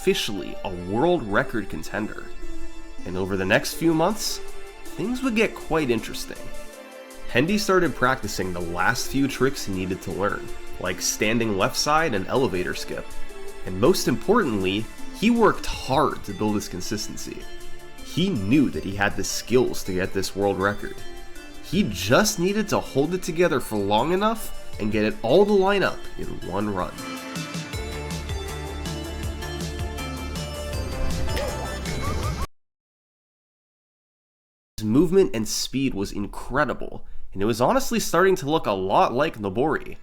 officially a world record contender. And over the next few months, things would get quite interesting. Hendy started practicing the last few tricks he needed to learn, like standing left side and elevator skip. And most importantly, he worked hard to build his consistency. He knew that he had the skills to get this world record. He just needed to hold it together for long enough and get it all to line up in one run. His movement and speed was incredible, and it was honestly starting to look a lot like Nobori.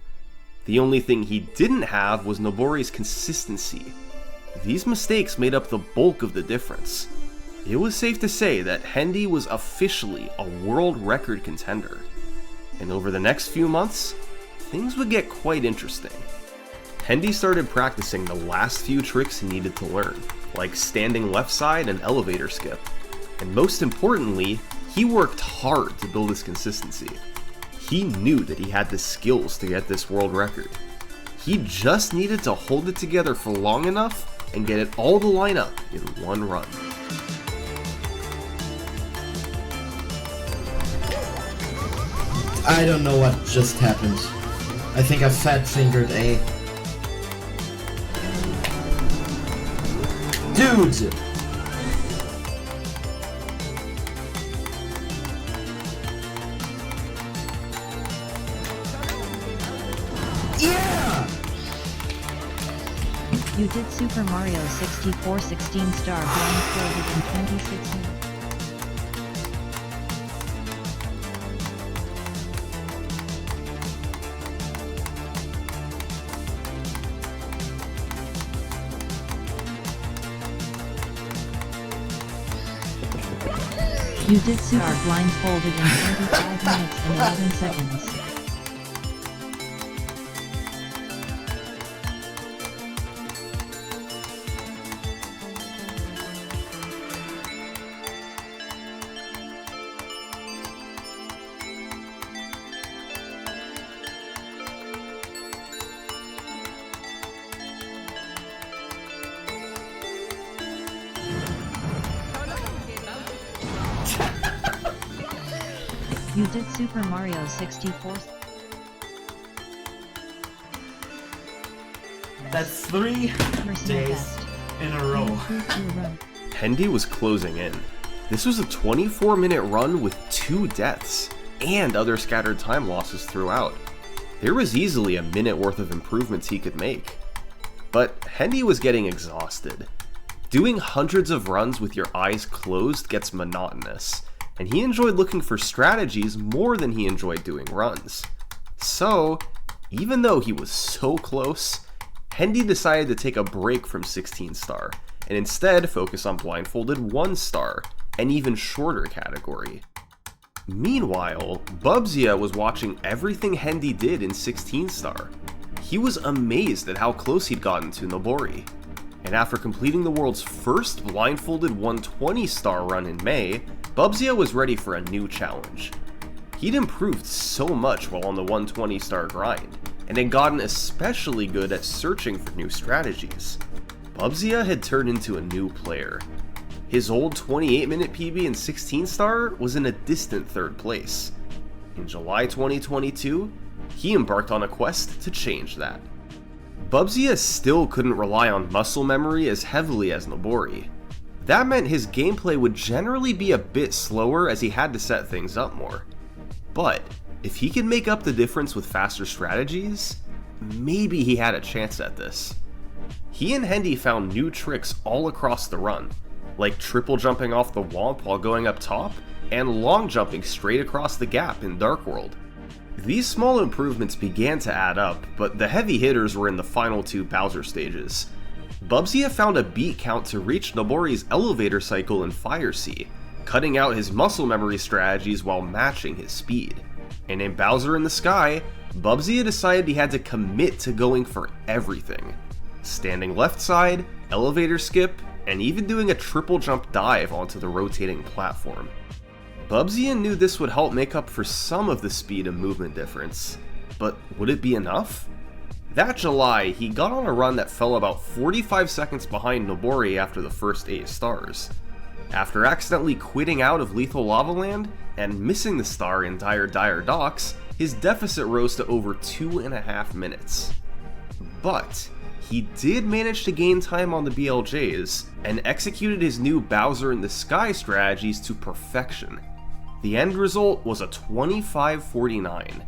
The only thing he didn't have was Nobori's consistency. These mistakes made up the bulk of the difference. It was safe to say that Hendy was officially a world record contender. And over the next few months, things would get quite interesting. Hendy started practicing the last few tricks he needed to learn, like standing left side and elevator skip. And most importantly, he worked hard to build his consistency. He knew that he had the skills to get this world record. He just needed to hold it together for long enough and get it all to line up in one run. I don't know what just happened. I think I fat-fingered A. Dude! Yeah! You did Super Mario 64 16-star blindfolded in 26 minutes. You did Super blindfolded in 25 minutes and 11 seconds. You did Super Mario 64. That's 3 Personal days best. in a row. Hendy was closing in. This was a 24-minute run with 2 deaths, and other scattered time losses throughout. There was easily a minute worth of improvements he could make. But Hendy was getting exhausted. Doing hundreds of runs with your eyes closed gets monotonous, and he enjoyed looking for strategies more than he enjoyed doing runs. So, even though he was so close, Hendy decided to take a break from 16-star, and instead focus on blindfolded 1-star, an even shorter category. Meanwhile, Bubzia was watching everything Hendy did in 16-star. He was amazed at how close he'd gotten to Nobori. And after completing the world's first blindfolded 120-star run in May, Bubzia was ready for a new challenge. He'd improved so much while on the 120-star grind, and had gotten especially good at searching for new strategies. Bubzia had turned into a new player. His old 28-minute PB in 16-star was in a distant 3rd place. In July 2022, he embarked on a quest to change that. Bubzia still couldn't rely on muscle memory as heavily as Nobori. That meant his gameplay would generally be a bit slower as he had to set things up more. But if he could make up the difference with faster strategies, maybe he had a chance at this. He and Hendy found new tricks all across the run, like triple jumping off the womp while going up top, and long jumping straight across the gap in Dark World. These small improvements began to add up, but the heavy hitters were in the final 2 Bowser stages. Bubzia found a beat count to reach Nobori's elevator cycle in Fire Sea, cutting out his muscle memory strategies while matching his speed. And in Bowser in the Sky, Bubzia decided he had to commit to going for everything. Standing left side, elevator skip, and even doing a triple jump dive onto the rotating platform. Bubzia knew this would help make up for some of the speed and movement difference, but would it be enough? That July, he got on a run that fell about 45 seconds behind Nobori after the first 8 stars. After accidentally quitting out of Lethal Lava Land and missing the star in Dire Docks, his deficit rose to over 2.5 minutes. But he did manage to gain time on the BLJs and executed his new Bowser in the Sky strategies to perfection. The end result was a 25:49,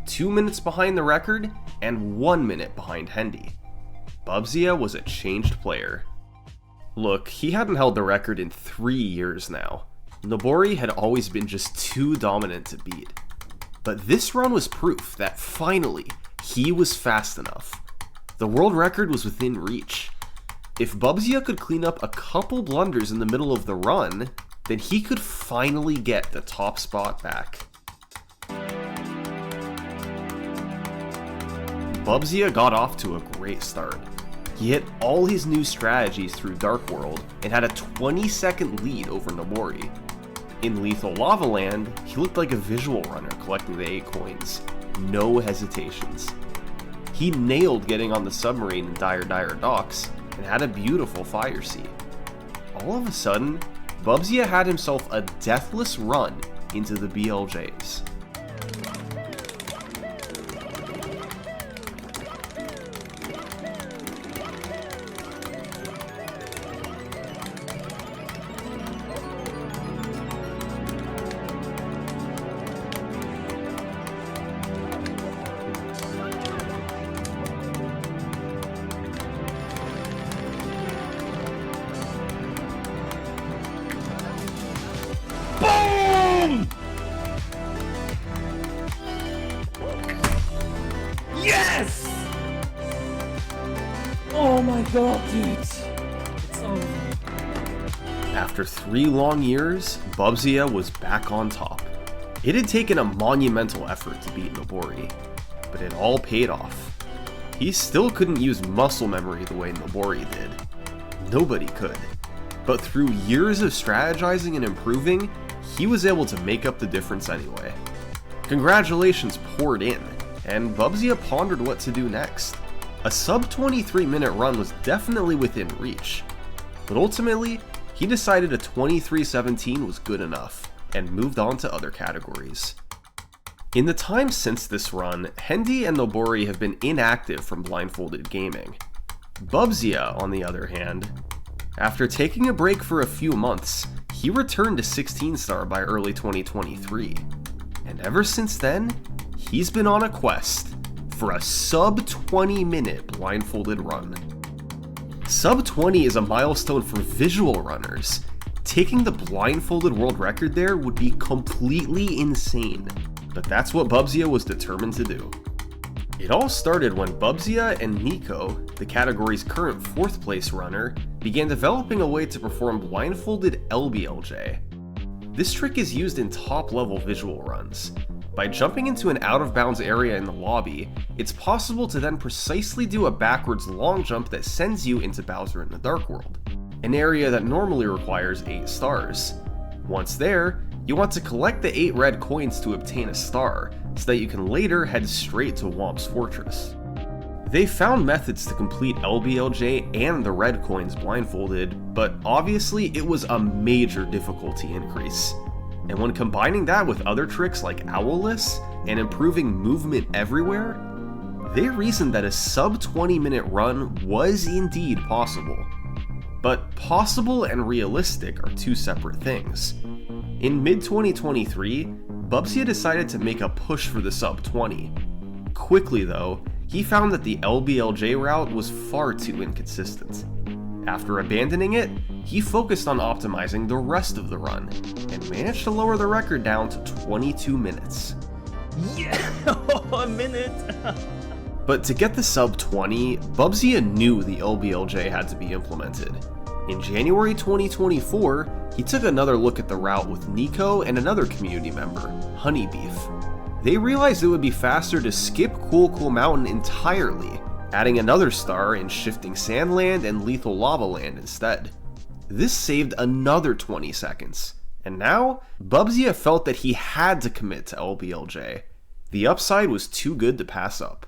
2 minutes behind the record and 1 minute behind Hendy. Bubzia was a changed player. Look, he hadn't held the record in 3 years now. Nobori had always been just too dominant to beat. But this run was proof that finally, he was fast enough. The world record was within reach. If Bubzia could clean up a couple blunders in the middle of the run, then he could finally get the top spot back. Bubzia got off to a great start. He hit all his new strategies through Dark World and had a 20-second lead over Nobori. In Lethal Lava Land, he looked like a visual runner collecting the 8 coins. No hesitations. He nailed getting on the submarine in Dire Docks and had a beautiful fire seat. All of a sudden, Bubzia had himself a deathless run into the BLJs. Boom! Yes! Oh my god, dude. It's over. After 3 long years, Bubzia was back on top. It had taken a monumental effort to beat Nobori, but it all paid off. He still couldn't use muscle memory the way Nobori did. Nobody could. But through years of strategizing and improving, he was able to make up the difference anyway. Congratulations poured in, and Bubzia pondered what to do next. A sub 23-minute run was definitely within reach, but ultimately, he decided a 23:17 was good enough, and moved on to other categories. In the time since this run, Hendy and Nobori have been inactive from blindfolded gaming. Bubzia, on the other hand, after taking a break for a few months, he returned to 16-star by early 2023, and ever since then, he's been on a quest for a sub 20-minute blindfolded run. Sub 20 is a milestone for visual runners. Taking the blindfolded world record there would be completely insane, but that's what Bubzia was determined to do. It all started when Bubzia and Nico, the category's current 4th place runner, began developing a way to perform blindfolded LBLJ. This trick is used in top-level visual runs. By jumping into an out-of-bounds area in the lobby, it's possible to then precisely do a backwards long jump that sends you into Bowser in the Dark World, an area that normally requires 8 stars. Once there, you want to collect the 8 red coins to obtain a star, so that you can later head straight to Whomp's Fortress. They found methods to complete LBLJ and the red coins blindfolded, but obviously it was a major difficulty increase. And when combining that with other tricks like Owlless and improving movement everywhere, they reasoned that a sub 20-minute run was indeed possible. But possible and realistic are 2 separate things. In mid-2023, Bubzia decided to make a push for the sub 20. Quickly though, he found that the LBLJ route was far too inconsistent. After abandoning it, he focused on optimizing the rest of the run, and managed to lower the record down to 22 minutes. Yeah! A minute! But to get the sub 20, Bubzia knew the LBLJ had to be implemented. In January 2024, he took another look at the route with Nico and another community member, Honeybeef. They realized it would be faster to skip Cool Mountain entirely, adding another star in Shifting Sandland and Lethal Lava Land instead. This saved another 20 seconds, and now, Bubzia felt that he had to commit to LBLJ. The upside was too good to pass up.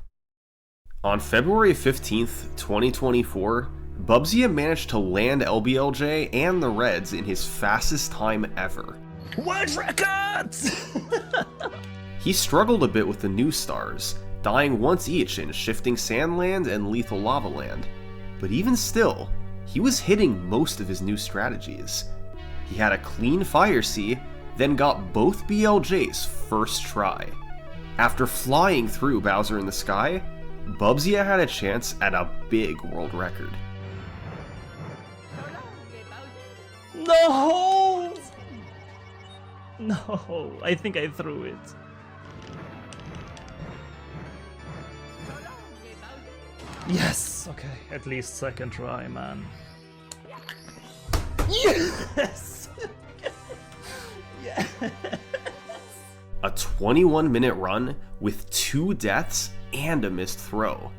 On February 15th, 2024, Bubsy managed to land LBLJ and the Reds in his fastest time ever. World records! He struggled a bit with the new stars, dying once each in Shifting Sandland and Lethal Lava Land, but even still, he was hitting most of his new strategies. He had a clean Fire Sea, then got both BLJs first try. After flying through Bowser in the Sky, Bubsy had a chance at a big world record. No! No, I think I threw it. Yes! Okay, at least second try, man. Yes! Yes! A 21-minute run with 2 deaths and a missed throw.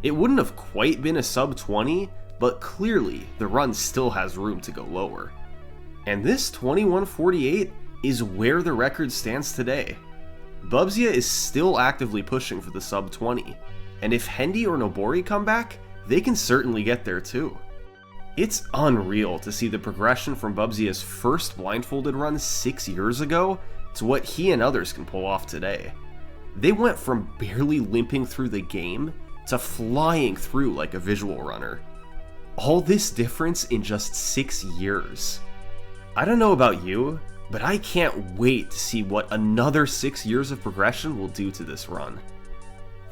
It wouldn't have quite been a sub 20, but clearly the run still has room to go lower. And this 21:48 is where the record stands today. Bubsy is still actively pushing for the sub 20, and if Hendy or Nobori come back, they can certainly get there too. It's unreal to see the progression from Bubsy's first blindfolded run 6 years ago to what he and others can pull off today. They went from barely limping through the game to flying through like a visual runner. All this difference in just 6 years. I don't know about you, but I can't wait to see what another 6 years of progression will do to this run.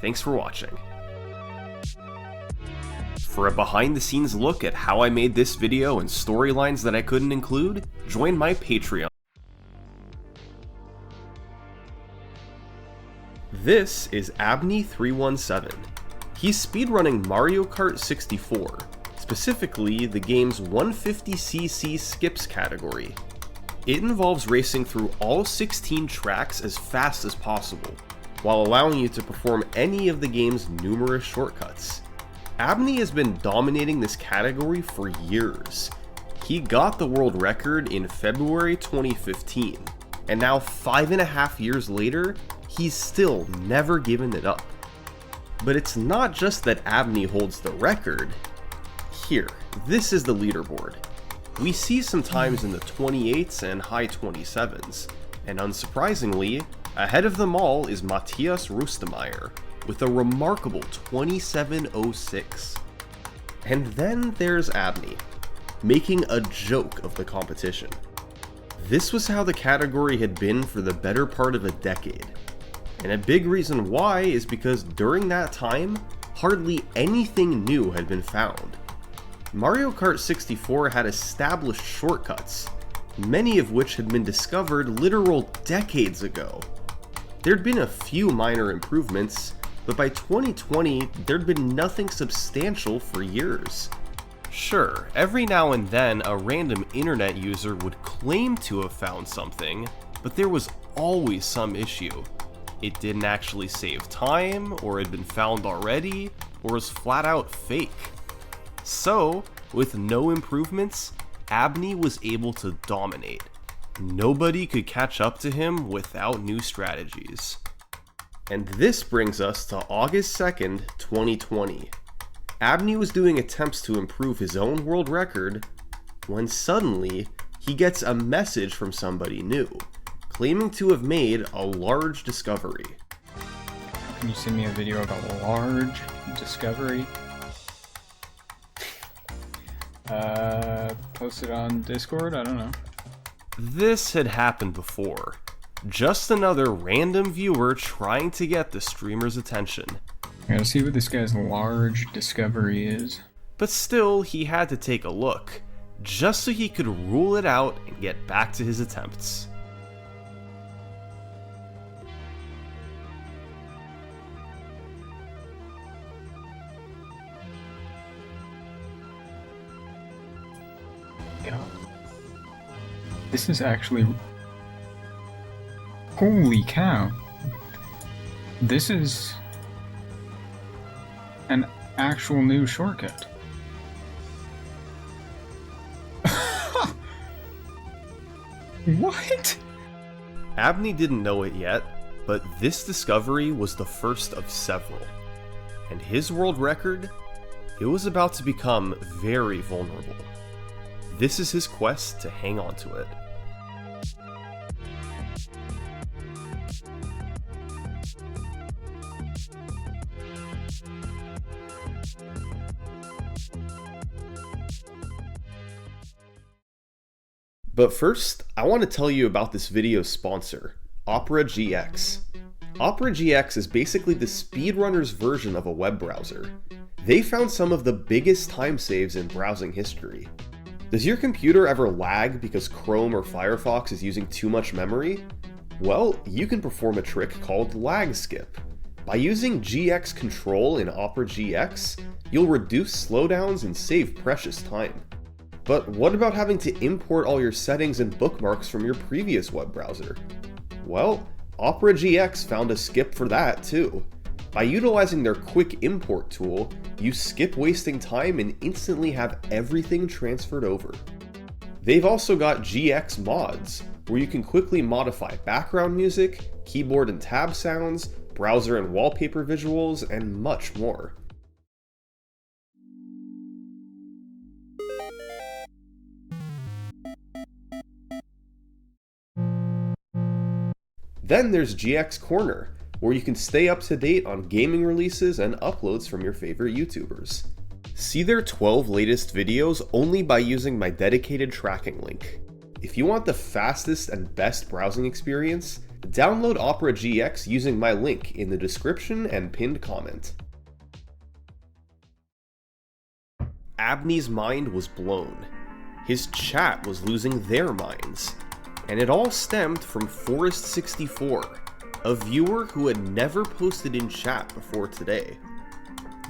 Thanks for watching. For a behind the scenes look at how I made this video and storylines that I couldn't include, join my Patreon. This is Abney317. He's speedrunning Mario Kart 64, specifically the game's 150cc skips category. It involves racing through all 16 tracks as fast as possible, while allowing you to perform any of the game's numerous shortcuts. Abney has been dominating this category for years. He got the world record in February 2015, and now 5.5 years later, he's still never given it up. But it's not just that Abney holds the record. Here, this is the leaderboard. We see some times in the 28s and high 27s, and unsurprisingly, ahead of them all is Matthias Rustemeyer, with a remarkable 27.06. And then there's Abney, making a joke of the competition. This was how the category had been for the better part of a decade. And a big reason why is because during that time, hardly anything new had been found. Mario Kart 64 had established shortcuts, many of which had been discovered literal decades ago. There'd been a few minor improvements, but by 2020, there'd been nothing substantial for years. Sure, every now and then a random internet user would claim to have found something, but there was always some issue. It didn't actually save time, or had been found already, or was flat out fake. So, with no improvements, Abney was able to dominate. Nobody could catch up to him without new strategies. And this brings us to August 2nd, 2020. Abney was doing attempts to improve his own world record when suddenly he gets a message from somebody new, claiming to have made a large discovery. Can you send me a video of a large discovery? Post it on Discord? I don't know. This had happened before. Just another random viewer trying to get the streamer's attention. I gotta see what this guy's large discovery is. But still, he had to take a look, just so he could rule it out and get back to his attempts. Yeah. This is actually... Holy cow. This is an actual new shortcut. What? Abney didn't know it yet, but this discovery was the first of several. and his world record, it was about to become very vulnerable. This is his quest to hang on to it. But first, I want to tell you about this video's sponsor, Opera GX. Opera GX is basically the speedrunner's version of a web browser. They found some of the biggest time saves in browsing history. Does your computer ever lag because Chrome or Firefox is using too much memory? Well, you can perform a trick called lag skip. By using GX Control in Opera GX, you'll reduce slowdowns and save precious time. But what about having to import all your settings and bookmarks from your previous web browser? Well, Opera GX found a skip for that too. By utilizing their quick import tool, you skip wasting time and instantly have everything transferred over. They've also got GX mods, where you can quickly modify background music, keyboard and tab sounds, browser and wallpaper visuals, and much more. Then there's GX Corner, where you can stay up to date on gaming releases and uploads from your favorite YouTubers. See their 12 latest videos only by using my dedicated tracking link. If you want the fastest and best browsing experience, download Opera GX using my link in the description and pinned comment. Abney's mind was blown. His chat was losing their minds. And it all stemmed from Forest64, a viewer who had never posted in chat before today.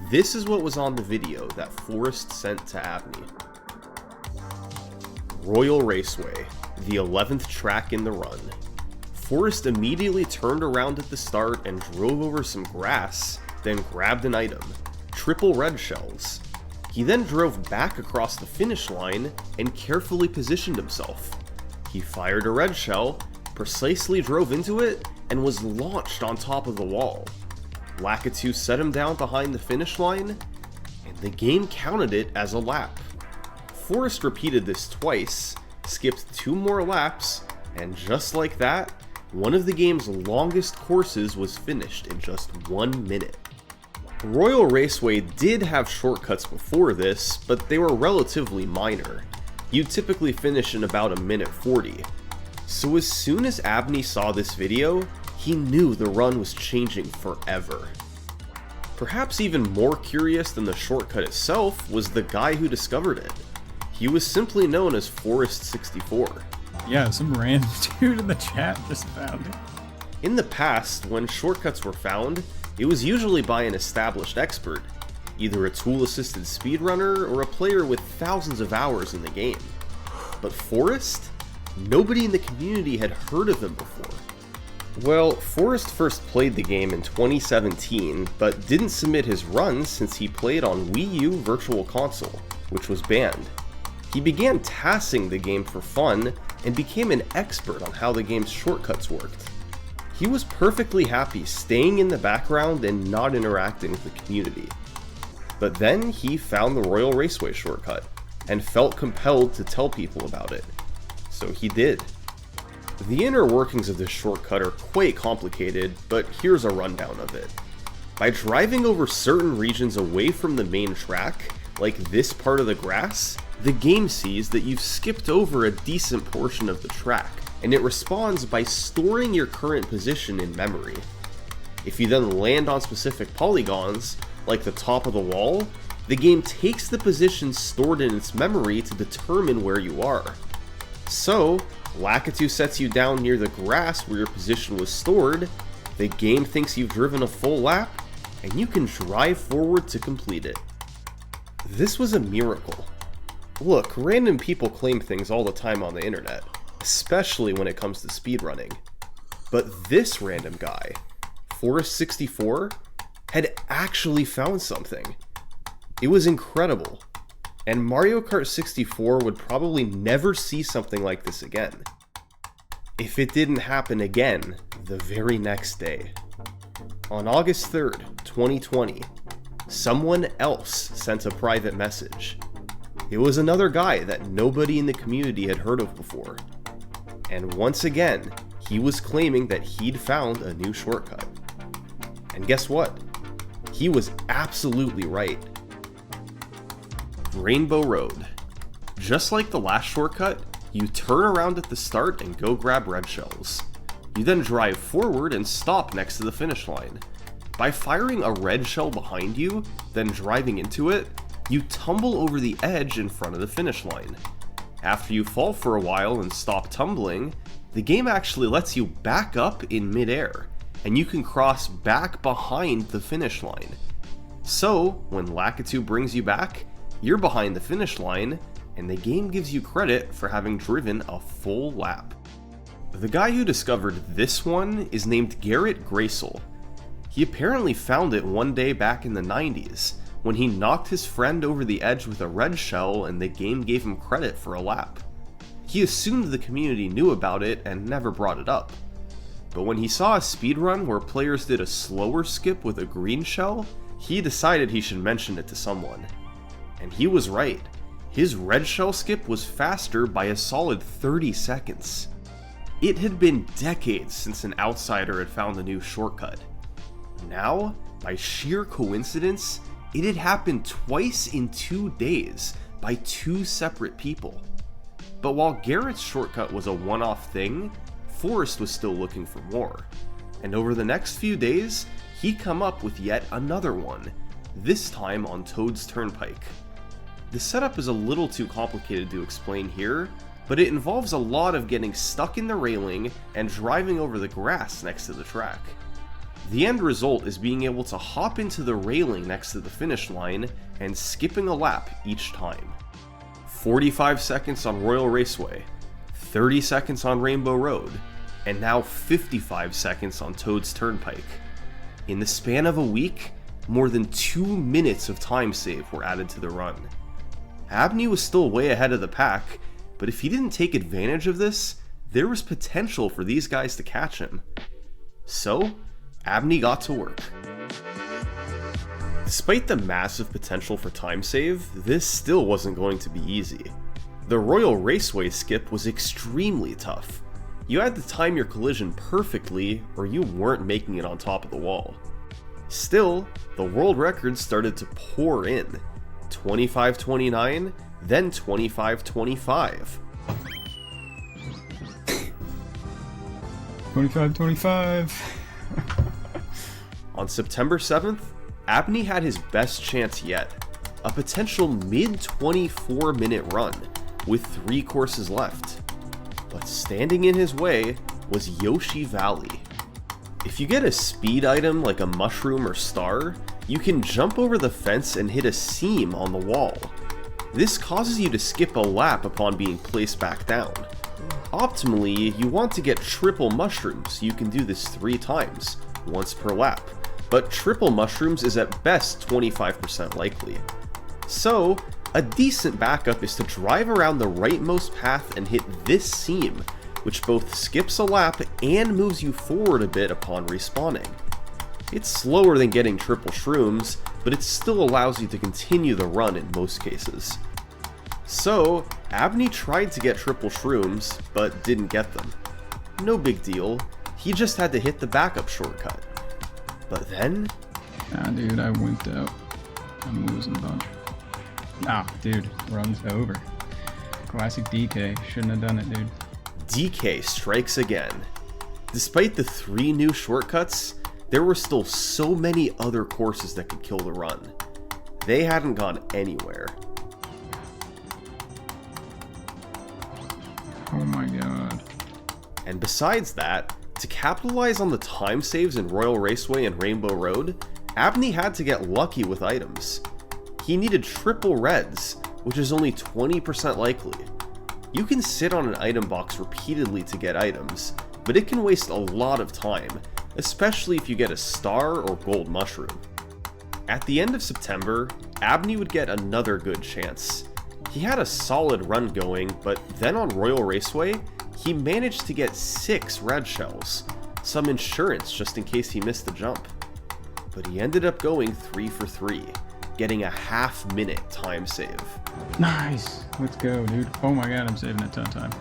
This is what was on the video that Forest sent to Abney. Royal Raceway, the 11th track in the run. Forest immediately turned around at the start and drove over some grass, then grabbed an item, triple red shells. He then drove back across the finish line and carefully positioned himself. He fired a red shell, precisely drove into it, and was launched on top of the wall. Lakitu set him down behind the finish line, and the game counted it as a lap. Forest repeated this twice, skipped 2 more laps, and just like that, one of the game's longest courses was finished in just 1 minute. Royal Raceway did have shortcuts before this, but they were relatively minor. You'd typically finish in about 1:40. So as soon as Abney saw this video, he knew the run was changing forever. Perhaps even more curious than the shortcut itself was the guy who discovered it. He was simply known as Forest64. Yeah, some random dude in the chat just found it. In the past, when shortcuts were found, it was usually by an established expert, either a tool-assisted speedrunner or a player with thousands of hours in the game. But Forest? Nobody in the community had heard of him before. Well, Forest first played the game in 2017, but didn't submit his runs since he played on Wii U Virtual Console, which was banned. He began tassing the game for fun and became an expert on how the game's shortcuts worked. He was perfectly happy staying in the background and not interacting with the community. But then he found the Royal Raceway shortcut, and felt compelled to tell people about it. So he did. The inner workings of this shortcut are quite complicated, but here's a rundown of it. By driving over certain regions away from the main track, like this part of the grass, the game sees that you've skipped over a decent portion of the track, and it responds by storing your current position in memory. If you then land on specific polygons, like the top of the wall, the game takes the position stored in its memory to determine where you are. So, Lakitu sets you down near the grass where your position was stored, the game thinks you've driven a full lap, and you can drive forward to complete it. This was a miracle. Look, random people claim things all the time on the internet, especially when it comes to speedrunning. But this random guy, Forest64, had actually found something. It was incredible, and Mario Kart 64 would probably never see something like this again. If it didn't happen again the very next day. On August 3rd, 2020, someone else sent a private message. It was another guy that nobody in the community had heard of before. And once again, he was claiming that he'd found a new shortcut. And guess what? He was absolutely right. Rainbow Road. Just like the last shortcut, you turn around at the start and go grab red shells. You then drive forward and stop next to the finish line. By firing a red shell behind you, then driving into it, you tumble over the edge in front of the finish line. After you fall for a while and stop tumbling, the game actually lets you back up in midair, and you can cross back behind the finish line. So, when Lakitu brings you back, you're behind the finish line, and the game gives you credit for having driven a full lap. The guy who discovered this one is named Garrett Graysel. He apparently found it one day back in the 90s, when he knocked his friend over the edge with a red shell and the game gave him credit for a lap. He assumed the community knew about it and never brought it up. But when he saw a speedrun where players did a slower skip with a green shell, he decided he should mention it to someone. And he was right. His red shell skip was faster by a solid 30 seconds. It had been decades since an outsider had found a new shortcut. Now, by sheer coincidence, it had happened twice in 2 days by 2 separate people. But while Garrett's shortcut was a one-off thing, Forrest was still looking for more. And over the next few days, he'd come up with yet another one, this time on Toad's Turnpike. The setup is a little too complicated to explain here, but it involves a lot of getting stuck in the railing and driving over the grass next to the track. The end result is being able to hop into the railing next to the finish line and skipping a lap each time. 45 seconds on Royal Raceway, 30 seconds on Rainbow Road, and now 55 seconds on Toad's Turnpike. In the span of a week, more than 2 minutes of time save were added to the run. Abney was still way ahead of the pack, but if he didn't take advantage of this, there was potential for these guys to catch him. So, Abney got to work. Despite the massive potential for time save, this still wasn't going to be easy. The Royal Raceway skip was extremely tough. You had to time your collision perfectly or you weren't making it on top of the wall. Still, the world records started to pour in. 25-29, then 25-25. 25-25. On September 7th, Abney had his best chance yet, a potential mid-24 minute run with 3 courses left. But standing in his way was Yoshi Valley. If you get a speed item like a mushroom or star, you can jump over the fence and hit a seam on the wall. This causes you to skip a lap upon being placed back down. Optimally, you want to get triple mushrooms, so you can do this 3 times, once per lap, but triple mushrooms is at best 25% likely. So, a decent backup is to drive around the rightmost path and hit this seam, which both skips a lap and moves you forward a bit upon respawning. It's slower than getting triple shrooms, but it still allows you to continue the run in most cases. So, Abney tried to get triple shrooms, but didn't get them. No big deal, he just had to hit the backup shortcut. But then... Nah, dude, I wimped out. I'm losing a bunch. Ah, dude, run's over. Classic DK, shouldn't have done it, dude. DK strikes again. Despite the 3 new shortcuts, there were still so many other courses that could kill the run. They hadn't gone anywhere. Oh my god. And besides that, to capitalize on the time saves in Royal Raceway and Rainbow Road, Abney had to get lucky with items. He needed triple reds, which is only 20% likely. You can sit on an item box repeatedly to get items, but it can waste a lot of time, especially if you get a star or gold mushroom. At the end of September, Abney would get another good chance. He had a solid run going, but then on Royal Raceway, he managed to get 6 red shells, some insurance just in case he missed the jump. but he ended up going 3 for 3, getting a half-minute time save. Nice! Let's go, dude. Oh my god, I'm saving a ton of time.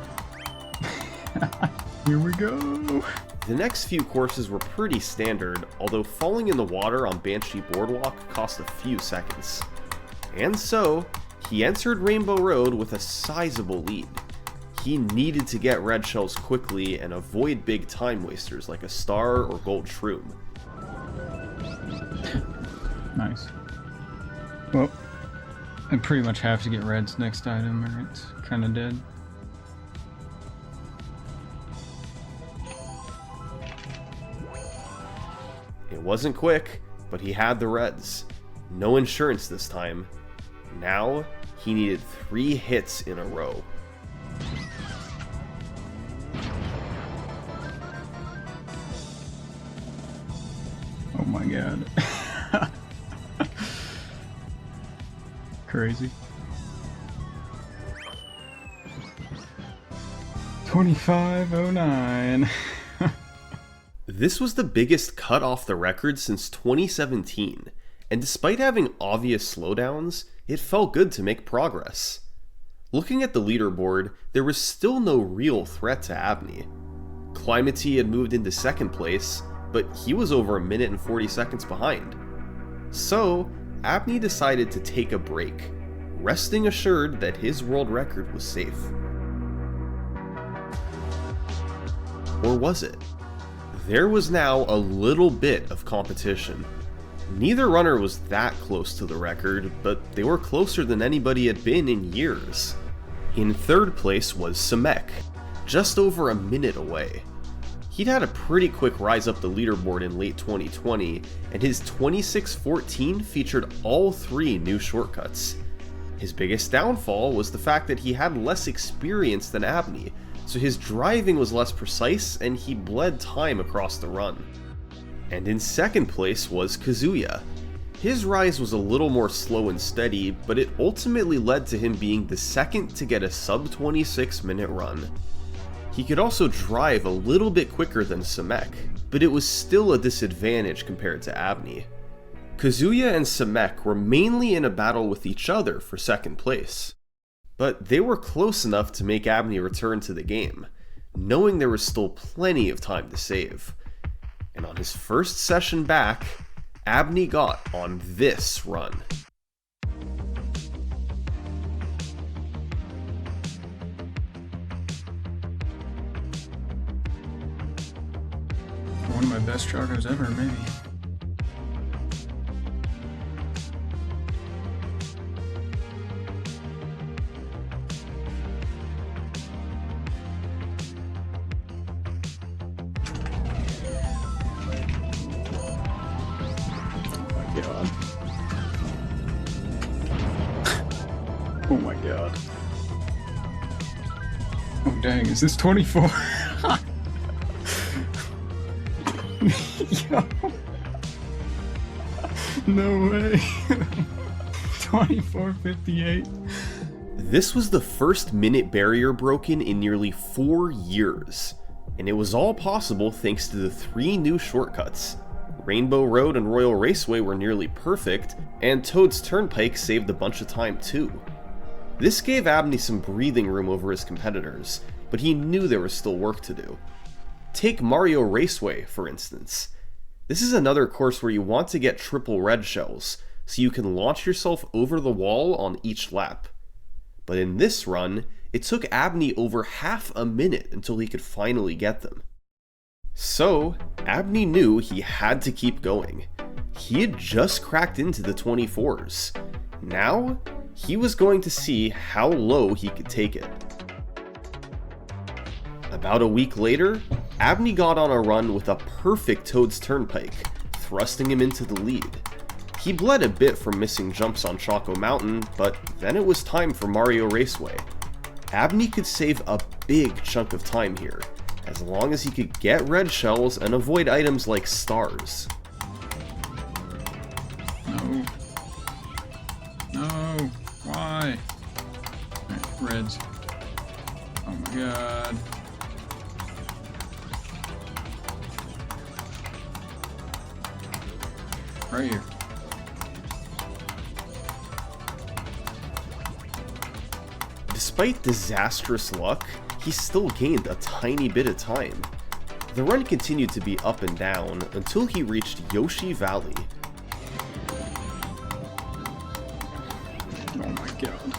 Here we go! The next few courses were pretty standard, although falling in the water on Banshee Boardwalk cost a few seconds. And so, he entered Rainbow Road with a sizable lead. He needed to get red shells quickly and avoid big time wasters like a star or gold shroom. Nice. Well, I pretty much have to get red's next item or it's kinda dead. It wasn't quick, but he had the reds. No insurance this time. Now, he needed 3 hits in a row. Oh my god. Crazy. 2509. This was the biggest cut off the record since 2017, and despite having obvious slowdowns, it felt good to make progress. Looking at the leaderboard, there was still no real threat to Abney. Climate had moved into second place, but he was over a minute and 40 seconds behind. So, Abney decided to take a break, resting assured that his world record was safe. Or was it? There was now a little bit of competition. Neither runner was that close to the record, but they were closer than anybody had been in years. In third place was Samek, just over a minute away. He'd had a pretty quick rise up the leaderboard in late 2020, and his 2614 featured all 3 new shortcuts. His biggest downfall was the fact that he had less experience than Abney, so his driving was less precise and he bled time across the run. And in second place was Kazuya. His rise was a little more slow and steady, but it ultimately led to him being the second to get a sub 26 minute run. He could also drive a little bit quicker than Samek, but it was still a disadvantage compared to Abney. Kazuya and Samek were mainly in a battle with each other for second place. But they were close enough to make Abney return to the game, knowing there was still plenty of time to save. And on his first session back, Abney got on this run. One of my best joggers ever, maybe. God. Oh my god. Oh dang, is this 24? Yo. No way. 24:58. This was the first minute barrier broken in nearly 4 years, and it was all possible thanks to the 3 new shortcuts. Rainbow Road and Royal Raceway were nearly perfect, and Toad's Turnpike saved a bunch of time too. This gave Abney some breathing room over his competitors, but he knew there was still work to do. Take Mario Raceway, for instance. This is another course where you want to get triple red shells, so you can launch yourself over the wall on each lap. But in this run, it took Abney over half a minute until he could finally get them. So, Abney knew he had to keep going. He had just cracked into the 24s. Now, he was going to see how low he could take it. About a week later, Abney got on a run with a perfect Toad's Turnpike, thrusting him into the lead. He bled a bit from missing jumps on Choco Mountain, but then it was time for Mario Raceway. Abney could save a big chunk of time here, as long as he could get red shells and avoid items like stars. No. No. Why? Alright, reds. Oh my god. Right here. Despite disastrous luck, he still gained a tiny bit of time. The run continued to be up and down until he reached Yoshi Valley. Oh my god.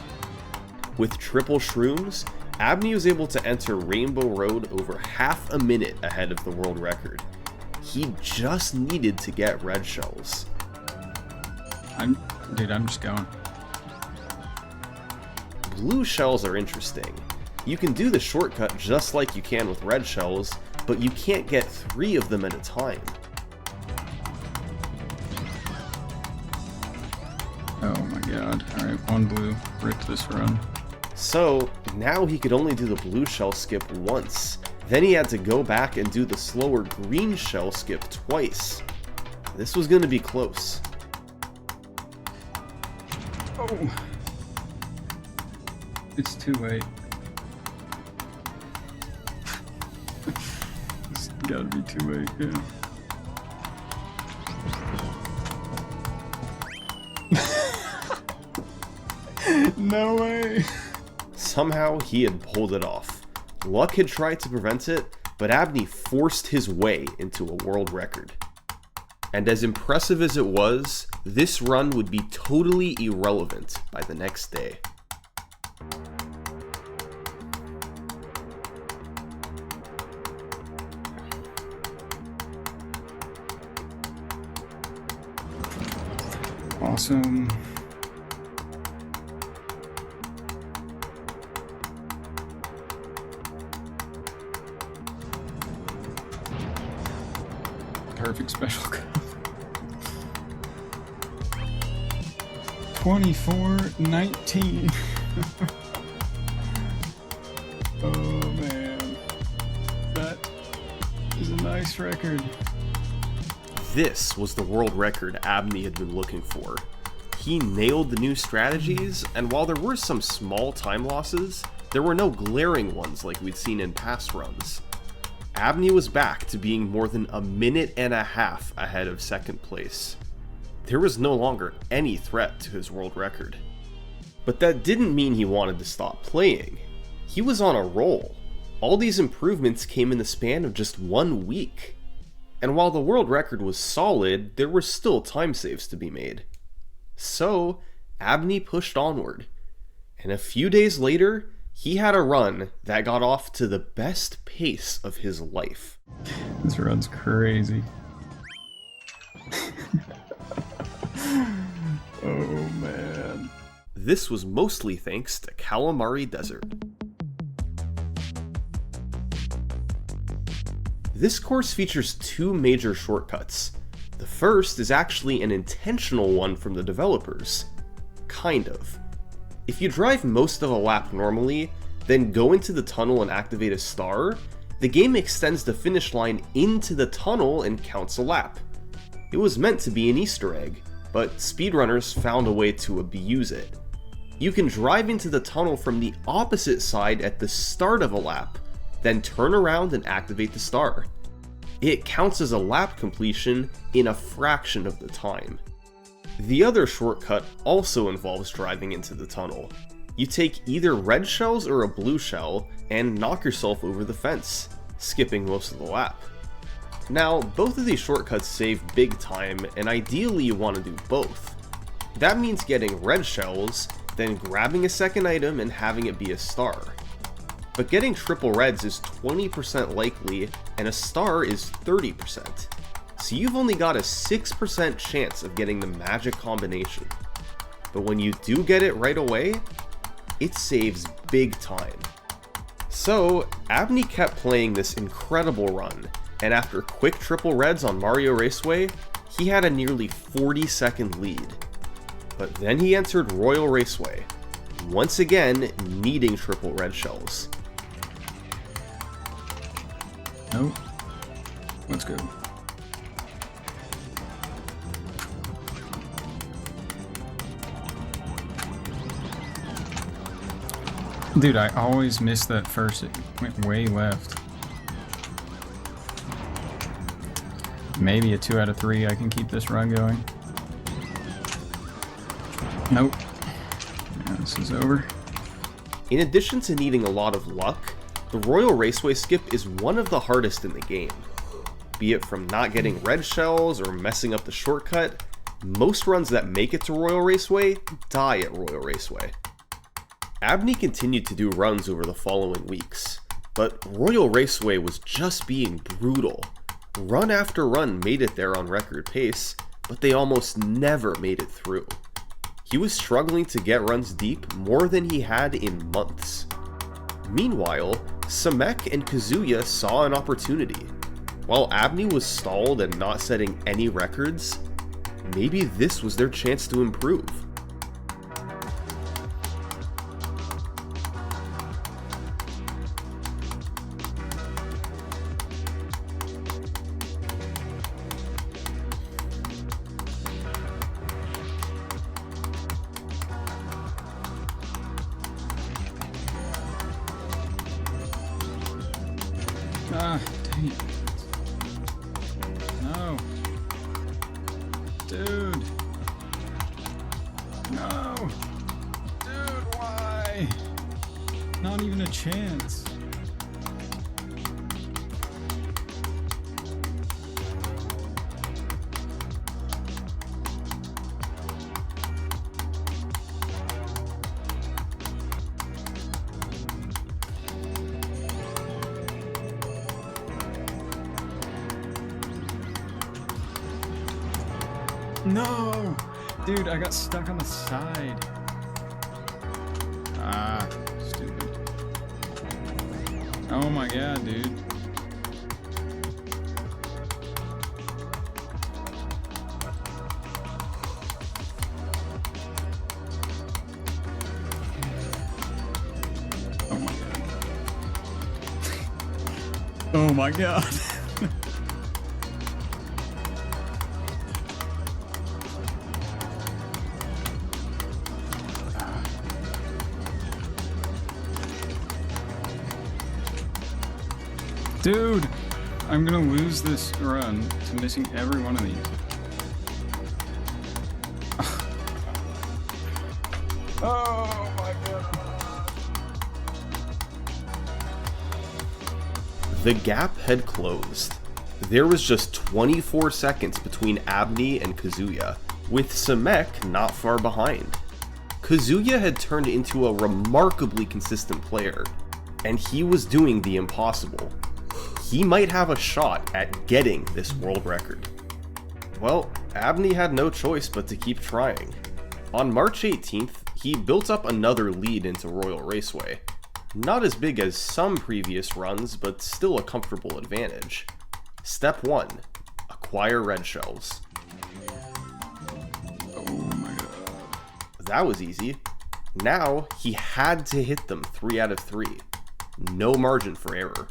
With triple shrooms, Abney was able to enter Rainbow Road over half a minute ahead of the world record. He just needed to get red shells. Dude, I'm just going. Blue shells are interesting. You can do the shortcut just like you can with red shells, but you can't get 3 of them at a time. Oh my god. Alright, 1 blue. Ripped this run. So, now he could only do the blue shell skip once. Then he had to go back and do the slower green shell skip twice. This was going to be close. Oh! It's too late. It's gotta be too late, yeah. No way! Somehow he had pulled it off. Luck had tried to prevent it, but Abney forced his way into a world record. And as impressive as it was, this run would be totally irrelevant by the next day. Awesome. Perfect special cup. 24-19. Oh man. That is a nice record. This was the world record Abney had been looking for. He nailed the new strategies, and while there were some small time losses, there were no glaring ones like we'd seen in past runs. Abney was back to being more than a minute and a half ahead of second place. There was no longer any threat to his world record. But that didn't mean he wanted to stop playing. He was on a roll. All these improvements came in the span of just 1 week. And while the world record was solid, there were still time saves to be made. So, Abney pushed onward. And a few days later, he had a run that got off to the best pace of his life. This run's crazy. Oh man. This was mostly thanks to Calamari Desert. This course features 2 major shortcuts. The first is actually an intentional one from the developers. Kind of. If you drive most of a lap normally, then go into the tunnel and activate a star, the game extends the finish line into the tunnel and counts a lap. It was meant to be an Easter egg, but speedrunners found a way to abuse it. You can drive into the tunnel from the opposite side at the start of a lap, then turn around and activate the star. It counts as a lap completion in a fraction of the time. The other shortcut also involves driving into the tunnel. You take either red shells or a blue shell and knock yourself over the fence, skipping most of the lap. Now, both of these shortcuts save big time, and ideally you want to do both. That means getting red shells, then grabbing a second item and having it be a star. But getting triple reds is 20% likely, and a star is 30%. So you've only got a 6% chance of getting the magic combination. But when you do get it right away, it saves big time. So, Abney kept playing this incredible run, and after quick triple reds on Mario Raceway, he had a nearly 40-second lead. But then he entered Royal Raceway, once again needing triple red shells. Nope. Let's go. Dude, I always miss that first. It went way left. Maybe a 2 out of 3 I can keep this run going. Nope. Yeah, this is over. In addition to needing a lot of luck, the Royal Raceway skip is one of the hardest in the game. Be it from not getting red shells or messing up the shortcut, most runs that make it to Royal Raceway die at Royal Raceway. Abney continued to do runs over the following weeks, but Royal Raceway was just being brutal. Run after run made it there on record pace, but they almost never made it through. He was struggling to get runs deep more than he had in months. Meanwhile, Samek and Kazuya saw an opportunity. While Abney was stalled and not setting any records, maybe this was their chance to improve. Ah, dang it. No. Dude. No. Dude, why? Not even a chance. No! Dude, I got stuck on the side. Ah, stupid. Oh my god, dude. Oh my god. Oh my god. Dude, I'm gonna lose this run to missing every one of these. Oh my god. The gap had closed. There was just 24 seconds between Abney and Kazuya, with Samek not far behind. Kazuya had turned into a remarkably consistent player, and he was doing the impossible. He might have a shot at getting this world record. Well, Abney had no choice but to keep trying. On March 18th, he built up another lead into Royal Raceway. Not as big as some previous runs, but still a comfortable advantage. Step 1. Acquire red shells. Oh my god. That was easy. Now, he had to hit them 3 out of 3. No margin for error.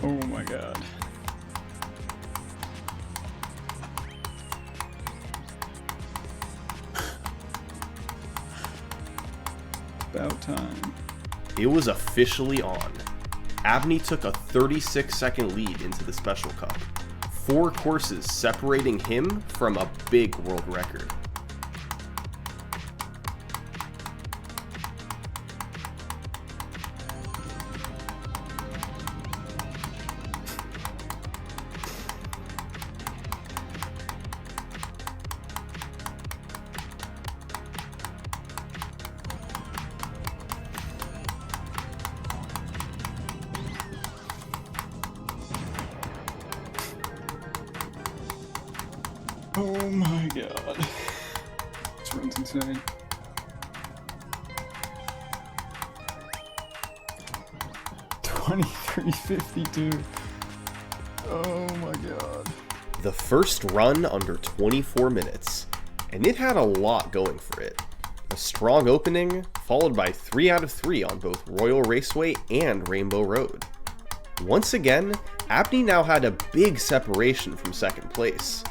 Oh my god. About time. It was officially on. Abney took a 36-second lead into the Special Cup. 4 courses separating him from a big world record. Oh my god. This run's insane. $23.52. Oh my god. The first run under 24 minutes, and it had a lot going for it. A strong opening, followed by 3 out of 3 on both Royal Raceway and Rainbow Road. Once again, Abney now had a big separation from second place.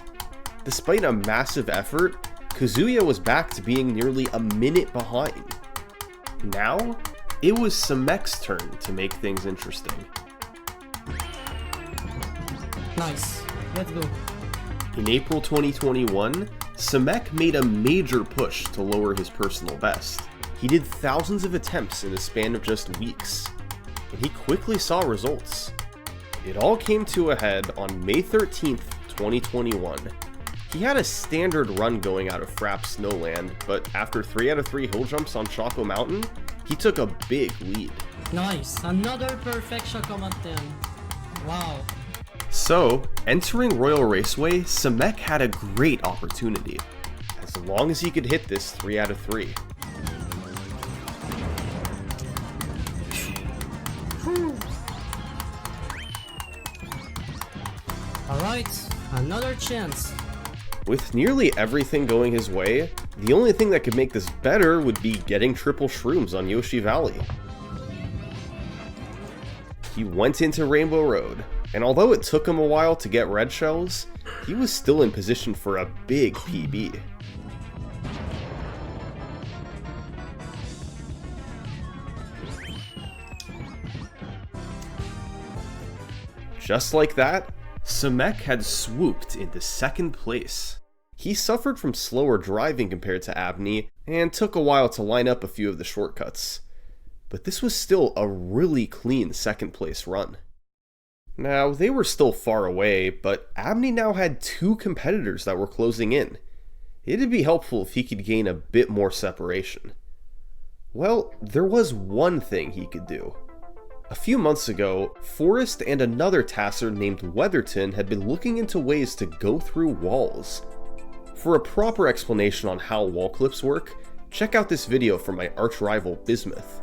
Despite a massive effort, Kazuya was back to being nearly a minute behind. Now, it was Semek's turn to make things interesting. Nice. Let's go. In April 2021, Semek made a major push to lower his personal best. He did thousands of attempts in a span of just weeks, and he quickly saw results. It all came to a head on May 13th, 2021. He had a standard run going out of Frapp Snowland, but after 3 out of 3 hill jumps on Choco Mountain, he took a big lead. Nice. Another perfect Choco Mountain. Wow. So, entering Royal Raceway, Semek had a great opportunity, as long as he could hit this 3 out of 3. Alright, another chance. With nearly everything going his way, the only thing that could make this better would be getting triple shrooms on Yoshi Valley. He went into Rainbow Road, and although it took him a while to get red shells, he was still in position for a big PB. Just like that, Semek had swooped into second place. He suffered from slower driving compared to Abney, and took a while to line up a few of the shortcuts. But this was still a really clean second place run. Now, they were still far away, but Abney now had 2 competitors that were closing in. It'd be helpful if he could gain a bit more separation. Well, there was one thing he could do. A few months ago, Forrest and another tasser named Weatherton had been looking into ways to go through walls. For a proper explanation on how wall clips work, check out this video from my arch rival Bismuth.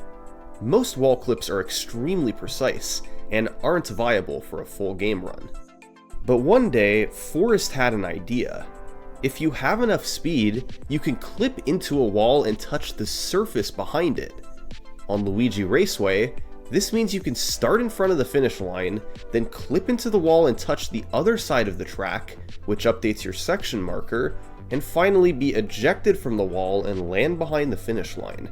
Most wall clips are extremely precise and aren't viable for a full game run. But one day, Forrest had an idea. If you have enough speed, you can clip into a wall and touch the surface behind it. On Luigi Raceway, this means you can start in front of the finish line, then clip into the wall and touch the other side of the track, which updates your section marker, and finally be ejected from the wall and land behind the finish line.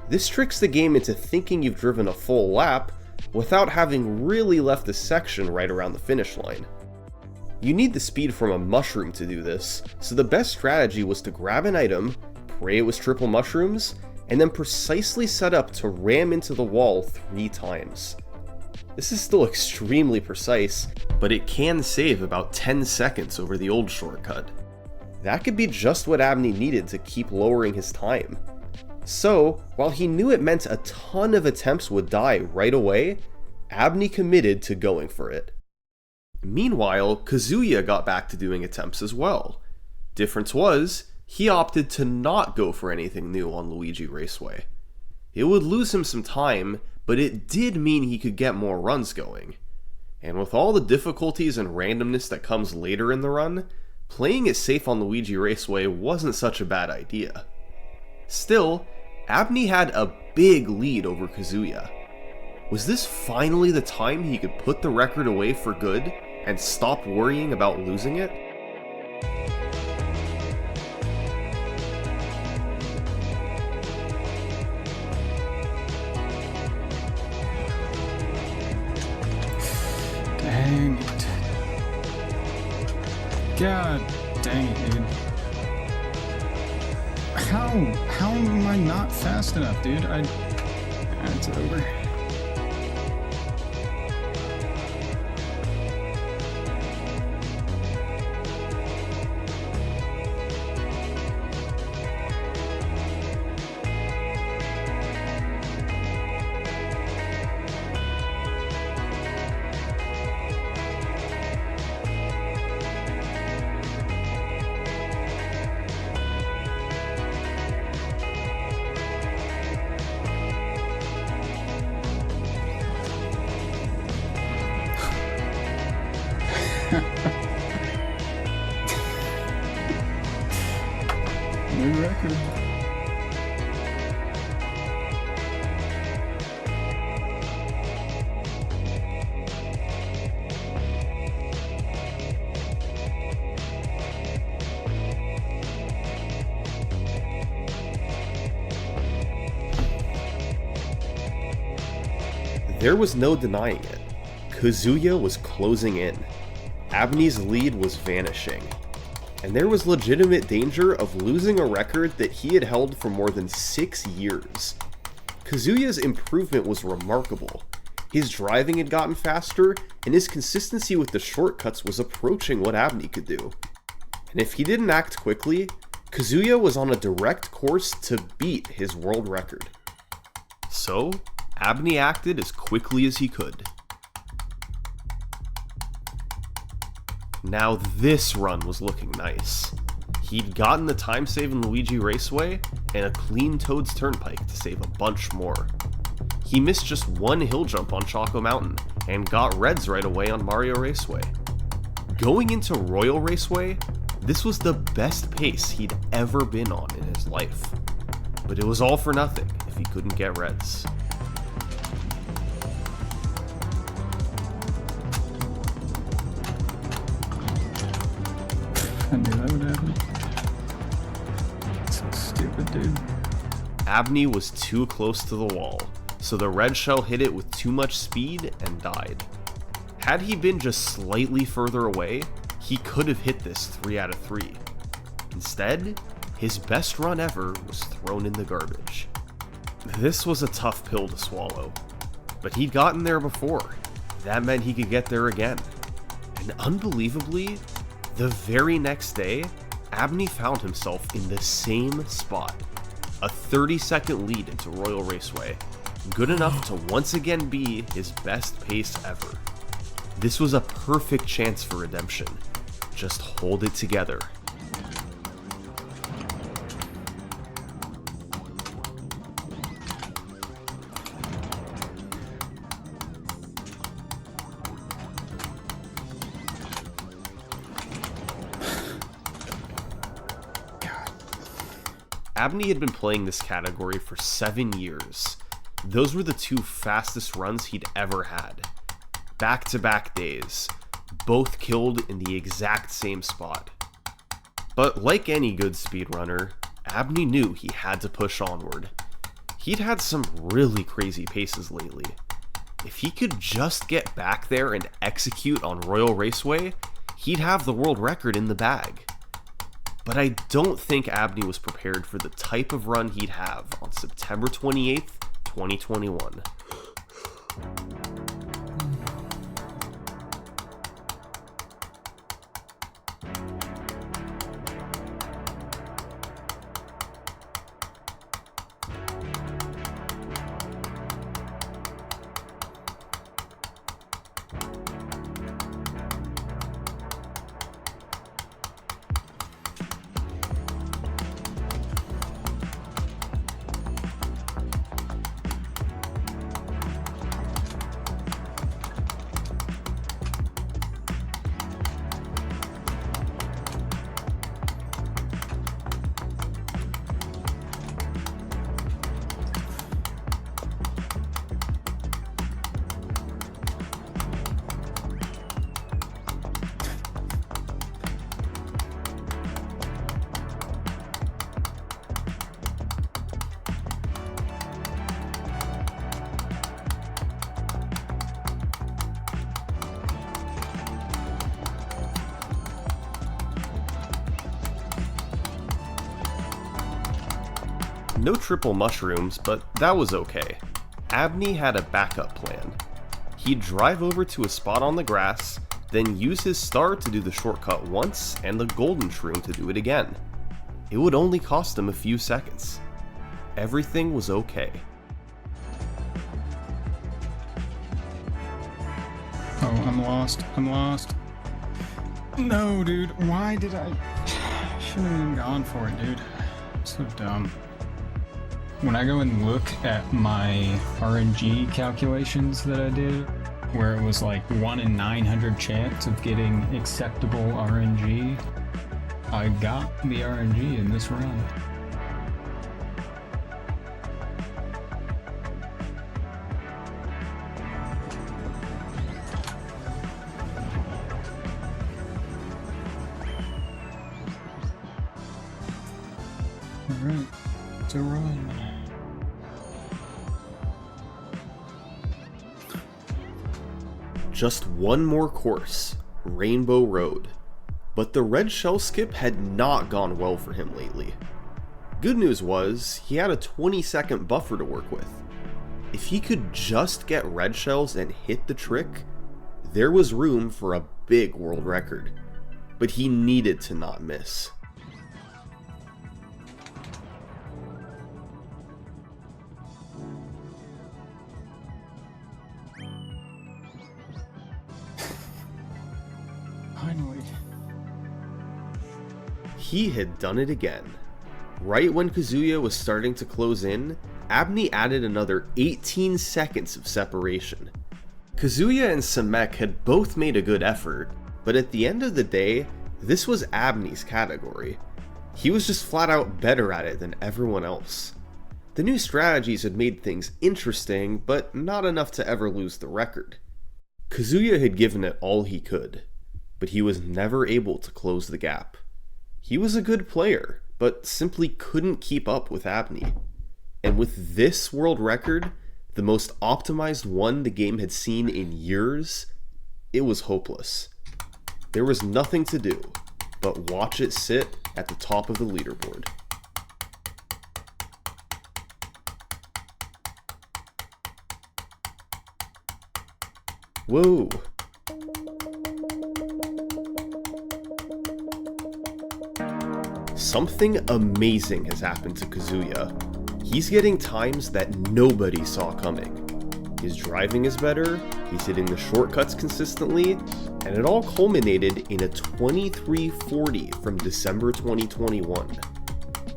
This tricks the game into thinking you've driven a full lap without having really left the section right around the finish line. You need the speed from a mushroom to do this, so the best strategy was to grab an item, pray it was triple mushrooms, and then precisely set up to ram into the wall 3 times. This is still extremely precise, but it can save about 10 seconds over the old shortcut. That could be just what Abney needed to keep lowering his time. So, while he knew it meant a ton of attempts would die right away, Abney committed to going for it. Meanwhile, Kazuya got back to doing attempts as well. Difference was, he opted to not go for anything new on Luigi Raceway. It would lose him some time, but it did mean he could get more runs going. And with all the difficulties and randomness that comes later in the run, playing it safe on Luigi Raceway wasn't such a bad idea. Still, Abney had a big lead over Kazuya. Was this finally the time he could put the record away for good and stop worrying about losing it? Dang it. God dang it, dude. How am I not fast enough, dude? It's over. New record. There was no denying it. Kazuya was closing in. Abney's lead was vanishing. And there was legitimate danger of losing a record that he had held for more than 6 years. Kazuya's improvement was remarkable. His driving had gotten faster, and his consistency with the shortcuts was approaching what Abney could do. And if he didn't act quickly, Kazuya was on a direct course to beat his world record. So, Abney acted as quickly as he could. Now this run was looking nice. He'd gotten the time-saving Luigi Raceway and a clean Toad's Turnpike to save a bunch more. He missed just one hill jump on Choco Mountain and got reds right away on Mario Raceway. Going into Royal Raceway, this was the best pace he'd ever been on in his life. But it was all for nothing if he couldn't get reds. I knew that would happen. So stupid, dude. Abney was too close to the wall, so the red shell hit it with too much speed and died. Had he been just slightly further away, he could have hit this 3 out of 3. Instead, his best run ever was thrown in the garbage. This was a tough pill to swallow, but he'd gotten there before. That meant he could get there again. And unbelievably, the very next day, Abney found himself in the same spot. A 30-second lead into Royal Raceway, good enough to once again be his best pace ever. This was a perfect chance for redemption. Just hold it together. Abney had been playing this category for 7 years. Those were the 2 fastest runs he'd ever had. Back-to-back days, both killed in the exact same spot. But like any good speedrunner, Abney knew he had to push onward. He'd had some really crazy paces lately. If he could just get back there and execute on Royal Raceway, he'd have the world record in the bag. But I don't think Abney was prepared for the type of run he'd have on September 28th, 2021. No triple mushrooms, but that was okay. Abney had a backup plan. He'd drive over to a spot on the grass, then use his star to do the shortcut once and the golden shroom to do it again. It would only cost him a few seconds. Everything was okay. Oh, I'm lost. I'm lost. No, dude. Why did I... Shouldn't have even gone for it, dude. So dumb. When I go and look at my RNG calculations that I did, where it was like 1 in 900 chance of getting acceptable RNG, I got the RNG in this run. Alright, it's a run. just one more course, Rainbow Road. But the red shell skip had not gone well for him lately. Good news was, he had a 20-second buffer to work with. If he could just get red shells and hit the trick, there was room for a big world record. But he needed to not miss. Finally. He had done it again. Right when Kazuya was starting to close in, Abney added another 18 seconds of separation. Kazuya and Samek had both made a good effort, but at the end of the day, this was Abney's category. He was just flat out better at it than everyone else. The new strategies had made things interesting, but not enough to ever lose the record. Kazuya had given it all he could, but he was never able to close the gap. He was a good player, but simply couldn't keep up with Abney. And with this world record, the most optimized one the game had seen in years, it was hopeless. There was nothing to do but watch it sit at the top of the leaderboard. Whoa. Something amazing has happened to Kazuya. He's getting times that nobody saw coming. His driving is better, he's hitting the shortcuts consistently, and it all culminated in a 2340 from December 2021.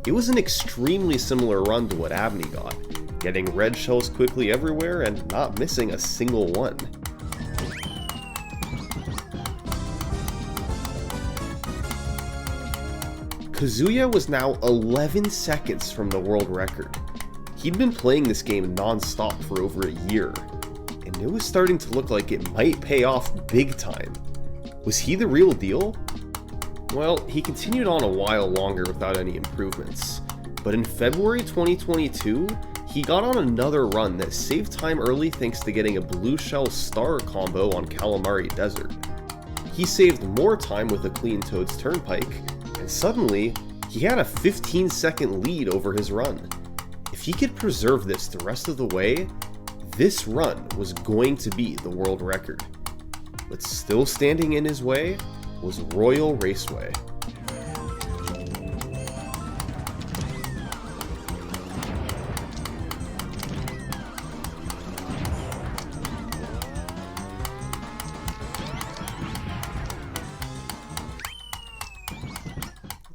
It was an extremely similar run to what Abney got, getting red shells quickly everywhere and not missing a single one. Kazuya was now 11 seconds from the world record. He'd been playing this game non-stop for over a year, and it was starting to look like it might pay off big time. Was he the real deal? Well, he continued on a while longer without any improvements, but in February 2022, he got on another run that saved time early thanks to getting a blue shell star combo on Calamari Desert. He saved more time with a clean Toad's Turnpike, and suddenly, he had a 15-second lead over his run. If he could preserve this the rest of the way, this run was going to be the world record. But still standing in his way was Royal Raceway.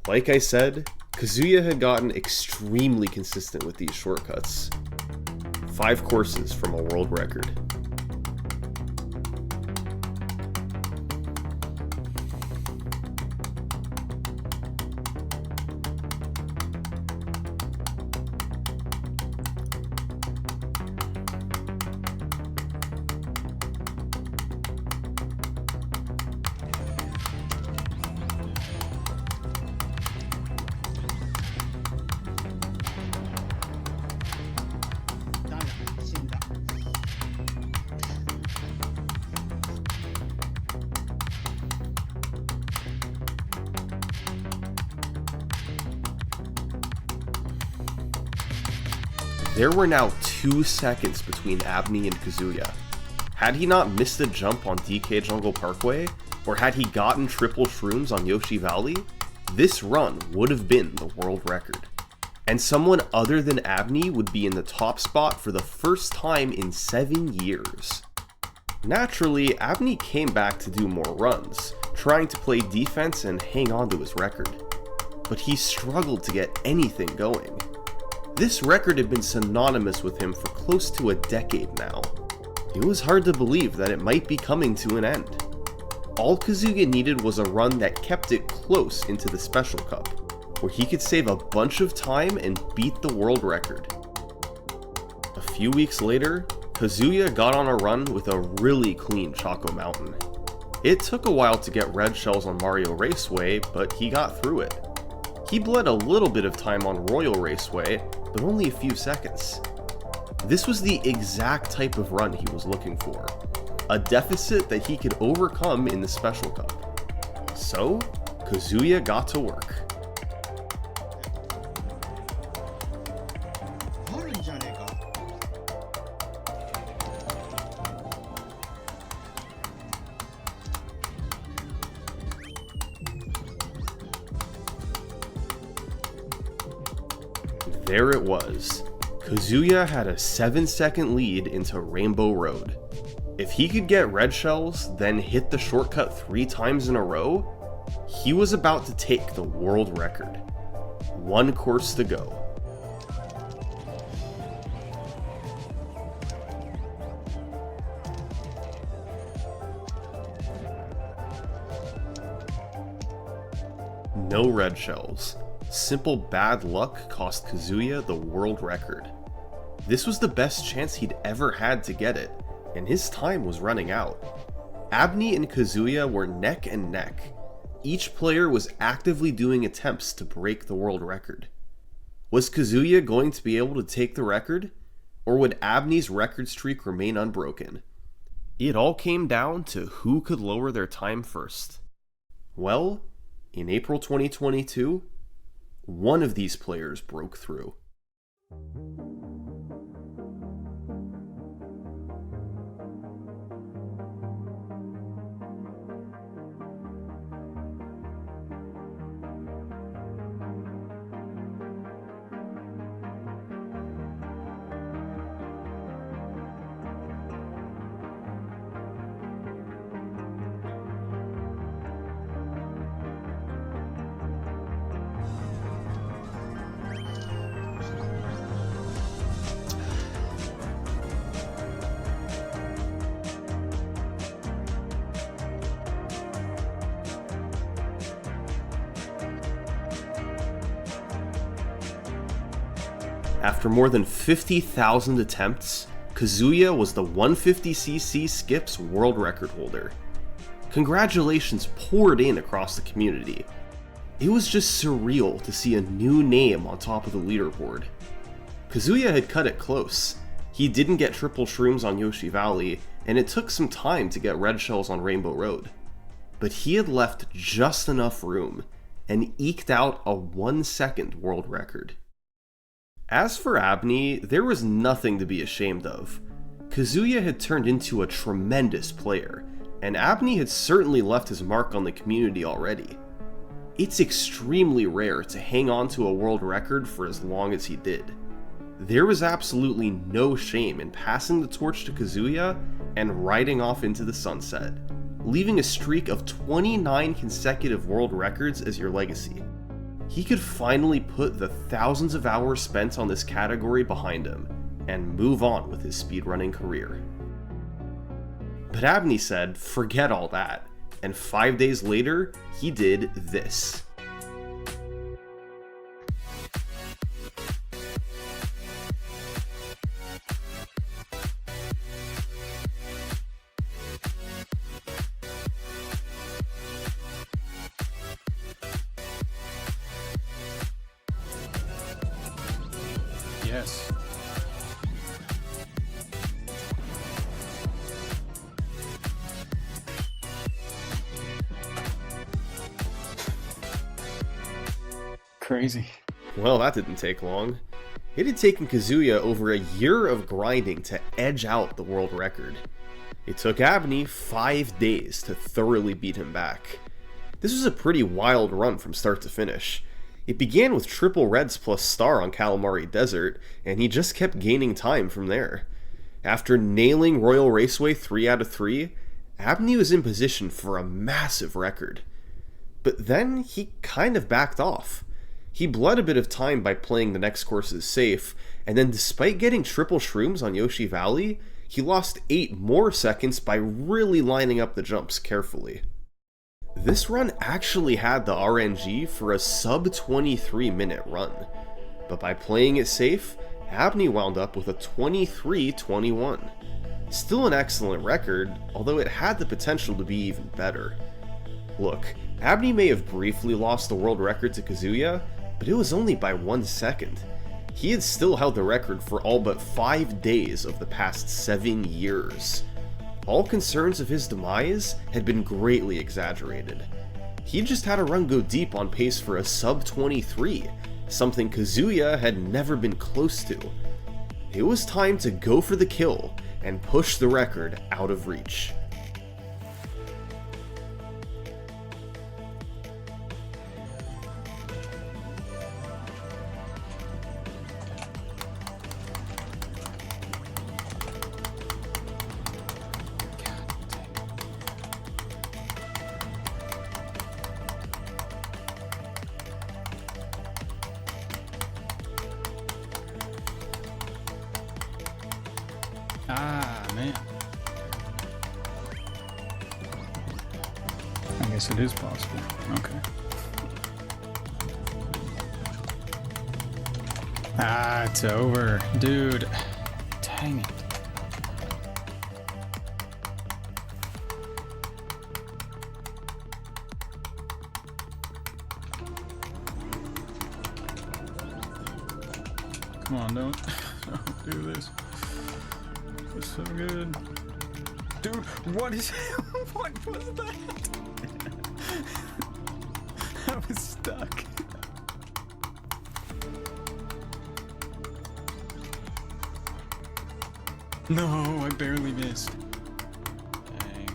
Like I said, Kazuya had gotten extremely consistent with these shortcuts. 5 courses from a world record. There were now 2 seconds between Abney and Kazuya. Had he not missed a jump on DK Jungle Parkway, or had he gotten triple shrooms on Yoshi Valley, this run would have been the world record. And someone other than Abney would be in the top spot for the first time in 7 years. Naturally, Abney came back to do more runs, trying to play defense and hang on to his record. But he struggled to get anything going. This record had been synonymous with him for close to a decade now. It was hard to believe that it might be coming to an end. All Kazuya needed was a run that kept it close into the Special Cup, where he could save a bunch of time and beat the world record. A few weeks later, Kazuya got on a run with a really clean Choco Mountain. It took a while to get red shells on Mario Raceway, but he got through it. He bled a little bit of time on Royal Raceway, but only a few seconds. This was the exact type of run he was looking for. a deficit that he could overcome in the Special Cup. So, Kazuya got to work. There it was. Kazuya had a 7-second lead into Rainbow Road. If he could get red shells, then hit the shortcut 3 times in a row, he was about to take the world record. 1 course to go. No red shells. Simple bad luck cost Kazuya the world record. This was the best chance he'd ever had to get it, and his time was running out. Abney and Kazuya were neck and neck. Each player was actively doing attempts to break the world record. Was Kazuya going to be able to take the record, or would Abney's record streak remain unbroken? It all came down to who could lower their time first. Well, in April 2022, one of these players broke through. After more than 50,000 attempts, Kazuya was the 150cc skips world record holder. Congratulations poured in across the community. It was just surreal to see a new name on top of the leaderboard. Kazuya had cut it close. He didn't get triple shrooms on Yoshi Valley, and it took some time to get red shells on Rainbow Road. But he had left just enough room, and eked out a 1-second world record. As for Abney, there was nothing to be ashamed of. Kazuya had turned into a tremendous player, and Abney had certainly left his mark on the community already. It's extremely rare to hang on to a world record for as long as he did. There was absolutely no shame in passing the torch to Kazuya and riding off into the sunset, leaving a streak of 29 consecutive world records as your legacy. He could finally put the thousands of hours spent on this category behind him and move on with his speedrunning career. But Abney said, forget all that, and 5 days later, he did this. Yes. Crazy. Well, that didn't take long. It had taken Kazuya over a year of grinding to edge out the world record. It took Abney 5 days to thoroughly beat him back. This was a pretty wild run from start to finish. It began with triple reds plus star on Calamari Desert, and he just kept gaining time from there. After nailing Royal Raceway 3 out of 3, Abney was in position for a massive record. But then he kind of backed off. He bled a bit of time by playing the next courses safe, and then despite getting triple shrooms on Yoshi Valley, he lost 8 more seconds by really lining up the jumps carefully. This run actually had the RNG for a sub 23 minute run, but by playing it safe, Abney wound up with a 23-21. Still an excellent record, although it had the potential to be even better. Look, Abney may have briefly lost the world record to Kazuya, but it was only by 1 second. He had still held the record for all but 5 days of the past 7 years. all concerns of his demise had been greatly exaggerated. He just had a run go deep on pace for a sub 23, something Kazuya had never been close to. It was time to go for the kill and push the record out of reach. Ah, man. I guess it is possible. Okay. Ah, it's over. Dude. Dang it. Come on, don't do this. It's so good. Dude, what is what was that? I was stuck. No, I barely missed. Dang.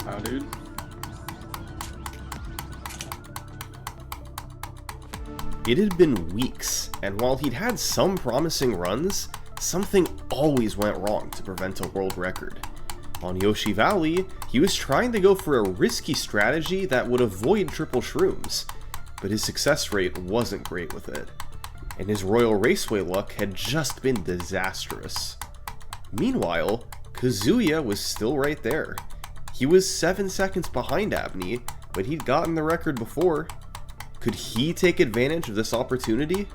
Wow, dude. It had been weeks, and while he'd had some promising runs, something always went wrong to prevent a world record. On Yoshi Valley, he was trying to go for a risky strategy that would avoid triple shrooms, but his success rate wasn't great with it, and his Royal Raceway luck had just been disastrous. Meanwhile, Kazuya was still right there. He was 7 seconds behind Abney, but he'd gotten the record before. Could he take advantage of this opportunity?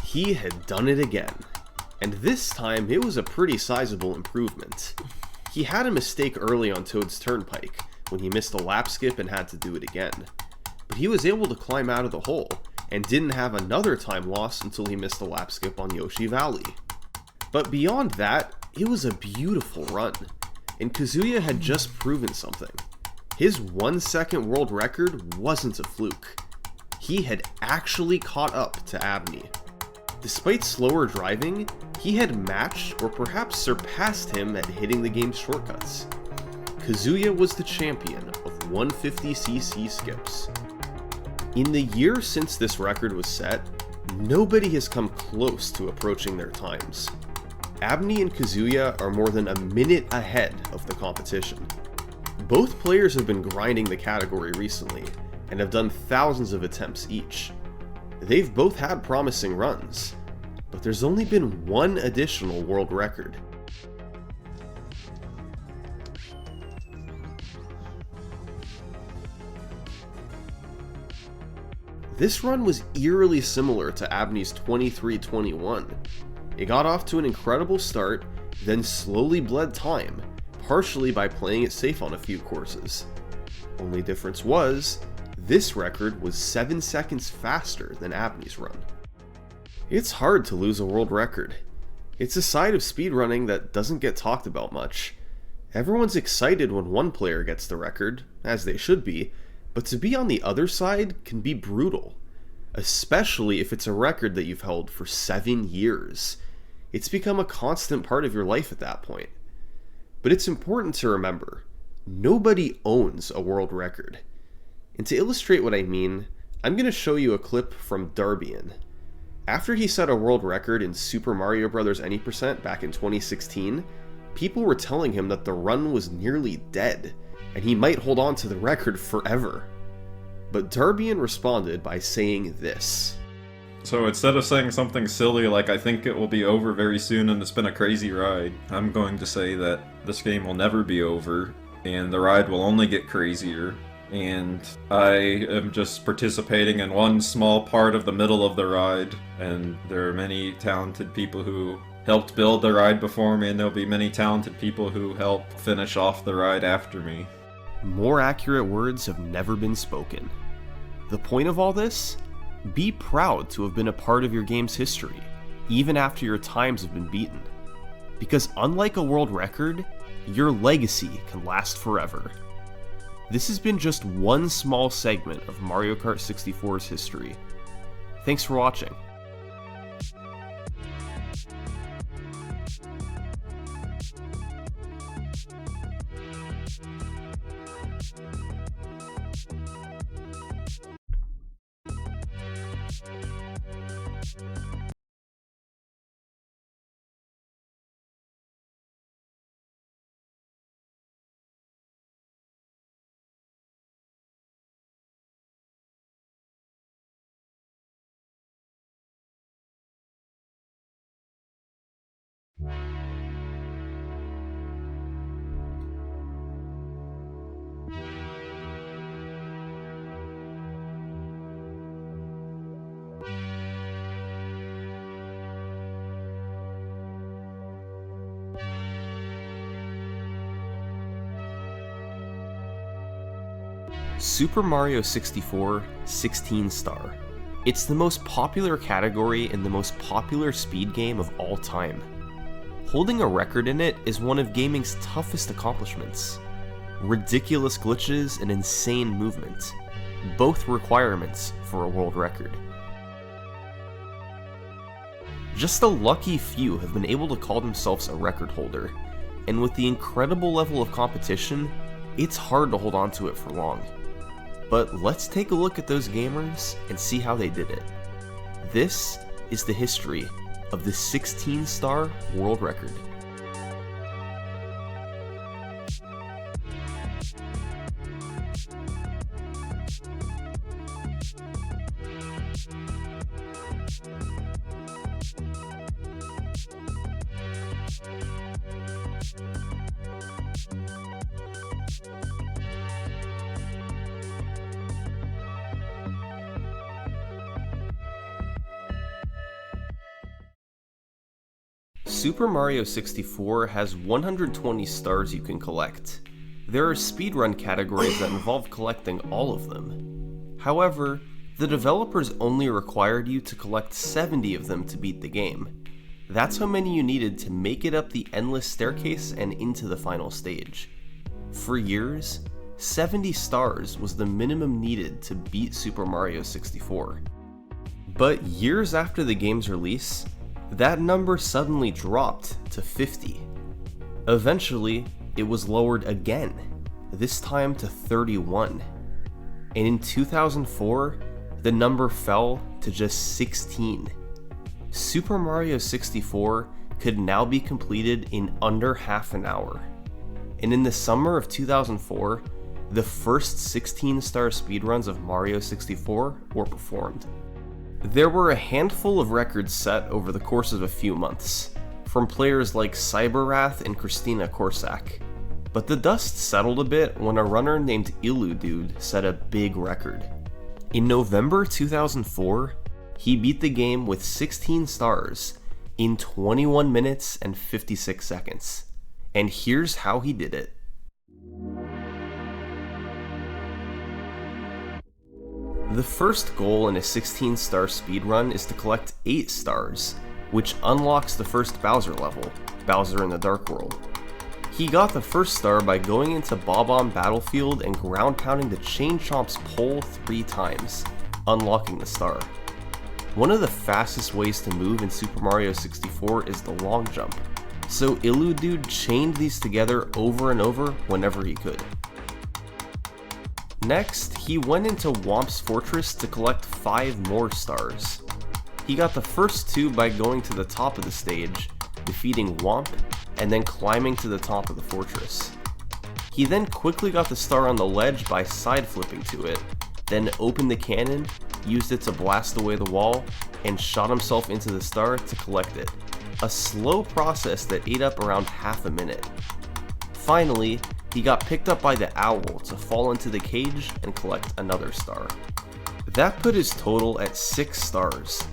He had done it again, and this time it was a pretty sizable improvement. He had a mistake early on Toad's Turnpike, when he missed a lap skip and had to do it again, but he was able to climb out of the hole, and didn't have another time loss until he missed a lap skip on Yoshi Valley. But beyond that, it was a beautiful run, and Kazuya had just proven something. His 1 second world record wasn't a fluke. He had actually caught up to Abney. Despite slower driving, he had matched or perhaps surpassed him at hitting the game's shortcuts. Kazuya was the champion of 150cc skips. In the year since this record was set, nobody has come close to approaching their times. Abney and Kazuya are more than a minute ahead of the competition. Both players have been grinding the category recently, and have done thousands of attempts each. They've both had promising runs, but there's only been one additional world record. This run was eerily similar to Abney's 23-21. It got off to an incredible start, then slowly bled time, partially by playing it safe on a few courses. Only difference was, this record was 7 seconds faster than Abney's run. It's hard to lose a world record. It's a side of speedrunning that doesn't get talked about much. Everyone's excited when one player gets the record, as they should be, but to be on the other side can be brutal, especially if it's a record that you've held for 7 years. It's become a constant part of your life at that point. But it's important to remember, nobody owns a world record. And to illustrate what I mean, I'm going to show you a clip from Darbian. After he set a world record in Super Mario Bros. Any Percent back in 2016, people were telling him that the run was nearly dead, and he might hold on to the record forever. But Darbian responded by saying this. So instead of saying something silly like I think it will be over very soon and it's been a crazy ride, I'm going to say that this game will never be over, and the ride will only get crazier, and I am just participating in one small part of the middle of the ride, and there are many talented people who helped build the ride before me, and there'll be many talented people who help finish off the ride after me. More accurate words have never been spoken. The point of all this? Be proud to have been a part of your game's history, even after your times have been beaten. Because unlike a world record, your legacy can last forever. This has been just one small segment of Mario Kart 64's history. Thanks for watching. Super Mario 64 16 star. It's the most popular category and the most popular speed game of all time. Holding a record in it is one of gaming's toughest accomplishments. Ridiculous glitches and insane movement, both requirements for a world record. Just a lucky few have been able to call themselves a record holder, and with the incredible level of competition, it's hard to hold on to it for long. But let's take a look at those gamers and see how they did it. This is the history of the 16-star world record. Super Mario 64 has 120 stars you can collect. There are speedrun categories that involve collecting all of them. However, the developers only required you to collect 70 of them to beat the game. That's how many you needed to make it up the endless staircase and into the final stage. For years, 70 stars was the minimum needed to beat Super Mario 64. But years after the game's release, that number suddenly dropped to 50. Eventually, it was lowered again, this time to 31. And in 2004, the number fell to just 16. Super Mario 64 could now be completed in under half an hour. And in the summer of 2004, the first 16-star speedruns of Mario 64 were performed. There were a handful of records set over the course of a few months, from players like Cyberwrath and Christina Korsak. But the dust settled a bit when a runner named Illudude set a big record. In November 2004, he beat the game with 16 stars in 21 minutes and 56 seconds. And here's how he did it. The first goal in a 16-star speedrun is to collect 8 stars, which unlocks the first Bowser level, Bowser in the Dark World. He got the first star by going into Bob-omb Battlefield and ground pounding the Chain Chomp's pole 3 times, unlocking the star. One of the fastest ways to move in Super Mario 64 is the long jump, so Illudude chained these together over and over whenever he could. Next, he went into Whomp's Fortress to collect 5 more stars. He got the first 2 by going to the top of the stage, defeating Whomp, and then climbing to the top of the fortress. He then quickly got the star on the ledge by side flipping to it, then opened the cannon, used it to blast away the wall, and shot himself into the star to collect it. A slow process that ate up around half a minute. Finally, he got picked up by the owl to fall into the cage and collect another star. That put his total at 6 stars.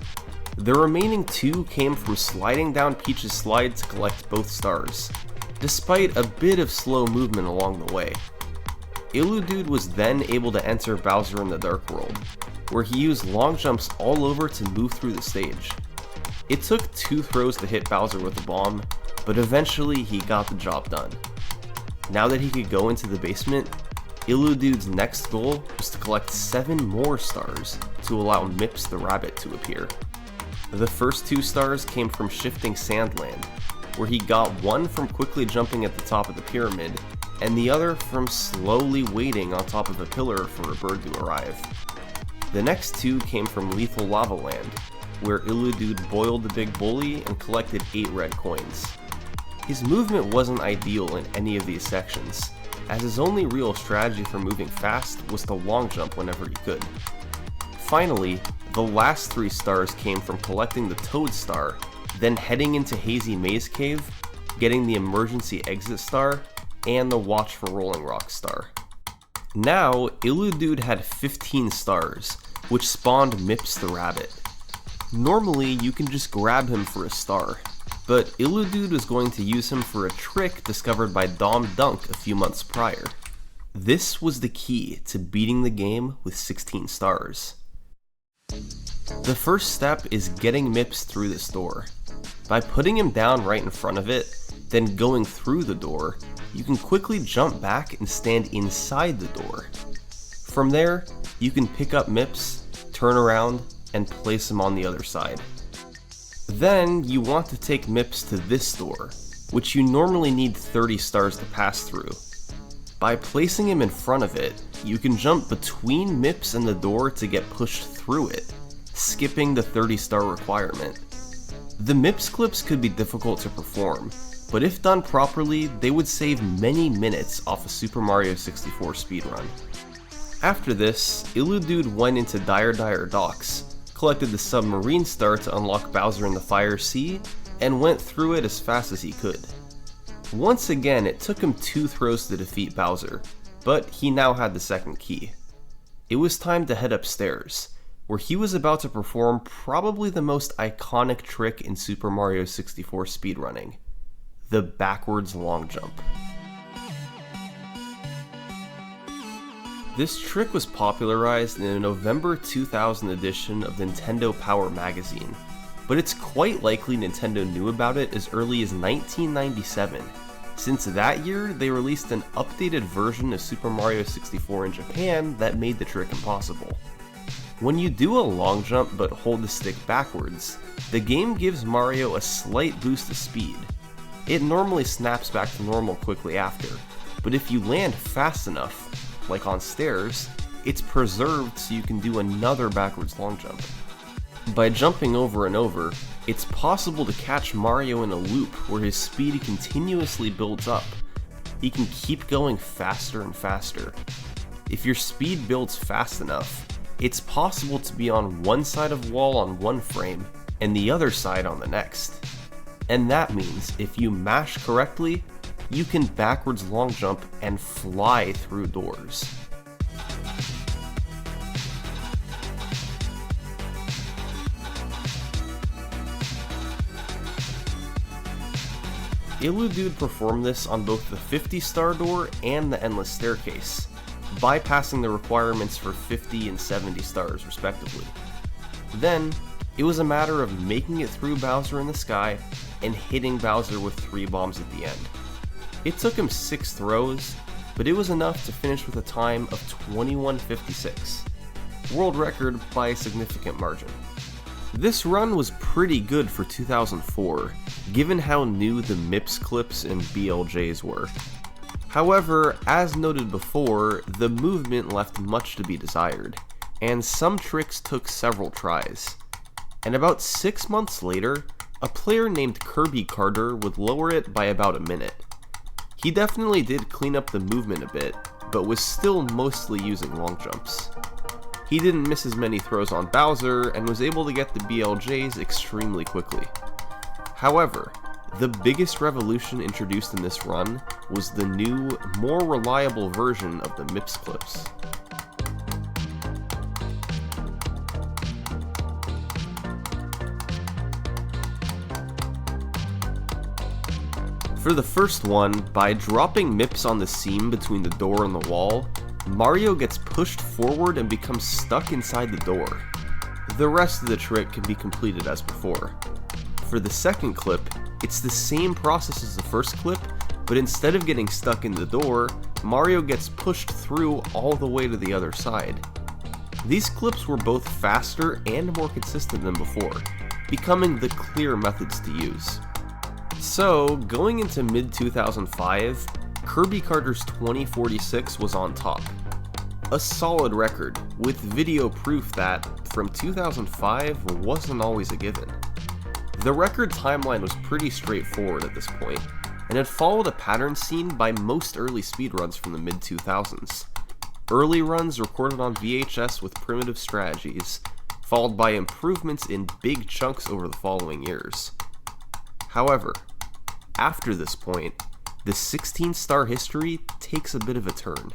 The remaining 2 came from sliding down Peach's slide to collect both stars, despite a bit of slow movement along the way. Illudude was then able to enter Bowser in the Dark World, where he used long jumps all over to move through the stage. It took 2 throws to hit Bowser with a bomb, but eventually he got the job done. Now that he could go into the basement, Illudude's next goal was to collect 7 more stars to allow Mips the rabbit to appear. The first 2 stars came from shifting Sandland, where he got one from quickly jumping at the top of the pyramid, and the other from slowly waiting on top of a pillar for a bird to arrive. The next 2 came from Lethal Lava Land, where Illudude boiled the big bully and collected 8 red coins. His movement wasn't ideal in any of these sections, as his only real strategy for moving fast was to long jump whenever he could. Finally, the last 3 stars came from collecting the Toad Star, then heading into Hazy Maze Cave, getting the Emergency Exit Star, and the Watch for Rolling Rock Star. Now, Illudude had 15 stars, which spawned Mips the Rabbit. Normally, you can just grab him for a star, but Illudude was going to use him for a trick discovered by Dom Dunk a few months prior. This was the key to beating the game with 16 stars. The first step is getting Mips through this door. By putting him down right in front of it, then going through the door, you can quickly jump back and stand inside the door. From there, you can pick up Mips, turn around, and place him on the other side. Then, you want to take Mips to this door, which you normally need 30 stars to pass through. By placing him in front of it, you can jump between Mips and the door to get pushed through it, skipping the 30-star requirement. The Mips clips could be difficult to perform, but if done properly, they would save many minutes off a Super Mario 64 speedrun. After this, Illudude went into Dire Dire Docks, collected the submarine star to unlock Bowser in the Fire Sea, and went through it as fast as he could. Once again, it took him 2 throws to defeat Bowser, but he now had the second key. It was time to head upstairs, where he was about to perform probably the most iconic trick in Super Mario 64 speedrunning: the backwards long jump. This trick was popularized in a November 2000 edition of Nintendo Power magazine, but it's quite likely Nintendo knew about it as early as 1997, since that year they released an updated version of Super Mario 64 in Japan that made the trick impossible. When you do a long jump but hold the stick backwards, the game gives Mario a slight boost of speed. It normally snaps back to normal quickly after, but if you land fast enough, like on stairs, it's preserved so you can do another backwards long jump. By jumping over and over, it's possible to catch Mario in a loop where his speed continuously builds up. He can keep going faster and faster. If your speed builds fast enough, it's possible to be on one side of wall on one frame and the other side on the next. And that means if you mash correctly, you can backwards long jump and fly through doors. Illudude performed this on both the 50-star door and the Endless Staircase, bypassing the requirements for 50 and 70 stars respectively. Then, it was a matter of making it through Bowser in the sky and hitting Bowser with 3 bombs at the end. It took him 6 throws, but it was enough to finish with a time of 21:56, world record by a significant margin. This run was pretty good for 2004, given how new the MIPS clips and BLJs were. However, as noted before, the movement left much to be desired, and some tricks took several tries. And about 6 months later, a player named Kirby Carter would lower it by about a minute. He definitely did clean up the movement a bit, but was still mostly using long jumps. He didn't miss as many throws on Bowser, and was able to get the BLJs extremely quickly. However, the biggest revolution introduced in this run was the new, more reliable version of the MIPS clips. For the first one, by dropping MIPS on the seam between the door and the wall, Mario gets pushed forward and becomes stuck inside the door. The rest of the trick can be completed as before. For the second clip, it's the same process as the first clip, but instead of getting stuck in the door, Mario gets pushed through all the way to the other side. These clips were both faster and more consistent than before, becoming the clear methods to use. So, going into mid-2005, Kirby Carter's 2046 was on top. A solid record, with video proof that, from 2005, wasn't always a given. The record timeline was pretty straightforward at this point, and had followed a pattern seen by most early speedruns from the mid-2000s. Early runs recorded on VHS with primitive strategies, followed by improvements in big chunks over the following years. However, after this point, the 16-star history takes a bit of a turn.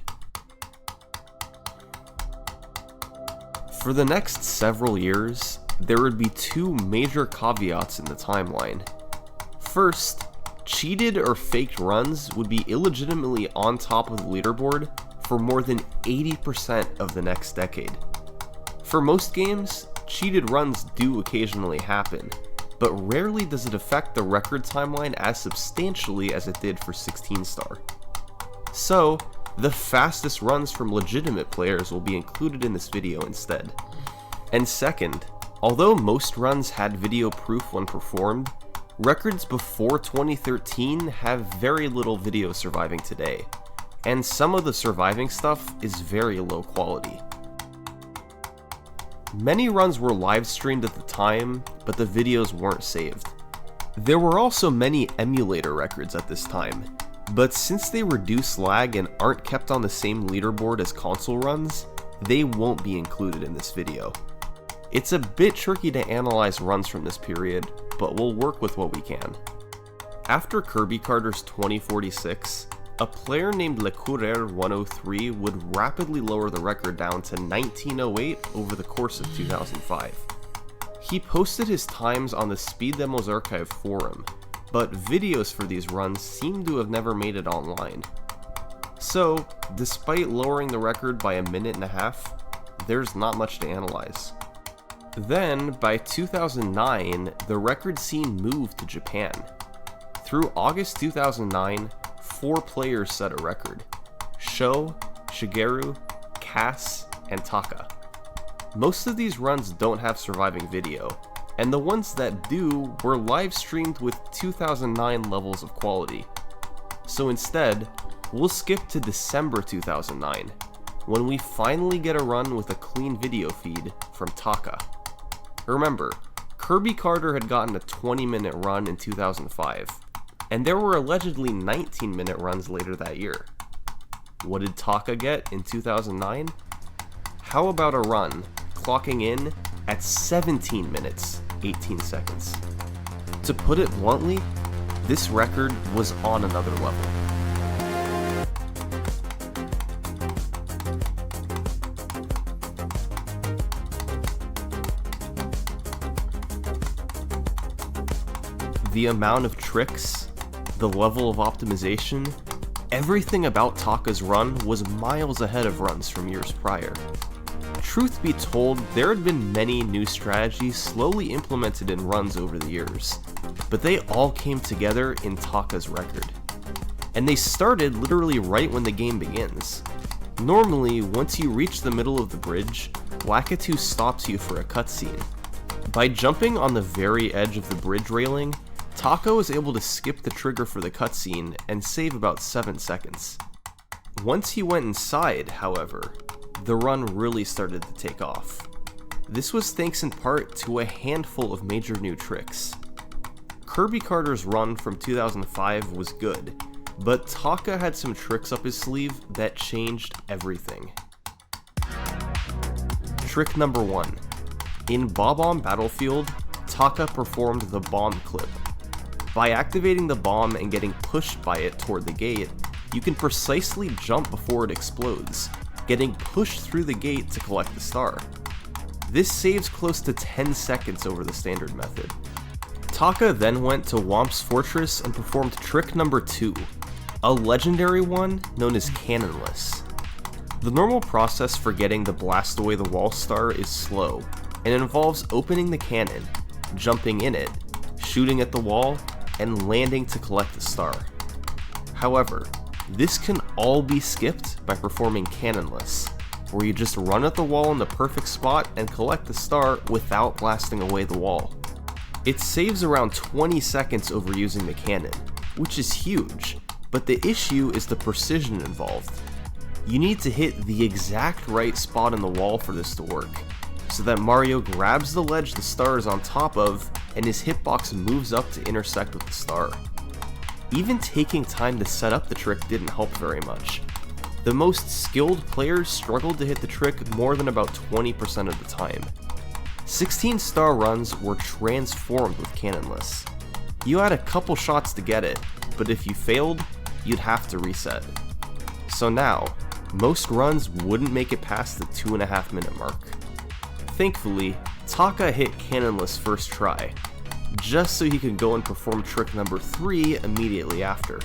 For the next several years, there would be 2 major caveats in the timeline. First, cheated or faked runs would be illegitimately on top of the leaderboard for more than 80% of the next decade. For most games, cheated runs do occasionally happen, but rarely does it affect the record timeline as substantially as it did for 16-star. So, the fastest runs from legitimate players will be included in this video instead. And second, although most runs had video proof when performed, records before 2013 have very little video surviving today, and some of the surviving stuff is very low quality. Many runs were live streamed at the time, but the videos weren't saved. There were also many emulator records at this time, but since they reduce lag and aren't kept on the same leaderboard as console runs, they won't be included in this video. It's a bit tricky to analyze runs from this period, but we'll work with what we can. After Kirby Carter's 2046, a player named LeCoureur103 would rapidly lower the record down to 1908 over the course of 2005. He posted his times on the Speed Demos Archive forum, but videos for these runs seem to have never made it online. So, despite lowering the record by a minute and a half, there's not much to analyze. Then, by 2009, the record scene moved to Japan. Through August 2009, 4 players set a record: Sho, Shigeru, Cass, and Taka. Most of these runs don't have surviving video, and the ones that do were live streamed with 2009 levels of quality. So instead, we'll skip to December 2009, when we finally get a run with a clean video feed from Taka. Remember, Kirby Carter had gotten a 20-minute run in 2005, and there were allegedly 19-minute runs later that year. What did Taka get in 2009? How about a run clocking in at 17 minutes, 18 seconds? To put it bluntly, this record was on another level. The amount of tricks, the level of optimization, everything about Taka's run was miles ahead of runs from years prior. Truth be told, there had been many new strategies slowly implemented in runs over the years, but they all came together in Taka's record. And they started literally right when the game begins. Normally, once you reach the middle of the bridge, Lakitu stops you for a cutscene. By jumping on the very edge of the bridge railing, Taka was able to skip the trigger for the cutscene and save about 7 seconds. Once he went inside, however, the run really started to take off. This was thanks in part to a handful of major new tricks. Kirby Carter's run from 2005 was good, but Taka had some tricks up his sleeve that changed everything. Trick number 1. In Bob-omb Battlefield, Taka performed the bomb clip. By activating the bomb and getting pushed by it toward the gate, you can precisely jump before it explodes, getting pushed through the gate to collect the star. This saves close to 10 seconds over the standard method. Taka then went to Whomp's Fortress and performed trick number 2, a legendary one known as Cannonless. The normal process for getting the Blast Away the Wall star is slow, and involves opening the cannon, jumping in it, shooting at the wall, and landing to collect the star. However, this can all be skipped by performing Cannonless, where you just run at the wall in the perfect spot and collect the star without blasting away the wall. It saves around 20 seconds over using the cannon, which is huge, but the issue is the precision involved. You need to hit the exact right spot in the wall for this to work, so that Mario grabs the ledge the star is on top of, and his hitbox moves up to intersect with the star. Even taking time to set up the trick didn't help very much. The most skilled players struggled to hit the trick more than about 20% of the time. 16-star runs were transformed with Cannonless. You had a couple shots to get it, but if you failed, you'd have to reset. So now, most runs wouldn't make it past the 2.5 minute mark. Thankfully, Taka hit Cannonless first try, just so he could go and perform trick number 3 immediately after.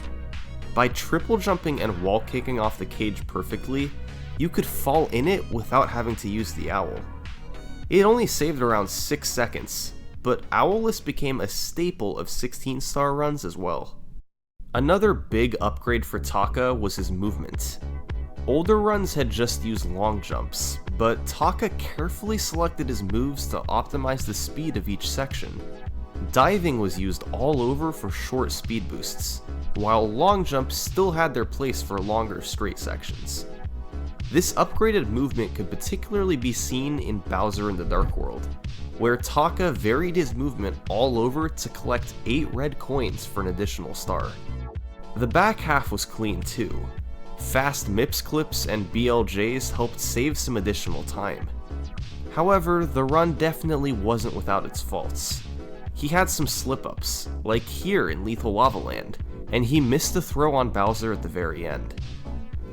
By triple jumping and wall kicking off the cage perfectly, you could fall in it without having to use the owl. It only saved around 6 seconds, but Owlless became a staple of 16-star runs as well. Another big upgrade for Taka was his movement. Older runs had just used long jumps, but Taka carefully selected his moves to optimize the speed of each section. Diving was used all over for short speed boosts, while long jumps still had their place for longer straight sections. This upgraded movement could particularly be seen in Bowser in the Dark World, where Taka varied his movement all over to collect 8 red coins for an additional star. The back half was clean too. Fast MIPS clips and BLJs helped save some additional time. However, the run definitely wasn't without its faults. He had some slip-ups, like here in Lethal Lava Land, and he missed a throw on Bowser at the very end.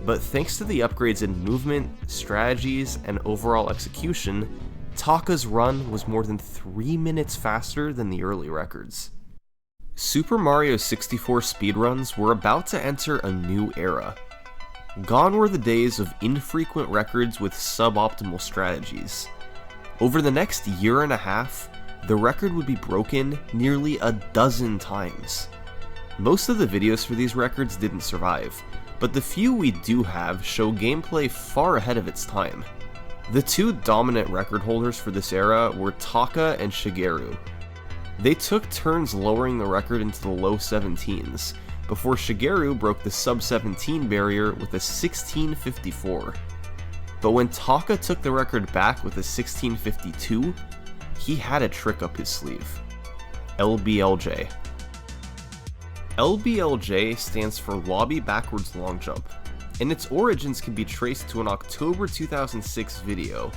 But thanks to the upgrades in movement, strategies, and overall execution, Taka's run was more than 3 minutes faster than the early records. Super Mario 64 speedruns were about to enter a new era. Gone were the days of infrequent records with suboptimal strategies. Over the next year and a half, the record would be broken nearly a dozen times. Most of the videos for these records didn't survive, but the few we do have show gameplay far ahead of its time. The two dominant record holders for this era were Taka and Shigeru. They took turns lowering the record into the low 17s, before Shigeru broke the sub-17 barrier with a 1654. But when Taka took the record back with a 1652, he had a trick up his sleeve. LBLJ. LBLJ stands for Lobby Backwards Long Jump, and its origins can be traced to an October 2006 video,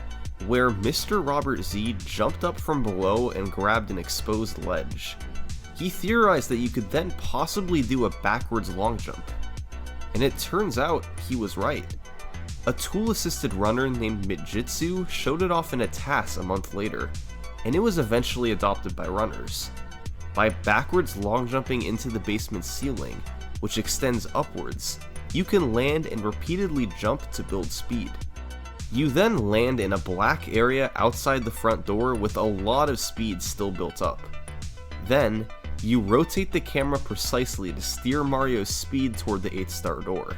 where Mr. Robert Z jumped up from below and grabbed an exposed ledge. He theorized that you could then possibly do a backwards long jump, and it turns out he was right. A tool-assisted runner named Mitjitsu showed it off in a TAS a month later, and it was eventually adopted by runners. By backwards long jumping into the basement ceiling, which extends upwards, you can land and repeatedly jump to build speed. You then land in a black area outside the front door with a lot of speed still built up. Then, you rotate the camera precisely to steer Mario's speed toward the 8-star door.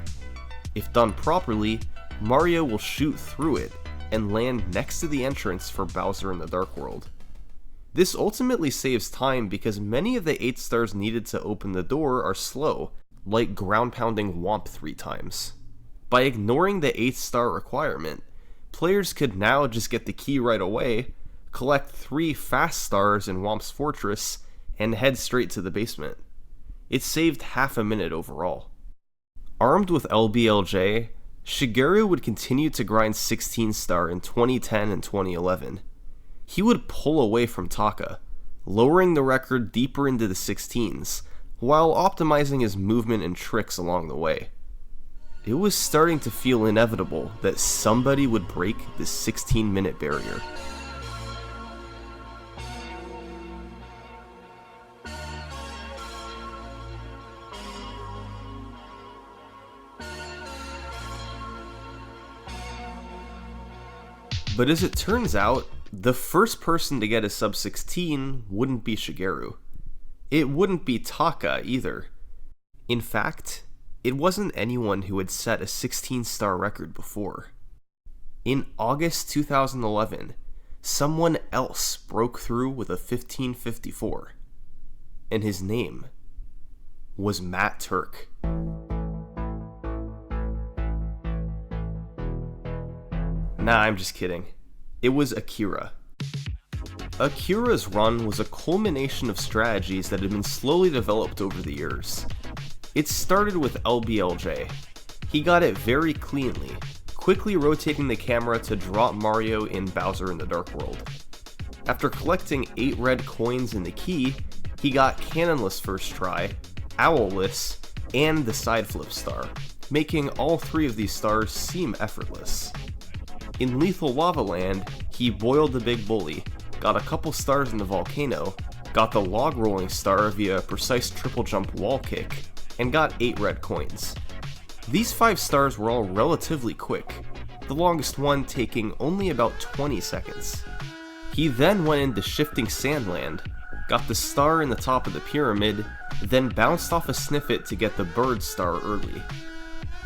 If done properly, Mario will shoot through it and land next to the entrance for Bowser in the Dark World. This ultimately saves time because many of the 8 stars needed to open the door are slow, like ground-pounding Whomp 3 times. By ignoring the 8-star requirement, players could now just get the key right away, collect 3 fast stars in Whomp's Fortress, and head straight to the basement. It saved half a minute overall. Armed with LBLJ, Shigeru would continue to grind 16-star in 2010 and 2011. He would pull away from Taka, lowering the record deeper into the 16s, while optimizing his movement and tricks along the way. It was starting to feel inevitable that somebody would break the 16-minute barrier. But as it turns out, the first person to get a sub 16 wouldn't be Shigeru. It wouldn't be Taka either. In fact, it wasn't anyone who had set a 16-star record before. In August 2011, someone else broke through with a 1554. And his name was Matt Turk. Nah, I'm just kidding. It was Akira. Akira's run was a culmination of strategies that had been slowly developed over the years. It started with LBLJ. He got it very cleanly, quickly rotating the camera to drop Mario in Bowser in the Dark World. After collecting 8 red coins in the key, he got Cannonless first try, Owlless, and the side flip star, making all 3 of these stars seem effortless. In Lethal Lava Land, he boiled the Big Bully, got a couple stars in the volcano, got the log rolling star via a precise triple jump wall kick, and got 8 red coins. These 5 stars were all relatively quick, the longest one taking only about 20 seconds. He then went into Shifting Sandland, got the star in the top of the pyramid, then bounced off a Sniffet to get the bird star early.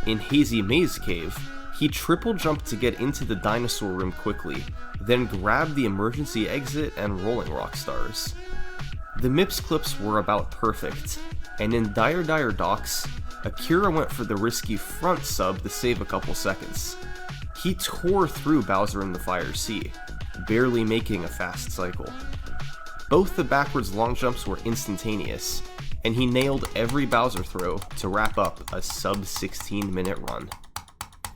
In Hazy Maze Cave, he triple jumped to get into the dinosaur room quickly, then grabbed the emergency exit and Rolling Rock stars. The MIPS clips were about perfect, and in Dire Dire Docks, Akira went for the risky front sub to save a couple seconds. He tore through Bowser in the Fire Sea, barely making a fast cycle. Both the backwards long jumps were instantaneous, and he nailed every Bowser throw to wrap up a sub 16-minute run.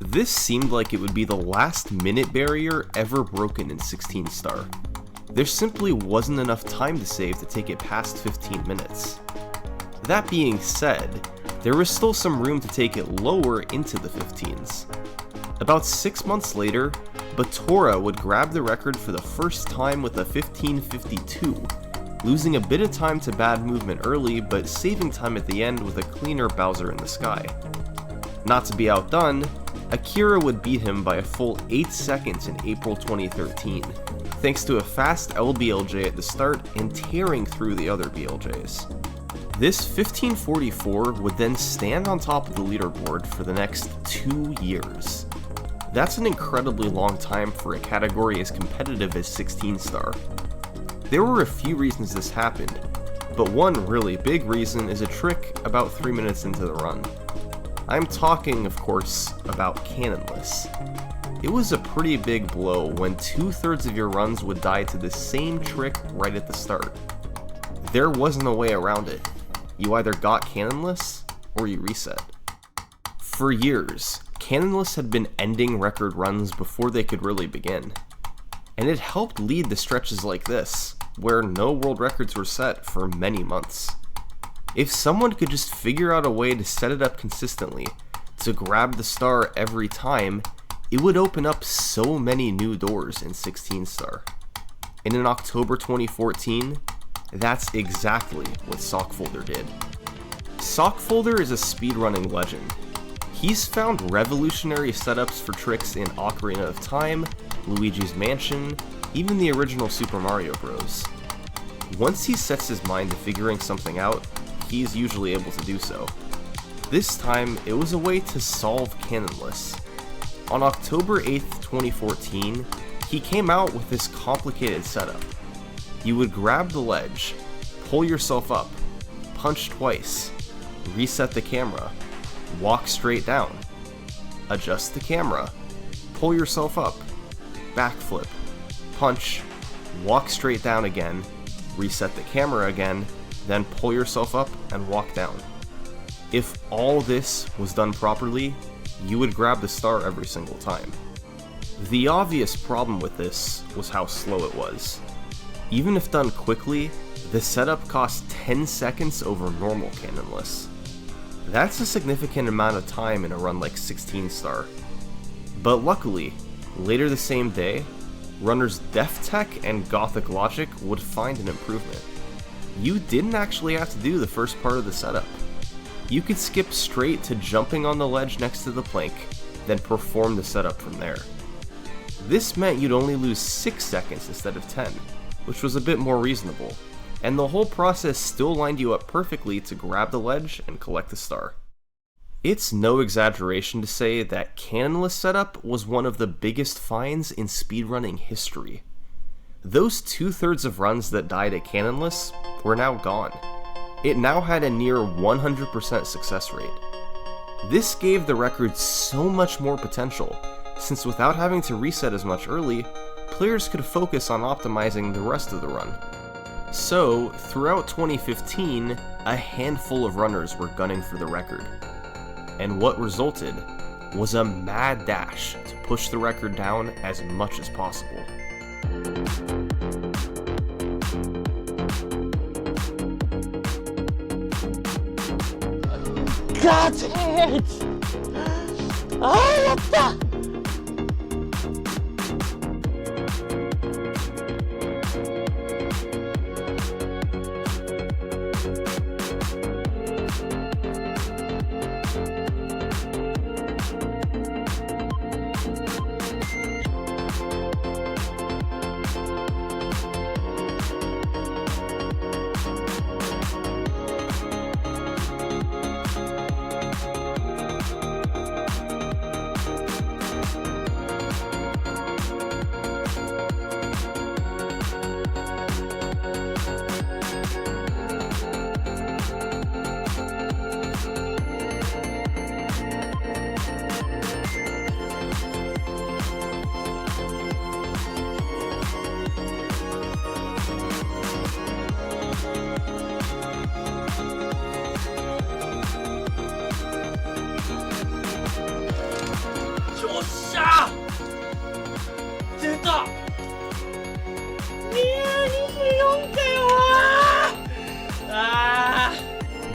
This seemed like it would be the last minute barrier ever broken in 16-star. There simply wasn't enough time to save to take it past 15 minutes. That being said, there was still some room to take it lower into the 15s. About 6 months later, Batora would grab the record for the first time with a 1552, losing a bit of time to bad movement early but saving time at the end with a cleaner Bowser in the sky. Not to be outdone, Akira would beat him by a full 8 seconds in April 2013, thanks to a fast LBLJ at the start and tearing through the other BLJs. This 1544 would then stand on top of the leaderboard for the next 2 years. That's an incredibly long time for a category as competitive as 16-star. There were a few reasons this happened, but one really big reason is a trick about 3 minutes into the run. I'm talking, of course, about Cannonless. It was a pretty big blow when 2/3 of your runs would die to the same trick right at the start. There wasn't a way around it. You either got Cannonless, or you reset. For years, Cannonless had been ending record runs before they could really begin. And it helped lead to stretches like this, where no world records were set for many months. If someone could just figure out a way to set it up consistently, to grab the star every time, it would open up so many new doors in 16-star. And in October 2014, That's exactly what Sockfolder did. Sockfolder is a speedrunning legend. He's found revolutionary setups for tricks in Ocarina of Time, Luigi's Mansion, even the original Super Mario Bros. Once he sets his mind to figuring something out, he's usually able to do so. This time, it was a way to solve Canonless. On October 8th, 2014, he came out with this complicated setup. You would grab the ledge, pull yourself up, punch twice, reset the camera, walk straight down, adjust the camera, pull yourself up, backflip, punch, walk straight down again, reset the camera again, then pull yourself up and walk down. If all this was done properly, you would grab the star every single time. The obvious problem with this was how slow it was. Even if done quickly, the setup cost 10 seconds over normal Canonless. That's a significant amount of time in a run like 16 star. But luckily, later the same day, runners DefTech and Gothic Logic would find an improvement. You didn't actually have to do the first part of the setup. You could skip straight to jumping on the ledge next to the plank, then perform the setup from there. This meant you'd only lose 6 seconds instead of 10, which was a bit more reasonable, and the whole process still lined you up perfectly to grab the ledge and collect the star. It's no exaggeration to say that Canonless setup was one of the biggest finds in speedrunning history. Those 2/3 of runs that died at Canonless were now gone. It now had a near 100% success rate. This gave the record so much more potential, since without having to reset as much early, players could focus on optimizing the rest of the run. So, throughout 2015, a handful of runners were gunning for the record. And what resulted was a mad dash to push the record down as much as possible. Got it! Ah, yatta!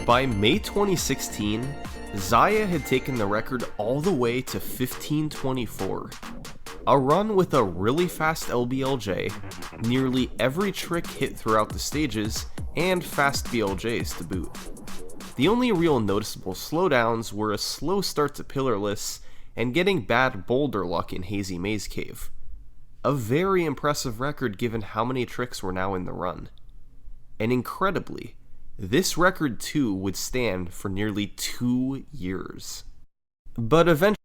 By May 2016, Zaya had taken the record all the way to 1524. A run with a really fast LBLJ, nearly every trick hit throughout the stages, and fast BLJs to boot. The only real noticeable slowdowns were a slow start to Pillarless and getting bad boulder luck in Hazy Maze Cave. A very impressive record given how many tricks were now in the run. And incredibly, this record too would stand for nearly 2 years. But eventually,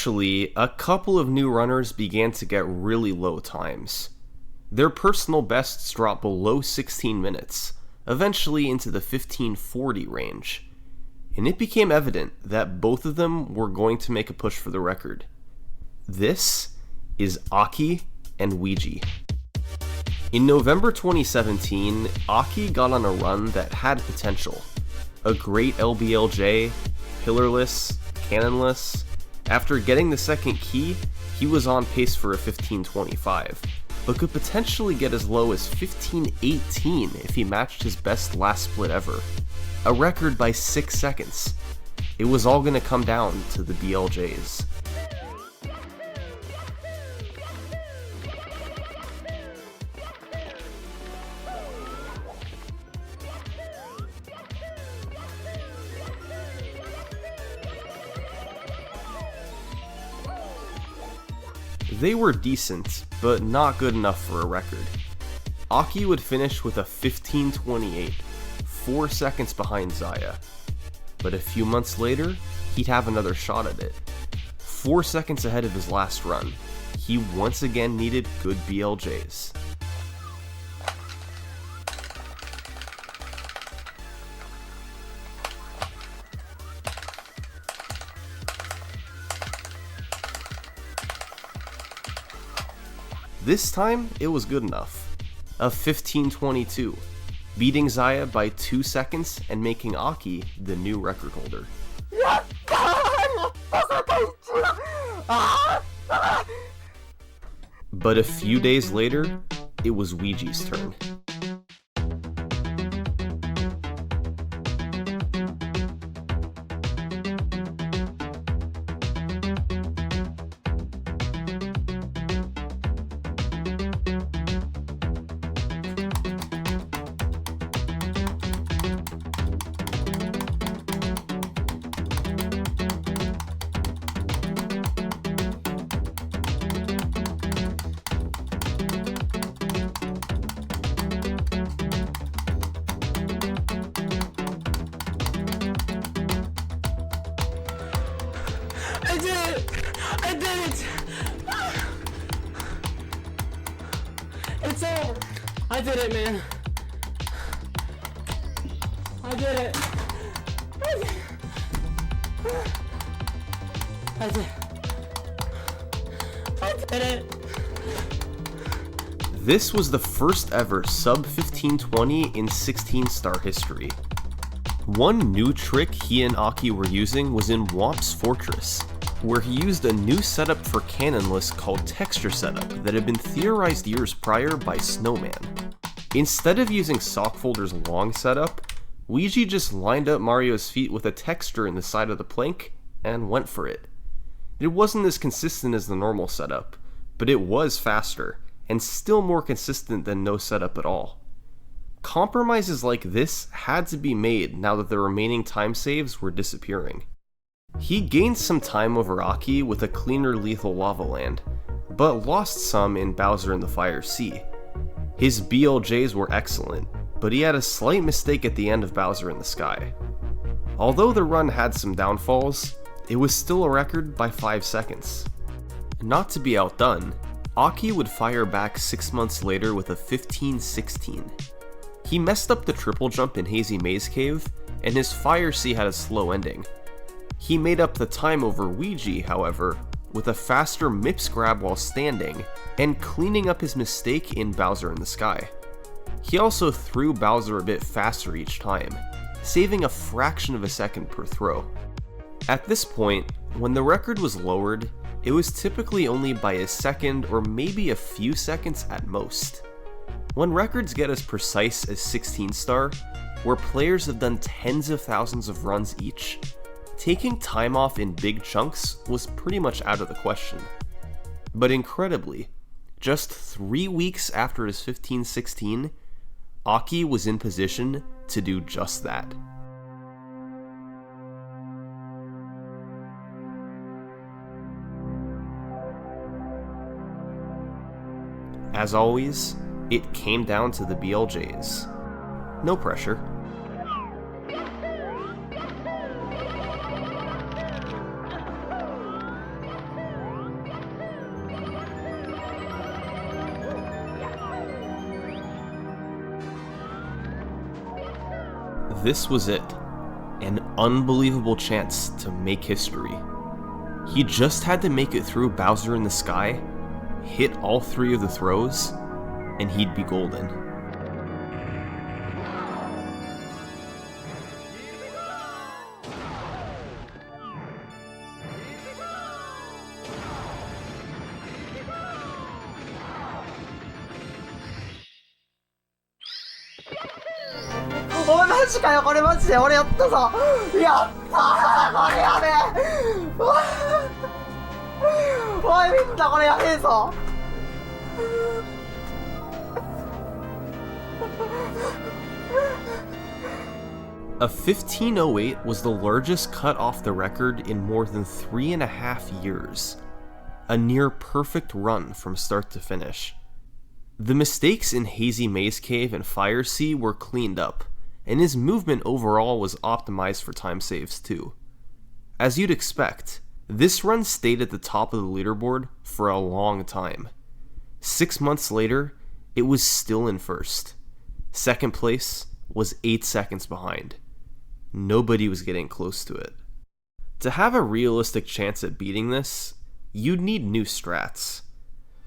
Eventually, a couple of new runners began to get really low times. Their personal bests dropped below 16 minutes, eventually into the 15:40 range, and it became evident that both of them were going to make a push for the record. This is Aki and Ouija. In November 2017, Aki got on a run that had potential. A great LBLJ, pillarless, cannonless. After getting the second key, he was on pace for a 15:25, but could potentially get as low as 15:18 if he matched his best last split ever. A record by 6 seconds. It was all going to come down to the BLJs. They were decent, but not good enough for a record. Aki would finish with a 15:28, 4 seconds behind Zaya. But a few months later, he'd have another shot at it. 4 seconds ahead of his last run, he once again needed good BLJs. This time, it was good enough. A 15:22, beating Zaya by 2 seconds and making Aki the new record holder. But a few days later, it was Ouija's turn. I did it! I did it! It's over! I did it, man! I did it! I did it! This was the first ever sub 1520 in 16-star history. One new trick he and Aki were using was in Womp's Fortress, where he used a new setup for cannonless called Texture Setup that had been theorized years prior by Snowman. Instead of using Sockfolder's long setup, Ouija just lined up Mario's feet with a texture in the side of the plank and went for it. It wasn't as consistent as the normal setup, but it was faster, and still more consistent than no setup at all. Compromises like this had to be made now that the remaining time saves were disappearing. He gained some time over Aki with a cleaner lethal lava land, but lost some in Bowser in the Fire Sea. His BLJs were excellent, but he had a slight mistake at the end of Bowser in the Sky. Although the run had some downfalls, it was still a record by 5 seconds. Not to be outdone, Aki would fire back 6 months later with a 15:16. He messed up the triple jump in Hazy Maze Cave, and his Fire Sea had a slow ending. He made up the time over Ouija, however, with a faster Mips grab while standing, and cleaning up his mistake in Bowser in the Sky. He also threw Bowser a bit faster each time, saving a fraction of a second per throw. At this point, when the record was lowered, it was typically only by a second or maybe a few seconds at most. When records get as precise as 16-star, where players have done tens of thousands of runs each, taking time off in big chunks was pretty much out of the question. But incredibly, just 3 weeks after his 15:16, Aki was in position to do just that. As always, it came down to the BLJs. No pressure. this was it. An unbelievable chance to make history. He just had to make it through Bowser in the Sky, hit all 3 of the throws, and he'd be golden. A 1508 was the largest cut off the record in more than 3.5 years. A near perfect run from start to finish. The mistakes in Hazy Maze Cave and Fire Sea were cleaned up, and his movement overall was optimized for time saves too. As you'd expect, this run stayed at the top of the leaderboard for a long time. 6 months later, it was still in first. Second place was 8 seconds behind. Nobody was getting close to it. To have a realistic chance at beating this, you'd need new strats.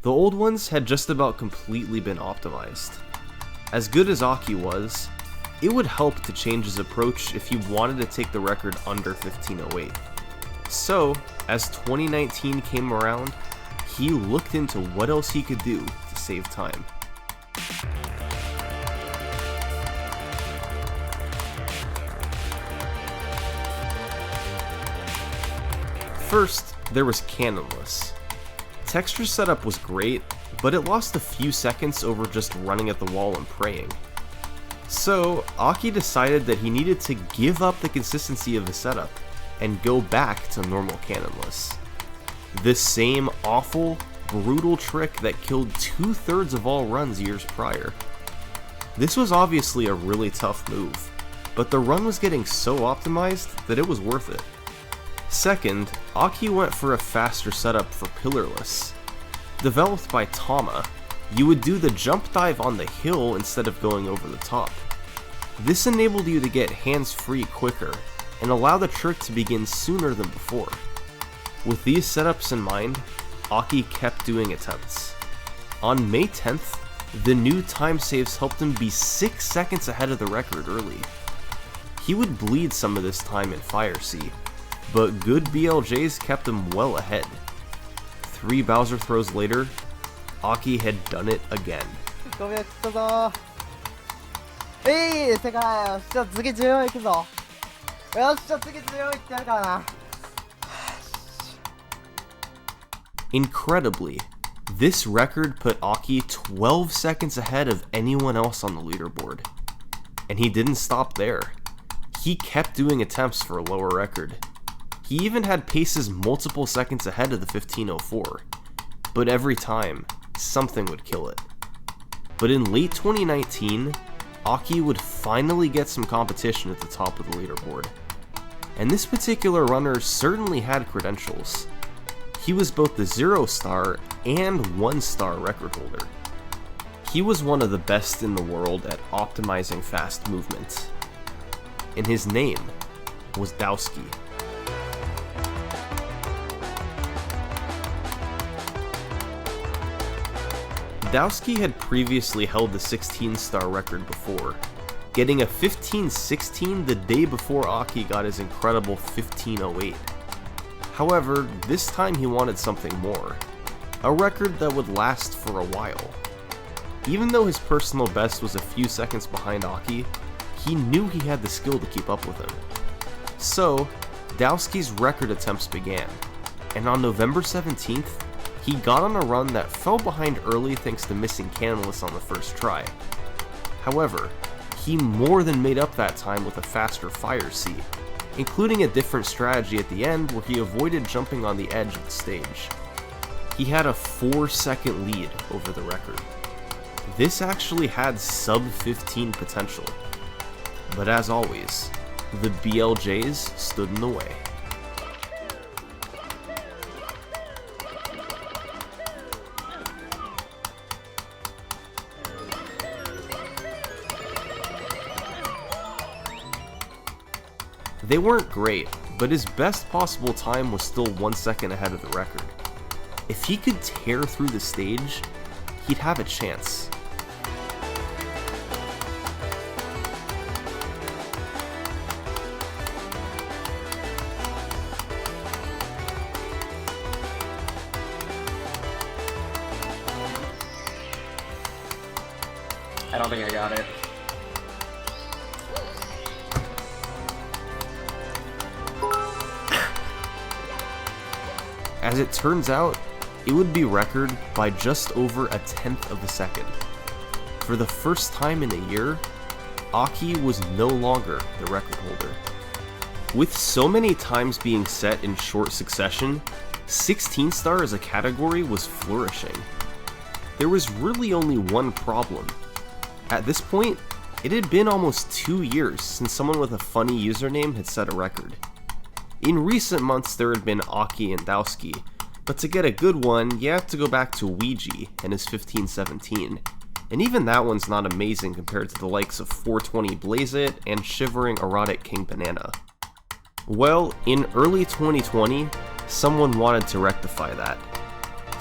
The old ones had just about completely been optimized. As good as Aki was, it would help to change his approach if he wanted to take the record under 1508. So, as 2019 came around, he looked into what else he could do to save time. First, there was Cannonless. Texture setup was great, but it lost a few seconds over just running at the wall and praying. So, Aki decided that he needed to give up the consistency of the setup and go back to normal Cannonless. The same awful, brutal trick that killed 2/3 of all runs years prior. This was obviously a really tough move, but the run was getting so optimized that it was worth it. Second, Aki went for a faster setup for Pillarless. Developed by Tama, you would do the jump dive on the hill instead of going over the top. This enabled you to get hands-free quicker, and allow the trick to begin sooner than before. With these setups in mind, Aki kept doing attempts. On May 10th, the new time saves helped him be 6 seconds ahead of the record early. He would bleed some of this time in Fire Sea, but good BLJs kept him well ahead. 3 Bowser throws later, Aki had done it again. Incredibly, this record put Aki 12 seconds ahead of anyone else on the leaderboard. And he didn't stop there. He kept doing attempts for a lower record. He even had paces multiple seconds ahead of the 1504, but every time, something would kill it. But in late 2019, Aki would finally get some competition at the top of the leaderboard. And this particular runner certainly had credentials. He was both the 0-star and 1-star record holder. He was one of the best in the world at optimizing fast movement. And his name was Dowski. Dowski had previously held the 16-star record before, getting a 1516 the day before Aki got his incredible 1508. However, this time he wanted something more, a record that would last for a while. Even though his personal best was a few seconds behind Aki, he knew he had the skill to keep up with him. So, Dowski's record attempts began, and on November 17th, he got on a run that fell behind early thanks to missing Cannonless on the first try. However, he more than made up that time with a faster Fire Sea, including a different strategy at the end where he avoided jumping on the edge of the stage. He had a 4-second lead over the record. This actually had sub-15 potential. But as always, the BLJs stood in the way. They weren't great, but his best possible time was still 1 second ahead of the record. If he could tear through the stage, he'd have a chance. I don't think I got it. As it turns out, it would be record by just over a tenth of a second. For the first time in a year, Aki was no longer the record holder. With so many times being set in short succession, 16 star as a category was flourishing. There was really only one problem. At this point, it had been almost 2 years since someone with a funny username had set a record. In recent months there had been Aki and Dowski, but to get a good one, you have to go back to Ouija and his 1517, and even that one's not amazing compared to the likes of 420 Blaze It and Shivering Erotic King Banana. Well, in early 2020, someone wanted to rectify that.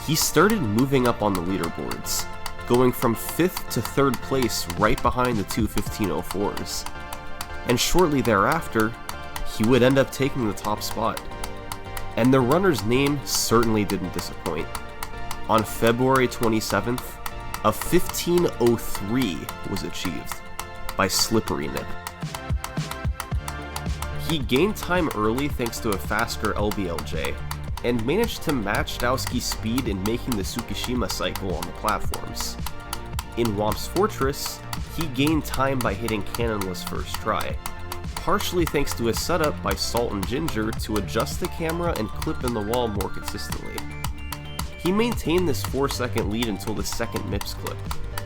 He started moving up on the leaderboards, going from 5th to 3rd place right behind the two 1504s. And shortly thereafter, he would end up taking the top spot. And the runner's name certainly didn't disappoint. On February 27th, a 1503 was achieved by Slippery Nip. He gained time early thanks to a faster LBLJ, and managed to match Dowski's speed in making the Tsukishima cycle on the platforms. In Womp's Fortress, he gained time by hitting Cannonless first try, partially thanks to his setup by Salt and Ginger to adjust the camera and clip in the wall more consistently. He maintained this 4-second lead until the second MIPS clip,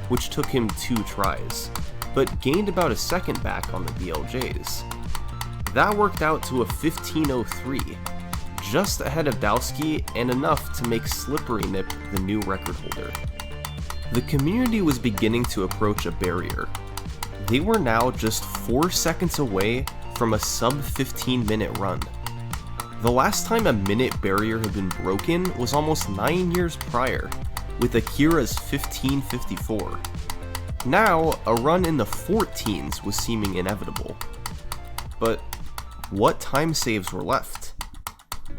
which took him 2 tries, but gained about a second back on the BLJs. That worked out to a 1503, just ahead of Dowski and enough to make Slippery Nip the new record holder. The community was beginning to approach a barrier. They were now just 4 seconds away from a sub 15 minute run. The last time a minute barrier had been broken was almost 9 years prior, with Akira's 1554. Now, a run in the 14s was seeming inevitable. But what time saves were left?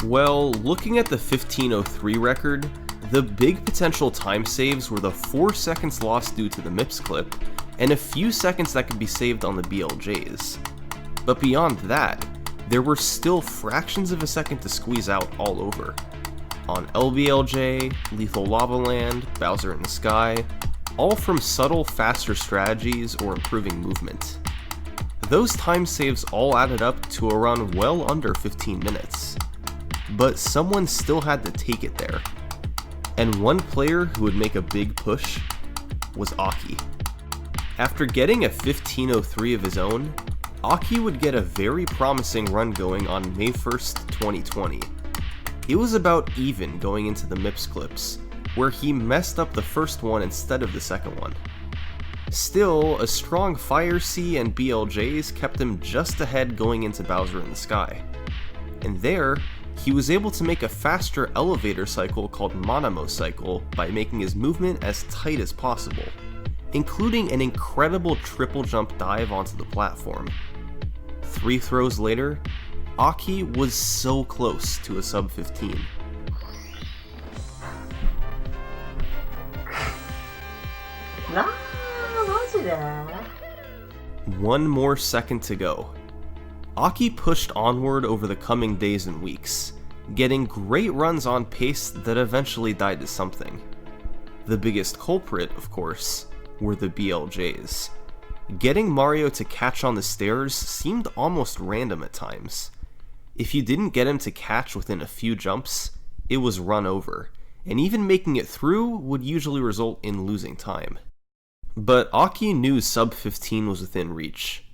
Well, looking at the 1503 record, the big potential time saves were the 4 seconds lost due to the MIPS clip, and a few seconds that could be saved on the BLJs. But beyond that, there were still fractions of a second to squeeze out all over. On LBLJ, Lethal Lava Land, Bowser in the Sky, all from subtle, faster strategies or improving movement. Those time saves all added up to a run well under 15 minutes. But someone still had to take it there. And one player who would make a big push was Aki. After getting a 1503 of his own, Aki would get a very promising run going on May 1st, 2020. It was about even going into the MIPS clips, where he messed up the first one instead of the second one. Still, a strong Fire Sea and BLJs kept him just ahead going into Bowser in the Sky. And there, he was able to make a faster elevator cycle called Monamo Cycle by making his movement as tight as possible, including an incredible triple jump dive onto the platform. 3 throws later, Aki was so close to a sub 15. One more second to go. Aki pushed onward over the coming days and weeks, getting great runs on pace that eventually died to something. The biggest culprit, of course, were the BLJs. Getting Mario to catch on the stairs seemed almost random at times. If you didn't get him to catch within a few jumps, it was run over, and even making it through would usually result in losing time. But Aki knew sub 15 was within reach.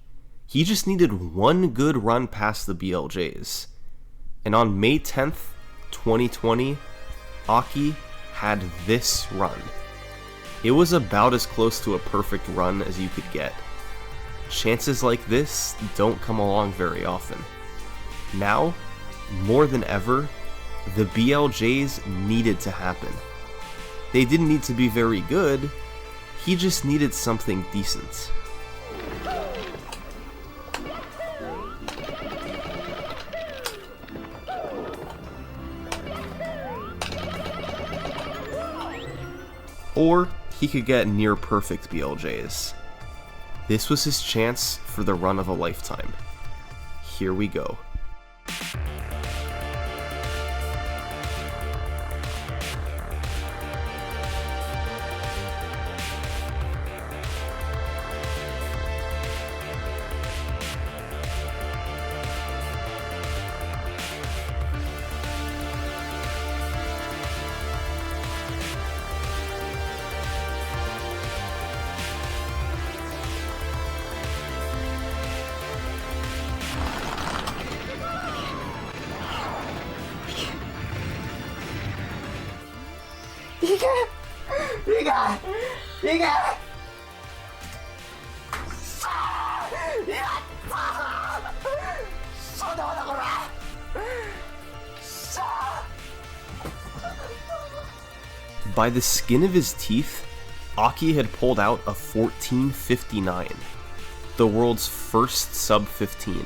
He just needed one good run past the BLJs. And on May 10th, 2020, Aki had this run. It was about as close to a perfect run as you could get. Chances like this don't come along very often. Now, more than ever, the BLJs needed to happen. They didn't need to be very good, he just needed something decent. Or he could get near perfect BLJs. This was his chance for the run of a lifetime. Here we go. By the skin of his teeth, Aki had pulled out a 1459, the world's first sub-15.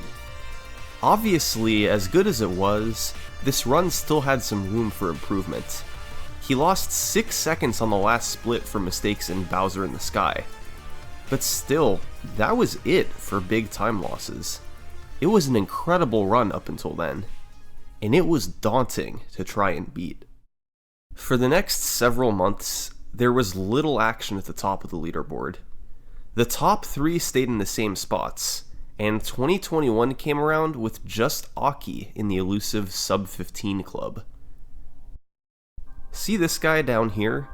Obviously, as good as it was, this run still had some room for improvement. He lost 6 seconds on the last split for mistakes in Bowser in the Sky. But still, that was it for big time losses. It was an incredible run up until then, and it was daunting to try and beat. For the next several months, there was little action at the top of the leaderboard. The top 3 stayed in the same spots, and 2021 came around with just Aki in the elusive sub-15 club. See this guy down here?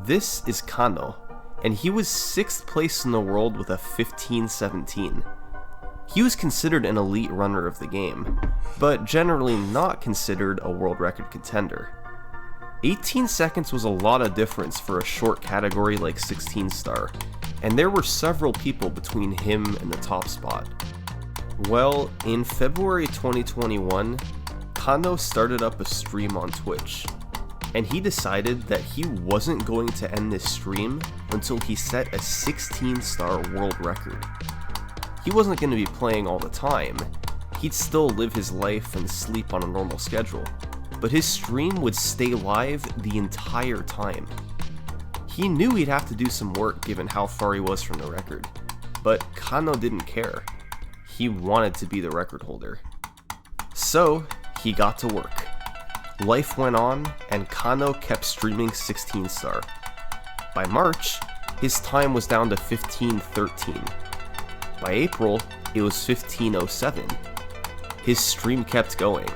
This is Kano, and he was 6th place in the world with a 1517. He was considered an elite runner of the game, but generally not considered a world record contender. 18 seconds was a lot of difference for a short category like 16 star, and there were several people between him and the top spot. Well, in February 2021, Kano started up a stream on Twitch, and he decided that he wasn't going to end this stream until he set a 16-star world record. He wasn't going to be playing all the time, he'd still live his life and sleep on a normal schedule, but his stream would stay live the entire time. He knew he'd have to do some work given how far he was from the record, but Kano didn't care. He wanted to be the record holder. So, he got to work. Life went on, and Kano kept streaming 16 star. By March, his time was down to 1513. By April, it was 1507. His stream kept going.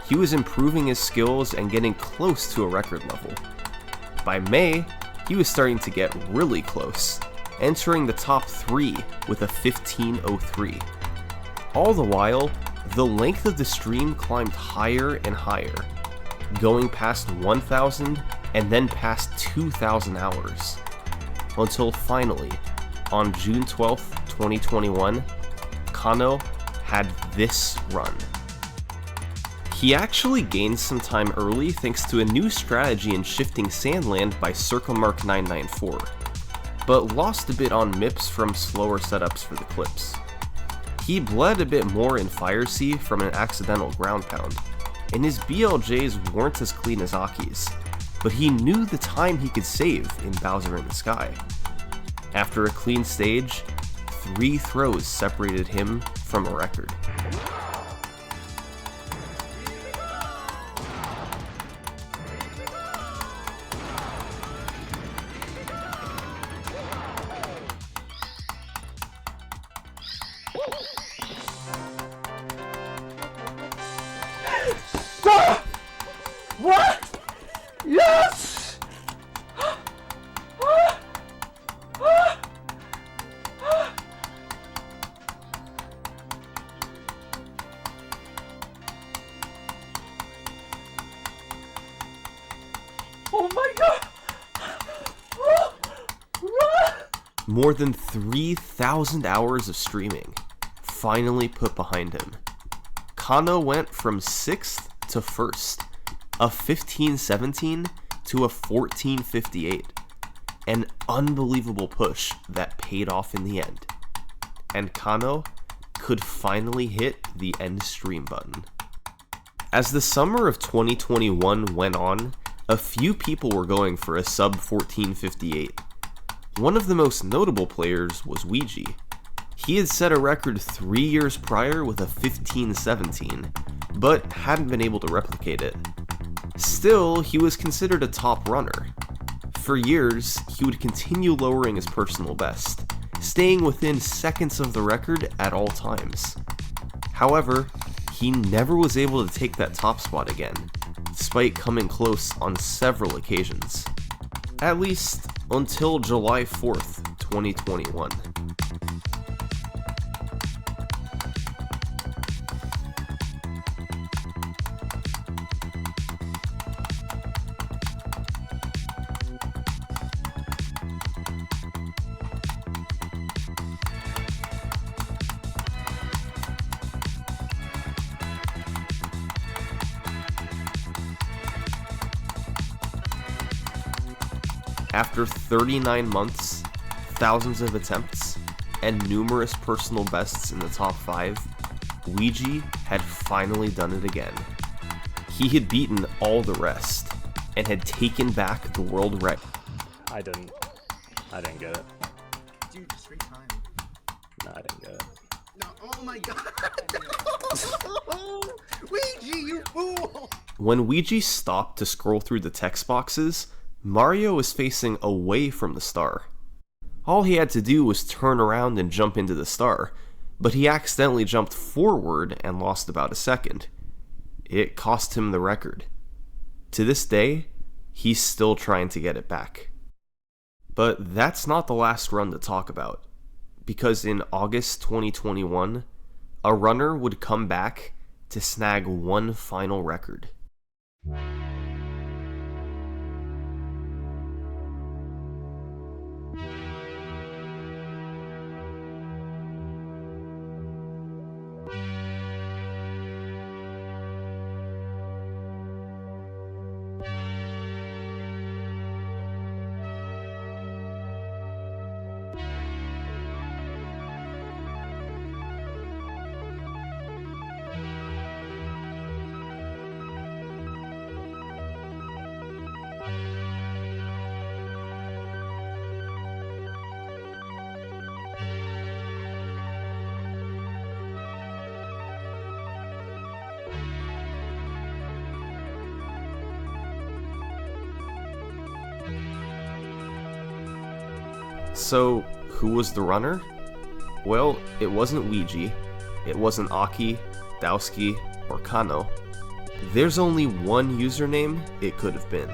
He was improving his skills and getting close to a record level. By May, he was starting to get really close, entering the top 3 with a 1503. All the while, the length of the stream climbed higher and higher, going past 1,000 and then past 2,000 hours. Until finally, on June 12th, 2021, Kano had this run. He actually gained some time early thanks to a new strategy in shifting Sandland by Circle Mark 994, but lost a bit on MIPS from slower setups for the clips. He bled a bit more in Fire Sea from an accidental ground pound, and his BLJs weren't as clean as Aki's, but he knew the time he could save in Bowser in the Sky. After a clean stage, 3 throws separated him from a record. What? Yes! Oh my god! More than 3,000 hours of streaming finally put behind him. Kano went from 6th to 1st, a 15-17 to a 14-58. An unbelievable push that paid off in the end. And Kano could finally hit the end stream button. As the summer of 2021 went on, a few people were going for a sub 1458. One of the most notable players was Ouija. He had set a record 3 years prior with a 1517, but hadn't been able to replicate it. Still, he was considered a top runner. For years, he would continue lowering his personal best, staying within seconds of the record at all times. However, he never was able to take that top spot again, despite coming close on several occasions. At least until July 4th, 2021. After 39 months, thousands of attempts, and numerous personal bests in the top 5, Ouija had finally done it again. He had beaten all the rest, and had taken back the world record. I didn't get it. Dude, straight time. No, I didn't get it. No, oh my god! Ouija, you fool! When Ouija stopped to scroll through the text boxes, Mario was facing away from the star. All he had to do was turn around and jump into the star, but he accidentally jumped forward and lost about a second. It cost him the record. To this day, he's still trying to get it back. But that's not the last run to talk about, because in August 2021, a runner would come back to snag one final record. So, who was the runner? Well, it wasn't Ouija, it wasn't Aki, Dowski, or Kano. There's only one username it could have been.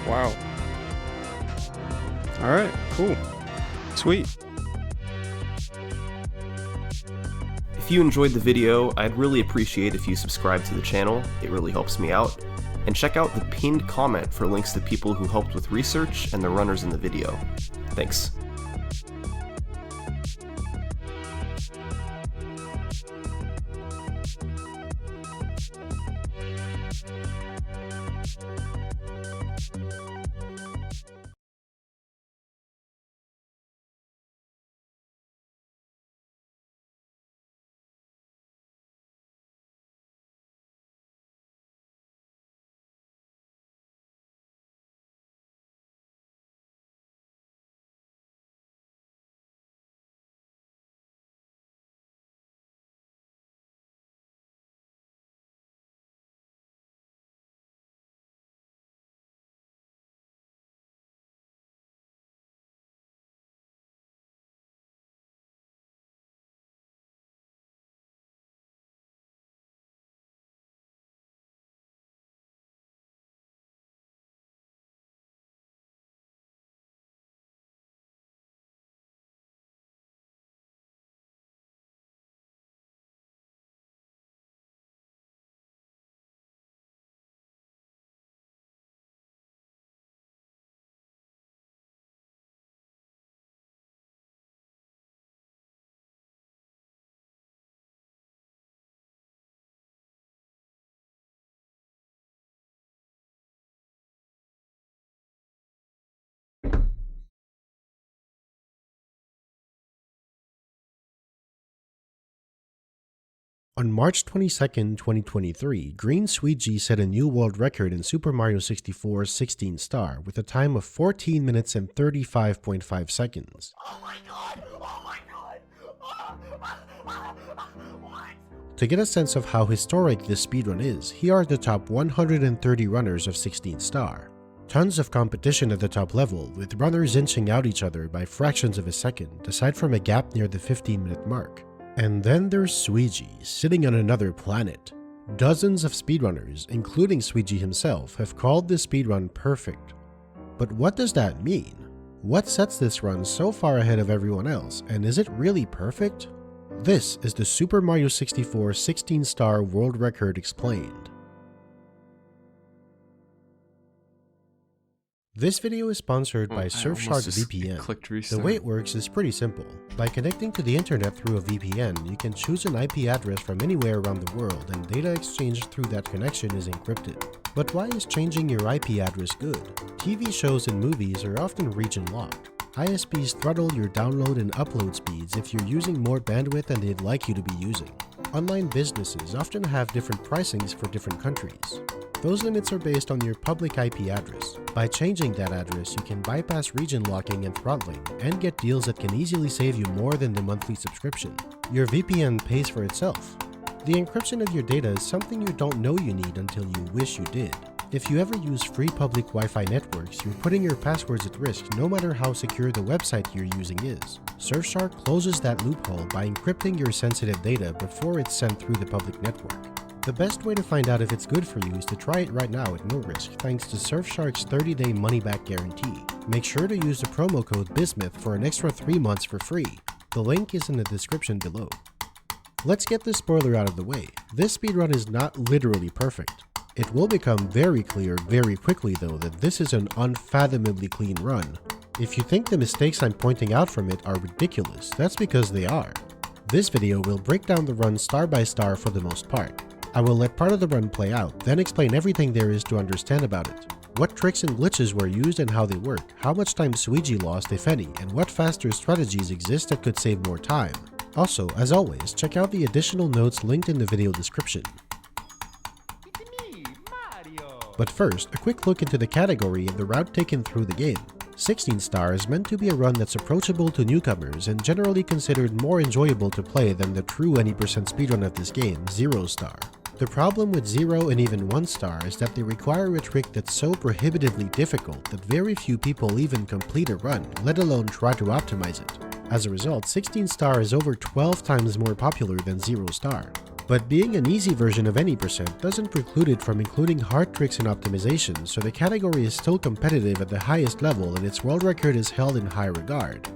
Wow. Alright, cool. Sweet. If you enjoyed the video, I'd really appreciate if you subscribe to the channel, it really helps me out, and check out the pinned comment for links to people who helped with research and the runners in the video. Thanks. On March 22, 2023, Green Sweetgy set a new world record in Super Mario 64's 16 star with a time of 14 minutes and 35.5 seconds. Oh my god! Oh my god! What? To get a sense of how historic this speedrun is, here are the top 130 runners of 16 star. Tons of competition at the top level, with runners inching out each other by fractions of a second, aside from a gap near the 15-minute mark. And then there's Sweetgy, sitting on another planet. Dozens of speedrunners, including Sweetgy himself, have called this speedrun perfect. But what does that mean? What sets this run so far ahead of everyone else, and is it really perfect? This is the Super Mario 64 16-star world record explained. This video is sponsored by Surfshark VPN. The way it works is pretty simple. By connecting to the internet through a VPN, you can choose an IP address from anywhere around the world, and data exchanged through that connection is encrypted. But why is changing your IP address good? TV shows and movies are often region-locked. ISPs throttle your download and upload speeds if you're using more bandwidth than they'd like you to be using. Online businesses often have different pricings for different countries. Those limits are based on your public IP address. By changing that address, you can bypass region locking and throttling, and get deals that can easily save you more than the monthly subscription. Your VPN pays for itself. The encryption of your data is something you don't know you need until you wish you did. If you ever use free public Wi-Fi networks, you're putting your passwords at risk no matter how secure the website you're using is. Surfshark closes that loophole by encrypting your sensitive data before it's sent through the public network. The best way to find out if it's good for you is to try it right now at no risk thanks to Surfshark's 30-day money-back guarantee. Make sure to use the promo code BISMUTH for an extra 3 months for free. The link is in the description below. Let's get the spoiler out of the way. This speedrun is not literally perfect. It will become very clear very quickly though that this is an unfathomably clean run. If you think the mistakes I'm pointing out from it are ridiculous, that's because they are. This video will break down the run star by star for the most part. I will let part of the run play out, then explain everything there is to understand about it. What tricks and glitches were used and how they work, how much time Sweetgy lost if any, and what faster strategies exist that could save more time. Also, as always, check out the additional notes linked in the video description. But first, a quick look into the category and the route taken through the game. 16 star is meant to be a run that's approachable to newcomers and generally considered more enjoyable to play than the true any % speedrun of this game, 0 star. The problem with 0 and even 1 star is that they require a trick that's so prohibitively difficult that very few people even complete a run, let alone try to optimize it. As a result, 16 star is over 12 times more popular than 0 star. But being an easy version of any % doesn't preclude it from including hard tricks and optimizations, so the category is still competitive at the highest level and its world record is held in high regard.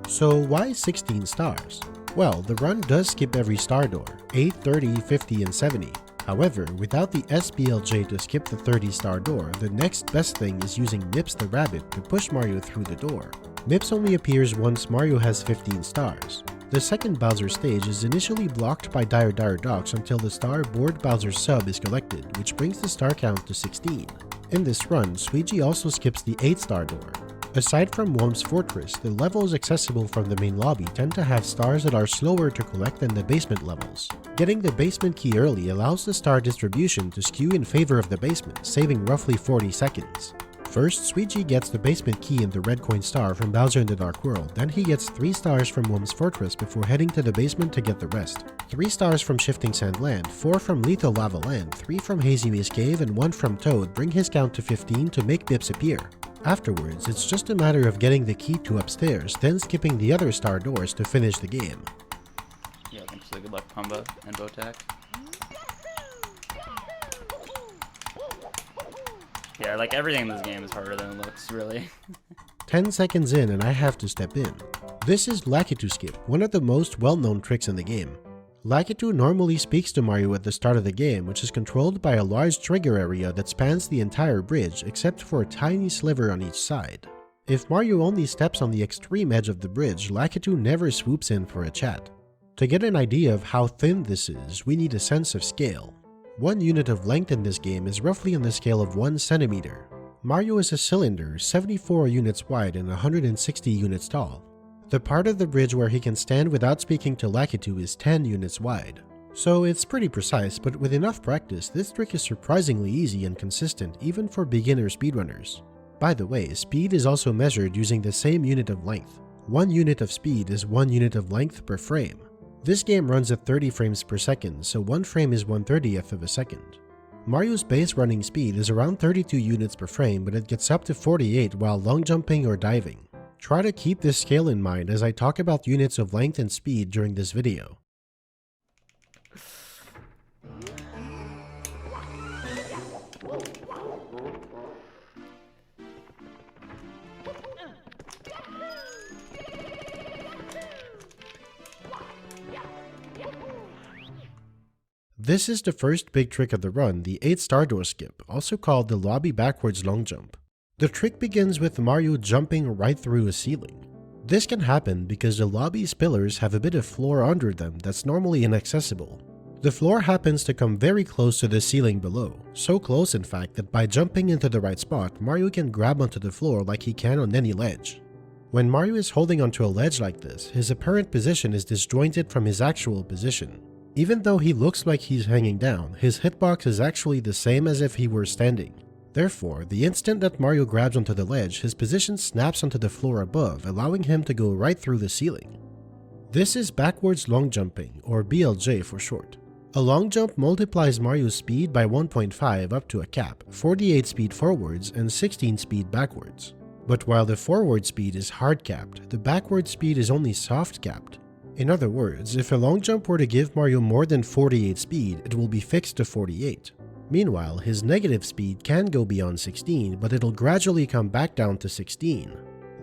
So why 16 stars? Well, the run does skip every star door, 8, 30, 50, and 70. However, without the SBLJ to skip the 30-star door, the next best thing is using Mips the Rabbit to push Mario through the door. Mips only appears once Mario has 15 stars. The second Bowser stage is initially blocked by Dire Docks until the star Board Bowser sub is collected, which brings the star count to 16. In this run, Sweetgy also skips the 8-star door. Aside from Whomp's Fortress, the levels accessible from the main lobby tend to have stars that are slower to collect than the basement levels. Getting the basement key early allows the star distribution to skew in favor of the basement, saving roughly 40 seconds. First, Sweetgy gets the basement key and the red coin star from Bowser in the Dark World, then he gets 3 stars from Whomp's Fortress before heading to the basement to get the rest. 3 stars from Shifting Sand Land, 4 from Lethal Lava Land, 3 from Hazy Maze Cave, and 1 from Toad bring his count to 15 to make Mips appear. Afterwards, it's just a matter of getting the key to upstairs, then skipping the other star doors to finish the game. Yeah, thanks for the good luck combo and Botac. Yeah, like everything in this game is harder than it looks, really. 10 seconds in and I have to step in. This is Lakitu Skip, one of the most well-known tricks in the game. Lakitu normally speaks to Mario at the start of the game, which is controlled by a large trigger area that spans the entire bridge except for a tiny sliver on each side. If Mario only steps on the extreme edge of the bridge, Lakitu never swoops in for a chat. To get an idea of how thin this is, we need a sense of scale. 1 unit of length in this game is roughly on the scale of 1 centimeter. Mario is a cylinder 74 units wide and 160 units tall. The part of the bridge where he can stand without speaking to Lakitu is 10 units wide. So it's pretty precise, but with enough practice, this trick is surprisingly easy and consistent even for beginner speedrunners. By the way, speed is also measured using the same unit of length. 1 unit of speed is 1 unit of length per frame. This game runs at 30 frames per second, so 1 frame is 1/30th of a second. Mario's base running speed is around 32 units per frame, but it gets up to 48 while long jumping or diving. Try to keep this scale in mind as I talk about units of length and speed during this video. This is the first big trick of the run, the 8-star door skip, also called the lobby backwards long jump. The trick begins with Mario jumping right through a ceiling. This can happen because the lobby's pillars have a bit of floor under them that's normally inaccessible. The floor happens to come very close to the ceiling below, so close in fact that by jumping into the right spot, Mario can grab onto the floor like he can on any ledge. When Mario is holding onto a ledge like this, his apparent position is disjointed from his actual position. Even though he looks like he's hanging down, his hitbox is actually the same as if he were standing. Therefore, the instant that Mario grabs onto the ledge, his position snaps onto the floor above, allowing him to go right through the ceiling. This is backwards long jumping, or BLJ for short. A long jump multiplies Mario's speed by 1.5 up to a cap, 48 speed forwards and 16 speed backwards. But while the forward speed is hard capped, the backward speed is only soft capped. In other words, if a long jump were to give Mario more than 48 speed, it will be fixed to 48. Meanwhile, his negative speed can go beyond 16, but it'll gradually come back down to 16.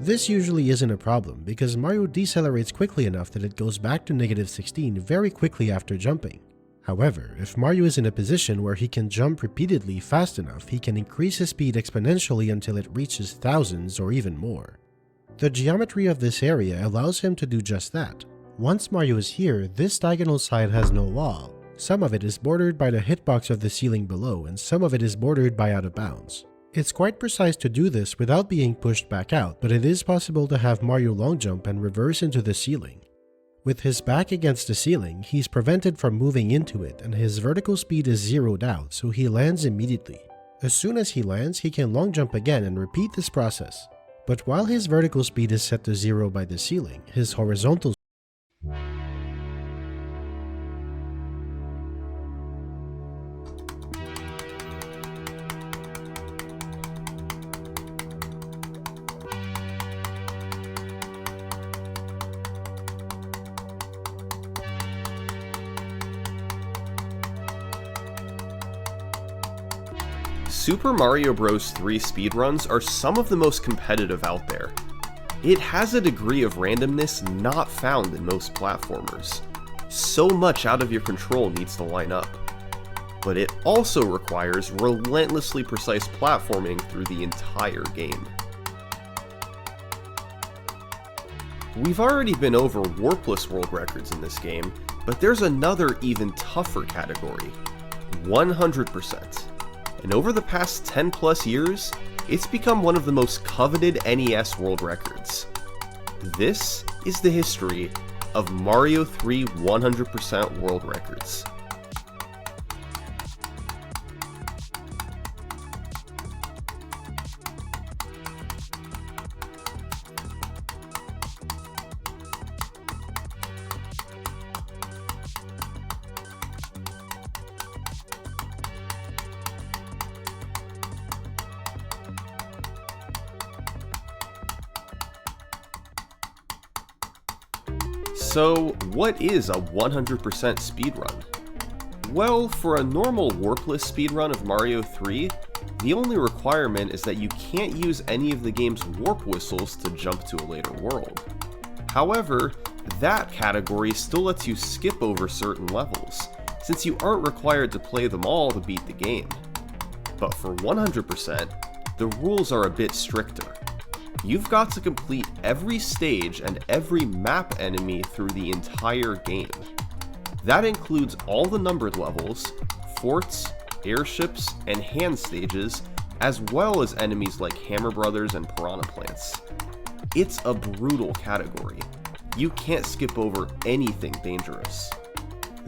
This usually isn't a problem because Mario decelerates quickly enough that it goes back to negative 16 very quickly after jumping. However, if Mario is in a position where he can jump repeatedly fast enough, he can increase his speed exponentially until it reaches thousands or even more. The geometry of this area allows him to do just that. Once Mario is here, this diagonal side has no wall. Some of it is bordered by the hitbox of the ceiling below, and some of it is bordered by out of bounds. It's quite precise to do this without being pushed back out, but it is possible to have Mario long jump and reverse into the ceiling. With his back against the ceiling, he's prevented from moving into it, and his vertical speed is zeroed out, so he lands immediately. As soon as he lands, he can long jump again and repeat this process. But while his vertical speed is set to 0 by the ceiling, his horizontal Super Mario Bros. 3 speedruns are some of the most competitive out there. It has a degree of randomness not found in most platformers. So much out of your control needs to line up. But it also requires relentlessly precise platforming through the entire game. We've already been over warpless world records in this game, but there's another even tougher category, 100%. And over the past 10 plus years, it's become one of the most coveted NES world records. This is the history of Mario 3 100% world records. So, what is a 100% speedrun? Well, for a normal warpless speedrun of Mario 3, the only requirement is that you can't use any of the game's warp whistles to jump to a later world. However, that category still lets you skip over certain levels, since you aren't required to play them all to beat the game. But for 100%, the rules are a bit stricter. You've got to complete every stage and every map enemy through the entire game. That includes all the numbered levels, forts, airships, and hand stages, as well as enemies like Hammer Brothers and Piranha Plants. It's a brutal category. You can't skip over anything dangerous.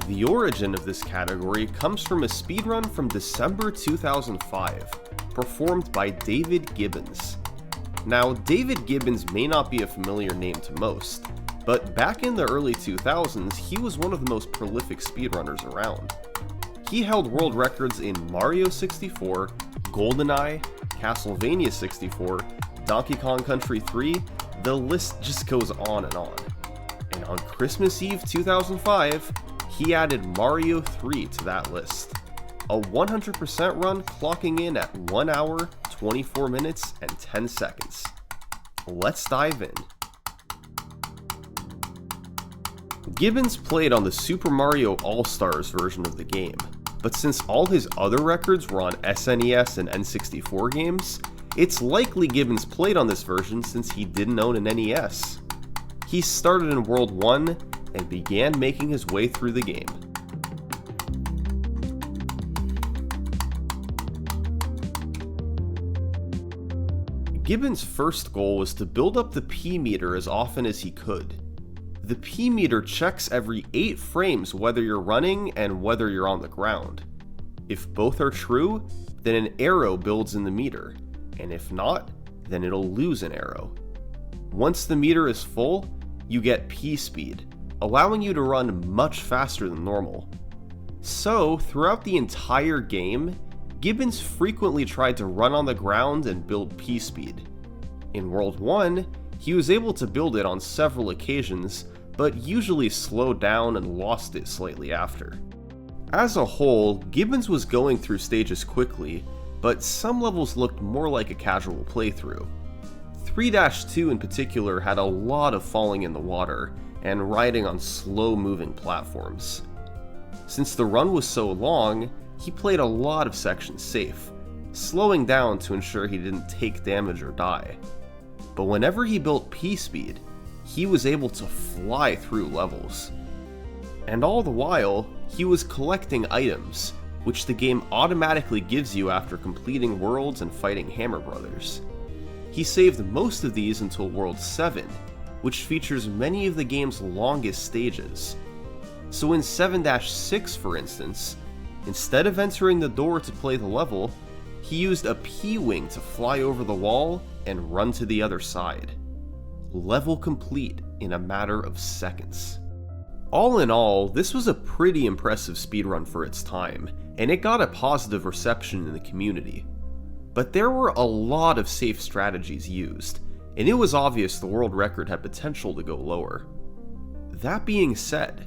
The origin of this category comes from a speedrun from December 2005, performed by David Gibbons. Now, David Gibbons may not be a familiar name to most, but back in the early 2000s, he was one of the most prolific speedrunners around. He held world records in Mario 64, GoldenEye, Castlevania 64, Donkey Kong Country 3, the list just goes on. And on Christmas Eve 2005, he added Mario 3 to that list. A 100% run clocking in at 1 hour, 24 minutes, and 10 seconds. Let's dive in. Gibbons played on the Super Mario All-Stars version of the game, but since all his other records were on SNES and N64 games, it's likely Gibbons played on this version since he didn't own an NES. He started in World 1 and began making his way through the game. Gibbons' first goal was to build up the P meter as often as he could. The P meter checks every 8 frames whether you're running and whether you're on the ground. If both are true, then an arrow builds in the meter, and if not, then it'll lose an arrow. Once the meter is full, you get P speed, allowing you to run much faster than normal. So, throughout the entire game, Gibbons frequently tried to run on the ground and build P speed. In World 1, he was able to build it on several occasions, but usually slowed down and lost it slightly after. As a whole, Gibbons was going through stages quickly, but some levels looked more like a casual playthrough. 3-2 in particular had a lot of falling in the water and riding on slow-moving platforms. Since the run was so long, he played a lot of sections safe, slowing down to ensure he didn't take damage or die. But whenever he built P-speed, he was able to fly through levels. And all the while, he was collecting items, which the game automatically gives you after completing worlds and fighting Hammer Brothers. He saved most of these until World 7, which features many of the game's longest stages. So in 7-6, for instance, instead of entering the door to play the level, he used a P-wing to fly over the wall and run to the other side. Level complete in a matter of seconds. All in all, this was a pretty impressive speedrun for its time, and it got a positive reception in the community. But there were a lot of safe strategies used, and it was obvious the world record had potential to go lower. That being said,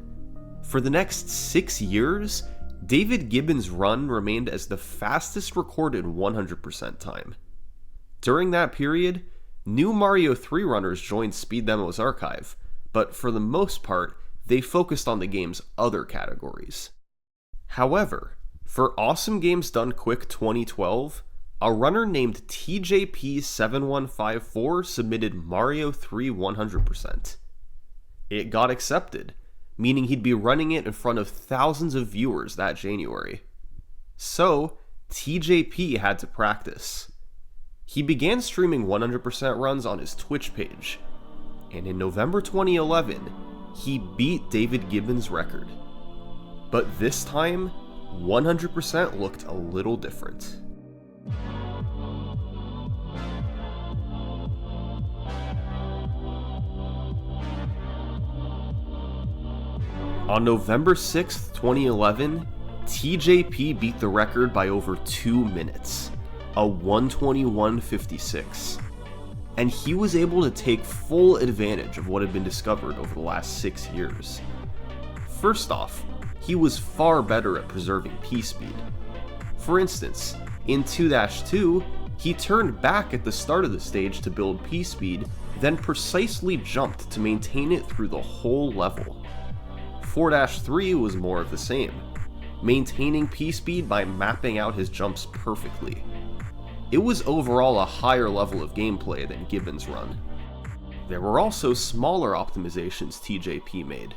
for the next 6 years, David Gibbons' run remained as the fastest recorded 100% time. During that period, new Mario 3 runners joined Speed Demo's archive, but for the most part, they focused on the game's other categories. However, for Awesome Games Done Quick 2012, a runner named TJP7154 submitted Mario 3 100%. It got accepted, meaning he'd be running it in front of thousands of viewers that January. So, TJP had to practice. He began streaming 100% runs on his Twitch page, and in November 2011, he beat David Gibbons' record. But this time, 100% looked a little different. On November 6th, 2011, TJP beat the record by over 2 minutes, a 1:21:56, and he was able to take full advantage of what had been discovered over the last 6 years. First off, he was far better at preserving P-speed. For instance, in 2-2, he turned back at the start of the stage to build P-speed, then precisely jumped to maintain it through the whole level. 4-3 was more of the same, maintaining P-speed by mapping out his jumps perfectly. It was overall a higher level of gameplay than Gibbons' run. There were also smaller optimizations TJP made.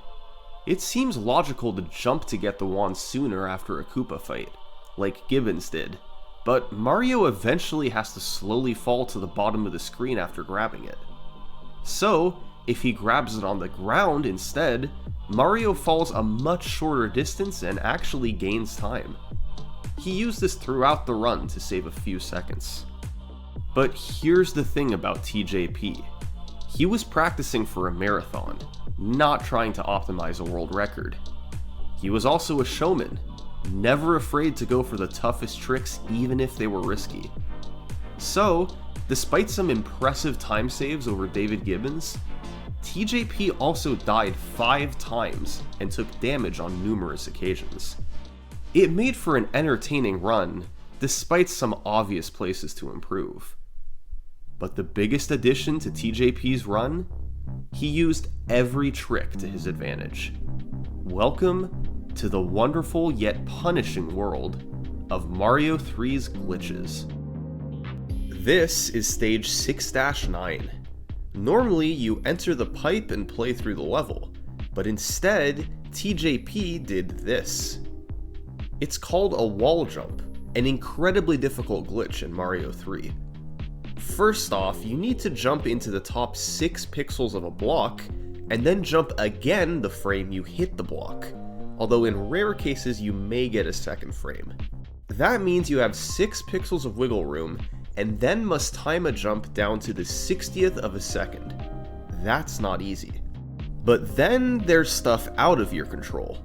It seems logical to jump to get the wand sooner after a Koopa fight, like Gibbons did, but Mario eventually has to slowly fall to the bottom of the screen after grabbing it. So, if he grabs it on the ground instead, Mario falls a much shorter distance and actually gains time. He used this throughout the run to save a few seconds. But here's the thing about TJP. He was practicing for a marathon, not trying to optimize a world record. He was also a showman, never afraid to go for the toughest tricks even if they were risky. So, despite some impressive time saves over David Gibbons, TJP also died 5 times and took damage on numerous occasions. It made for an entertaining run, despite some obvious places to improve. But the biggest addition to TJP's run? He used every trick to his advantage. Welcome to the wonderful yet punishing world of Mario 3's glitches. This is stage 6-9. Normally, you enter the pipe and play through the level, but instead, TJP did this. It's called a wall jump, an incredibly difficult glitch in Mario 3. First off, you need to jump into the top 6 pixels of a block, and then jump again the frame you hit the block, although in rare cases you may get a second frame. That means you have 6 pixels of wiggle room, and then must time a jump down to the 60th of a second. That's not easy. But then there's stuff out of your control.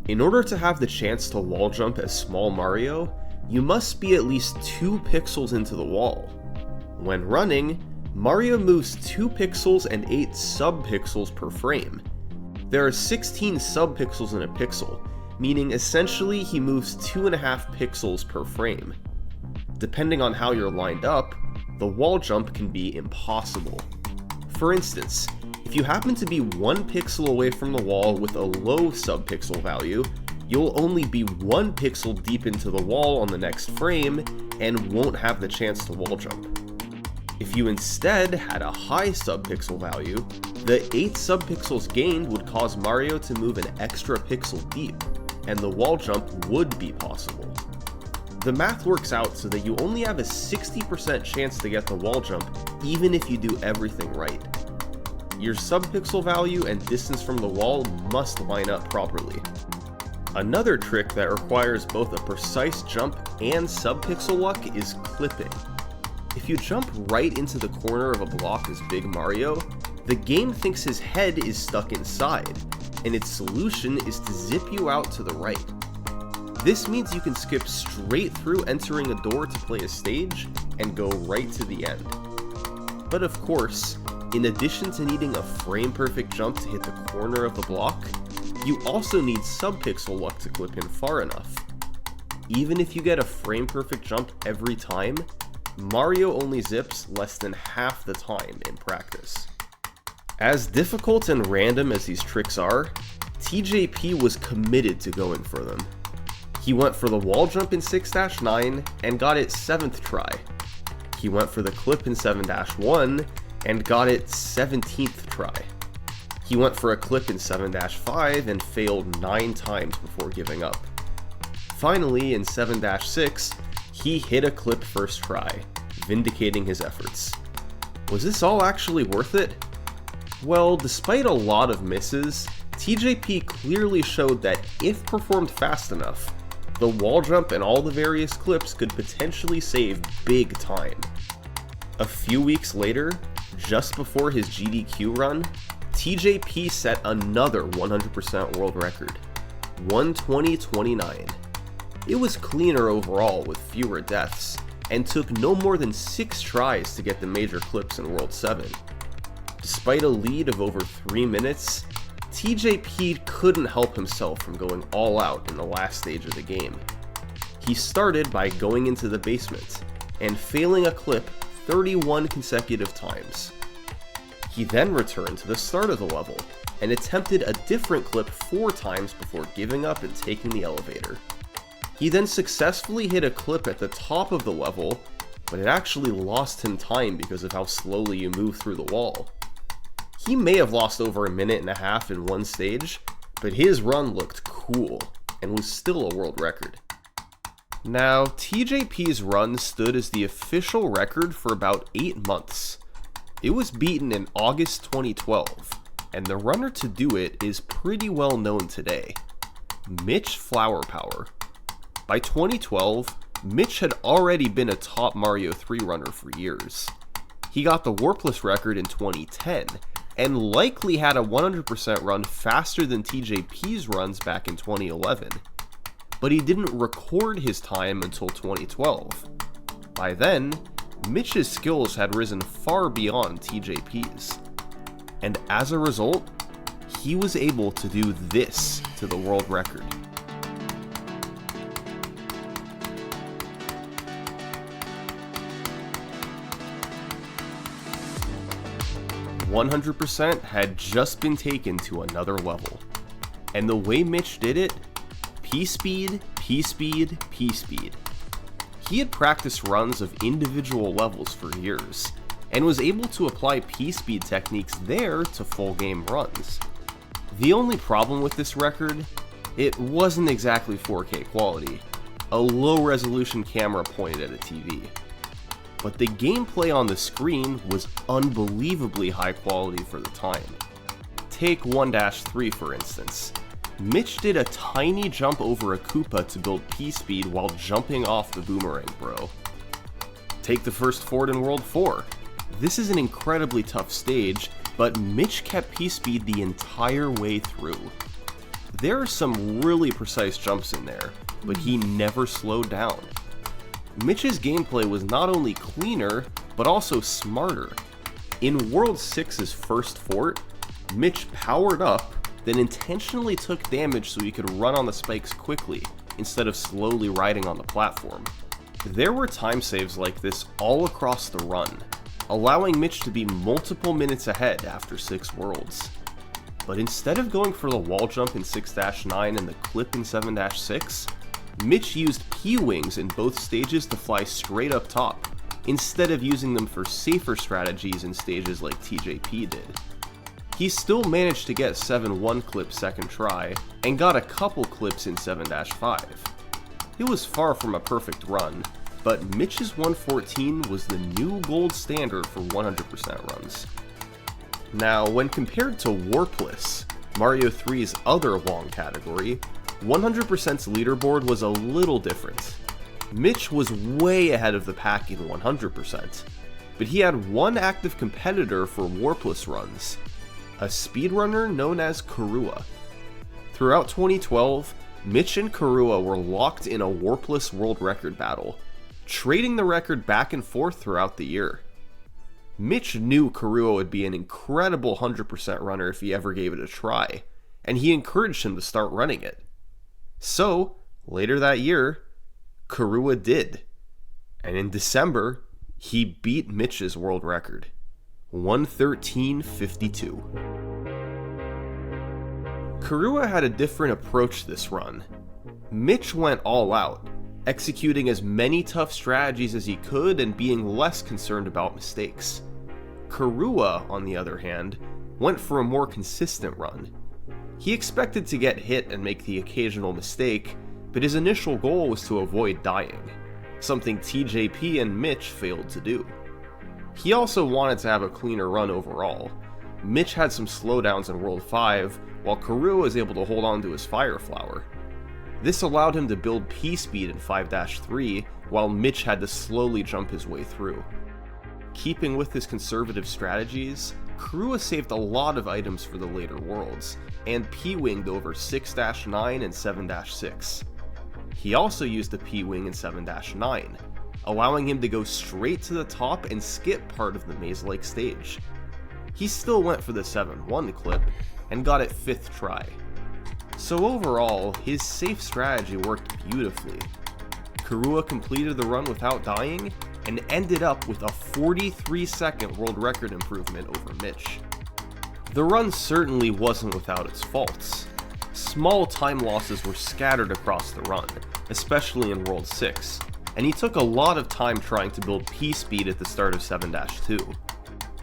In order to have the chance to wall jump as Small Mario, you must be at least 2 pixels into the wall. When running, Mario moves 2 pixels and 8 sub-pixels per frame. There are 16 sub-pixels in a pixel, meaning essentially he moves 2.5 pixels per frame. Depending on how you're lined up, the wall jump can be impossible. For instance, if you happen to be 1 pixel away from the wall with a low sub-pixel value, you'll only be 1 pixel deep into the wall on the next frame and won't have the chance to wall jump. If you instead had a high sub-pixel value, the 8 sub-pixels gained would cause Mario to move an extra pixel deep, and the wall jump would be possible. The math works out so that you only have a 60% chance to get the wall jump even if you do everything right. Your sub-pixel value and distance from the wall must line up properly. Another trick that requires both a precise jump and sub-pixel luck is clipping. If you jump right into the corner of a block as Big Mario, the game thinks his head is stuck inside, and its solution is to zip you out to the right. This means you can skip straight through entering a door to play a stage, and go right to the end. But of course, in addition to needing a frame-perfect jump to hit the corner of the block, you also need sub-pixel luck to clip in far enough. Even if you get a frame-perfect jump every time, Mario only zips less than half the time in practice. As difficult and random as these tricks are, TJP was committed to going for them. He went for the wall jump in 6-9 and got it 7th try. He went for the clip in 7-1 and got it 17th try. He went for a clip in 7-5 and failed 9 times before giving up. Finally, in 7-6, he hit a clip first try, vindicating his efforts. Was this all actually worth it? Well, despite a lot of misses, TJP clearly showed that if performed fast enough, the wall jump and all the various clips could potentially save big time. A few weeks later, just before his GDQ run, TJP set another 100% world record, 120.29. It was cleaner overall with fewer deaths, and took no more than 6 tries to get the major clips in World 7. Despite a lead of over 3 minutes, TJP couldn't help himself from going all out in the last stage of the game. He started by going into the basement, and failing a clip 31 consecutive times. He then returned to the start of the level, and attempted a different clip 4 times before giving up and taking the elevator. He then successfully hit a clip at the top of the level, but it actually lost him time because of how slowly you move through the wall. He may have lost over a minute and a half in one stage, but his run looked cool, and was still a world record. Now, TJP's run stood as the official record for about 8 months. It was beaten in August 2012, and the runner to do it is pretty well known today. Mitch Flower Power. By 2012, Mitch had already been a top Mario 3 runner for years. He got the warpless record in 2010, and likely had a 100% run faster than TJP's runs back in 2011. But he didn't record his time until 2012. By then, Mitch's skills had risen far beyond TJP's. And as a result, he was able to do this to the world record. 100% had just been taken to another level. And the way Mitch did it, P-speed, P-speed, P-speed. He had practiced runs of individual levels for years, and was able to apply P-speed techniques there to full game runs. The only problem with this record, it wasn't exactly 4K quality, a low resolution camera pointed at a TV. But the gameplay on the screen was unbelievably high quality for the time. Take 1-3 for instance. Mitch did a tiny jump over a Koopa to build P-speed while jumping off the boomerang bro. Take the first fort in World 4. This is an incredibly tough stage, but Mitch kept P-speed the entire way through. There are some really precise jumps in there, but he never slowed down. Mitch's gameplay was not only cleaner, but also smarter. In World 6's first fort, Mitch powered up, then intentionally took damage so he could run on the spikes quickly, instead of slowly riding on the platform. There were time saves like this all across the run, allowing Mitch to be multiple minutes ahead after 6 worlds. But instead of going for the wall jump in 6-9 and the clip in 7-6, Mitch used P-wings in both stages to fly straight up top, instead of using them for safer strategies in stages like TJP did. He still managed to get 7-1 clip second try, and got a couple clips in 7-5. It was far from a perfect run, but Mitch's 114 was the new gold standard for 100% runs. Now, when compared to Warpless, Mario 3's other long category, 100%'s leaderboard was a little different. Mitch was way ahead of the pack in 100%, but he had one active competitor for Warpless runs, a speedrunner known as Karua. Throughout 2012, Mitch and Karua were locked in a Warpless world record battle, trading the record back and forth throughout the year. Mitch knew Karua would be an incredible 100% runner if he ever gave it a try, and he encouraged him to start running it. So, later that year, Karua did, and in December, he beat Mitch's world record, 113.52. Karua had a different approach this run. Mitch went all out, executing as many tough strategies as he could and being less concerned about mistakes. Karua, on the other hand, went for a more consistent run. He expected to get hit and make the occasional mistake, but his initial goal was to avoid dying, something TJP and Mitch failed to do. He also wanted to have a cleaner run overall. Mitch had some slowdowns in World 5, while Karua was able to hold on to his Fire Flower. This allowed him to build P-speed in 5-3, while Mitch had to slowly jump his way through. Keeping with his conservative strategies, Karua saved a lot of items for the later worlds, and P-winged over 6-9 and 7-6. He also used the P-wing in 7-9, allowing him to go straight to the top and skip part of the maze-like stage. He still went for the 7-1 clip, and got it 5th try. So overall, his safe strategy worked beautifully. Karua completed the run without dying, and ended up with a 43-second world record improvement over Mitch. The run certainly wasn't without its faults. Small time losses were scattered across the run, especially in World 6, and he took a lot of time trying to build P-speed at the start of 7-2.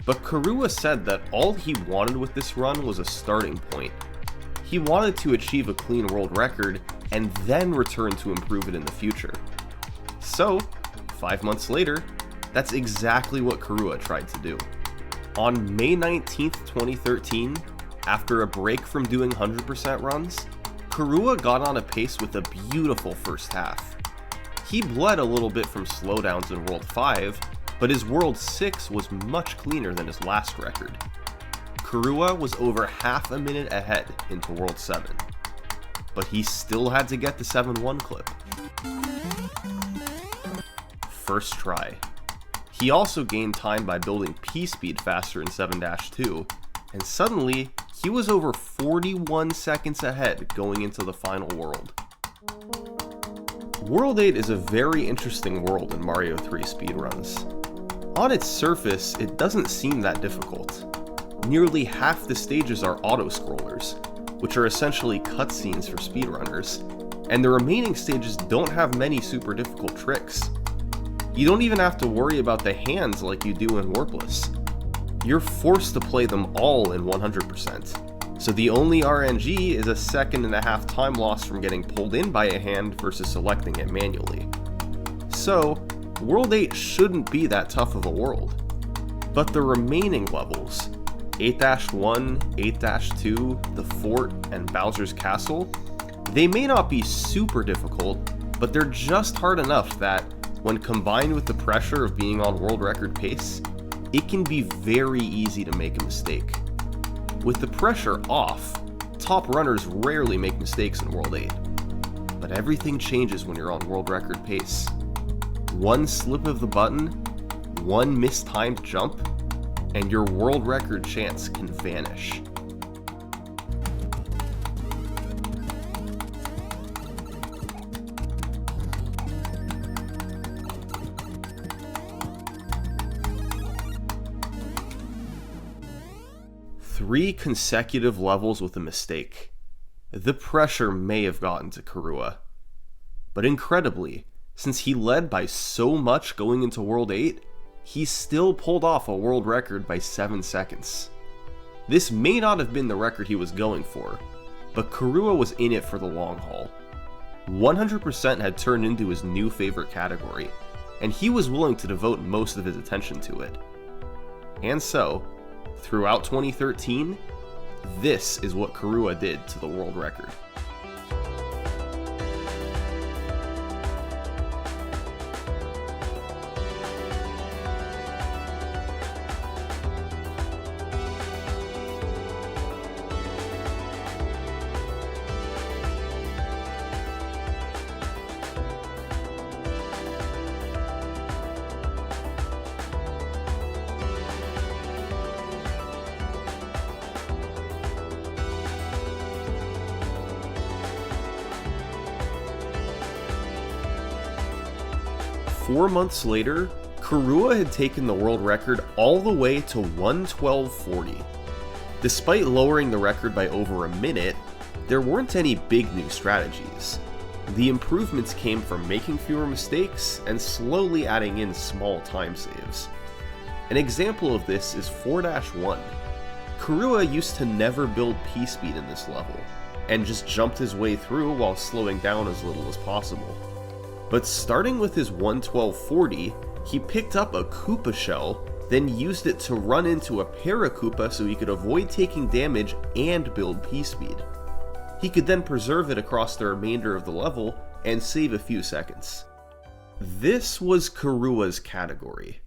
But Karua said that all he wanted with this run was a starting point. He wanted to achieve a clean world record, and then return to improve it in the future. So, 5 months later, that's exactly what Karua tried to do. On May 19th, 2013, After a break from doing 100% runs, Kurua got on a pace with a beautiful first half. He bled a little bit from slowdowns in World 5, but his World 6 was much cleaner than his last record. Kurua was over half a minute ahead into World 7, but he still had to get the 7-1 clip. First try. He also gained time by building P-speed faster in 7-2, and suddenly, he was over 41 seconds ahead going into the final world. World 8 is a very interesting world in Mario 3 speedruns. On its surface, it doesn't seem that difficult. Nearly half the stages are auto-scrollers, which are essentially cutscenes for speedrunners, and the remaining stages don't have many super difficult tricks. You don't even have to worry about the hands like you do in Warpless. You're forced to play them all in 100%, so the only RNG is a 1.5 time loss from getting pulled in by a hand versus selecting it manually. So, World 8 shouldn't be that tough of a world. But the remaining levels, 8-1, 8-2, the Fort, and Bowser's Castle, they may not be super difficult, but they're just hard enough that, when combined with the pressure of being on world record pace, it can be very easy to make a mistake. With the pressure off, top runners rarely make mistakes in World 8. But everything changes when you're on world record pace. One slip of the button, one mistimed jump, and your world record chance can vanish. Three consecutive levels with a mistake. The pressure may have gotten to Kurua. But incredibly, since he led by so much going into World 8, he still pulled off a world record by 7 seconds. This may not have been the record he was going for, but Kurua was in it for the long haul. 100% had turned into his new favorite category, and he was willing to devote most of his attention to it. And so, throughout 2013, this is what Kurua did to the world record. Four months later, Kurua had taken the world record all the way to 1:12:40. Despite lowering the record by over a minute, there weren't any big new strategies. The improvements came from making fewer mistakes and slowly adding in small time saves. An example of this is 4-1. Kurua used to never build P-speed in this level, and just jumped his way through while slowing down as little as possible. But starting with his 1:12:40, he picked up a Koopa shell, then used it to run into a Para-Koopa so he could avoid taking damage and build P-speed. He could then preserve it across the remainder of the level and save a few seconds. This was Kurua's category.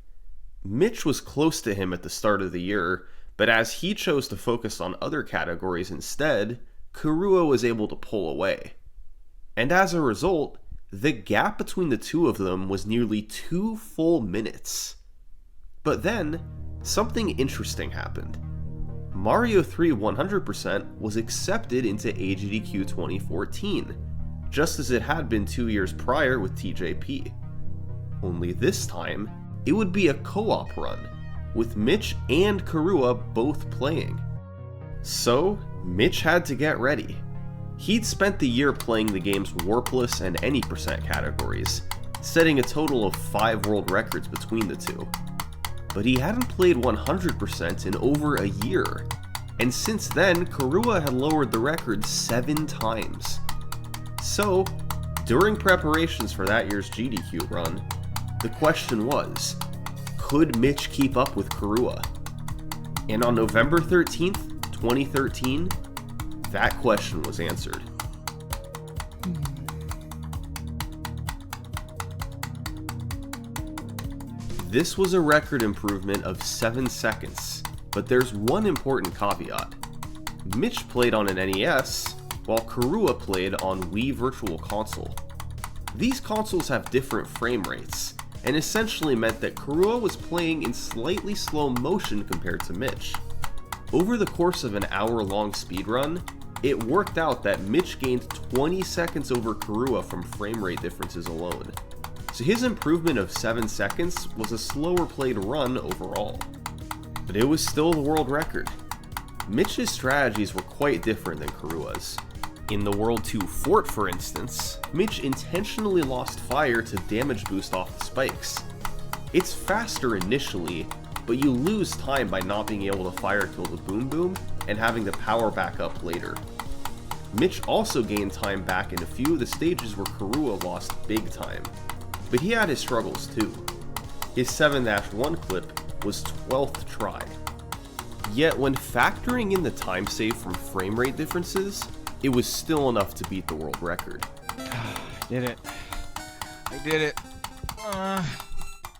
Mitch was close to him at the start of the year, but as he chose to focus on other categories instead, Kurua was able to pull away. And as a result, the gap between the two of them was nearly 2 full minutes. But then, something interesting happened. Mario 3 100% was accepted into AGDQ 2014, just as it had been 2 years prior with TJP. Only this time, it would be a co-op run, with Mitch and Kurua both playing. So, Mitch had to get ready. He'd spent the year playing the game's Warpless and Any percent categories, setting a total of 5 world records between the two. But he hadn't played 100% in over a year, and since then, Kurua had lowered the record 7 times. So, during preparations for that year's GDQ run, the question was, could Mitch keep up with Kurua? And on November 13th, 2013? That question was answered. This was a record improvement of 7 seconds, but there's one important caveat. Mitch played on an NES, while Karua played on Wii Virtual Console. These consoles have different frame rates, and essentially meant that Karua was playing in slightly slow motion compared to Mitch. Over the course of an hour-long speedrun, it worked out that Mitch gained 20 seconds over Karua from frame rate differences alone. So his improvement of 7 seconds was a slower played run overall. But it was still the world record. Mitch's strategies were quite different than Karua's. In the World 2 Fort, for instance, Mitch intentionally lost fire to damage boost off the spikes. It's faster initially, but you lose time by not being able to fire kill the Boom Boom and having to power back up later. Mitch also gained time back in a few of the stages where Karua lost big time. But he had his struggles too. His 7-1 clip was 12th try. Yet when factoring in the time save from frame rate differences, it was still enough to beat the world record. Did it. I did it.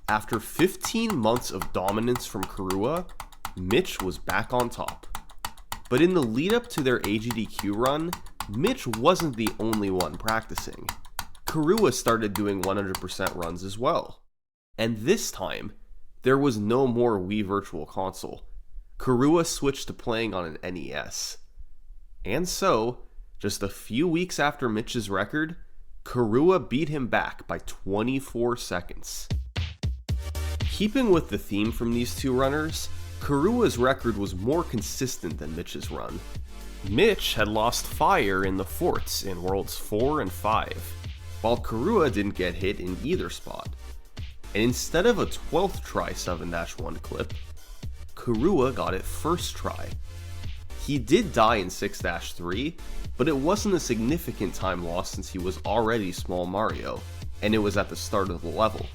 After 15 months of dominance from Karua, Mitch was back on top. But in the lead up to their AGDQ run, Mitch wasn't the only one practicing. Karua started doing 100% runs as well. And this time, there was no more Wii Virtual Console. Karua switched to playing on an NES. And so, just a few weeks after Mitch's record, Karua beat him back by 24 seconds. Keeping with the theme from these two runners, Karua's record was more consistent than Mitch's run. Mitch had lost fire in the forts in Worlds 4 and 5, while Karua didn't get hit in either spot. And instead of a 12th try 7-1 clip, Karua got it first try. He did die in 6-3, but it wasn't a significant time loss since he was already Small Mario, and it was at the start of the level.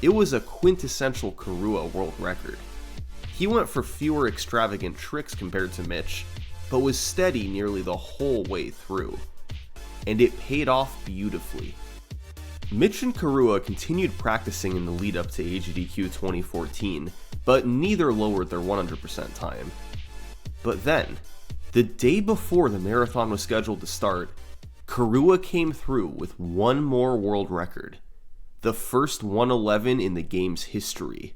It was a quintessential Karua world record. He went for fewer extravagant tricks compared to Mitch, but was steady nearly the whole way through. And it paid off beautifully. Mitch and Karua continued practicing in the lead up to AGDQ 2014, but neither lowered their 100% time. But then, the day before the marathon was scheduled to start, Karua came through with one more world record, the first 111 in the game's history.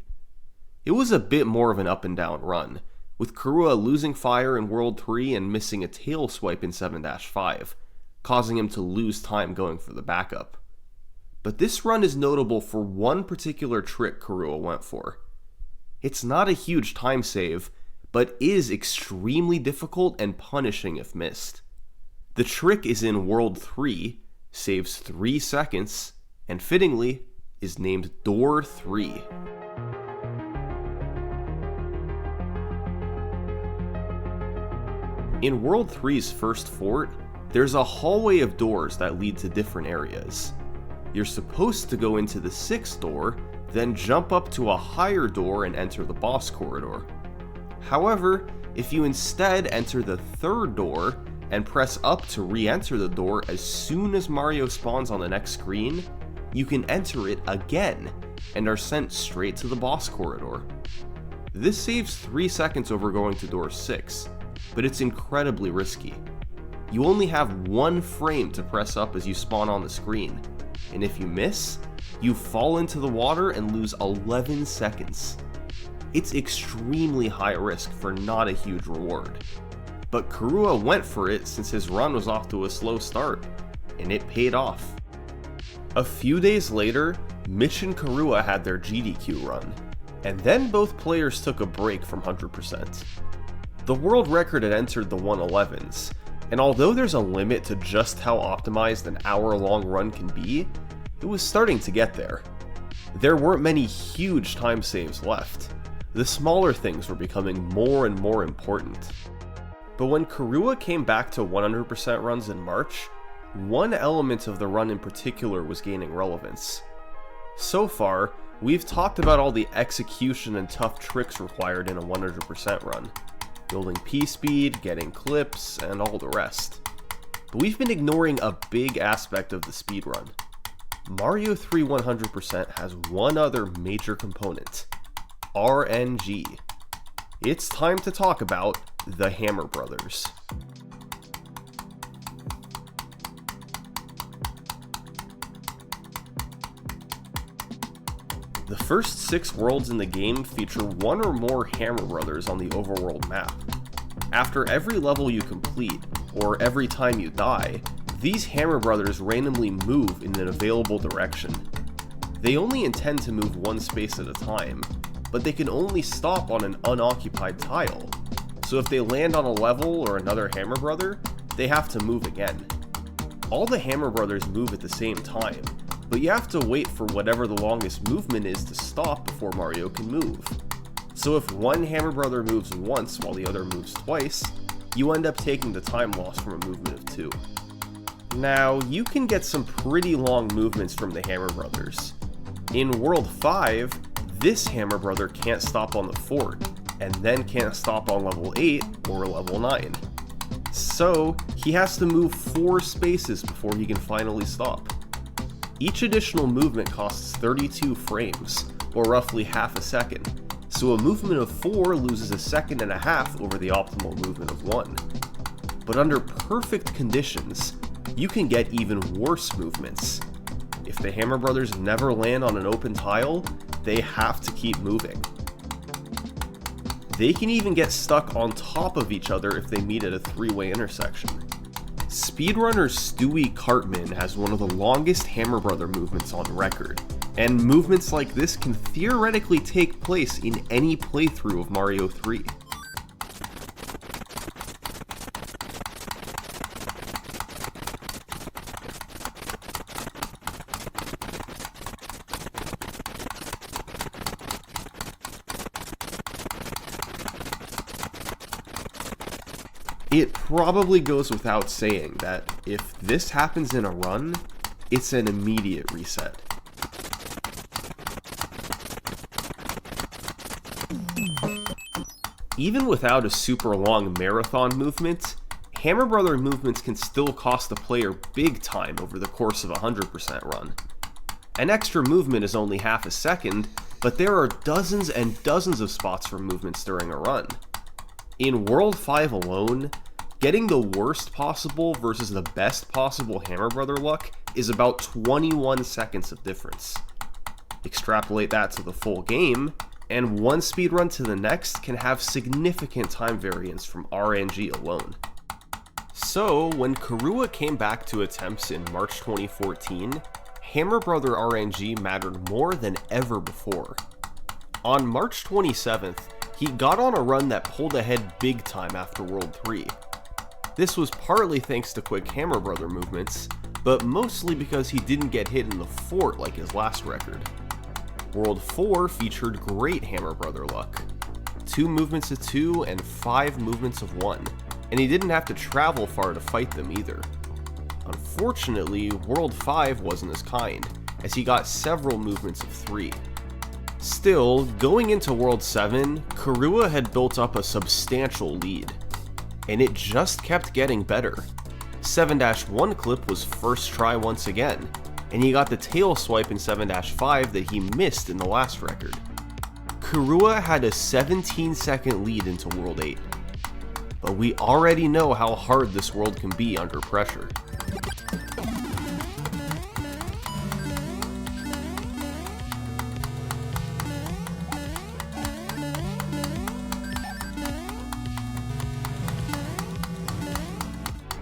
It was a bit more of an up and down run, with Karua losing fire in World 3 and missing a tail swipe in 7-5, causing him to lose time going for the backup. But this run is notable for one particular trick Karua went for. It's not a huge time save, but is extremely difficult and punishing if missed. The trick is in World 3, saves 3 seconds, and fittingly, is named Door 3. In World 3's first fort, there's a hallway of doors that lead to different areas. You're supposed to go into the 6th door, then jump up to a higher door and enter the boss corridor. However, if you instead enter the 3rd door and press up to re-enter the door as soon as Mario spawns on the next screen, you can enter it again and are sent straight to the boss corridor. This saves 3 seconds over going to door 6, but it's incredibly risky. You only have 1 frame to press up as you spawn on the screen, and if you miss, you fall into the water and lose 11 seconds. It's extremely high risk for not a huge reward. But Karua went for it since his run was off to a slow start, and it paid off. A few days later, Mitch and Karua had their GDQ run, and then both players took a break from 100%. The world record had entered the 111s, and although there's a limit to just how optimized an hour-long run can be, it was starting to get there. There weren't many huge time saves left. The smaller things were becoming more and more important. But when Karua came back to 100% runs in March, one element of the run in particular was gaining relevance. So far, we've talked about all the execution and tough tricks required in a 100% run. building P-speed, getting clips, and all the rest. But we've been ignoring a big aspect of the speedrun. Mario 3 100% has one other major component: RNG. It's time to talk about the Hammer Brothers. The first 6 worlds in the game feature one or more Hammer Brothers on the overworld map. After every level you complete, or every time you die, these Hammer Brothers randomly move in an available direction. They only intend to move one space at a time, but they can only stop on an unoccupied tile. So if they land on a level or another Hammer Brother, they have to move again. All the Hammer Brothers move at the same time, but you have to wait for whatever the longest movement is to stop before Mario can move. So if one Hammer Brother moves once while the other moves twice, you end up taking the time loss from a movement of 2. Now, you can get some pretty long movements from the Hammer Brothers. In World 5, this Hammer Brother can't stop on the fort, and then can't stop on level 8 or level 9. So, he has to move 4 spaces before he can finally stop. Each additional movement costs 32 frames, or roughly half a second, so a movement of 4 loses a second and a half over the optimal movement of 1. But under perfect conditions, you can get even worse movements. If the Hammer Brothers never land on an open tile, they have to keep moving. They can even get stuck on top of each other if they meet at a 3-way intersection. Speedrunner Stewie Cartman has one of the longest Hammer Brother movements on record, and movements like this can theoretically take place in any playthrough of Mario 3. It probably goes without saying that if this happens in a run, it's an immediate reset. Even without a super long marathon movement, Hammer Brother movements can still cost the player big time over the course of a 100% run. An extra movement is only half a second, but there are dozens and dozens of spots for movements during a run. In World 5 alone, getting the worst possible versus the best possible Hammer Brother luck is about 21 seconds of difference. Extrapolate that to the full game, and one speedrun to the next can have significant time variance from RNG alone. So, when Kirua came back to attempts in March 2014, Hammer Brother RNG mattered more than ever before. On March 27th, he got on a run that pulled ahead big time after World 3. This was partly thanks to quick Hammer Brother movements, but mostly because he didn't get hit in the fort like his last record. World 4 featured great Hammer Brother luck. 2 movements of 2 and 5 movements of 1, and he didn't have to travel far to fight them either. Unfortunately, World 5 wasn't as kind, as he got several movements of 3. Still, going into World 7, Kirua had built up a substantial lead, and it just kept getting better. 7-1 clip was first try once again, and he got the tail swipe in 7-5 that he missed in the last record. Kirua had a 17-second lead into World 8, but we already know how hard this world can be under pressure.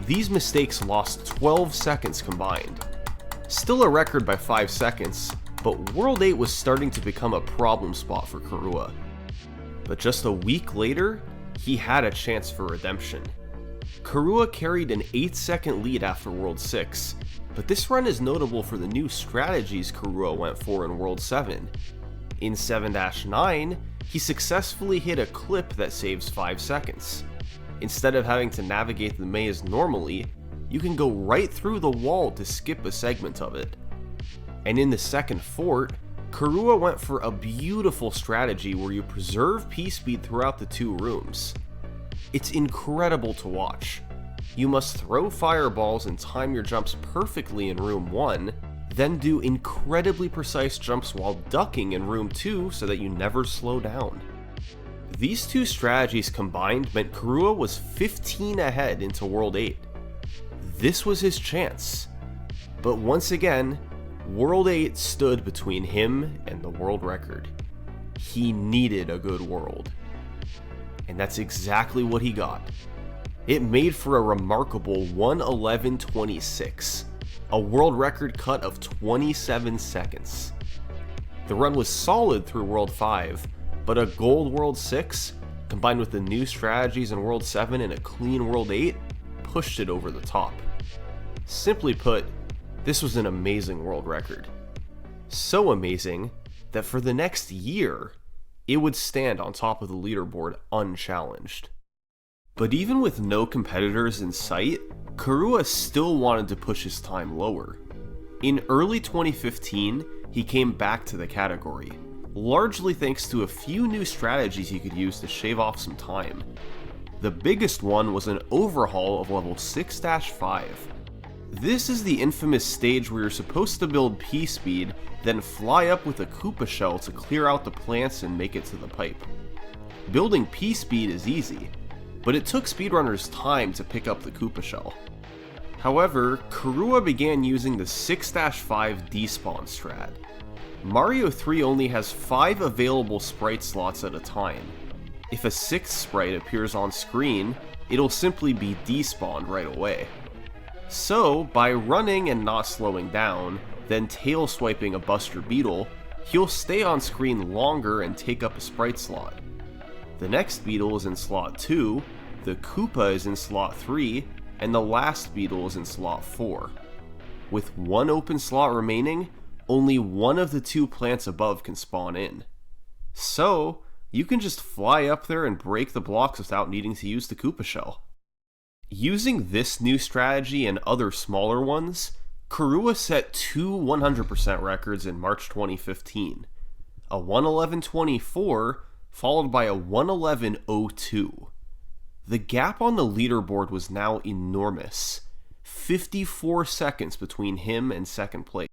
These mistakes lost 12 seconds combined. Still a record by 5 seconds, but World 8 was starting to become a problem spot for Kirua. But just a week later, he had a chance for redemption. Kirua carried an 8-second lead after World 6, but this run is notable for the new strategies Kirua went for in World 7. In 7-9, he successfully hit a clip that saves 5 seconds. Instead of having to navigate the maze normally, you can go right through the wall to skip a segment of it. And in the second fort, Kirua went for a beautiful strategy where you preserve P-speed throughout the 2 rooms. It's incredible to watch. You must throw fireballs and time your jumps perfectly in room 1, then do incredibly precise jumps while ducking in room 2 so that you never slow down. These two strategies combined meant Kurua was 15 ahead into World 8. This was his chance. But once again, World 8 stood between him and the world record. He needed a good world. And that's exactly what he got. It made for a remarkable 1:11:26, a world record cut of 27 seconds. The run was solid through World 5, but a gold World 6, combined with the new strategies in World 7 and a clean World 8, pushed it over the top. Simply put, this was an amazing world record. So amazing that for the next year, it would stand on top of the leaderboard unchallenged. But even with no competitors in sight, Kurua still wanted to push his time lower. In early 2015, he came back to the category, largely thanks to a few new strategies he could use to shave off some time. The biggest one was an overhaul of level 6-5. This is the infamous stage where you're supposed to build P-Speed, then fly up with a Koopa shell to clear out the plants and make it to the pipe. Building P-Speed is easy, but it took speedrunners time to pick up the Koopa shell. However, Kurua began using the 6-5 despawn strat. Mario 3 only has 5 available sprite slots at a time. If a 6th sprite appears on screen, it'll simply be despawned right away. So, by running and not slowing down, then tail swiping a Buster Beetle, he'll stay on screen longer and take up a sprite slot. The next Beetle is in slot 2, the Koopa is in slot 3, and the last Beetle is in slot 4. With one open slot remaining, only one of the 2 plants above can spawn in. So, you can just fly up there and break the blocks without needing to use the Koopa shell. Using this new strategy and other smaller ones, Kurua set 2 100% records in March 2015, a 1:11:24 followed by a 1:11:02. The gap on the leaderboard was now enormous, 54 seconds between him and second place.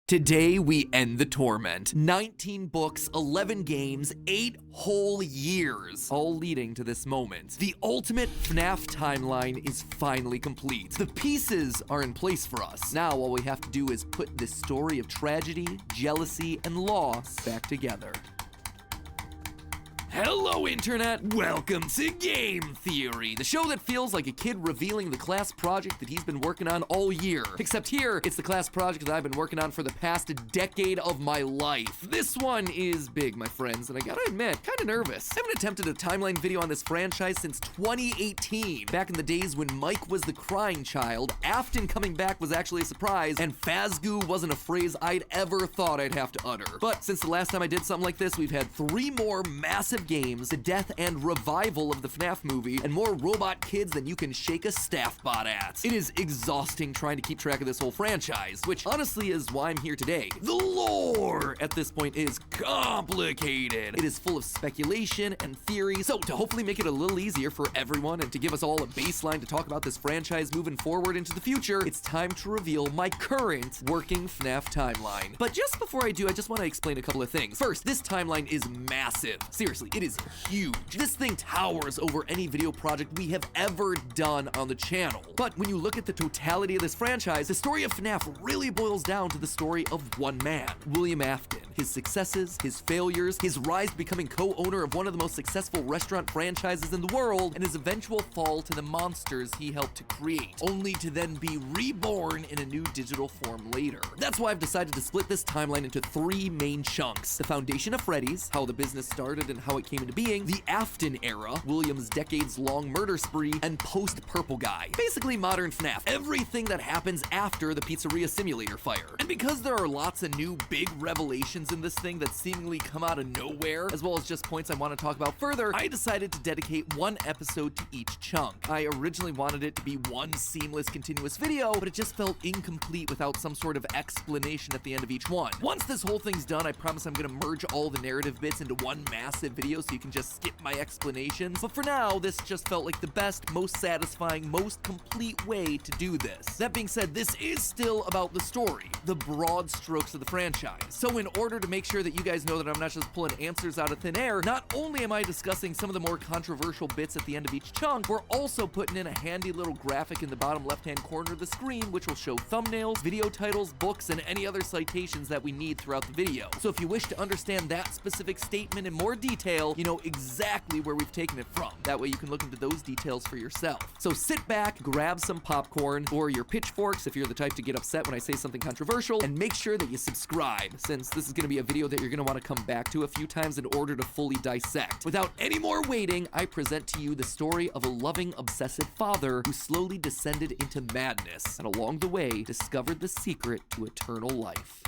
Today we end the torment. 19 books, 11 games, 8 whole years, all leading to this moment. The ultimate FNAF timeline is finally complete. The pieces are in place for us. Now all we have to do is put this story of tragedy, jealousy, and loss back together. Hello, Internet! Welcome to Game Theory, the show that feels like a kid revealing the class project that he's been working on all year. Except here, it's the class project that I've been working on for the past decade of my life. This one is big, my friends, and I gotta admit, kinda nervous. I haven't attempted a timeline video on this franchise since 2018, back in the days when Mike was the crying child, Afton coming back was actually a surprise, and Fazgoo wasn't a phrase I'd ever thought I'd have to utter. But since the last time I did something like this, we've had 3 more massive games, the death and revival of the FNAF movie, and more robot kids than you can shake a staff bot at. It is exhausting trying to keep track of this whole franchise, which honestly is why I'm here today. The lore at this point is complicated. It is full of speculation and theory, so to hopefully make it a little easier for everyone and to give us all a baseline to talk about this franchise moving forward into the future, it's time to reveal my current working FNAF timeline. But just before I do, I just want to explain a couple of things. First, this timeline is massive. Seriously, it is huge. This thing towers over any video project we have ever done on the channel. But when you look at the totality of this franchise, the story of FNAF really boils down to the story of one man, William Afton. His successes, his failures, his rise to becoming co-owner of one of the most successful restaurant franchises in the world, and his eventual fall to the monsters he helped to create, only to then be reborn in a new digital form later. That's why I've decided to split this timeline into 3 main chunks. The foundation of Freddy's, how the business started and how it came into being, the Afton era, William's decades-long murder spree, and post-Purple Guy. Basically modern FNAF, everything that happens after the pizzeria simulator fire. And because there are lots of new big revelations in this thing that seemingly come out of nowhere, as well as just points I want to talk about further, I decided to dedicate 1 episode to each chunk. I originally wanted it to be one seamless, continuous video, but it just felt incomplete without some sort of explanation at the end of each one. Once this whole thing's done, I promise I'm gonna merge all the narrative bits into one massive video so you can just skip my explanations. But for now, this just felt like the best, most satisfying, most complete way to do this. That being said, this is still about the story, the broad strokes of the franchise. So in order to make sure that you guys know that I'm not just pulling answers out of thin air, not only am I discussing some of the more controversial bits at the end of each chunk, we're also putting in a handy little graphic in the bottom left-hand corner of the screen, which will show thumbnails, video titles, books, and any other citations that we need throughout the video. So if you wish to understand that specific statement in more detail, you know exactly where we've taken it from. That way you can look into those details for yourself. So sit back, grab some popcorn, or your pitchforks if you're the type to get upset when I say something controversial, and make sure that you subscribe, since this is going to be a video that you're going to want to come back to a few times in order to fully dissect. Without any more waiting, I present to you the story of a loving, obsessive father who slowly descended into madness, and along the way, discovered the secret to eternal life.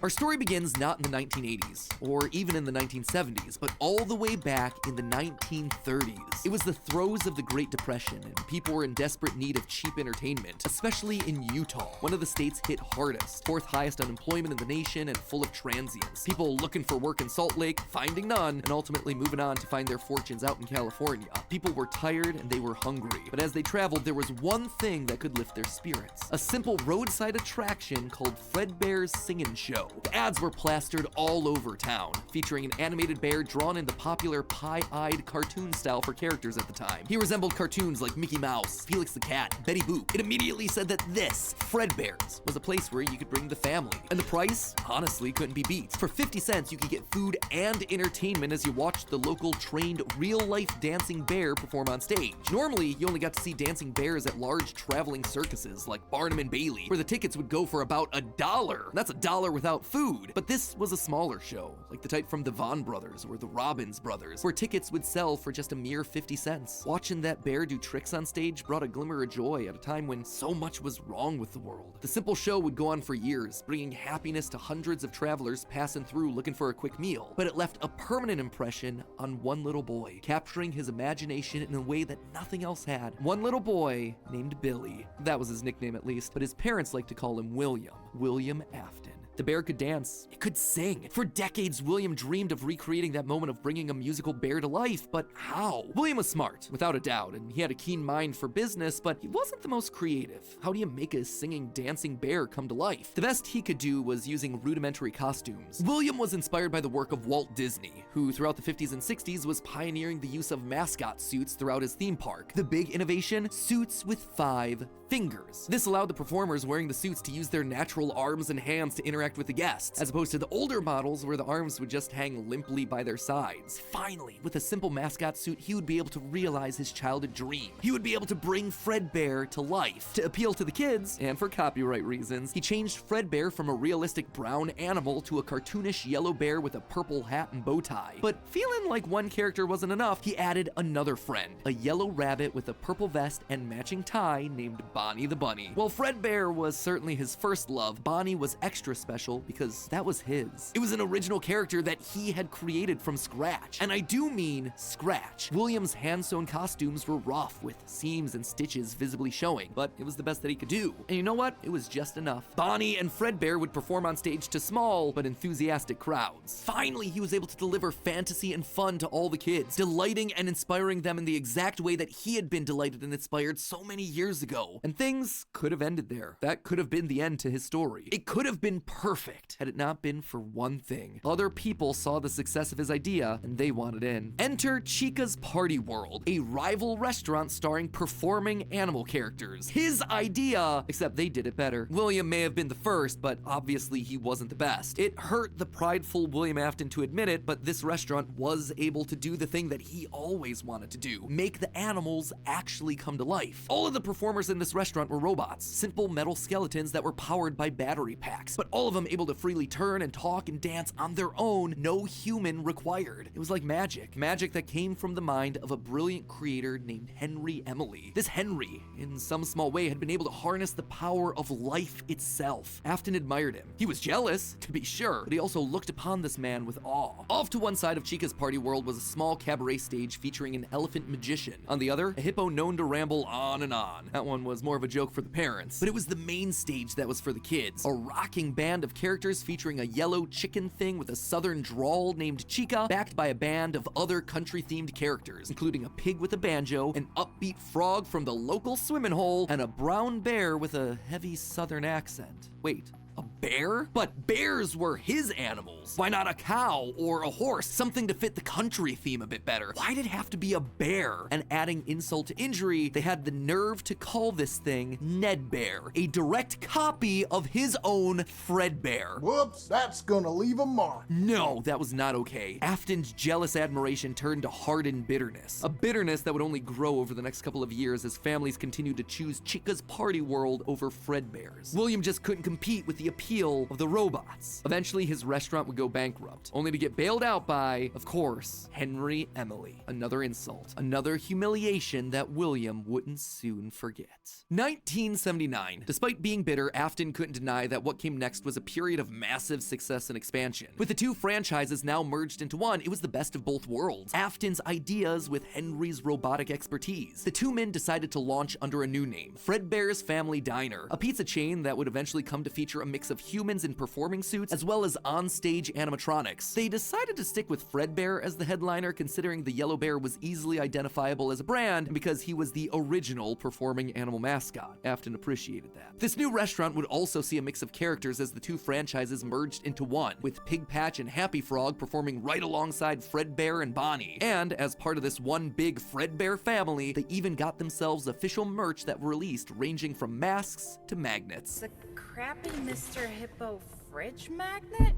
Our story begins not in the 1980s, or even in the 1970s, but all the way back in the 1930s. It was the throes of the Great Depression, and people were in desperate need of cheap entertainment, especially in Utah, one of the states hit hardest, 4th highest unemployment in the nation, and full of transients. People looking for work in Salt Lake, finding none, and ultimately moving on to find their fortunes out in California. People were tired and they were hungry, but as they traveled, there was one thing that could lift their spirits. A simple roadside attraction called Fredbear's Singin' Show. The ads were plastered all over town, featuring an animated bear drawn in the popular pie-eyed cartoon style for characters at the time. He resembled cartoons like Mickey Mouse, Felix the Cat, Betty Boop. It immediately said that this, Fredbear's, was a place where you could bring the family. And the price, honestly, couldn't be beat. For 50 cents, you could get food and entertainment as you watched the local trained real-life dancing bear perform on stage. Normally, you only got to see dancing bears at large traveling circuses like Barnum and Bailey, where the tickets would go for about $1. That's $1 without food. But this was a smaller show, like the type from the Vaughn brothers or the Robbins brothers, where tickets would sell for just a mere 50 cents. Watching that bear do tricks on stage brought a glimmer of joy at a time when so much was wrong with the world. The simple show would go on for years, bringing happiness to hundreds of travelers passing through looking for a quick meal. But it left a permanent impression on one little boy, capturing his imagination in a way that nothing else had. One little boy named Billy. That was his nickname at least, but his parents liked to call him William Afton. The bear could dance, it could sing. For decades, William dreamed of recreating that moment of bringing a musical bear to life, but how? William was smart, without a doubt, and he had a keen mind for business, but he wasn't the most creative. How do you make a singing, dancing bear come to life? The best he could do was using rudimentary costumes. William was inspired by the work of Walt Disney, who throughout the 50s and 60s was pioneering the use of mascot suits throughout his theme park. The big innovation? Suits with 5 fingers. This allowed the performers wearing the suits to use their natural arms and hands to interact with the guests, as opposed to the older models where the arms would just hang limply by their sides. Finally, with a simple mascot suit, he would be able to realize his childhood dream. He would be able to bring Fredbear to life. To appeal to the kids, and for copyright reasons, he changed Fredbear from a realistic brown animal to a cartoonish yellow bear with a purple hat and bow tie. But feeling like one character wasn't enough, he added another friend, a yellow rabbit with a purple vest and matching tie named Bonnie the Bunny. While Fredbear was certainly his first love, Bonnie was extra special because that was his. It was an original character that he had created from scratch. And I do mean scratch. William's hand-sewn costumes were rough with seams and stitches visibly showing, but it was the best that he could do. And you know what? It was just enough. Bonnie and Fredbear would perform on stage to small but enthusiastic crowds. Finally, he was able to deliver fantasy and fun to all the kids, delighting and inspiring them in the exact way that he had been delighted and inspired so many years ago. And things could have ended there. That could have been the end to his story. It could have been perfect had it not been for one thing. Other people saw the success of his idea and they wanted in. Enter Chica's Party World, a rival restaurant starring performing animal characters. His idea, except they did it better. William may have been the first, but obviously he wasn't the best. It hurt the prideful William Afton to admit it, but this restaurant was able to do the thing that he always wanted to do: make the animals actually come to life. All of the performers in this restaurant were robots, simple metal skeletons that were powered by battery packs, but all of them able to freely turn and talk and dance on their own, no human required. It was like magic that came from the mind of a brilliant creator named Henry Emily. This Henry, in some small way, had been able to harness the power of life itself. Afton admired him. He was jealous, to be sure, but he also looked upon this man with awe. Off to one side of Chica's Party World was a small cabaret stage featuring an elephant magician. On the other, a hippo known to ramble on and on. That one was more of a joke for the parents, but it was the main stage that was for the kids. A rocking band of characters featuring a yellow chicken thing with a southern drawl named Chica, backed by a band of other country-themed characters, including a pig with a banjo, an upbeat frog from the local swimming hole, and a brown bear with a heavy southern accent. Wait, a bear? But bears were his animals. Why not a cow or a horse? Something to fit the country theme a bit better. Why'd it have to be a bear? And adding insult to injury, they had the nerve to call this thing Ned Bear, a direct copy of his own Fredbear. Whoops, that's gonna leave a mark. No, that was not okay. Afton's jealous admiration turned to hardened bitterness. A bitterness that would only grow over the next couple of years as families continued to choose Chica's Party World over Fredbear's. William just couldn't compete with the appeal of the robots. Eventually, his restaurant would go bankrupt, only to get bailed out by, of course, Henry Emily. Another insult, another humiliation that William wouldn't soon forget. 1979. Despite being bitter, Afton couldn't deny that what came next was a period of massive success and expansion. With the two franchises now merged into one, it was the best of both worlds. Afton's ideas with Henry's robotic expertise. The two men decided to launch under a new name, Fredbear's Family Diner, a pizza chain that would eventually come to feature a mix of humans in performing suits as well as on-stage animatronics. They decided to stick with Fredbear as the headliner, considering the yellow bear was easily identifiable as a brand and because he was the original performing animal mascot. Afton appreciated that. This new restaurant would also see a mix of characters as the two franchises merged into one, with Pig Patch and Happy Frog performing right alongside Fredbear and Bonnie. And as part of this one big Fredbear family, they even got themselves official merch that were released, ranging from masks to magnets. The crappy Mr. Hippo fridge magnet?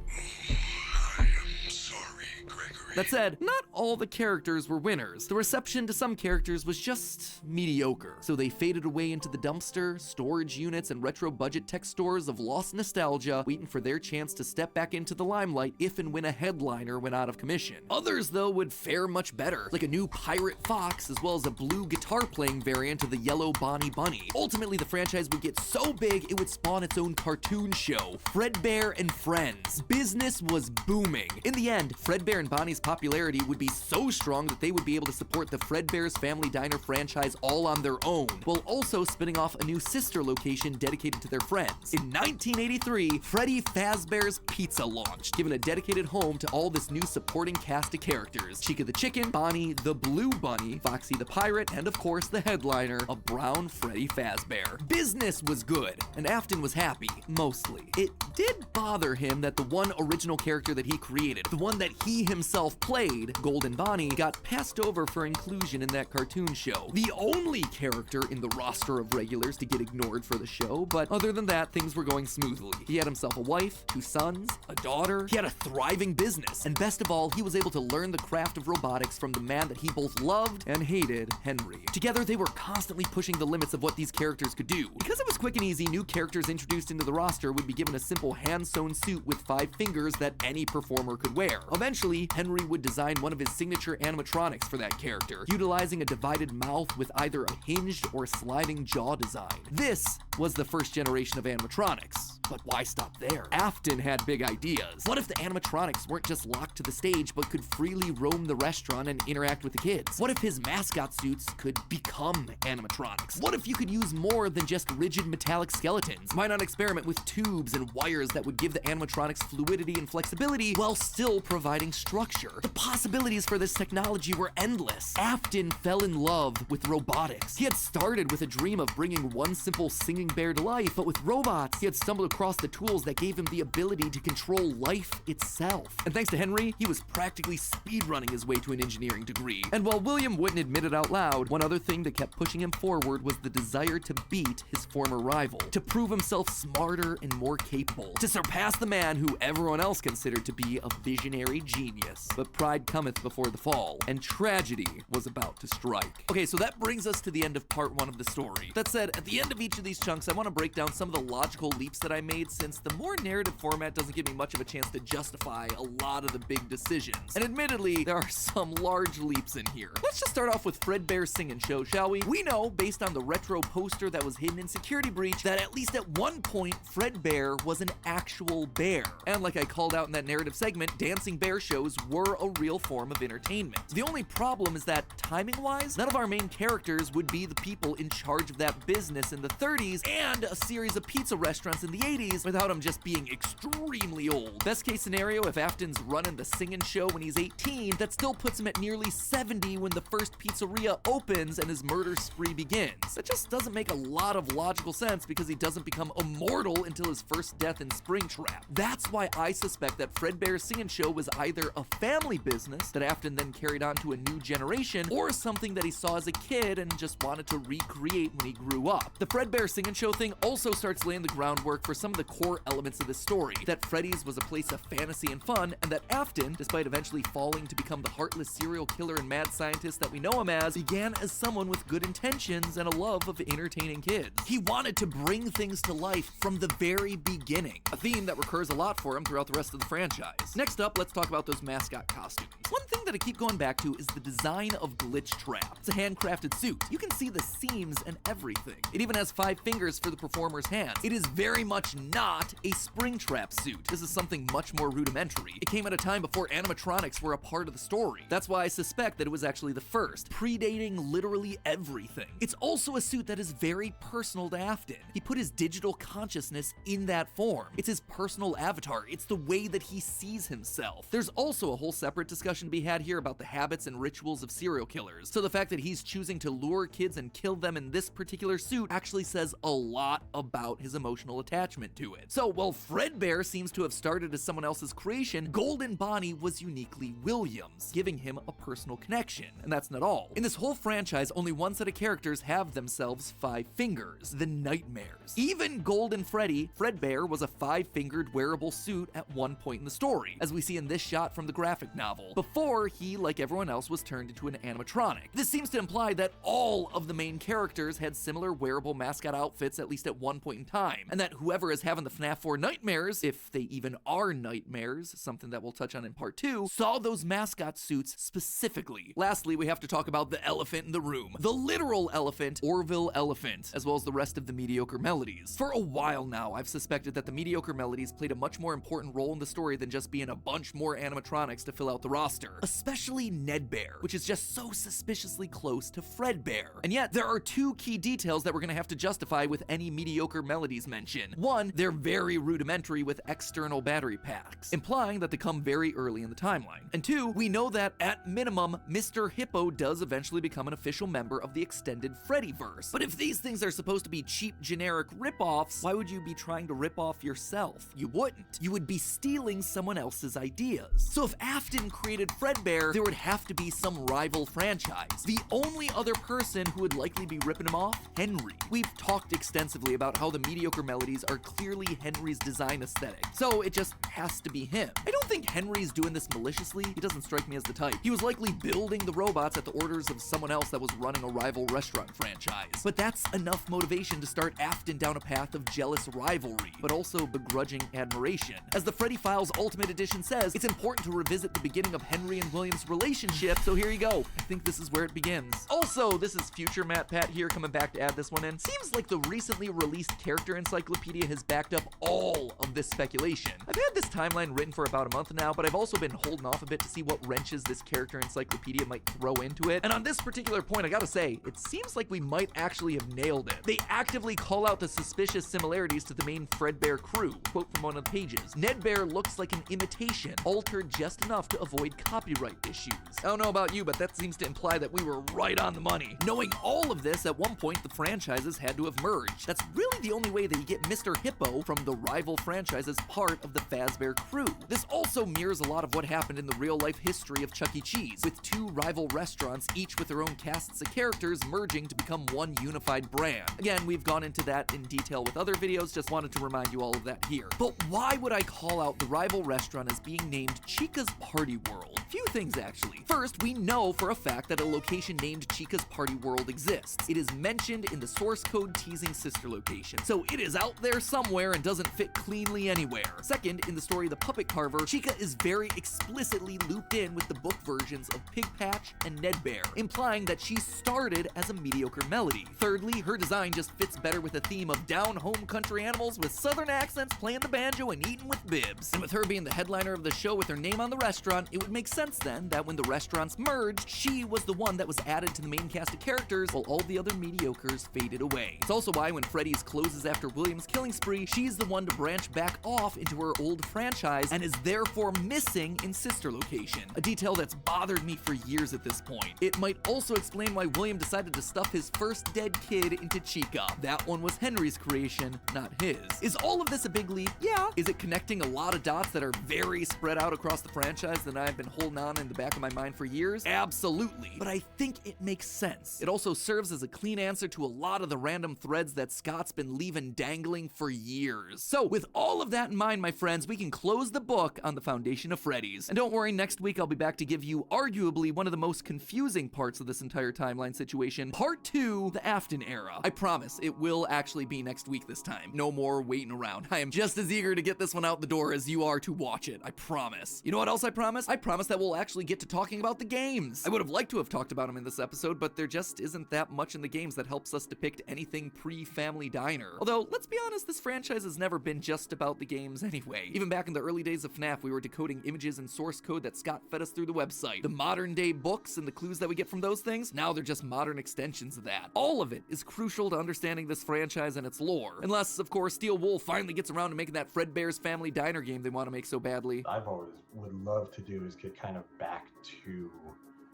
I am sorry, Gregory. That said, not all the characters were winners. The reception to some characters was just mediocre, so they faded away into the dumpster, storage units, and retro budget tech stores of lost nostalgia, waiting for their chance to step back into the limelight if and when a headliner went out of commission. Others, though, would fare much better, like a new Pirate Fox, as well as a blue guitar-playing variant of the yellow Bonnie Bunny. Ultimately, the franchise would get so big, it would spawn its own cartoon show, Fredbear and Friends. Business was booming. In the end, And Fredbear and Bonnie's popularity would be so strong that they would be able to support the Fredbear's Family Diner franchise all on their own, while also spinning off a new sister location dedicated to their friends. In 1983, Freddy Fazbear's Pizza launched, giving a dedicated home to all this new supporting cast of characters. Chica the Chicken, Bonnie the Blue Bunny, Foxy the Pirate, and of course the headliner, a brown Freddy Fazbear. Business was good, and Afton was happy, mostly. It did bother him that the one original character that he created, the one that he himself played, Golden Bonnie, got passed over for inclusion in that cartoon show. The only character in the roster of regulars to get ignored for the show, but other than that, things were going smoothly. He had himself a wife, 2 sons, a daughter, he had a thriving business, and best of all, he was able to learn the craft of robotics from the man that he both loved and hated, Henry. Together, they were constantly pushing the limits of what these characters could do. Because it was quick and easy, new characters introduced into the roster would be given a simple hand-sewn suit with 5 fingers that any performer could wear. Eventually, Henry would design one of his signature animatronics for that character, utilizing a divided mouth with either a hinged or sliding jaw design. This was the first generation of animatronics. But why stop there? Afton had big ideas. What if the animatronics weren't just locked to the stage, but could freely roam the restaurant and interact with the kids? What if his mascot suits could become animatronics? What if you could use more than just rigid metallic skeletons? Why not experiment with tubes and wires that would give the animatronics fluidity and flexibility while still providing structure? The possibilities for this technology were endless. Afton fell in love with robotics. He had started with a dream of bringing one simple singing bear to life, but with robots, he had stumbled across the tools that gave him the ability to control life itself. And thanks to Henry, he was practically speedrunning his way to an engineering degree. And while William wouldn't admit it out loud, one other thing that kept pushing him forward was the desire to beat his former rival, to prove himself smarter and more capable, to surpass the man who everyone else considered to be a visionary genius. But pride cometh before the fall, and tragedy was about to strike. Okay, so that brings us to the end of part 1 of the story. That said, at the end of each of these chunks, I want to break down some of the logical leaps that I made, since the more narrative format doesn't give me much of a chance to justify a lot of the big decisions. And admittedly, there are some large leaps in here. Let's just start off with Fredbear's Singin' Show, shall we? We know, based on the retro poster that was hidden in Security Breach, that at least at one point, Fredbear was an actual bear. And like I called out in that narrative segment, dancing bear shows were a real form of entertainment. The only problem is that, timing-wise, none of our main characters would be the people in charge of that business in the 30s and a series of pizza restaurants in the 80s without him just being extremely old. Best case scenario, if Afton's running the Singin' Show when he's 18, that still puts him at nearly 70 when the first pizzeria opens and his murder spree begins. That just doesn't make a lot of logical sense because he doesn't become immortal until his first death in Springtrap. That's why I suspect that Fredbear's Singin' Show was either a family business that Afton then carried on to a new generation, or something that he saw as a kid and just wanted to recreate when he grew up. The Fredbear Singin' Show thing also starts laying the groundwork for some of the core elements of the story, that Freddy's was a place of fantasy and fun, and that Afton, despite eventually falling to become the heartless serial killer and mad scientist that we know him as, began as someone with good intentions and a love of entertaining kids. He wanted to bring things to life from the very beginning, a theme that recurs a lot for him throughout the rest of the franchise. Next up, let's talk about those mascot costumes. One thing that I keep going back to is the design of Glitch Trap. It's a handcrafted suit. You can see the seams and everything. It even has 5 fingers for the performer's hands. It is very much not a Springtrap suit. This is something much more rudimentary. It came at a time before animatronics were a part of the story. That's why I suspect that it was actually the first, predating literally everything. It's also a suit that is very personal to Afton. He put his digital consciousness in that form. It's his personal avatar. It's the way that he sees himself. There's also a whole separate discussion to be had here about the habits and rituals of serial killers. So the fact that he's choosing to lure kids and kill them in this particular suit actually says a lot about his emotional attachment to it. So while Fredbear seems to have started as someone else's creation, Golden Bonnie was uniquely Williams, giving him a personal connection. And that's not all. In this whole franchise, only one set of characters have themselves 5 fingers, the Nightmares. Even Golden Freddy, Fredbear was a 5-fingered wearable suit at one point in the story, as we see in this shot from the graphic novel, before he, like everyone else, was turned into an animatronic. This seems to imply that all of the main characters had similar wearable mascot outfits at least at one point in time, and that whoever clever as having the FNAF 4 nightmares, if they even are nightmares, something that we'll touch on in part 2, saw those mascot suits specifically. Lastly, we have to talk about the elephant in the room. The literal elephant, Orville Elephant, as well as the rest of the mediocre melodies. For a while now, I've suspected that the mediocre melodies played a much more important role in the story than just being a bunch more animatronics to fill out the roster. Especially Ned Bear, which is just so suspiciously close to Fredbear. And yet, there are two key details that we're gonna have to justify with any mediocre melodies mention. One, they're very rudimentary with external battery packs, implying that they come very early in the timeline. And two, we know that at minimum, Mr. Hippo does eventually become an official member of the extended Freddyverse. But if these things are supposed to be cheap, generic rip-offs, why would you be trying to rip off yourself? You wouldn't. You would be stealing someone else's ideas. So if Afton created Fredbear, there would have to be some rival franchise. The only other person who would likely be ripping him off? Henry. We've talked extensively about how the mediocre melodies are clearly Henry's design aesthetic, so it just has to be him. I don't think Henry's doing this maliciously. He doesn't strike me as the type. He was likely building the robots at the orders of someone else that was running a rival restaurant franchise. But that's enough motivation to start Afton down a path of jealous rivalry, but also begrudging admiration. As the Freddy Files Ultimate Edition says, it's important to revisit the beginning of Henry and William's relationship, so here you go. I think this is where it begins. Also, this is future Matt Pat here coming back to add this one in. Seems like the recently released character encyclopedia has backed up all of this speculation. I've had this timeline written for about a month now, but I've also been holding off a bit to see what wrenches this character encyclopedia might throw into it. And on this particular point, I gotta say, it seems like we might actually have nailed it. They actively call out the suspicious similarities to the main Fredbear crew. Quote from one of the pages: Ned Bear looks like an imitation, altered just enough to avoid copyright issues. I don't know about you, but that seems to imply that we were right on the money. Knowing all of this, at one point the franchises had to have merged. That's really the only way that you get Mr. Hippo from the rival franchise as part of the Fazbear crew. This also mirrors a lot of what happened in the real-life history of Chuck E. Cheese, with two rival restaurants, each with their own casts of characters, merging to become one unified brand. Again, we've gone into that in detail with other videos, just wanted to remind you all of that here. But why would I call out the rival restaurant as being named Chica's Party World? Few things, actually. First, we know for a fact that a location named Chica's Party World exists. It is mentioned in the source code teasing sister location, so it is out there somewhere and doesn't fit cleanly anywhere. Second, in the story The Puppet Carver, Chica is very explicitly looped in with the book versions of Pig Patch and Ned Bear, implying that she started as a mediocre melody. Thirdly, her design just fits better with the theme of down-home country animals with southern accents playing the banjo and eating with bibs. And with her being the headliner of the show with her name on the restaurant, it would make sense then that when the restaurants merged, she was the one that was added to the main cast of characters while all the other mediocres faded away. It's also why when Freddy's closes after William's killing spree, she's the one to branch back off into her old franchise and is therefore missing in sister location, a detail that's bothered me for years at this point. It might also explain why William decided to stuff his first dead kid into Chica. That one was Henry's creation, not his. Is all of this a big leap? Yeah. Is it connecting a lot of dots that are very spread out across the franchise that I've been holding on in the back of my mind for years? Absolutely. But I think it makes sense. It also serves as a clean answer to a lot of the random threads that Scott's been leaving dangling for years. So with all of that in mind, my friends, we can close the book on the foundation of Freddy's. And don't worry, next week I'll be back to give you arguably one of the most confusing parts of this entire timeline situation, part 2, the Afton era. I promise it will actually be next week this time. No more waiting around. I am just as eager to get this one out the door as you are to watch it. I promise. You know what else I promise? I promise that we'll actually get to talking about the games. I would have liked to have talked about them in this episode, but there just isn't that much in the games that helps us depict anything pre-Family Diner. Although, let's be honest, this franchise has never been just about the games anyway. Even back in the early days of FNAF, we were decoding images and source code that Scott fed us through the website. The modern day books and the clues that we get from those things, now they're just modern extensions of that. All of it is crucial to understanding this franchise and its lore. Unless, of course, Steel Wolf finally gets around to making that Fredbear's Family Diner game they want to make so badly. I've always would love to do is get kind of back to,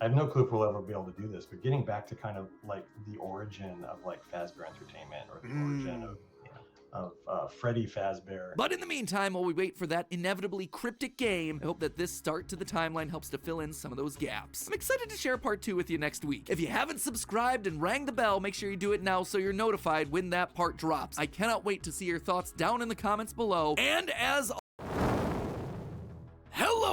I have no clue if we'll ever be able to do this, but getting back to kind of like the origin of like Fazbear Entertainment, or the origin of Freddy Fazbear. But in the meantime, while we wait for that inevitably cryptic game, I hope that this start to the timeline helps to fill in some of those gaps. I'm excited to share part 2 with you next week. If you haven't subscribed and rang the bell, make sure you do it now so you're notified when that part drops. I cannot wait to see your thoughts down in the comments below. And as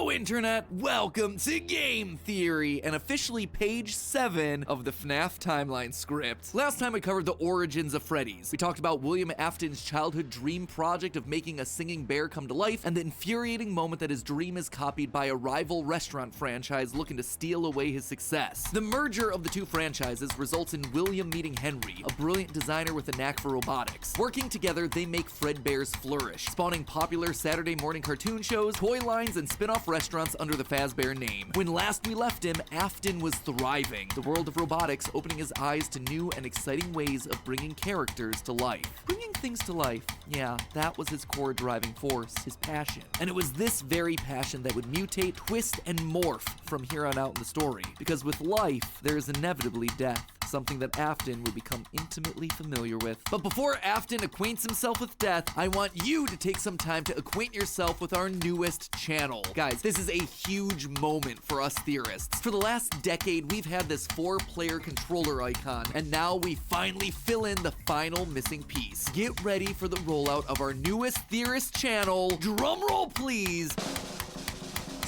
Hello Internet, welcome to Game Theory, and officially page 7 of the FNAF timeline script. Last time we covered the origins of Freddy's. We talked about William Afton's childhood dream project of making a singing bear come to life, and the infuriating moment that his dream is copied by a rival restaurant franchise looking to steal away his success. The merger of the two franchises results in William meeting Henry, a brilliant designer with a knack for robotics. Working together, they make Fredbear's flourish, spawning popular Saturday morning cartoon shows, toy lines, and spin-off restaurants under the Fazbear name. When last we left him, Afton was thriving, the world of robotics opening his eyes to new and exciting ways of bringing characters to life. Bringing things to life, yeah, that was his core driving force, his passion. And it was this very passion that would mutate, twist, and morph from here on out in the story. Because with life, there is inevitably death, something that Afton would become intimately familiar with. But before Afton acquaints himself with death, I want you to take some time to acquaint yourself with our newest channel. Guys, this is a huge moment for us theorists. For the last decade, we've had this 4-player controller icon, and now we finally fill in the final missing piece. Get ready for the rollout of our newest theorist channel. Drumroll, please.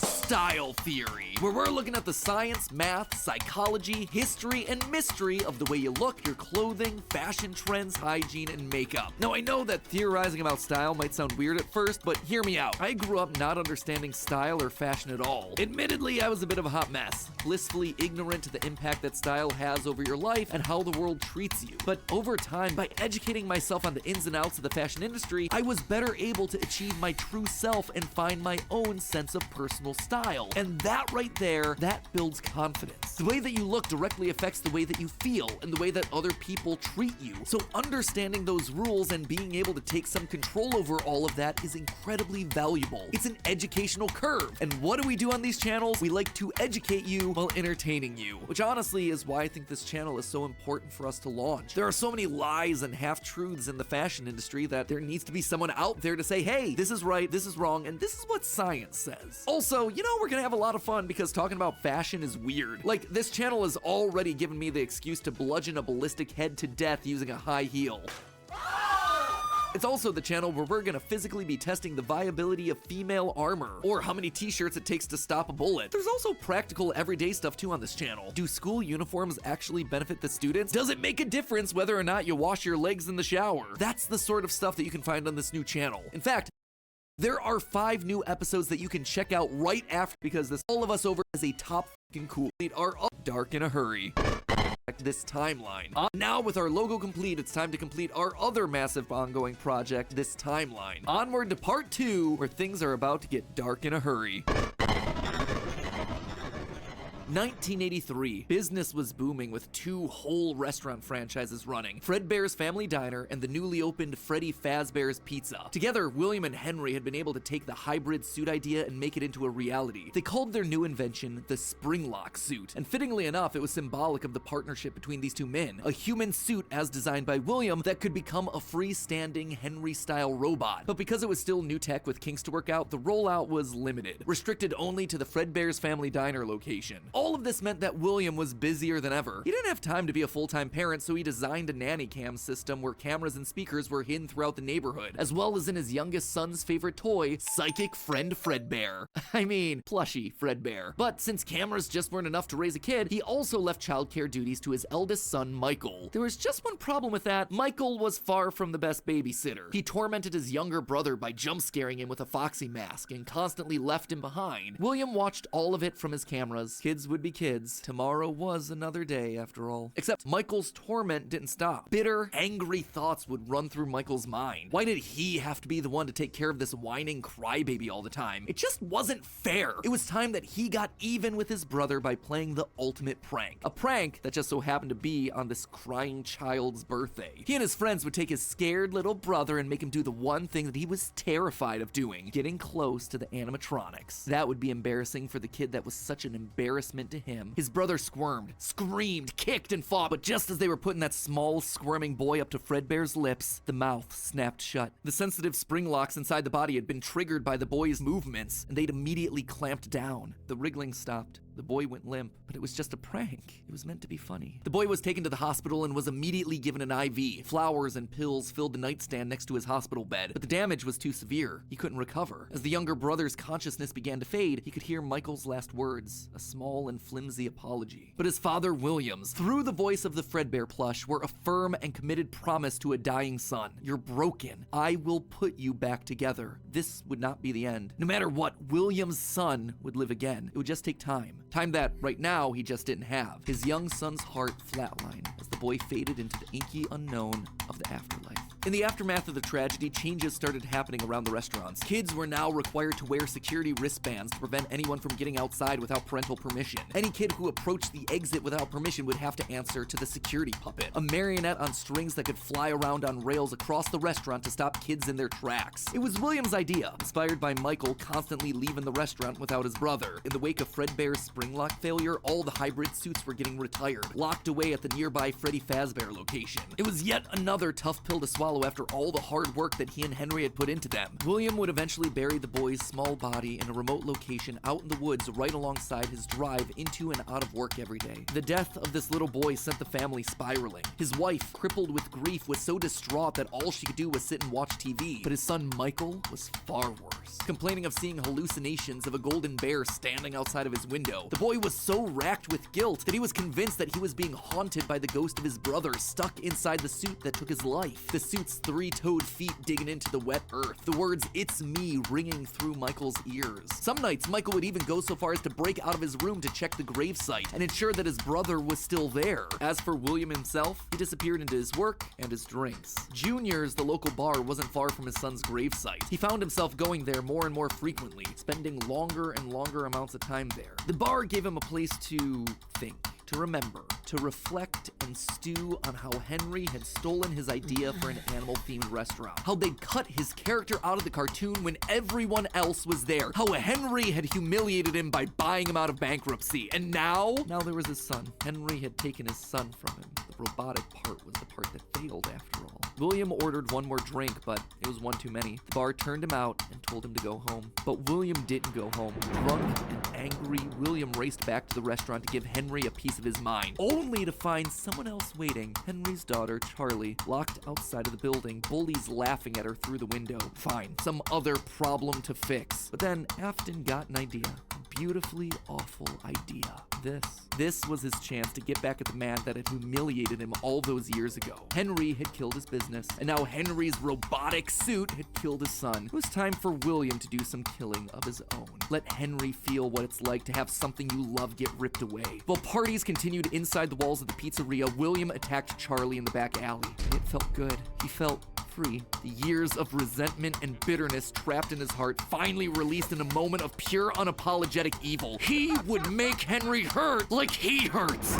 Style Theory, where we're looking at the science, math, psychology, history, and mystery of the way you look, your clothing, fashion trends, hygiene, and makeup. Now, I know that theorizing about style might sound weird at first, but hear me out. I grew up not understanding style or fashion at all. Admittedly, I was a bit of a hot mess, blissfully ignorant to the impact that style has over your life and how the world treats you. But over time, by educating myself on the ins and outs of the fashion industry, I was better able to achieve my true self and find my own sense of personal style. And that right there, that builds confidence. The way that you look directly affects the way that you feel and the way that other people treat you. So understanding those rules and being able to take some control over all of that is incredibly valuable. It's an educational curve. And what do we do on these channels? We like to educate you while entertaining you, which honestly is why I think this channel is so important for us to launch. There are so many lies and half-truths in the fashion industry that there needs to be someone out there to say, hey, this is right, this is wrong, and this is what science says. Also, you know, we're gonna have a lot of fun because talking about fashion is weird. Like, this channel has already given me the excuse to bludgeon a ballistic head to death using a high heel. It's also the channel where we're gonna physically be testing the viability of female armor, or how many t-shirts it takes to stop a bullet. There's also practical everyday stuff too on this channel. Do school uniforms actually benefit the students? Does it make a difference whether or not you wash your legs in the shower? That's the sort of stuff that you can find on this new channel. In fact, there are 5 new episodes that you can check out right after, because this all of us over as a top fucking cool are up dark in a hurry. This timeline. Now with our logo complete, it's time to complete our other massive ongoing project, this timeline. Onward to part 2, where things are about to get dark in a hurry. 1983, business was booming with 2 whole restaurant franchises running, Fredbear's Family Diner and the newly opened Freddy Fazbear's Pizza. Together, William and Henry had been able to take the hybrid suit idea and make it into a reality. They called their new invention the Springlock suit, and fittingly enough, it was symbolic of the partnership between these two men, a human suit as designed by William that could become a freestanding Henry-style robot. But because it was still new tech with kinks to work out, the rollout was limited, restricted only to the Fredbear's Family Diner location. All of this meant that William was busier than ever. He didn't have time to be a full-time parent, so he designed a nanny cam system where cameras and speakers were hidden throughout the neighborhood, as well as in his youngest son's favorite toy, Psychic Friend Fredbear. I mean, plushy Fredbear. But since cameras just weren't enough to raise a kid, he also left childcare duties to his eldest son, Michael. There was just one problem with that. Michael was far from the best babysitter. He tormented his younger brother by jump-scaring him with a foxy mask and constantly left him behind. William watched all of it from his cameras. Kids would be kids. Tomorrow was another day, after all. Except Michael's torment didn't stop. Bitter, angry thoughts would run through Michael's mind. Why did he have to be the one to take care of this whining crybaby all the time? It just wasn't fair. It was time that he got even with his brother by playing the ultimate prank. A prank that just so happened to be on this crying child's birthday. He and his friends would take his scared little brother and make him do the one thing that he was terrified of doing, getting close to the animatronics. That would be embarrassing for the kid that was such an embarrassment to him. His brother squirmed, screamed, kicked, and fought, but just as they were putting that small, squirming boy up to Fredbear's lips, the mouth snapped shut. The sensitive spring locks inside the body had been triggered by the boy's movements, and they'd immediately clamped down. The wriggling stopped. The boy went limp, but it was just a prank. It was meant to be funny. The boy was taken to the hospital and was immediately given an IV. Flowers and pills filled the nightstand next to his hospital bed, but the damage was too severe. He couldn't recover. As the younger brother's consciousness began to fade, he could hear Michael's last words, a small and flimsy apology. But his father, Williams, through the voice of the Fredbear plush, were a firm and committed promise to a dying son. You're broken. I will put you back together. This would not be the end. No matter what, Williams' son would live again. It would just take time. Time that, right now, he just didn't have. His young son's heart flatlined as the boy faded into the inky unknown of the afterlife. In the aftermath of the tragedy, changes started happening around the restaurants. Kids were now required to wear security wristbands to prevent anyone from getting outside without parental permission. Any kid who approached the exit without permission would have to answer to the security puppet, a marionette on strings that could fly around on rails across the restaurant to stop kids in their tracks. It was Williams' idea, inspired by Michael constantly leaving the restaurant without his brother. In the wake of Fredbear's spring lock failure, all the hybrid suits were getting retired, locked away at the nearby Freddy Fazbear location. It was yet another tough pill to swallow after all the hard work that he and Henry had put into them. William would eventually bury the boy's small body in a remote location out in the woods right alongside his drive into and out of work every day. The death of this little boy sent the family spiraling. His wife, crippled with grief, was so distraught that all she could do was sit and watch TV. But his son Michael was far worse, complaining of seeing hallucinations of a golden bear standing outside of his window. The boy was so racked with guilt that he was convinced that he was being haunted by the ghost of his brother stuck inside the suit that took his life. The suit's three-toed feet digging into the wet earth. The words, "It's me," ringing through Michael's ears. Some nights, Michael would even go so far as to break out of his room to check the gravesite and ensure that his brother was still there. As for William himself, he disappeared into his work and his drinks. Junior's, the local bar, wasn't far from his son's gravesite. He found himself going there more and more frequently, spending longer and longer amounts of time there. The bar gave him a place to think, to remember, to reflect and stew on how Henry had stolen his idea for an animal-themed restaurant. How they'd cut his character out of the cartoon when everyone else was there. How Henry had humiliated him by buying him out of bankruptcy. And now there was his son. Henry had taken his son from him. The robotic part was the part that failed after all. William ordered one more drink, but it was one too many. The bar turned him out and told him to go home. But William didn't go home. Drunk and angry, William raced back to the restaurant to give Henry a piece of his mind, only to find someone else waiting. Henry's daughter, Charlie, locked outside of the building, bullies laughing at her through the window. Fine, some other problem to fix. But then Afton got an idea. Beautifully awful idea. This was his chance to get back at the man that had humiliated him all those years ago. Henry had killed his business, and now Henry's robotic suit had killed his son. It was time for William to do some killing of his own. Let Henry feel what it's like to have something you love get ripped away. While parties continued inside the walls of the pizzeria, William attacked Charlie in the back alley. It felt good. He felt free. The years of resentment and bitterness trapped in his heart finally released in a moment of pure unapologetic evil. He would make Henry hurt like he hurts.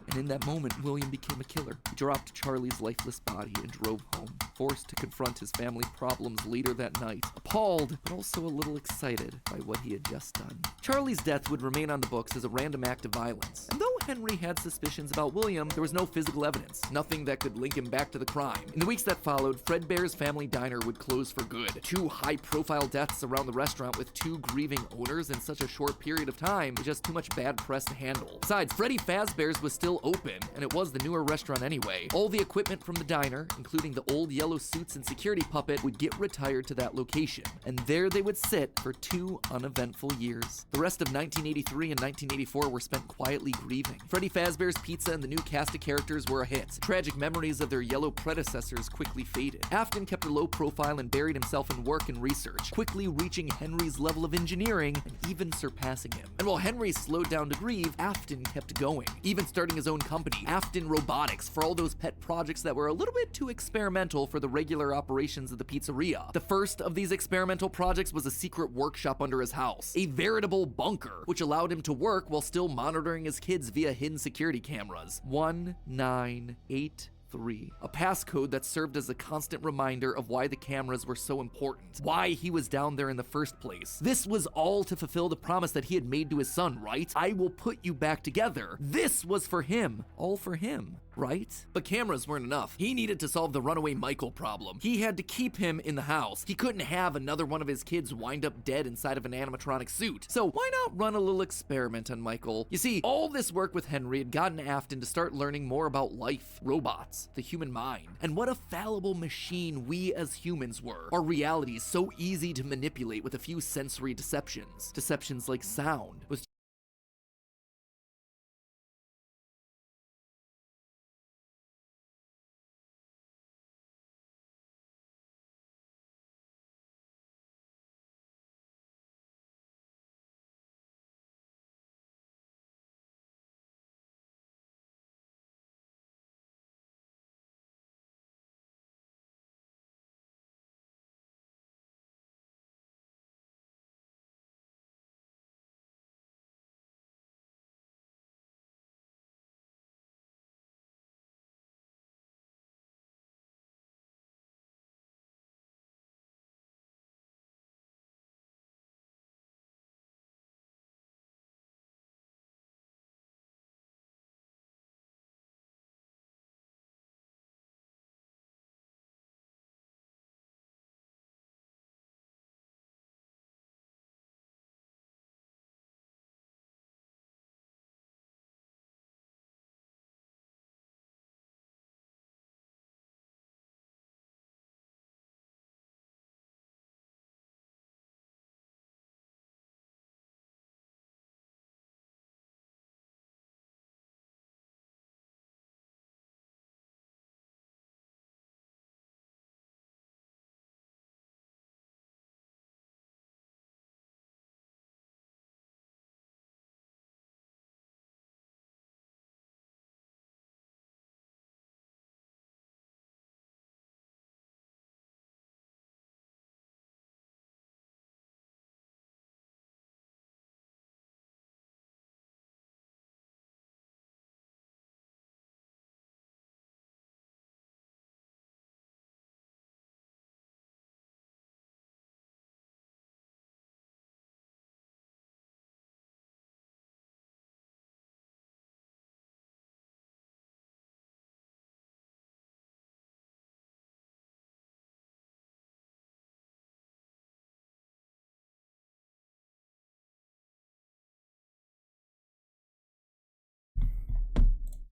And in that moment, William became a killer. He dropped Charlie's lifeless body and drove home, forced to confront his family problems later that night, appalled, but also a little excited by what he had just done. Charlie's death would remain on the books as a random act of violence. And though Henry had suspicions about William, there was no physical evidence, nothing that could link him back to the crime. In the weeks that followed, Fredbear's family diner would close for good. 2 high-profile deaths around the restaurant with 2 grieving owners in such a short period of time was just too much bad press to handle. Besides, Freddy Fazbear's was still open, and it was the newer restaurant anyway. All the equipment from the diner, including the old yellow suits and security puppet, would get retired to that location, and there they would sit for 2 uneventful years. The rest of 1983 and 1984 were spent quietly grieving. Freddy Fazbear's Pizza and the new cast of characters were a hit. Tragic memories of their yellow predecessors quickly faded. Afton kept a low profile and buried himself in work and research, quickly reaching Henry's level of engineering and even surpassing him. And while Henry slowed down to grieve, Afton kept going, even starting his own company, Afton Robotics, for all those pet projects that were a little bit too experimental for the regular operations of the pizzeria. The first of these experimental projects was a secret workshop under his house, a veritable bunker, which allowed him to work while still monitoring his kids via hidden security cameras. 1983. A passcode that served as a constant reminder of why the cameras were so important, why he was down there in the first place. This was all to fulfill the promise that he had made to his son, right? I will put you back together. This was for him, all for him. right? But cameras weren't enough. He needed to solve the runaway Michael problem. He had to keep him in the house. He couldn't have another one of his kids wind up dead inside of an animatronic suit. So why not run a little experiment on Michael? You see, all this work with Henry had gotten Afton to start learning more about life, robots, the human mind, and what a fallible machine we as humans were. Our reality is so easy to manipulate with a few sensory deceptions. Deceptions like sound was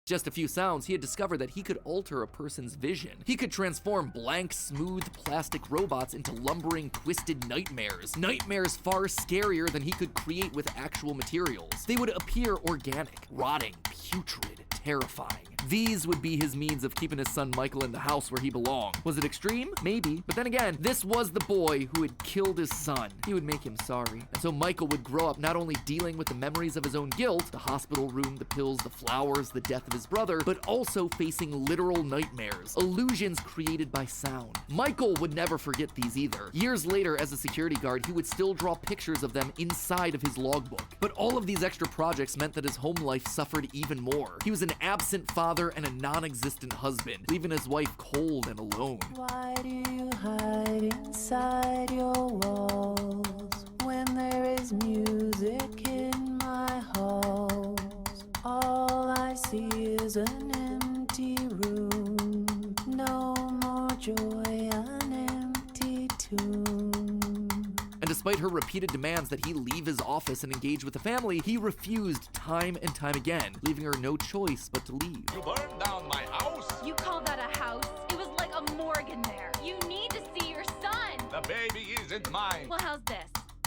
just a few sounds, he had discovered that he could alter a person's vision. He could transform blank, smooth plastic robots into lumbering, twisted nightmares. Nightmares far scarier than he could create with actual materials. They would appear organic, rotting, putrid, terrifying. These would be his means of keeping his son Michael in the house where he belonged. Was it extreme? Maybe. But then again, this was the boy who had killed his son. He would make him sorry. And so Michael would grow up not only dealing with the memories of his own guilt, the hospital room, the pills, the flowers, the death of his brother, but also facing literal nightmares, illusions created by sound. Michael would never forget these either. Years later, as a security guard, he would still draw pictures of them inside of his logbook. But all of these extra projects meant that his home life suffered even more. He was an absent father and a non-existent husband, leaving his wife cold and alone. Why do you hide inside your walls when there is music in my halls? All I see is an empty room, no more joy, an empty tomb. And despite her repeated demands that he leave his office and engage with the family, he refused time and time again, leaving her no choice but to leave. You burned down my house? You call that a house? It was like a morgue in there. You need to see your son. The baby isn't mine. Well, how's this?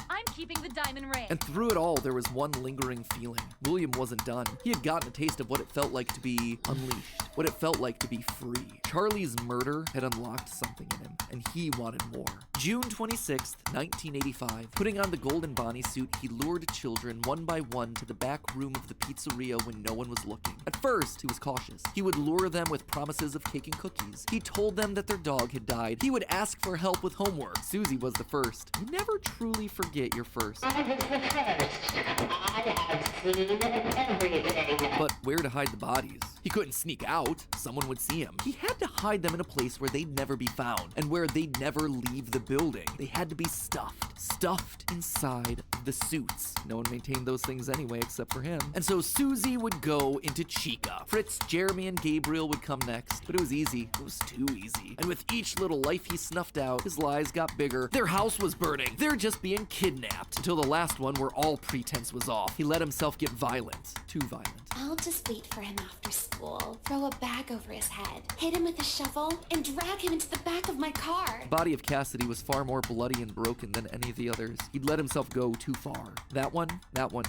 I'm keeping the diamond ring. And through it all, there was one lingering feeling. William wasn't done. He had gotten a taste of what it felt like to be unleashed, what it felt like to be free. Charlie's murder had unlocked something in him, and he wanted more. June 26th, 1985. Putting on the golden Bonnie suit, he lured children one by one to the back room of the pizzeria when no one was looking. At first, he was cautious. He would lure them with promises of cake and cookies. He told them that their dog had died. He would ask for help with homework. Susie was the first. You never truly forget your first. I was the first. I have seen everything. But where to hide the bodies? He couldn't sneak out. Someone would see him. He had to hide them in a place where they'd never be found and where they'd never leave the building. They had to be stuffed inside the suits. No one maintained those things anyway except for him. And so Susie would go into Chica. Fritz, Jeremy, and Gabriel would come next, but it was easy. It was too easy. And with each little life he snuffed out, his lies got bigger. Their house was burning. They're just being kidnapped. Until the last one where all pretense was off. He let himself get violent. Too violent. I'll just wait for him after school, throw a bag over his head, hit him with a shovel, and drag him into the back of my car. The body of Cassidy was far more bloody and broken than any of the others. He'd let himself go too far. That one